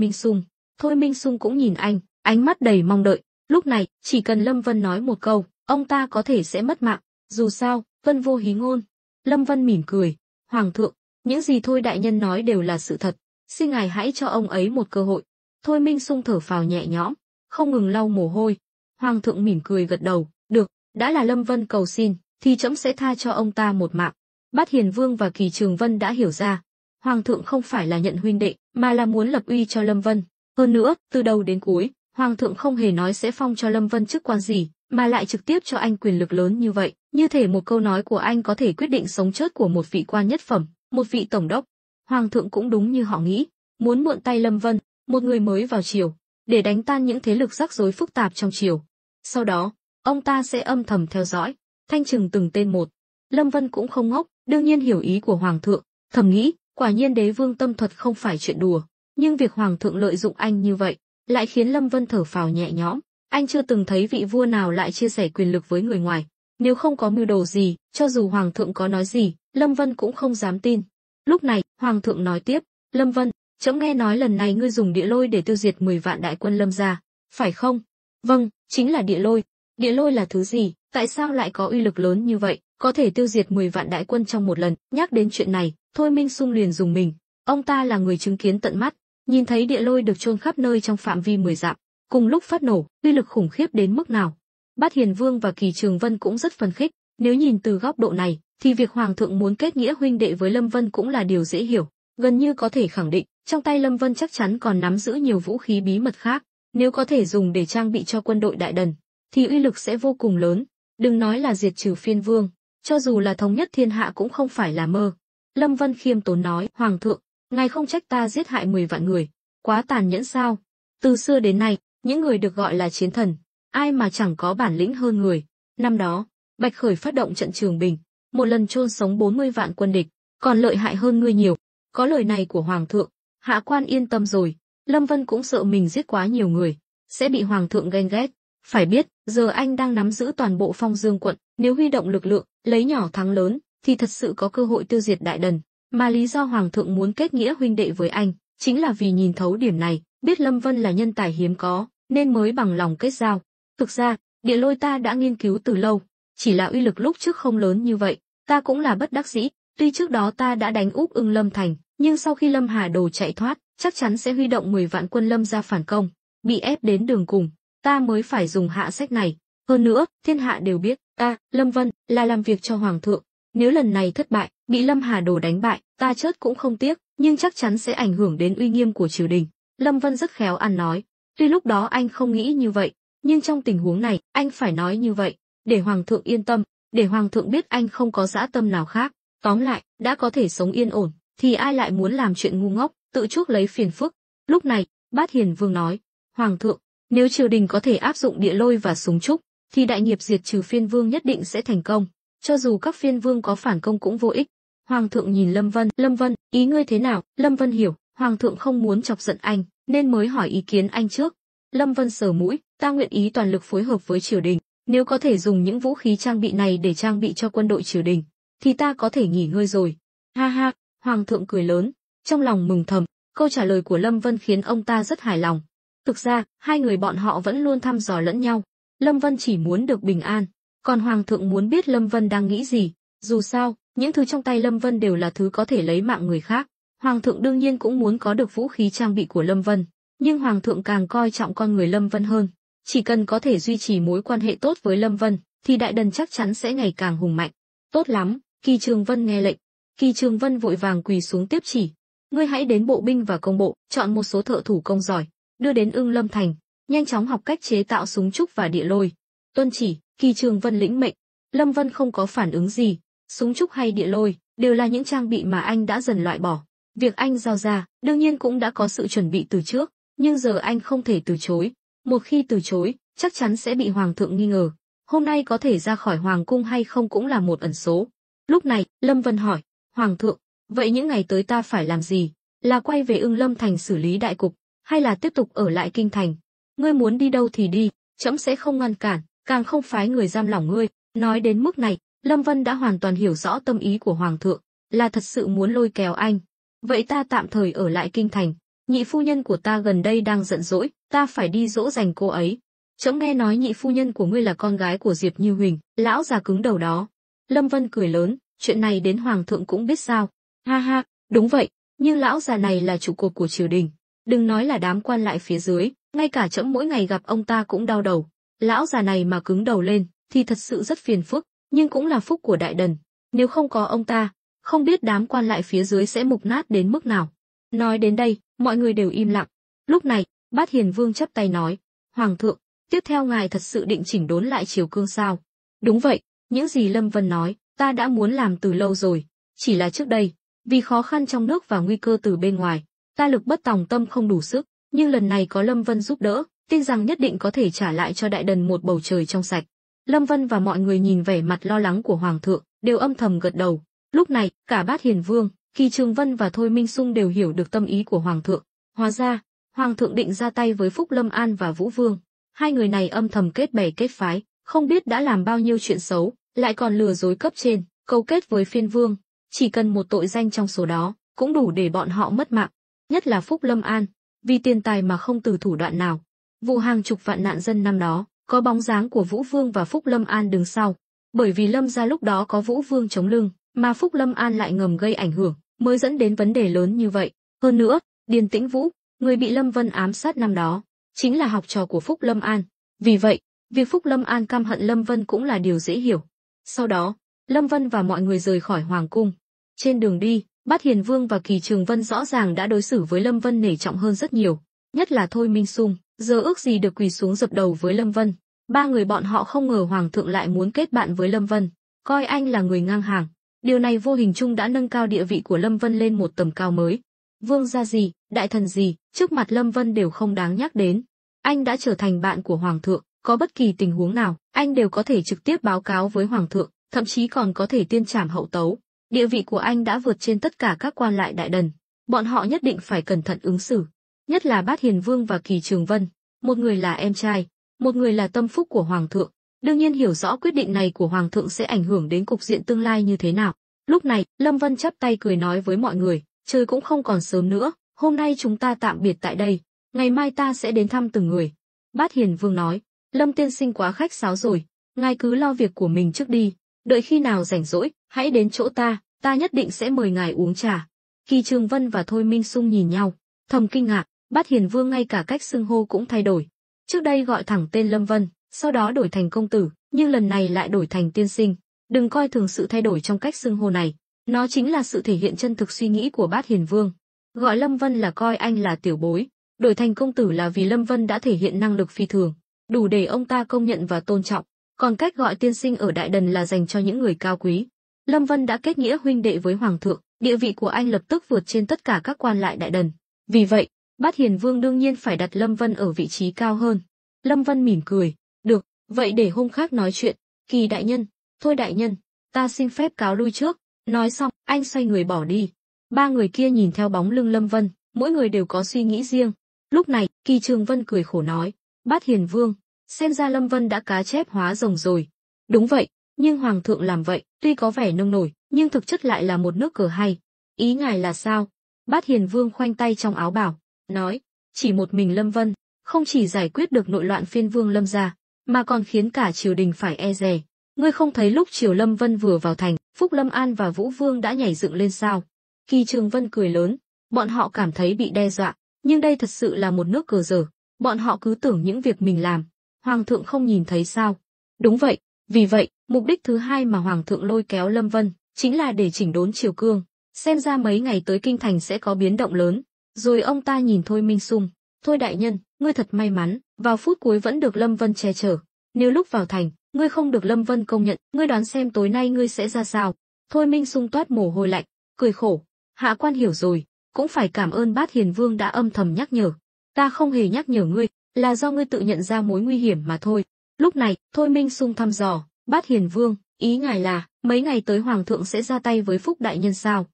Minh Sung cũng nhìn anh, ánh mắt đầy mong đợi. Lúc này, chỉ cần Lâm Vân nói một câu, ông ta có thể sẽ mất mạng. Dù sao, Vân vô hí ngôn. Lâm Vân mỉm cười, hoàng thượng, những gì Thôi đại nhân nói đều là sự thật, xin ngài hãy cho ông ấy một cơ hội. Thôi Minh Sung thở phào nhẹ nhõm, không ngừng lau mồ hôi. Hoàng thượng mỉm cười gật đầu, được, đã là Lâm Vân cầu xin, thì trẫm sẽ tha cho ông ta một mạng. Bát Hiền Vương và Kỳ Trường Vân đã hiểu ra, hoàng thượng không phải là nhận huynh đệ, mà là muốn lập uy cho Lâm Vân. Hơn nữa, từ đầu đến cuối, hoàng thượng không hề nói sẽ phong cho Lâm Vân chức quan gì, mà lại trực tiếp cho anh quyền lực lớn như vậy, như thể một câu nói của anh có thể quyết định sống chết của một vị quan nhất phẩm, một vị tổng đốc. Hoàng thượng cũng đúng như họ nghĩ, muốn mượn tay Lâm Vân, một người mới vào triều, để đánh tan những thế lực rắc rối phức tạp trong triều. Sau đó, ông ta sẽ âm thầm theo dõi, thanh trừng từng tên một. Lâm Vân cũng không ngốc, đương nhiên hiểu ý của hoàng thượng, thầm nghĩ, quả nhiên đế vương tâm thuật không phải chuyện đùa, nhưng việc hoàng thượng lợi dụng anh như vậy, lại khiến Lâm Vân thở phào nhẹ nhõm. Anh chưa từng thấy vị vua nào lại chia sẻ quyền lực với người ngoài. Nếu không có mưu đồ gì, cho dù hoàng thượng có nói gì, Lâm Vân cũng không dám tin. Lúc này, hoàng thượng nói tiếp, Lâm Vân, trẫm nghe nói lần này ngươi dùng địa lôi để tiêu diệt 10 vạn đại quân Lâm gia, phải không? Vâng, chính là địa lôi. Địa lôi là thứ gì? Tại sao lại có uy lực lớn như vậy, có thể tiêu diệt 10 vạn đại quân trong một lần? Nhắc đến chuyện này, Thôi Minh Sung liền dùng mình. Ông ta là người chứng kiến tận mắt, nhìn thấy địa lôi được chôn khắp nơi trong phạm vi 10 dặm, cùng lúc phát nổ, uy lực khủng khiếp đến mức nào. Bát Hiền Vương và Kỳ Trường Vân cũng rất phấn khích, nếu nhìn từ góc độ này, thì việc hoàng thượng muốn kết nghĩa huynh đệ với Lâm Vân cũng là điều dễ hiểu, gần như có thể khẳng định, trong tay Lâm Vân chắc chắn còn nắm giữ nhiều vũ khí bí mật khác, nếu có thể dùng để trang bị cho quân đội đại Đần, thì uy lực sẽ vô cùng lớn, đừng nói là diệt trừ phiên vương, cho dù là thống nhất thiên hạ cũng không phải là mơ. Lâm Vân khiêm tốn nói, hoàng thượng, ngài không trách ta giết hại 10 vạn người, quá tàn nhẫn sao? Từ xưa đến nay, những người được gọi là chiến thần, ai mà chẳng có bản lĩnh hơn người. Năm đó, Bạch Khởi phát động trận Trường Bình, một lần chôn sống 40 vạn quân địch, còn lợi hại hơn ngươi nhiều. Có lời này của hoàng thượng, hạ quan yên tâm rồi. Lâm Vân cũng sợ mình giết quá nhiều người, sẽ bị hoàng thượng ghen ghét. Phải biết, giờ anh đang nắm giữ toàn bộ Phong Dương quận, nếu huy động lực lượng, lấy nhỏ thắng lớn, thì thật sự có cơ hội tiêu diệt đại Đần. Mà lý do hoàng thượng muốn kết nghĩa huynh đệ với anh, chính là vì nhìn thấu điểm này, biết Lâm Vân là nhân tài hiếm có, nên mới bằng lòng kết giao. Thực ra, địa lôi ta đã nghiên cứu từ lâu, chỉ là uy lực lúc trước không lớn như vậy, ta cũng là bất đắc dĩ. Tuy trước đó ta đã đánh úp Ưng Lâm Thành, nhưng sau khi Lâm Hà Đồ chạy thoát, chắc chắn sẽ huy động 10 vạn quân Lâm ra phản công, bị ép đến đường cùng, ta mới phải dùng hạ sách này. Hơn nữa, thiên hạ đều biết, ta, Lâm Vân, là làm việc cho hoàng thượng. Nếu lần này thất bại, bị Lâm Hà Đồ đánh bại, ta chết cũng không tiếc, nhưng chắc chắn sẽ ảnh hưởng đến uy nghiêm của triều đình. Lâm Vân rất khéo ăn nói, tuy lúc đó anh không nghĩ như vậy, nhưng trong tình huống này, anh phải nói như vậy, để hoàng thượng yên tâm, để hoàng thượng biết anh không có dã tâm nào khác. Tóm lại, đã có thể sống yên ổn, thì ai lại muốn làm chuyện ngu ngốc, tự chuốc lấy phiền phức. Lúc này, Bát Hiền Vương nói, hoàng thượng, Nếu triều đình có thể áp dụng địa lôi và súng trúc, thì đại nghiệp diệt trừ phiên vương nhất định sẽ thành công. Cho dù các phiên vương có phản công cũng vô ích. Hoàng thượng nhìn Lâm Vân, ý ngươi thế nào? Lâm Vân hiểu, Hoàng thượng không muốn chọc giận anh, nên mới hỏi ý kiến anh trước. Lâm Vân sờ mũi, ta nguyện ý toàn lực phối hợp với triều đình. Nếu có thể dùng những vũ khí trang bị này để trang bị cho quân đội triều đình, thì ta có thể nghỉ ngơi rồi. Ha ha, Hoàng thượng cười lớn, trong lòng mừng thầm, câu trả lời của Lâm Vân khiến ông ta rất hài lòng. Thực ra, hai người bọn họ vẫn luôn thăm dò lẫn nhau. Lâm Vân chỉ muốn được bình an, còn Hoàng thượng muốn biết Lâm Vân đang nghĩ gì. Dù sao, những thứ trong tay Lâm Vân đều là thứ có thể lấy mạng người khác. Hoàng thượng đương nhiên cũng muốn có được vũ khí trang bị của Lâm Vân, nhưng Hoàng thượng càng coi trọng con người Lâm Vân hơn. Chỉ cần có thể duy trì mối quan hệ tốt với Lâm Vân, thì Đại Đần chắc chắn sẽ ngày càng hùng mạnh. Tốt lắm, Kỳ Trường Vân nghe lệnh. Kỳ Trường Vân vội vàng quỳ xuống tiếp chỉ. Ngươi hãy đến bộ binh và công bộ, chọn một số thợ thủ công giỏi, đưa đến Ưng Lâm Thành, nhanh chóng học cách chế tạo súng trúc và địa lôi. Tuân chỉ, Kỳ Trường Vân lĩnh mệnh. Lâm Vân không có phản ứng gì. Súng trúc hay địa lôi đều là những trang bị mà anh đã dần loại bỏ. Việc anh giao ra, đương nhiên cũng đã có sự chuẩn bị từ trước, nhưng giờ anh không thể từ chối. Một khi từ chối, chắc chắn sẽ bị Hoàng thượng nghi ngờ. Hôm nay có thể ra khỏi Hoàng cung hay không cũng là một ẩn số. Lúc này, Lâm Vân hỏi, Hoàng thượng, vậy những ngày tới ta phải làm gì? Là quay về Ưng Lâm Thành xử lý đại cục, hay là tiếp tục ở lại kinh thành? Ngươi muốn đi đâu thì đi, trẫm sẽ không ngăn cản, càng không phái người giam lỏng ngươi. Nói đến mức này, Lâm Vân đã hoàn toàn hiểu rõ tâm ý của Hoàng thượng, là thật sự muốn lôi kéo anh. Vậy ta tạm thời ở lại kinh thành, nhị phu nhân của ta gần đây đang giận dỗi, ta phải đi dỗ dành cô ấy. Trẫm nghe nói nhị phu nhân của ngươi là con gái của Diệp Như Huỳnh, lão già cứng đầu đó. Lâm Vân cười lớn, chuyện này đến Hoàng thượng cũng biết sao? Ha ha, đúng vậy, nhưng lão già này là trụ cột của triều đình. Đừng nói là đám quan lại phía dưới, ngay cả trẫm mỗi ngày gặp ông ta cũng đau đầu. Lão già này mà cứng đầu lên, thì thật sự rất phiền phức, nhưng cũng là phúc của Đại Đần. Nếu không có ông ta, không biết đám quan lại phía dưới sẽ mục nát đến mức nào. Nói đến đây, mọi người đều im lặng. Lúc này, Bát Hiền Vương chắp tay nói, Hoàng thượng, tiếp theo ngài thật sự định chỉnh đốn lại triều cương sao? Đúng vậy, những gì Lâm Vân nói, ta đã muốn làm từ lâu rồi. Chỉ là trước đây, vì khó khăn trong nước và nguy cơ từ bên ngoài, ta lực bất tòng tâm không đủ sức, nhưng lần này có Lâm Vân giúp đỡ, tin rằng nhất định có thể trả lại cho Đại Đần một bầu trời trong sạch. Lâm Vân và mọi người nhìn vẻ mặt lo lắng của Hoàng thượng, đều âm thầm gật đầu. Lúc này, cả Bát Hiền Vương, Kỳ Trường Vân và Thôi Minh Sung đều hiểu được tâm ý của Hoàng thượng. Hóa ra, Hoàng thượng định ra tay với Phúc Lâm An và Vũ Vương. Hai người này âm thầm kết bè kết phái, không biết đã làm bao nhiêu chuyện xấu, lại còn lừa dối cấp trên, câu kết với phiên vương. Chỉ cần một tội danh trong số đó, cũng đủ để bọn họ mất mạng. Nhất là Phúc Lâm An, vì tiền tài mà không từ thủ đoạn nào. Vụ hàng chục vạn nạn dân năm đó, có bóng dáng của Vũ Vương và Phúc Lâm An đứng sau. Bởi vì Lâm gia lúc đó có Vũ Vương chống lưng, mà Phúc Lâm An lại ngầm gây ảnh hưởng, mới dẫn đến vấn đề lớn như vậy. Hơn nữa, Điền Tĩnh Vũ, người bị Lâm Vân ám sát năm đó, chính là học trò của Phúc Lâm An. Vì vậy, việc Phúc Lâm An căm hận Lâm Vân cũng là điều dễ hiểu. Sau đó, Lâm Vân và mọi người rời khỏi Hoàng cung. Trên đường đi, Bát Hiền Vương và Kỳ Trường Vân rõ ràng đã đối xử với Lâm Vân nể trọng hơn rất nhiều. Nhất là Thôi Minh Sung, giờ ước gì được quỳ xuống dập đầu với Lâm Vân. Ba người bọn họ không ngờ Hoàng thượng lại muốn kết bạn với Lâm Vân, coi anh là người ngang hàng. Điều này vô hình chung đã nâng cao địa vị của Lâm Vân lên một tầm cao mới. Vương gia gì, đại thần gì, trước mặt Lâm Vân đều không đáng nhắc đến. Anh đã trở thành bạn của Hoàng thượng, có bất kỳ tình huống nào, anh đều có thể trực tiếp báo cáo với Hoàng thượng, thậm chí còn có thể tiên trảm hậu tấu. Địa vị của anh đã vượt trên tất cả các quan lại Đại Đần. Bọn họ nhất định phải cẩn thận ứng xử. Nhất là Bát Hiền Vương và Kỳ Trường Vân. Một người là em trai, một người là tâm phúc của Hoàng thượng. Đương nhiên hiểu rõ quyết định này của Hoàng thượng sẽ ảnh hưởng đến cục diện tương lai như thế nào. Lúc này, Lâm Vân chắp tay cười nói với mọi người, trời cũng không còn sớm nữa, hôm nay chúng ta tạm biệt tại đây, ngày mai ta sẽ đến thăm từng người. Bát Hiền Vương nói, Lâm tiên sinh quá khách sáo rồi, ngài cứ lo việc của mình trước đi, đợi khi nào rảnh rỗi, hãy đến chỗ ta nhất định sẽ mời ngài uống trà. Kỳ Trường Vân và Thôi Minh Sung nhìn nhau, thầm kinh ngạc, Bát Hiền Vương ngay cả cách xưng hô cũng thay đổi. Trước đây gọi thẳng tên Lâm Vân, sau đó đổi thành công tử, nhưng lần này lại đổi thành tiên sinh. Đừng coi thường sự thay đổi trong cách xưng hô này, nó chính là sự thể hiện chân thực suy nghĩ của Bát Hiền Vương. Gọi Lâm Vân là coi anh là tiểu bối, đổi thành công tử là vì Lâm Vân đã thể hiện năng lực phi thường, đủ để ông ta công nhận và tôn trọng. Còn cách gọi tiên sinh ở Đại Đần là dành cho những người cao quý. Lâm Vân đã kết nghĩa huynh đệ với Hoàng thượng, địa vị của anh lập tức vượt trên tất cả các quan lại Đại Đần. Vì vậy, Bát Hiền Vương đương nhiên phải đặt Lâm Vân ở vị trí cao hơn. Lâm Vân mỉm cười, được, vậy để hôm khác nói chuyện. Kỳ đại nhân, thôi đại nhân, ta xin phép cáo lui trước. Nói xong, anh xoay người bỏ đi. Ba người kia nhìn theo bóng lưng Lâm Vân, mỗi người đều có suy nghĩ riêng. Lúc này, Kỳ Trường Vân cười khổ nói, Bát Hiền Vương, xem ra Lâm Vân đã cá chép hóa rồng rồi. Đúng vậy, nhưng Hoàng thượng làm vậy, tuy có vẻ nông nổi, nhưng thực chất lại là một nước cờ hay. Ý ngài là sao? Bát Hiền Vương khoanh tay trong áo bào, nói, chỉ một mình Lâm Vân, không chỉ giải quyết được nội loạn phiên vương Lâm gia, mà còn khiến cả triều đình phải e dè. Ngươi không thấy lúc triều Lâm Vân vừa vào thành, Phúc Lâm An và Vũ Vương đã nhảy dựng lên sao? Kỳ Trường Vân cười lớn, bọn họ cảm thấy bị đe dọa, nhưng đây thật sự là một nước cờ dở, bọn họ cứ tưởng những việc mình làm, Hoàng thượng không nhìn thấy sao? Đúng vậy, vì vậy, mục đích thứ hai mà Hoàng thượng lôi kéo Lâm Vân, chính là để chỉnh đốn triều cương, xem ra mấy ngày tới kinh thành sẽ có biến động lớn. Rồi ông ta nhìn Thôi Minh Sung, thôi đại nhân, ngươi thật may mắn, vào phút cuối vẫn được Lâm Vân che chở. Nếu lúc vào thành, ngươi không được Lâm Vân công nhận, ngươi đoán xem tối nay ngươi sẽ ra sao? Thôi Minh Sung toát mồ hôi lạnh, cười khổ, hạ quan hiểu rồi, cũng phải cảm ơn Bát Hiền Vương đã âm thầm nhắc nhở. Ta không hề nhắc nhở ngươi, là do ngươi tự nhận ra mối nguy hiểm mà thôi. Lúc này, Thôi Minh Sung thăm dò, Bát Hiền Vương, ý ngài là, mấy ngày tới Hoàng thượng sẽ ra tay với Phúc đại nhân sao?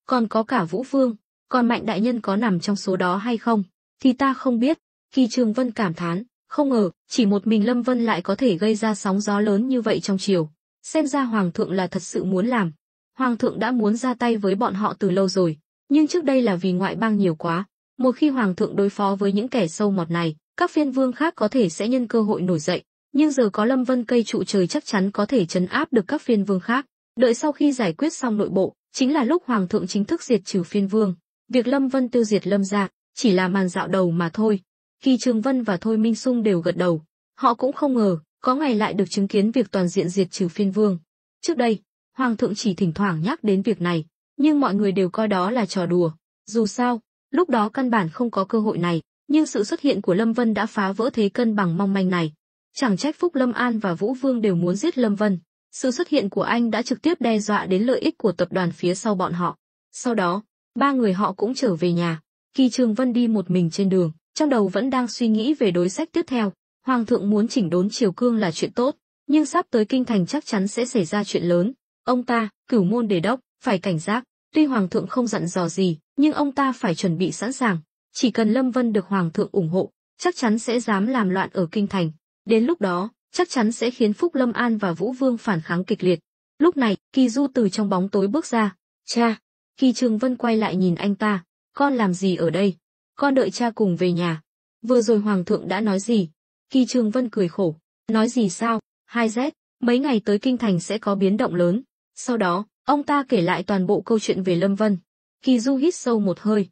Còn có cả Vũ Vương, còn Mạnh đại nhân có nằm trong số đó hay không? Thì ta không biết. Kỳ Trường Vân cảm thán, không ngờ, chỉ một mình Lâm Vân lại có thể gây ra sóng gió lớn như vậy trong triều. Xem ra Hoàng thượng là thật sự muốn làm. Hoàng thượng đã muốn ra tay với bọn họ từ lâu rồi, nhưng trước đây là vì ngoại bang nhiều quá. Một khi Hoàng thượng đối phó với những kẻ sâu mọt này, các phiên vương khác có thể sẽ nhân cơ hội nổi dậy. Nhưng giờ có Lâm Vân cây trụ trời chắc chắn có thể trấn áp được các phiên vương khác. Đợi sau khi giải quyết xong nội bộ, chính là lúc Hoàng thượng chính thức diệt trừ phiên vương. Việc Lâm Vân tiêu diệt Lâm gia chỉ là màn dạo đầu mà thôi. Kỳ Trường Vân và Thôi Minh Sung đều gật đầu. Họ cũng không ngờ, có ngày lại được chứng kiến việc toàn diện diệt trừ phiên vương. Trước đây, Hoàng thượng chỉ thỉnh thoảng nhắc đến việc này, nhưng mọi người đều coi đó là trò đùa. Dù sao, lúc đó căn bản không có cơ hội này, nhưng sự xuất hiện của Lâm Vân đã phá vỡ thế cân bằng mong manh này. Chẳng trách Phúc Lâm An và Vũ Vương đều muốn giết Lâm Vân. Sự xuất hiện của anh đã trực tiếp đe dọa đến lợi ích của tập đoàn phía sau bọn họ. Sau đó, ba người họ cũng trở về nhà. Kỳ Trường Vân đi một mình trên đường, trong đầu vẫn đang suy nghĩ về đối sách tiếp theo. Hoàng thượng muốn chỉnh đốn triều cương là chuyện tốt, nhưng sắp tới kinh thành chắc chắn sẽ xảy ra chuyện lớn. Ông ta, Cửu Môn Đề Đốc, phải cảnh giác. Tuy Hoàng thượng không dặn dò gì, nhưng ông ta phải chuẩn bị sẵn sàng. Chỉ cần Lâm Vân được Hoàng thượng ủng hộ, chắc chắn sẽ dám làm loạn ở kinh thành. Đến lúc đó, chắc chắn sẽ khiến Phúc Lâm An và Vũ Vương phản kháng kịch liệt. Lúc này, Kỳ Du từ trong bóng tối bước ra. Cha! Kỳ Trường Vân quay lại nhìn anh ta. Con làm gì ở đây? Con đợi cha cùng về nhà. Vừa rồi Hoàng thượng đã nói gì? Kỳ Trường Vân cười khổ. Nói gì sao? 2Z, mấy ngày tới kinh thành sẽ có biến động lớn. Sau đó, ông ta kể lại toàn bộ câu chuyện về Lâm Vân. Kỳ Du hít sâu một hơi.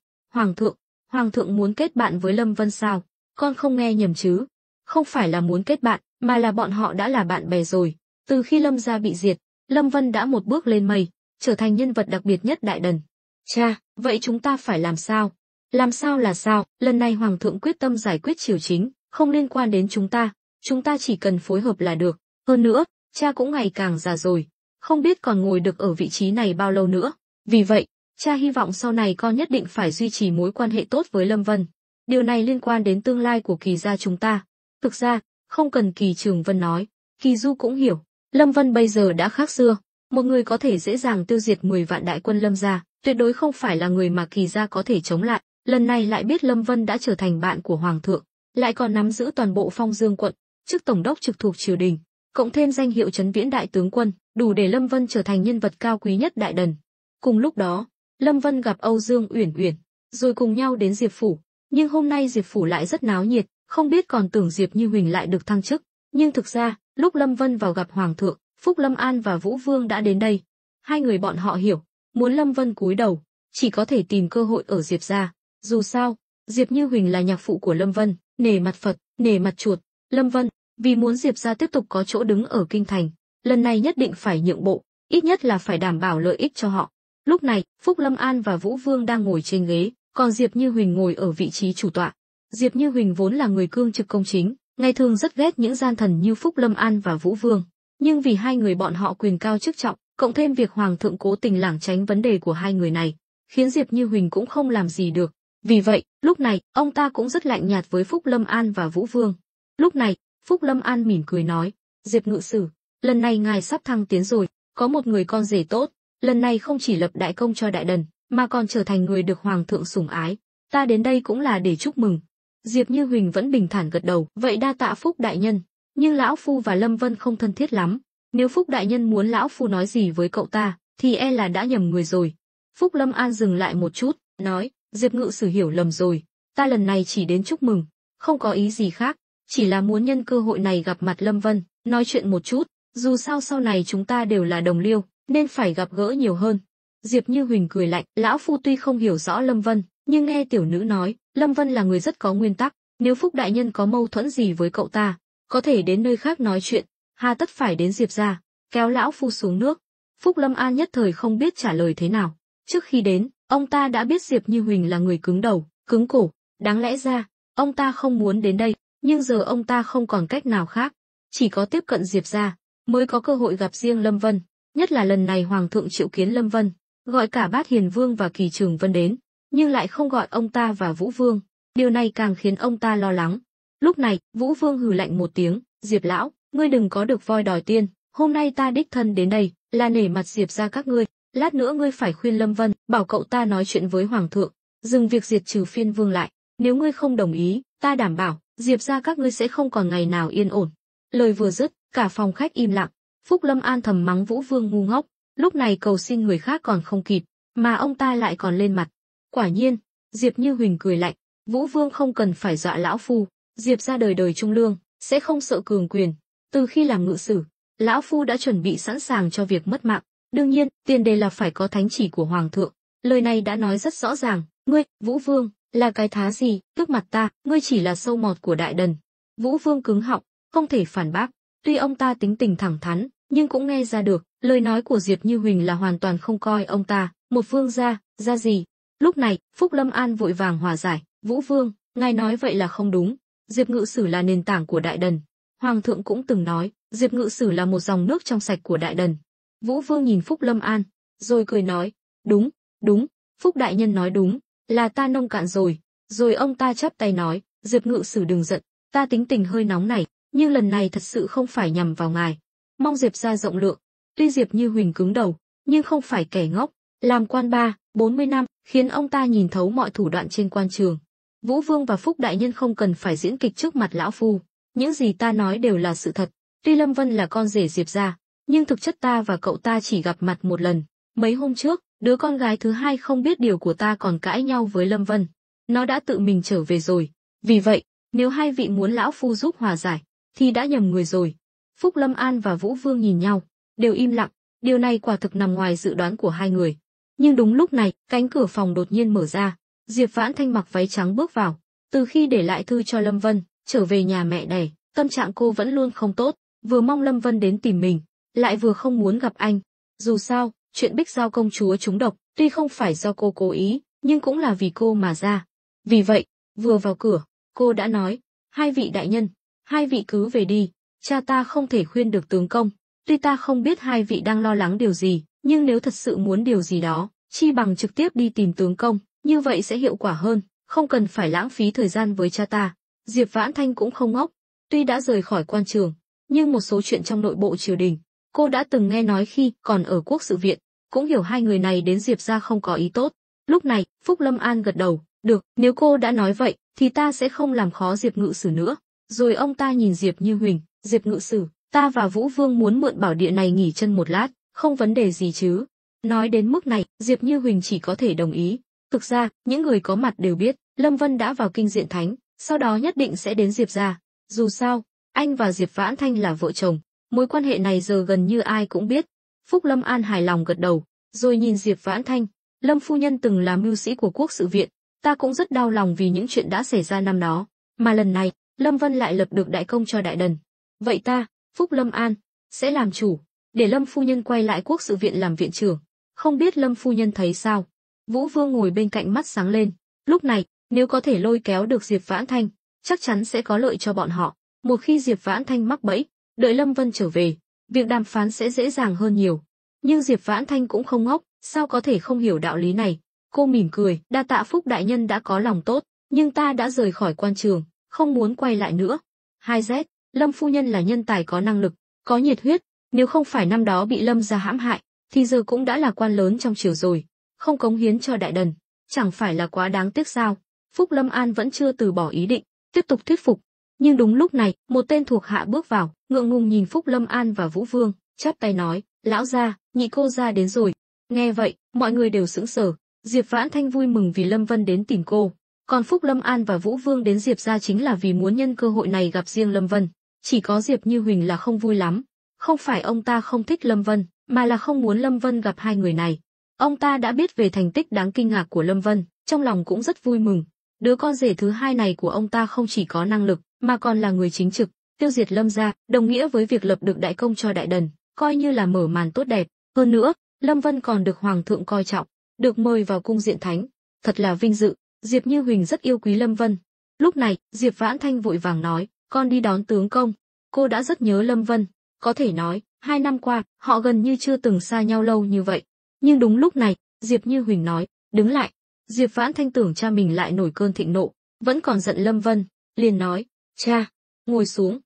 Hoàng thượng muốn kết bạn với Lâm Vân sao? Con không nghe nhầm chứ? Không phải là muốn kết bạn, mà là bọn họ đã là bạn bè rồi. Từ khi Lâm gia bị diệt, Lâm Vân đã một bước lên mây, trở thành nhân vật đặc biệt nhất Đại Đần. Cha, vậy chúng ta phải làm sao? Làm sao là sao? Lần này Hoàng thượng quyết tâm giải quyết triều chính, không liên quan đến chúng ta chỉ cần phối hợp là được. Hơn nữa, cha cũng ngày càng già rồi, không biết còn ngồi được ở vị trí này bao lâu nữa. Vì vậy, cha hy vọng sau này con nhất định phải duy trì mối quan hệ tốt với Lâm Vân. Điều này liên quan đến tương lai của Kỳ gia chúng ta. Thực ra, không cần Kỳ Trường Vân nói, Kỳ Du cũng hiểu, Lâm Vân bây giờ đã khác xưa, một người có thể dễ dàng tiêu diệt 10 vạn đại quân Lâm gia, tuyệt đối không phải là người mà Kỳ gia có thể chống lại. Lần này lại biết Lâm Vân đã trở thành bạn của Hoàng thượng, lại còn nắm giữ toàn bộ Phong Dương quận, chức tổng đốc trực thuộc triều đình, cộng thêm danh hiệu Trấn Viễn đại tướng quân, đủ để Lâm Vân trở thành nhân vật cao quý nhất Đại Đần. Cùng lúc đó, Lâm Vân gặp Âu Dương Uyển Uyển, rồi cùng nhau đến Diệp phủ, nhưng hôm nay Diệp phủ lại rất náo nhiệt, không biết còn tưởng Diệp Như Huỳnh lại được thăng chức, nhưng thực ra, lúc Lâm Vân vào gặp Hoàng thượng, Phúc Lâm An và Vũ Vương đã đến đây. Hai người bọn họ hiểu, muốn Lâm Vân cúi đầu, chỉ có thể tìm cơ hội ở Diệp gia. Dù sao, Diệp Như Huỳnh là nhạc phụ của Lâm Vân, nể mặt Phật, nể mặt chuột. Lâm Vân, vì muốn Diệp gia tiếp tục có chỗ đứng ở kinh thành, lần này nhất định phải nhượng bộ, ít nhất là phải đảm bảo lợi ích cho họ. Lúc này, Phúc Lâm An và Vũ Vương đang ngồi trên ghế, còn Diệp Như Huỳnh ngồi ở vị trí chủ tọa. Diệp Như Huỳnh vốn là người cương trực công chính, ngày thường rất ghét những gian thần như Phúc Lâm An và Vũ Vương, nhưng vì hai người bọn họ quyền cao chức trọng, cộng thêm việc Hoàng thượng cố tình lảng tránh vấn đề của hai người này, khiến Diệp Như Huỳnh cũng không làm gì được. Vì vậy, lúc này, ông ta cũng rất lạnh nhạt với Phúc Lâm An và Vũ Vương. Lúc này, Phúc Lâm An mỉm cười nói, Diệp ngự sử, lần này ngài sắp thăng tiến rồi, có một người con rể tốt, lần này không chỉ lập đại công cho đại đần, mà còn trở thành người được hoàng thượng sủng ái. Ta đến đây cũng là để chúc mừng. Diệp Như Huỳnh vẫn bình thản gật đầu, vậy đa tạ Phúc đại nhân, nhưng lão phu và Lâm Vân không thân thiết lắm, nếu Phúc đại nhân muốn lão phu nói gì với cậu ta, thì e là đã nhầm người rồi. Phúc Lâm An dừng lại một chút, nói, Diệp ngự sử hiểu lầm rồi, ta lần này chỉ đến chúc mừng, không có ý gì khác, chỉ là muốn nhân cơ hội này gặp mặt Lâm Vân, nói chuyện một chút, dù sao sau này chúng ta đều là đồng liêu, nên phải gặp gỡ nhiều hơn. Diệp Như Huỳnh cười lạnh, lão phu tuy không hiểu rõ Lâm Vân, nhưng nghe tiểu nữ nói, Lâm Vân là người rất có nguyên tắc, nếu Phúc đại nhân có mâu thuẫn gì với cậu ta, có thể đến nơi khác nói chuyện, hà tất phải đến Diệp gia, kéo lão phu xuống nước. Phúc Lâm An nhất thời không biết trả lời thế nào. Trước khi đến, ông ta đã biết Diệp Như Huỳnh là người cứng đầu, cứng cổ, đáng lẽ ra, ông ta không muốn đến đây, nhưng giờ ông ta không còn cách nào khác, chỉ có tiếp cận Diệp gia, mới có cơ hội gặp riêng Lâm Vân, nhất là lần này Hoàng thượng triệu kiến Lâm Vân, gọi cả Bát Hiền Vương và Kỳ Trường Vân đến, nhưng lại không gọi ông ta và Vũ Vương, điều này càng khiến ông ta lo lắng. Lúc này, Vũ Vương hừ lạnh một tiếng, Diệp lão, ngươi đừng có được voi đòi tiên, hôm nay ta đích thân đến đây, là nể mặt Diệp gia các ngươi, lát nữa ngươi phải khuyên Lâm Vân, bảo cậu ta nói chuyện với Hoàng thượng, dừng việc diệt trừ Phiên Vương lại, nếu ngươi không đồng ý, ta đảm bảo, Diệp gia các ngươi sẽ không còn ngày nào yên ổn. Lời vừa dứt, cả phòng khách im lặng, Phúc Lâm An thầm mắng Vũ Vương ngu ngốc, lúc này cầu xin người khác còn không kịp, mà ông ta lại còn lên mặt. Quả nhiên, Diệp Như Huỳnh cười lạnh, Vũ Vương không cần phải dọa lão phu, Diệp gia đời đời trung lương, sẽ không sợ cường quyền, từ khi làm ngự sử, lão phu đã chuẩn bị sẵn sàng cho việc mất mạng, đương nhiên, tiền đề là phải có thánh chỉ của Hoàng thượng. Lời này đã nói rất rõ ràng, ngươi, Vũ Vương, là cái thá gì, trước mặt ta, ngươi chỉ là sâu mọt của đại đần. Vũ Vương cứng họng, không thể phản bác, tuy ông ta tính tình thẳng thắn, nhưng cũng nghe ra được, lời nói của Diệp Như Huỳnh là hoàn toàn không coi ông ta, một vương gia, ra gì. Lúc này, Phúc Lâm An vội vàng hòa giải, Vũ Vương, ngài nói vậy là không đúng, Diệp ngự sử là nền tảng của đại đần. Hoàng thượng cũng từng nói, Diệp ngự sử là một dòng nước trong sạch của đại đần. Vũ Vương nhìn Phúc Lâm An, rồi cười nói, đúng, đúng, Phúc đại nhân nói đúng, là ta nông cạn rồi. Rồi ông ta chắp tay nói, Diệp ngự sử đừng giận, ta tính tình hơi nóng này, nhưng lần này thật sự không phải nhằm vào ngài. Mong Diệp gia rộng lượng. Tuy Diệp Như Huỳnh cứng đầu, nhưng không phải kẻ ngốc, làm quan 40 năm, khiến ông ta nhìn thấu mọi thủ đoạn trên quan trường. Vũ Vương và Phúc đại nhân không cần phải diễn kịch trước mặt lão phu, những gì ta nói đều là sự thật. Tuy Lâm Vân là con rể Diệp gia, nhưng thực chất ta và cậu ta chỉ gặp mặt một lần. Mấy hôm trước, đứa con gái thứ hai không biết điều của ta còn cãi nhau với Lâm Vân. Nó đã tự mình trở về rồi. Vì vậy, nếu hai vị muốn lão phu giúp hòa giải, thì đã nhầm người rồi. Phúc Lâm An và Vũ Vương nhìn nhau, đều im lặng. Điều này quả thực nằm ngoài dự đoán của hai người. Nhưng đúng lúc này, cánh cửa phòng đột nhiên mở ra. Diệp Vãn Thanh mặc váy trắng bước vào. Từ khi để lại thư cho Lâm Vân, trở về nhà mẹ đẻ, tâm trạng cô vẫn luôn không tốt. Vừa mong Lâm Vân đến tìm mình, lại vừa không muốn gặp anh. Dù sao, chuyện Bích Giao công chúa trúng độc, tuy không phải do cô cố ý, nhưng cũng là vì cô mà ra. Vì vậy, vừa vào cửa, cô đã nói, hai vị đại nhân, hai vị cứ về đi, cha ta không thể khuyên được tướng công. Tuy ta không biết hai vị đang lo lắng điều gì, nhưng nếu thật sự muốn điều gì đó, chi bằng trực tiếp đi tìm tướng công, như vậy sẽ hiệu quả hơn, không cần phải lãng phí thời gian với cha ta. Diệp Vãn Thanh cũng không ngốc, tuy đã rời khỏi quan trường, nhưng một số chuyện trong nội bộ triều đình, cô đã từng nghe nói khi còn ở Quốc sự viện, cũng hiểu hai người này đến Diệp gia không có ý tốt. Lúc này, Phúc Lâm An gật đầu, được, nếu cô đã nói vậy, thì ta sẽ không làm khó Diệp ngự sử nữa. Rồi ông ta nhìn Diệp Như Huỳnh, Diệp ngự sử, ta và Vũ Vương muốn mượn bảo địa này nghỉ chân một lát, không vấn đề gì chứ. Nói đến mức này, Diệp Như Huỳnh chỉ có thể đồng ý. Thực ra, những người có mặt đều biết, Lâm Vân đã vào kinh diện thánh, sau đó nhất định sẽ đến Diệp gia. Dù sao, anh và Diệp Vãn Thanh là vợ chồng, mối quan hệ này giờ gần như ai cũng biết. Phúc Lâm An hài lòng gật đầu, rồi nhìn Diệp Vãn Thanh, Lâm phu nhân từng là mưu sĩ của Quốc sự viện, ta cũng rất đau lòng vì những chuyện đã xảy ra năm đó, mà lần này, Lâm Vân lại lập được đại công cho đại đần. Vậy ta, Phúc Lâm An, sẽ làm chủ, để Lâm phu nhân quay lại Quốc sự viện làm viện trưởng. Không biết Lâm phu nhân thấy sao? Vũ Vương ngồi bên cạnh mắt sáng lên. Lúc này, nếu có thể lôi kéo được Diệp Vãn Thanh, chắc chắn sẽ có lợi cho bọn họ. Một khi Diệp Vãn Thanh mắc bẫy, đợi Lâm Vân trở về, việc đàm phán sẽ dễ dàng hơn nhiều. Nhưng Diệp Vãn Thanh cũng không ngốc, sao có thể không hiểu đạo lý này? Cô mỉm cười, đa tạ Phúc đại nhân đã có lòng tốt, nhưng ta đã rời khỏi quan trường, không muốn quay lại nữa. 2Z, Lâm phu nhân là nhân tài có năng lực, có nhiệt huyết, nếu không phải năm đó bị Lâm gia hãm hại, thì giờ cũng đã là quan lớn trong triều rồi, không cống hiến cho đại đần, chẳng phải là quá đáng tiếc sao? Phúc Lâm An vẫn chưa từ bỏ ý định, tiếp tục thuyết phục. Nhưng đúng lúc này, một tên thuộc hạ bước vào, ngượng ngùng nhìn Phúc Lâm An và Vũ Vương, chắp tay nói, lão gia, nhị cô gia đến rồi. Nghe vậy, mọi người đều sững sờ. Diệp Vãn Thanh vui mừng vì Lâm Vân đến tìm cô, còn Phúc Lâm An và Vũ Vương đến Diệp gia chính là vì muốn nhân cơ hội này gặp riêng Lâm Vân. Chỉ có Diệp Như Huỳnh là không vui lắm, không phải ông ta không thích Lâm Vân, mà là không muốn Lâm Vân gặp hai người này. Ông ta đã biết về thành tích đáng kinh ngạc của Lâm Vân, trong lòng cũng rất vui mừng. Đứa con rể thứ hai này của ông ta không chỉ có năng lực, mà còn là người chính trực, tiêu diệt Lâm gia, đồng nghĩa với việc lập được đại công cho đại đần, coi như là mở màn tốt đẹp. Hơn nữa, Lâm Vân còn được hoàng thượng coi trọng, được mời vào cung diện thánh, thật là vinh dự. Diệp Như Huỳnh rất yêu quý Lâm Vân. Lúc này, Diệp Vãn Thanh vội vàng nói, con đi đón tướng công. Cô đã rất nhớ Lâm Vân, có thể nói, 2 năm qua, họ gần như chưa từng xa nhau lâu như vậy. Nhưng đúng lúc này, Diệp Như Huỳnh nói, đứng lại. Diệp Vãn Thanh tưởng cha mình lại nổi cơn thịnh nộ, vẫn còn giận Lâm Vân, liền nói, cha, ngồi xuống.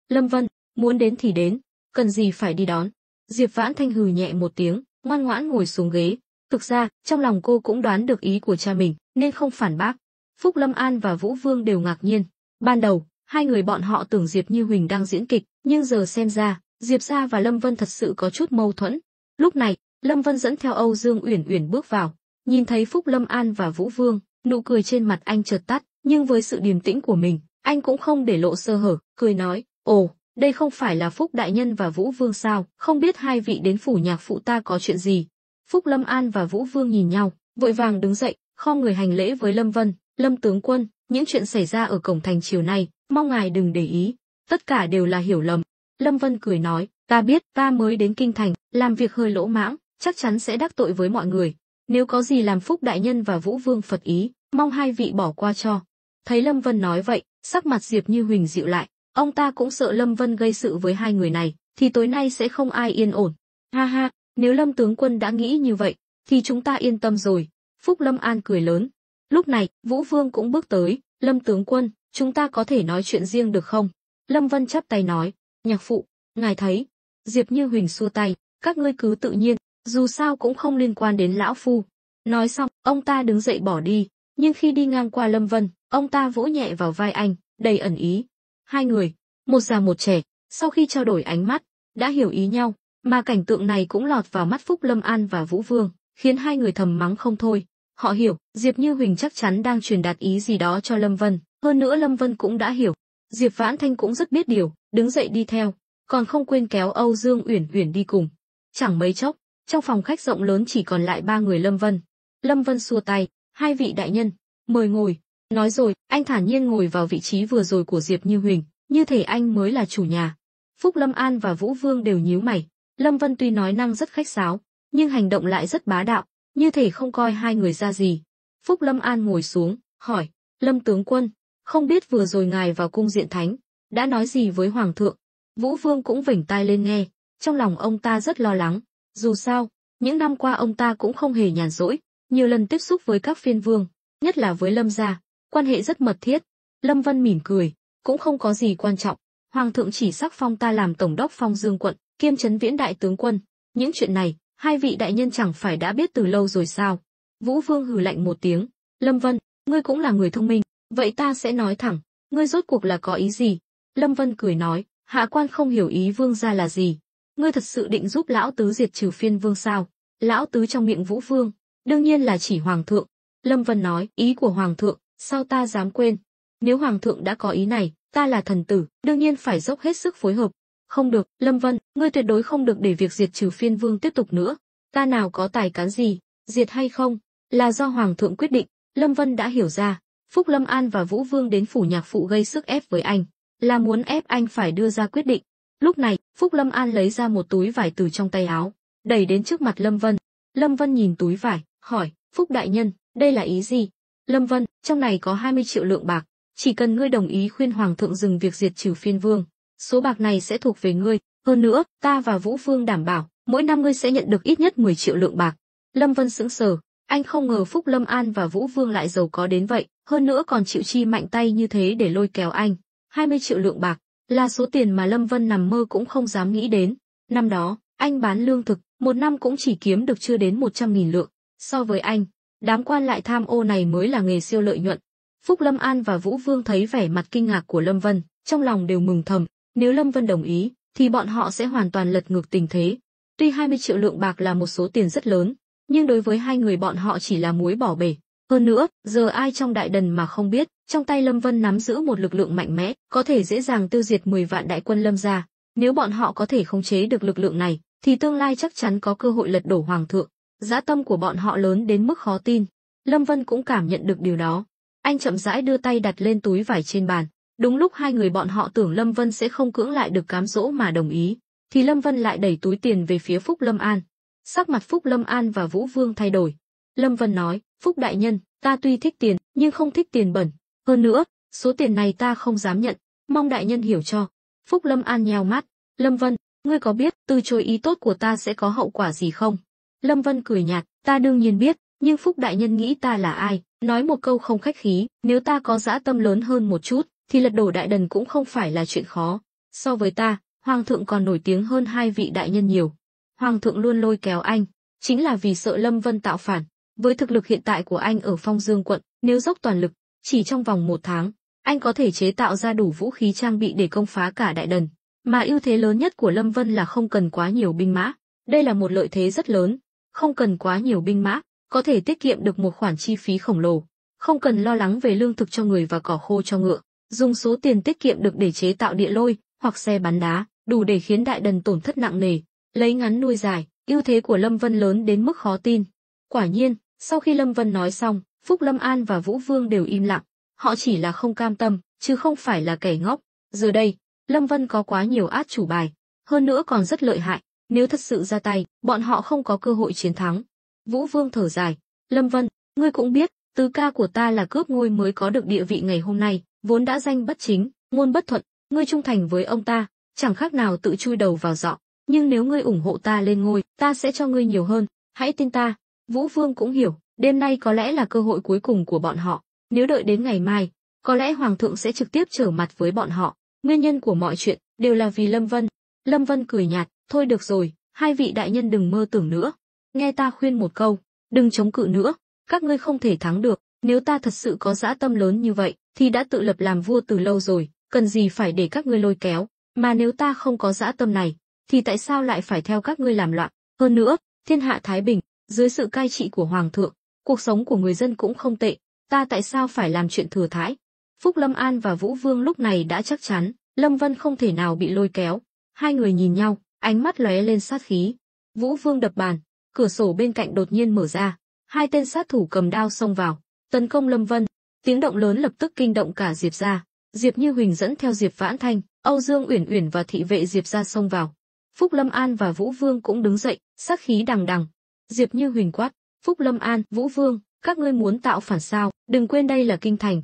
Lâm Vân, muốn đến thì đến, cần gì phải đi đón. Diệp Vãn Thanh hừ nhẹ một tiếng, ngoan ngoãn ngồi xuống ghế. Thực ra, trong lòng cô cũng đoán được ý của cha mình, nên không phản bác. Phúc Lâm An và Vũ Vương đều ngạc nhiên. Ban đầu, hai người bọn họ tưởng Diệp Như Huỳnh đang diễn kịch, nhưng giờ xem ra, Diệp gia và Lâm Vân thật sự có chút mâu thuẫn. Lúc này, Lâm Vân dẫn theo Âu Dương Uyển Uyển bước vào, nhìn thấy Phúc Lâm An và Vũ Vương, nụ cười trên mặt anh chợt tắt, nhưng với sự điềm tĩnh của mình, anh cũng không để lộ sơ hở, cười nói, ồ, đây không phải là Phúc đại nhân và Vũ Vương sao, không biết hai vị đến phủ nhạc phụ ta có chuyện gì. Phúc Lâm An và Vũ Vương nhìn nhau, vội vàng đứng dậy, khom người hành lễ với Lâm Vân, Lâm tướng quân, những chuyện xảy ra ở cổng thành chiều nay, mong ngài đừng để ý, tất cả đều là hiểu lầm. Lâm Vân cười nói, ta biết, ta mới đến kinh thành, làm việc hơi lỗ mãng, chắc chắn sẽ đắc tội với mọi người. Nếu có gì làm Phúc đại nhân và Vũ Vương phật ý, mong hai vị bỏ qua cho. Thấy Lâm Vân nói vậy, sắc mặt Diệp Như Huỳnh dịu lại, ông ta cũng sợ Lâm Vân gây sự với hai người này, thì tối nay sẽ không ai yên ổn. Ha ha, nếu Lâm tướng quân đã nghĩ như vậy, thì chúng ta yên tâm rồi. Phúc Lâm An cười lớn. Lúc này, Vũ Vương cũng bước tới, Lâm tướng quân, chúng ta có thể nói chuyện riêng được không? Lâm Vân chắp tay nói, nhạc phụ, ngài thấy. Diệp Như Huỳnh xua tay, các ngươi cứ tự nhiên, dù sao cũng không liên quan đến lão phu. Nói xong, ông ta đứng dậy bỏ đi, nhưng khi đi ngang qua Lâm Vân, ông ta vỗ nhẹ vào vai anh, đầy ẩn ý. Hai người, một già một trẻ, sau khi trao đổi ánh mắt, đã hiểu ý nhau, mà cảnh tượng này cũng lọt vào mắt Phúc Lâm An và Vũ Vương, khiến hai người thầm mắng không thôi. Họ hiểu, Diệp Như Huỳnh chắc chắn đang truyền đạt ý gì đó cho Lâm Vân, hơn nữa Lâm Vân cũng đã hiểu. Diệp Vãn Thanh cũng rất biết điều, đứng dậy đi theo, còn không quên kéo Âu Dương Uyển Uyển đi cùng. Chẳng mấy chốc, trong phòng khách rộng lớn chỉ còn lại 3 người Lâm Vân. Lâm Vân xua tay, hai vị đại nhân, mời ngồi. Nói rồi, anh thản nhiên ngồi vào vị trí vừa rồi của Diệp Như Huỳnh, như thể anh mới là chủ nhà. Phúc Lâm An và Vũ Vương đều nhíu mày. Lâm Vân tuy nói năng rất khách sáo, nhưng hành động lại rất bá đạo, như thể không coi hai người ra gì. Phúc Lâm An ngồi xuống, hỏi, Lâm tướng quân, không biết vừa rồi ngài vào cung diện thánh, đã nói gì với Hoàng thượng? Vũ Vương cũng vểnh tai lên nghe, trong lòng ông ta rất lo lắng. Dù sao, những năm qua ông ta cũng không hề nhàn rỗi, nhiều lần tiếp xúc với các phiên vương, nhất là với Lâm gia, quan hệ rất mật thiết. Lâm Vân mỉm cười, cũng không có gì quan trọng. Hoàng thượng chỉ sắc phong ta làm tổng đốc Phong Dương quận, kiêm trấn viễn đại tướng quân. Những chuyện này, hai vị đại nhân chẳng phải đã biết từ lâu rồi sao? Vũ Vương hừ lạnh một tiếng. Lâm Vân, ngươi cũng là người thông minh, vậy ta sẽ nói thẳng, ngươi rốt cuộc là có ý gì? Lâm Vân cười nói, hạ quan không hiểu ý vương gia là gì. Ngươi thật sự định giúp lão tứ diệt trừ phiên vương sao? Lão tứ trong miệng Vũ Vương, đương nhiên là chỉ Hoàng thượng. Lâm Vân nói, ý của Hoàng thượng, sao ta dám quên? Nếu Hoàng thượng đã có ý này, ta là thần tử, đương nhiên phải dốc hết sức phối hợp. Không được, Lâm Vân, ngươi tuyệt đối không được để việc diệt trừ phiên vương tiếp tục nữa. Ta nào có tài cán gì, diệt hay không, là do Hoàng thượng quyết định. Lâm Vân đã hiểu ra, Phúc Lâm An và Vũ Vương đến phủ nhạc phụ gây sức ép với anh, là muốn ép anh phải đưa ra quyết định. Lúc này, Phúc Lâm An lấy ra một túi vải từ trong tay áo, đẩy đến trước mặt Lâm Vân. Lâm Vân nhìn túi vải, hỏi, Phúc đại nhân, đây là ý gì? Lâm Vân, trong này có 20 triệu lượng bạc, chỉ cần ngươi đồng ý khuyên Hoàng thượng dừng việc diệt trừ phiên vương, số bạc này sẽ thuộc về ngươi. Hơn nữa, ta và Vũ Vương đảm bảo, mỗi năm ngươi sẽ nhận được ít nhất 10 triệu lượng bạc. Lâm Vân sững sờ, anh không ngờ Phúc Lâm An và Vũ Vương lại giàu có đến vậy, hơn nữa còn chịu chi mạnh tay như thế để lôi kéo anh. 20 triệu lượng bạc, là số tiền mà Lâm Vân nằm mơ cũng không dám nghĩ đến. Năm đó, anh bán lương thực, một năm cũng chỉ kiếm được chưa đến 100.000 lượng. So với anh, đám quan lại tham ô này mới là nghề siêu lợi nhuận. Phúc Lâm An và Vũ Vương thấy vẻ mặt kinh ngạc của Lâm Vân, trong lòng đều mừng thầm, nếu Lâm Vân đồng ý, thì bọn họ sẽ hoàn toàn lật ngược tình thế. Tuy 20 triệu lượng bạc là một số tiền rất lớn, nhưng đối với hai người bọn họ chỉ là muối bỏ bể. Hơn nữa, giờ ai trong đại đần mà không biết, trong tay Lâm Vân nắm giữ một lực lượng mạnh mẽ, có thể dễ dàng tiêu diệt 10 vạn đại quân Lâm gia. Nếu bọn họ có thể khống chế được lực lượng này, thì tương lai chắc chắn có cơ hội lật đổ hoàng thượng. Dã tâm của bọn họ lớn đến mức khó tin. Lâm Vân cũng cảm nhận được điều đó. Anh chậm rãi đưa tay đặt lên túi vải trên bàn. Đúng lúc hai người bọn họ tưởng Lâm Vân sẽ không cưỡng lại được cám dỗ mà đồng ý, thì Lâm Vân lại đẩy túi tiền về phía Phúc Lâm An. Sắc mặt Phúc Lâm An và Vũ Vương thay đổi. Lâm Vân nói, Phúc đại nhân, ta tuy thích tiền, nhưng không thích tiền bẩn. Hơn nữa, số tiền này ta không dám nhận, mong đại nhân hiểu cho. Phúc Lâm An nheo mắt. Lâm Vân, ngươi có biết từ chối ý tốt của ta sẽ có hậu quả gì không? Lâm Vân cười nhạt, ta đương nhiên biết, nhưng Phúc đại nhân nghĩ ta là ai? Nói một câu không khách khí, nếu ta có dã tâm lớn hơn một chút, thì lật đổ đại đần cũng không phải là chuyện khó. So với ta, Hoàng thượng còn nổi tiếng hơn hai vị đại nhân nhiều. Hoàng thượng luôn lôi kéo anh, chính là vì sợ Lâm Vân tạo phản. Với thực lực hiện tại của anh ở Phong Dương quận, nếu dốc toàn lực, chỉ trong vòng 1 tháng, anh có thể chế tạo ra đủ vũ khí trang bị để công phá cả đại đần. Mà ưu thế lớn nhất của Lâm Vân là không cần quá nhiều binh mã. Đây là một lợi thế rất lớn. Không cần quá nhiều binh mã, có thể tiết kiệm được một khoản chi phí khổng lồ. Không cần lo lắng về lương thực cho người và cỏ khô cho ngựa. Dùng số tiền tiết kiệm được để chế tạo địa lôi hoặc xe bắn đá, đủ để khiến đại đần tổn thất nặng nề. Lấy ngắn nuôi dài, ưu thế của Lâm Vân lớn đến mức khó tin. Quả nhiên, sau khi Lâm Vân nói xong, Phúc Lâm An và Vũ Vương đều im lặng. Họ chỉ là không cam tâm, chứ không phải là kẻ ngốc. Giờ đây, Lâm Vân có quá nhiều át chủ bài, hơn nữa còn rất lợi hại. Nếu thật sự ra tay, bọn họ không có cơ hội chiến thắng. Vũ Vương thở dài. Lâm Vân, ngươi cũng biết, tứ ca của ta là cướp ngôi mới có được địa vị ngày hôm nay, vốn đã danh bất chính, ngôn bất thuận. Ngươi trung thành với ông ta, chẳng khác nào tự chui đầu vào giọ. Nhưng nếu ngươi ủng hộ ta lên ngôi, ta sẽ cho ngươi nhiều hơn. Hãy tin ta. Vũ Vương cũng hiểu, đêm nay có lẽ là cơ hội cuối cùng của bọn họ. Nếu đợi đến ngày mai, có lẽ Hoàng thượng sẽ trực tiếp trở mặt với bọn họ. Nguyên nhân của mọi chuyện đều là vì Lâm Vân. Lâm Vân cười nhạt, thôi được rồi, hai vị đại nhân đừng mơ tưởng nữa. Nghe ta khuyên một câu, đừng chống cự nữa, các ngươi không thể thắng được. Nếu ta thật sự có dã tâm lớn như vậy, thì đã tự lập làm vua từ lâu rồi, cần gì phải để các ngươi lôi kéo. Mà nếu ta không có dã tâm này, thì tại sao lại phải theo các ngươi làm loạn? Hơn nữa, thiên hạ thái bình, dưới sự cai trị của Hoàng thượng, cuộc sống của người dân cũng không tệ, ta tại sao phải làm chuyện thừa thãi? Phúc Lâm An và Vũ Vương lúc này đã chắc chắn, Lâm Vân không thể nào bị lôi kéo. Hai người nhìn nhau, ánh mắt lóe lên sát khí. Vũ Vương đập bàn, cửa sổ bên cạnh đột nhiên mở ra, hai tên sát thủ cầm đao xông vào, tấn công Lâm Vân. Tiếng động lớn lập tức kinh động cả Diệp gia. Diệp Như Huỳnh dẫn theo Diệp Vãn Thanh, Âu Dương Uyển Uyển và thị vệ Diệp gia xông vào. Phúc Lâm An và Vũ Vương cũng đứng dậy, sát khí đằng đằng. Diệp Như Huỳnh quát, Phúc Lâm An, Vũ Vương, các ngươi muốn tạo phản sao? Đừng quên đây là kinh thành.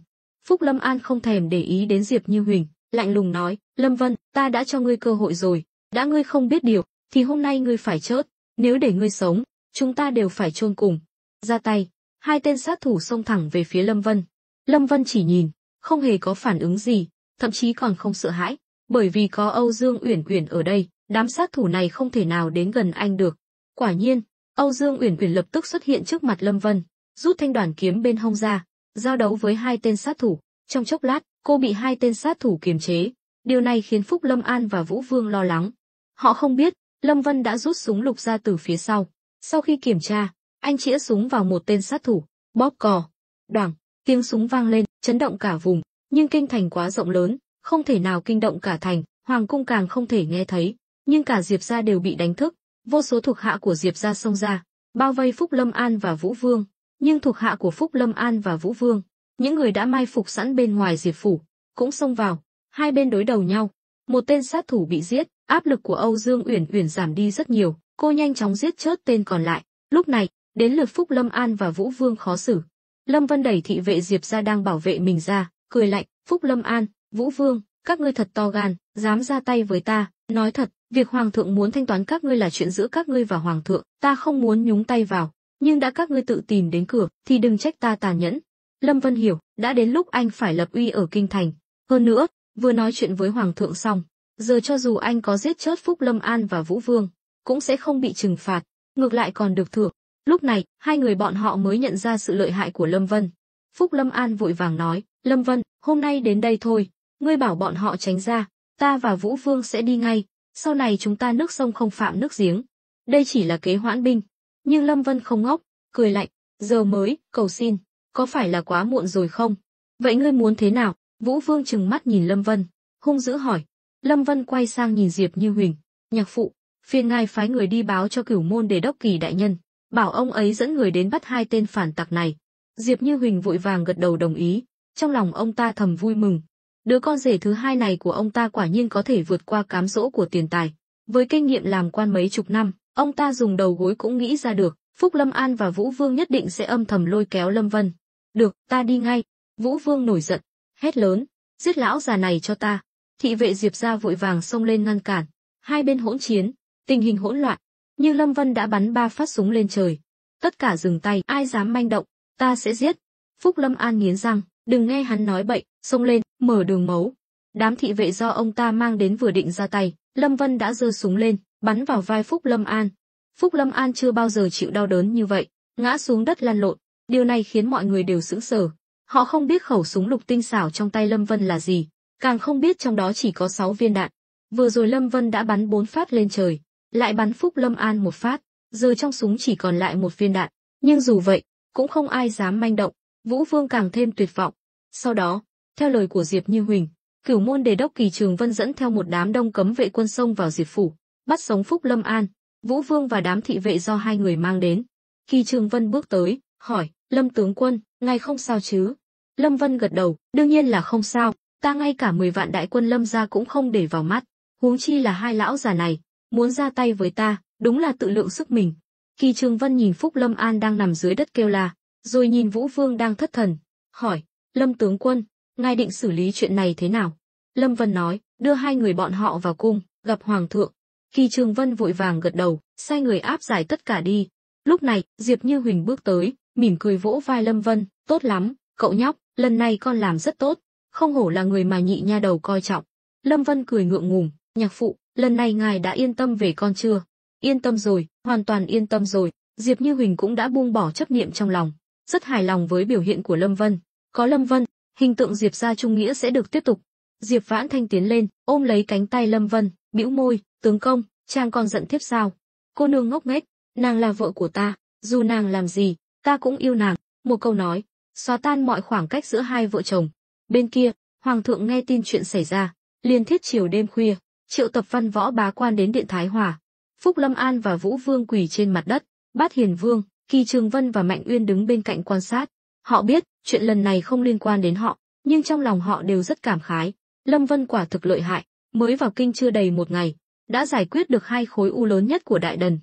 Phúc Lâm An không thèm để ý đến Diệp Như Huỳnh, lạnh lùng nói, Lâm Vân, ta đã cho ngươi cơ hội rồi, đã ngươi không biết điều, thì hôm nay ngươi phải chết, nếu để ngươi sống, chúng ta đều phải chôn cùng. Ra tay, hai tên sát thủ xông thẳng về phía Lâm Vân. Lâm Vân chỉ nhìn, không hề có phản ứng gì, thậm chí còn không sợ hãi, bởi vì có Âu Dương Uyển Uyển ở đây, đám sát thủ này không thể nào đến gần anh được. Quả nhiên, Âu Dương Uyển Uyển lập tức xuất hiện trước mặt Lâm Vân, rút thanh đoàn kiếm bên hông ra, giao đấu với hai tên sát thủ. Trong chốc lát, cô bị hai tên sát thủ kiềm chế. Điều này khiến Phúc Lâm An và Vũ Vương lo lắng. Họ không biết, Lâm Vân đã rút súng lục ra từ phía sau. Sau khi kiểm tra, anh chĩa súng vào một tên sát thủ, bóp cò. Đoảng, tiếng súng vang lên, chấn động cả vùng. Nhưng kinh thành quá rộng lớn, không thể nào kinh động cả thành, hoàng cung càng không thể nghe thấy. Nhưng cả Diệp gia đều bị đánh thức. Vô số thuộc hạ của Diệp gia xông ra, bao vây Phúc Lâm An và Vũ Vương. Nhưng thuộc hạ của Phúc Lâm An và Vũ Vương, những người đã mai phục sẵn bên ngoài Diệp phủ, cũng xông vào. Hai bên đối đầu nhau. Một tên sát thủ bị giết, áp lực của Âu Dương Uyển Uyển giảm đi rất nhiều. Cô nhanh chóng giết chết tên còn lại. Lúc này, đến lượt Phúc Lâm An và Vũ Vương khó xử. Lâm Vân đẩy thị vệ Diệp gia đang bảo vệ mình ra, cười lạnh, Phúc Lâm An, Vũ Vương, các ngươi thật to gan, dám ra tay với ta. Nói thật, việc Hoàng thượng muốn thanh toán các ngươi là chuyện giữa các ngươi và Hoàng thượng, ta không muốn nhúng tay vào. Nhưng đã các ngươi tự tìm đến cửa, thì đừng trách ta tàn nhẫn. Lâm Vân hiểu, đã đến lúc anh phải lập uy ở kinh thành. Hơn nữa, vừa nói chuyện với hoàng thượng xong, giờ cho dù anh có giết chết Phúc Lâm An và Vũ Vương, cũng sẽ không bị trừng phạt, ngược lại còn được thưởng. Lúc này, hai người bọn họ mới nhận ra sự lợi hại của Lâm Vân. Phúc Lâm An vội vàng nói, Lâm Vân, hôm nay đến đây thôi, ngươi bảo bọn họ tránh ra, ta và Vũ Vương sẽ đi ngay, sau này chúng ta nước sông không phạm nước giếng. Đây chỉ là kế hoãn binh. Nhưng Lâm Vân không ngốc, cười lạnh, giờ mới, cầu xin, có phải là quá muộn rồi không? Vậy ngươi muốn thế nào? Vũ Vương trừng mắt nhìn Lâm Vân, hung dữ hỏi. Lâm Vân quay sang nhìn Diệp Như Huỳnh, nhạc phụ, phiền ngài phái người đi báo cho Cửu Môn Đề Đốc Kỳ đại nhân, bảo ông ấy dẫn người đến bắt hai tên phản tặc này. Diệp Như Huỳnh vội vàng gật đầu đồng ý, trong lòng ông ta thầm vui mừng. Đứa con rể thứ hai này của ông ta quả nhiên có thể vượt qua cám dỗ của tiền tài. Với kinh nghiệm làm quan mấy chục năm, ông ta dùng đầu gối cũng nghĩ ra được, Phúc Lâm An và Vũ Vương nhất định sẽ âm thầm lôi kéo Lâm Vân. Được, ta đi ngay. Vũ Vương nổi giận, hét lớn, giết lão già này cho ta. Thị vệ Diệp gia vội vàng xông lên ngăn cản. Hai bên hỗn chiến, tình hình hỗn loạn, nhưng Lâm Vân đã bắn 3 phát súng lên trời. Tất cả dừng tay, ai dám manh động, ta sẽ giết. Phúc Lâm An nghiến răng, đừng nghe hắn nói bậy, xông lên, mở đường mấu. Đám thị vệ do ông ta mang đến vừa định ra tay, Lâm Vân đã giơ súng lên, bắn vào vai Phúc Lâm An. Phúc Lâm An chưa bao giờ chịu đau đớn như vậy, ngã xuống đất lăn lộn. Điều này khiến mọi người đều sững sờ. Họ không biết khẩu súng lục tinh xảo trong tay Lâm Vân là gì, càng không biết trong đó chỉ có 6 viên đạn. Vừa rồi Lâm Vân đã bắn 4 phát lên trời, lại bắn Phúc Lâm An 1 phát, giờ trong súng chỉ còn lại 1 viên đạn. Nhưng dù vậy, cũng không ai dám manh động. Vũ Vương càng thêm tuyệt vọng. Sau đó, theo lời của Diệp Như Huỳnh, Cửu Môn Đề Đốc Kỳ Trường Vân dẫn theo một đám đông cấm vệ quân xông vào Diệp phủ, bắt sống Phúc Lâm An, Vũ Vương và đám thị vệ do hai người mang đến. Kỳ Trường Vân bước tới, hỏi, Lâm tướng quân, ngài không sao chứ? Lâm Vân gật đầu, đương nhiên là không sao, ta ngay cả 10 vạn đại quân Lâm gia cũng không để vào mắt, huống chi là hai lão già này, muốn ra tay với ta, đúng là tự lượng sức mình. Kỳ Trường Vân nhìn Phúc Lâm An đang nằm dưới đất kêu la, rồi nhìn Vũ Vương đang thất thần, hỏi, Lâm tướng quân, ngài định xử lý chuyện này thế nào? Lâm Vân nói, đưa hai người bọn họ vào cung, gặp hoàng thượng. Kỳ Trường Vân vội vàng gật đầu, sai người áp giải tất cả đi. Lúc này, Diệp Như Huỳnh bước tới, mỉm cười vỗ vai Lâm Vân, tốt lắm, cậu nhóc, lần này con làm rất tốt, không hổ là người mà nhị nha đầu coi trọng. Lâm Vân cười ngượng ngùng, nhạc phụ, lần này ngài đã yên tâm về con chưa? Yên tâm rồi, hoàn toàn yên tâm rồi. Diệp Như Huỳnh cũng đã buông bỏ chấp niệm trong lòng, rất hài lòng với biểu hiện của Lâm Vân. Có Lâm Vân, hình tượng Diệp gia trung nghĩa sẽ được tiếp tục. Diệp Vãn Thanh tiến lên, ôm lấy cánh tay Lâm Vân, bĩu môi, tướng công, chàng còn giận thiếp sao? Cô nương ngốc nghếch, nàng là vợ của ta, dù nàng làm gì, ta cũng yêu nàng. Một câu nói, xóa tan mọi khoảng cách giữa hai vợ chồng. Bên kia, hoàng thượng nghe tin chuyện xảy ra, liền thiết chiều đêm khuya, triệu tập văn võ bá quan đến điện Thái Hòa. Phúc Lâm An và Vũ Vương quỳ trên mặt đất, Bát Hiền Vương, Kỳ Trường Vân và Mạnh Uyên đứng bên cạnh quan sát. Họ biết, chuyện lần này không liên quan đến họ, nhưng trong lòng họ đều rất cảm khái. Lâm Vân quả thực lợi hại, mới vào kinh chưa đầy 1 ngày, đã giải quyết được 2 khối u lớn nhất của Đại Đần.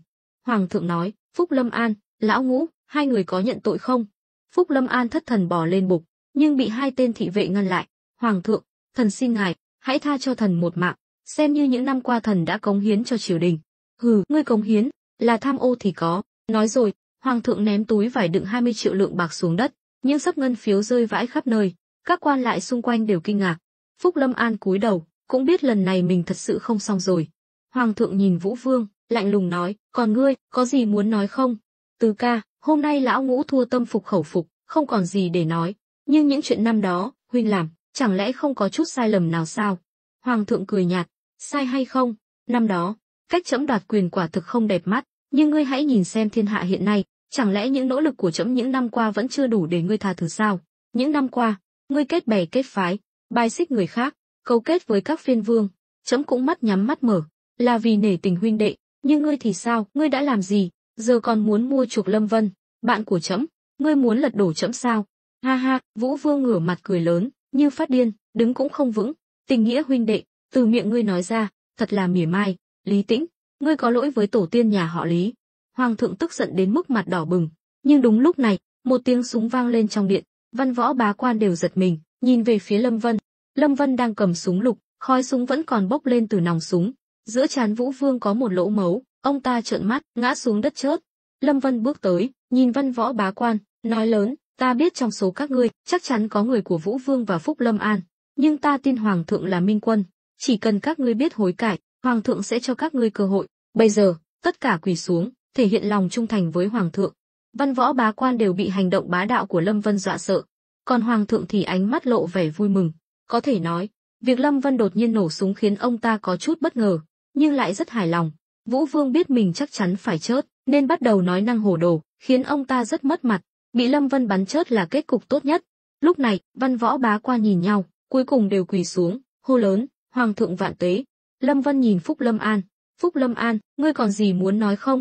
Hoàng thượng nói, Phúc Lâm An, Lão Ngũ, hai người có nhận tội không? Phúc Lâm An thất thần bò lên bục, nhưng bị 2 tên thị vệ ngăn lại. Hoàng thượng, thần xin ngài, hãy tha cho thần một mạng, xem như những năm qua thần đã cống hiến cho triều đình. Hừ, ngươi cống hiến, là tham ô thì có. Nói rồi, hoàng thượng ném túi vải đựng 20 triệu lượng bạc xuống đất, những sấp ngân phiếu rơi vãi khắp nơi, các quan lại xung quanh đều kinh ngạc. Phúc Lâm An cúi đầu, cũng biết lần này mình thật sự không xong rồi. Hoàng thượng nhìn Vũ Vương, lạnh lùng nói, còn ngươi, có gì muốn nói không? Tứ ca, hôm nay Lão Ngũ thua tâm phục khẩu phục, không còn gì để nói, nhưng những chuyện năm đó, huynh làm, chẳng lẽ không có chút sai lầm nào sao? Hoàng thượng cười nhạt, sai hay không, năm đó, cách trẫm đoạt quyền quả thực không đẹp mắt, nhưng ngươi hãy nhìn xem thiên hạ hiện nay, chẳng lẽ những nỗ lực của trẫm những năm qua vẫn chưa đủ để ngươi tha thứ sao? Những năm qua, ngươi kết bè kết phái, bài xích người khác, cấu kết với các phiên vương, trẫm cũng mắt nhắm mắt mở, là vì nể tình huynh đệ, nhưng ngươi thì sao? Ngươi đã làm gì? Giờ còn muốn mua chuộc Lâm Vân, bạn của trẫm, ngươi muốn lật đổ trẫm sao? Ha ha, Vũ Vương ngửa mặt cười lớn, như phát điên, đứng cũng không vững. Tình nghĩa huynh đệ, từ miệng ngươi nói ra, thật là mỉa mai. Lý Tĩnh, ngươi có lỗi với tổ tiên nhà họ Lý. Hoàng thượng tức giận đến mức mặt đỏ bừng, nhưng đúng lúc này, một tiếng súng vang lên trong điện, văn võ bá quan đều giật mình, nhìn về phía Lâm Vân. Lâm Vân đang cầm súng lục, khói súng vẫn còn bốc lên từ nòng súng. Giữa trán Vũ Vương có một lỗ máu, ông ta trợn mắt, ngã xuống đất chớt. Lâm Vân bước tới, nhìn văn võ bá quan, nói lớn, ta biết trong số các ngươi, chắc chắn có người của Vũ Vương và Phúc Lâm An. nhưng ta tin hoàng thượng là minh quân, chỉ cần các ngươi biết hối cải, hoàng thượng sẽ cho các ngươi cơ hội. Bây giờ, tất cả quỳ xuống, thể hiện lòng trung thành với hoàng thượng. Văn võ bá quan đều bị hành động bá đạo của Lâm Vân dọa sợ, còn hoàng thượng thì ánh mắt lộ vẻ vui mừng. Có thể nói, việc Lâm Vân đột nhiên nổ súng khiến ông ta có chút bất ngờ, nhưng lại rất hài lòng. Vũ Vương biết mình chắc chắn phải chết, nên bắt đầu nói năng hồ đồ, khiến ông ta rất mất mặt. Bị Lâm Vân bắn chết là kết cục tốt nhất. Lúc này, văn võ bá quan nhìn nhau, cuối cùng đều quỳ xuống, hô lớn, hoàng thượng vạn tuế. Lâm Vân nhìn Phúc Lâm An. Phúc Lâm An, ngươi còn gì muốn nói không?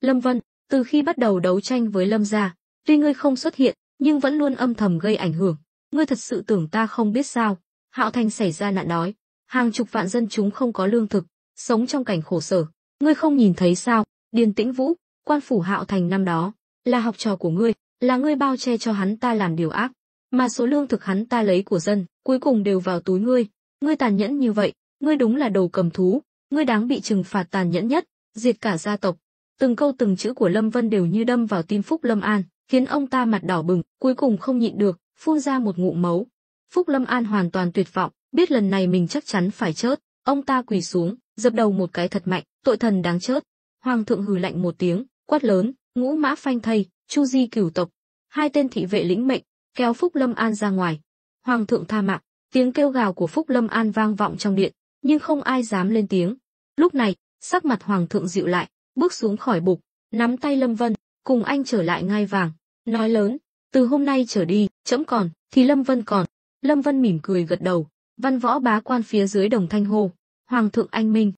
Lâm Vân, từ khi bắt đầu đấu tranh với Lâm gia, tuy ngươi không xuất hiện, nhưng vẫn luôn âm thầm gây ảnh hưởng. Ngươi thật sự tưởng ta không biết sao? Hạo Thành xảy ra nạn đói, hàng chục vạn dân chúng không có lương thực, sống trong cảnh khổ sở. Ngươi không nhìn thấy sao? Điền Tĩnh Vũ, quan phủ Hạo Thành năm đó, là học trò của ngươi, là ngươi bao che cho hắn ta làm điều ác, mà số lương thực hắn ta lấy của dân, cuối cùng đều vào túi ngươi. Ngươi tàn nhẫn như vậy, ngươi đúng là đồ cầm thú, ngươi đáng bị trừng phạt tàn nhẫn nhất, diệt cả gia tộc. Từng câu từng chữ của Lâm Vân đều như đâm vào tim Phúc Lâm An, khiến ông ta mặt đỏ bừng, cuối cùng không nhịn được, phun ra một ngụm máu. Phúc Lâm An hoàn toàn tuyệt vọng, biết lần này mình chắc chắn phải chết, ông ta quỳ xuống, dập đầu một cái thật mạnh, tội thần đáng chết. Hoàng thượng hừ lạnh một tiếng, quát lớn, Ngũ Mã Phanh Thây, Chu Di cửu tộc. Hai tên thị vệ lĩnh mệnh, kéo Phúc Lâm An ra ngoài. Hoàng thượng tha mạng. Tiếng kêu gào của Phúc Lâm An vang vọng trong điện, nhưng không ai dám lên tiếng. Lúc này, sắc mặt hoàng thượng dịu lại, bước xuống khỏi bục, nắm tay Lâm Vân, cùng anh trở lại ngai vàng, nói lớn, từ hôm nay trở đi, trẫm còn, thì Lâm Vân còn. Lâm Vân mỉm cười gật đầu, văn võ bá quan phía dưới đồng thanh hô, hoàng thượng anh minh.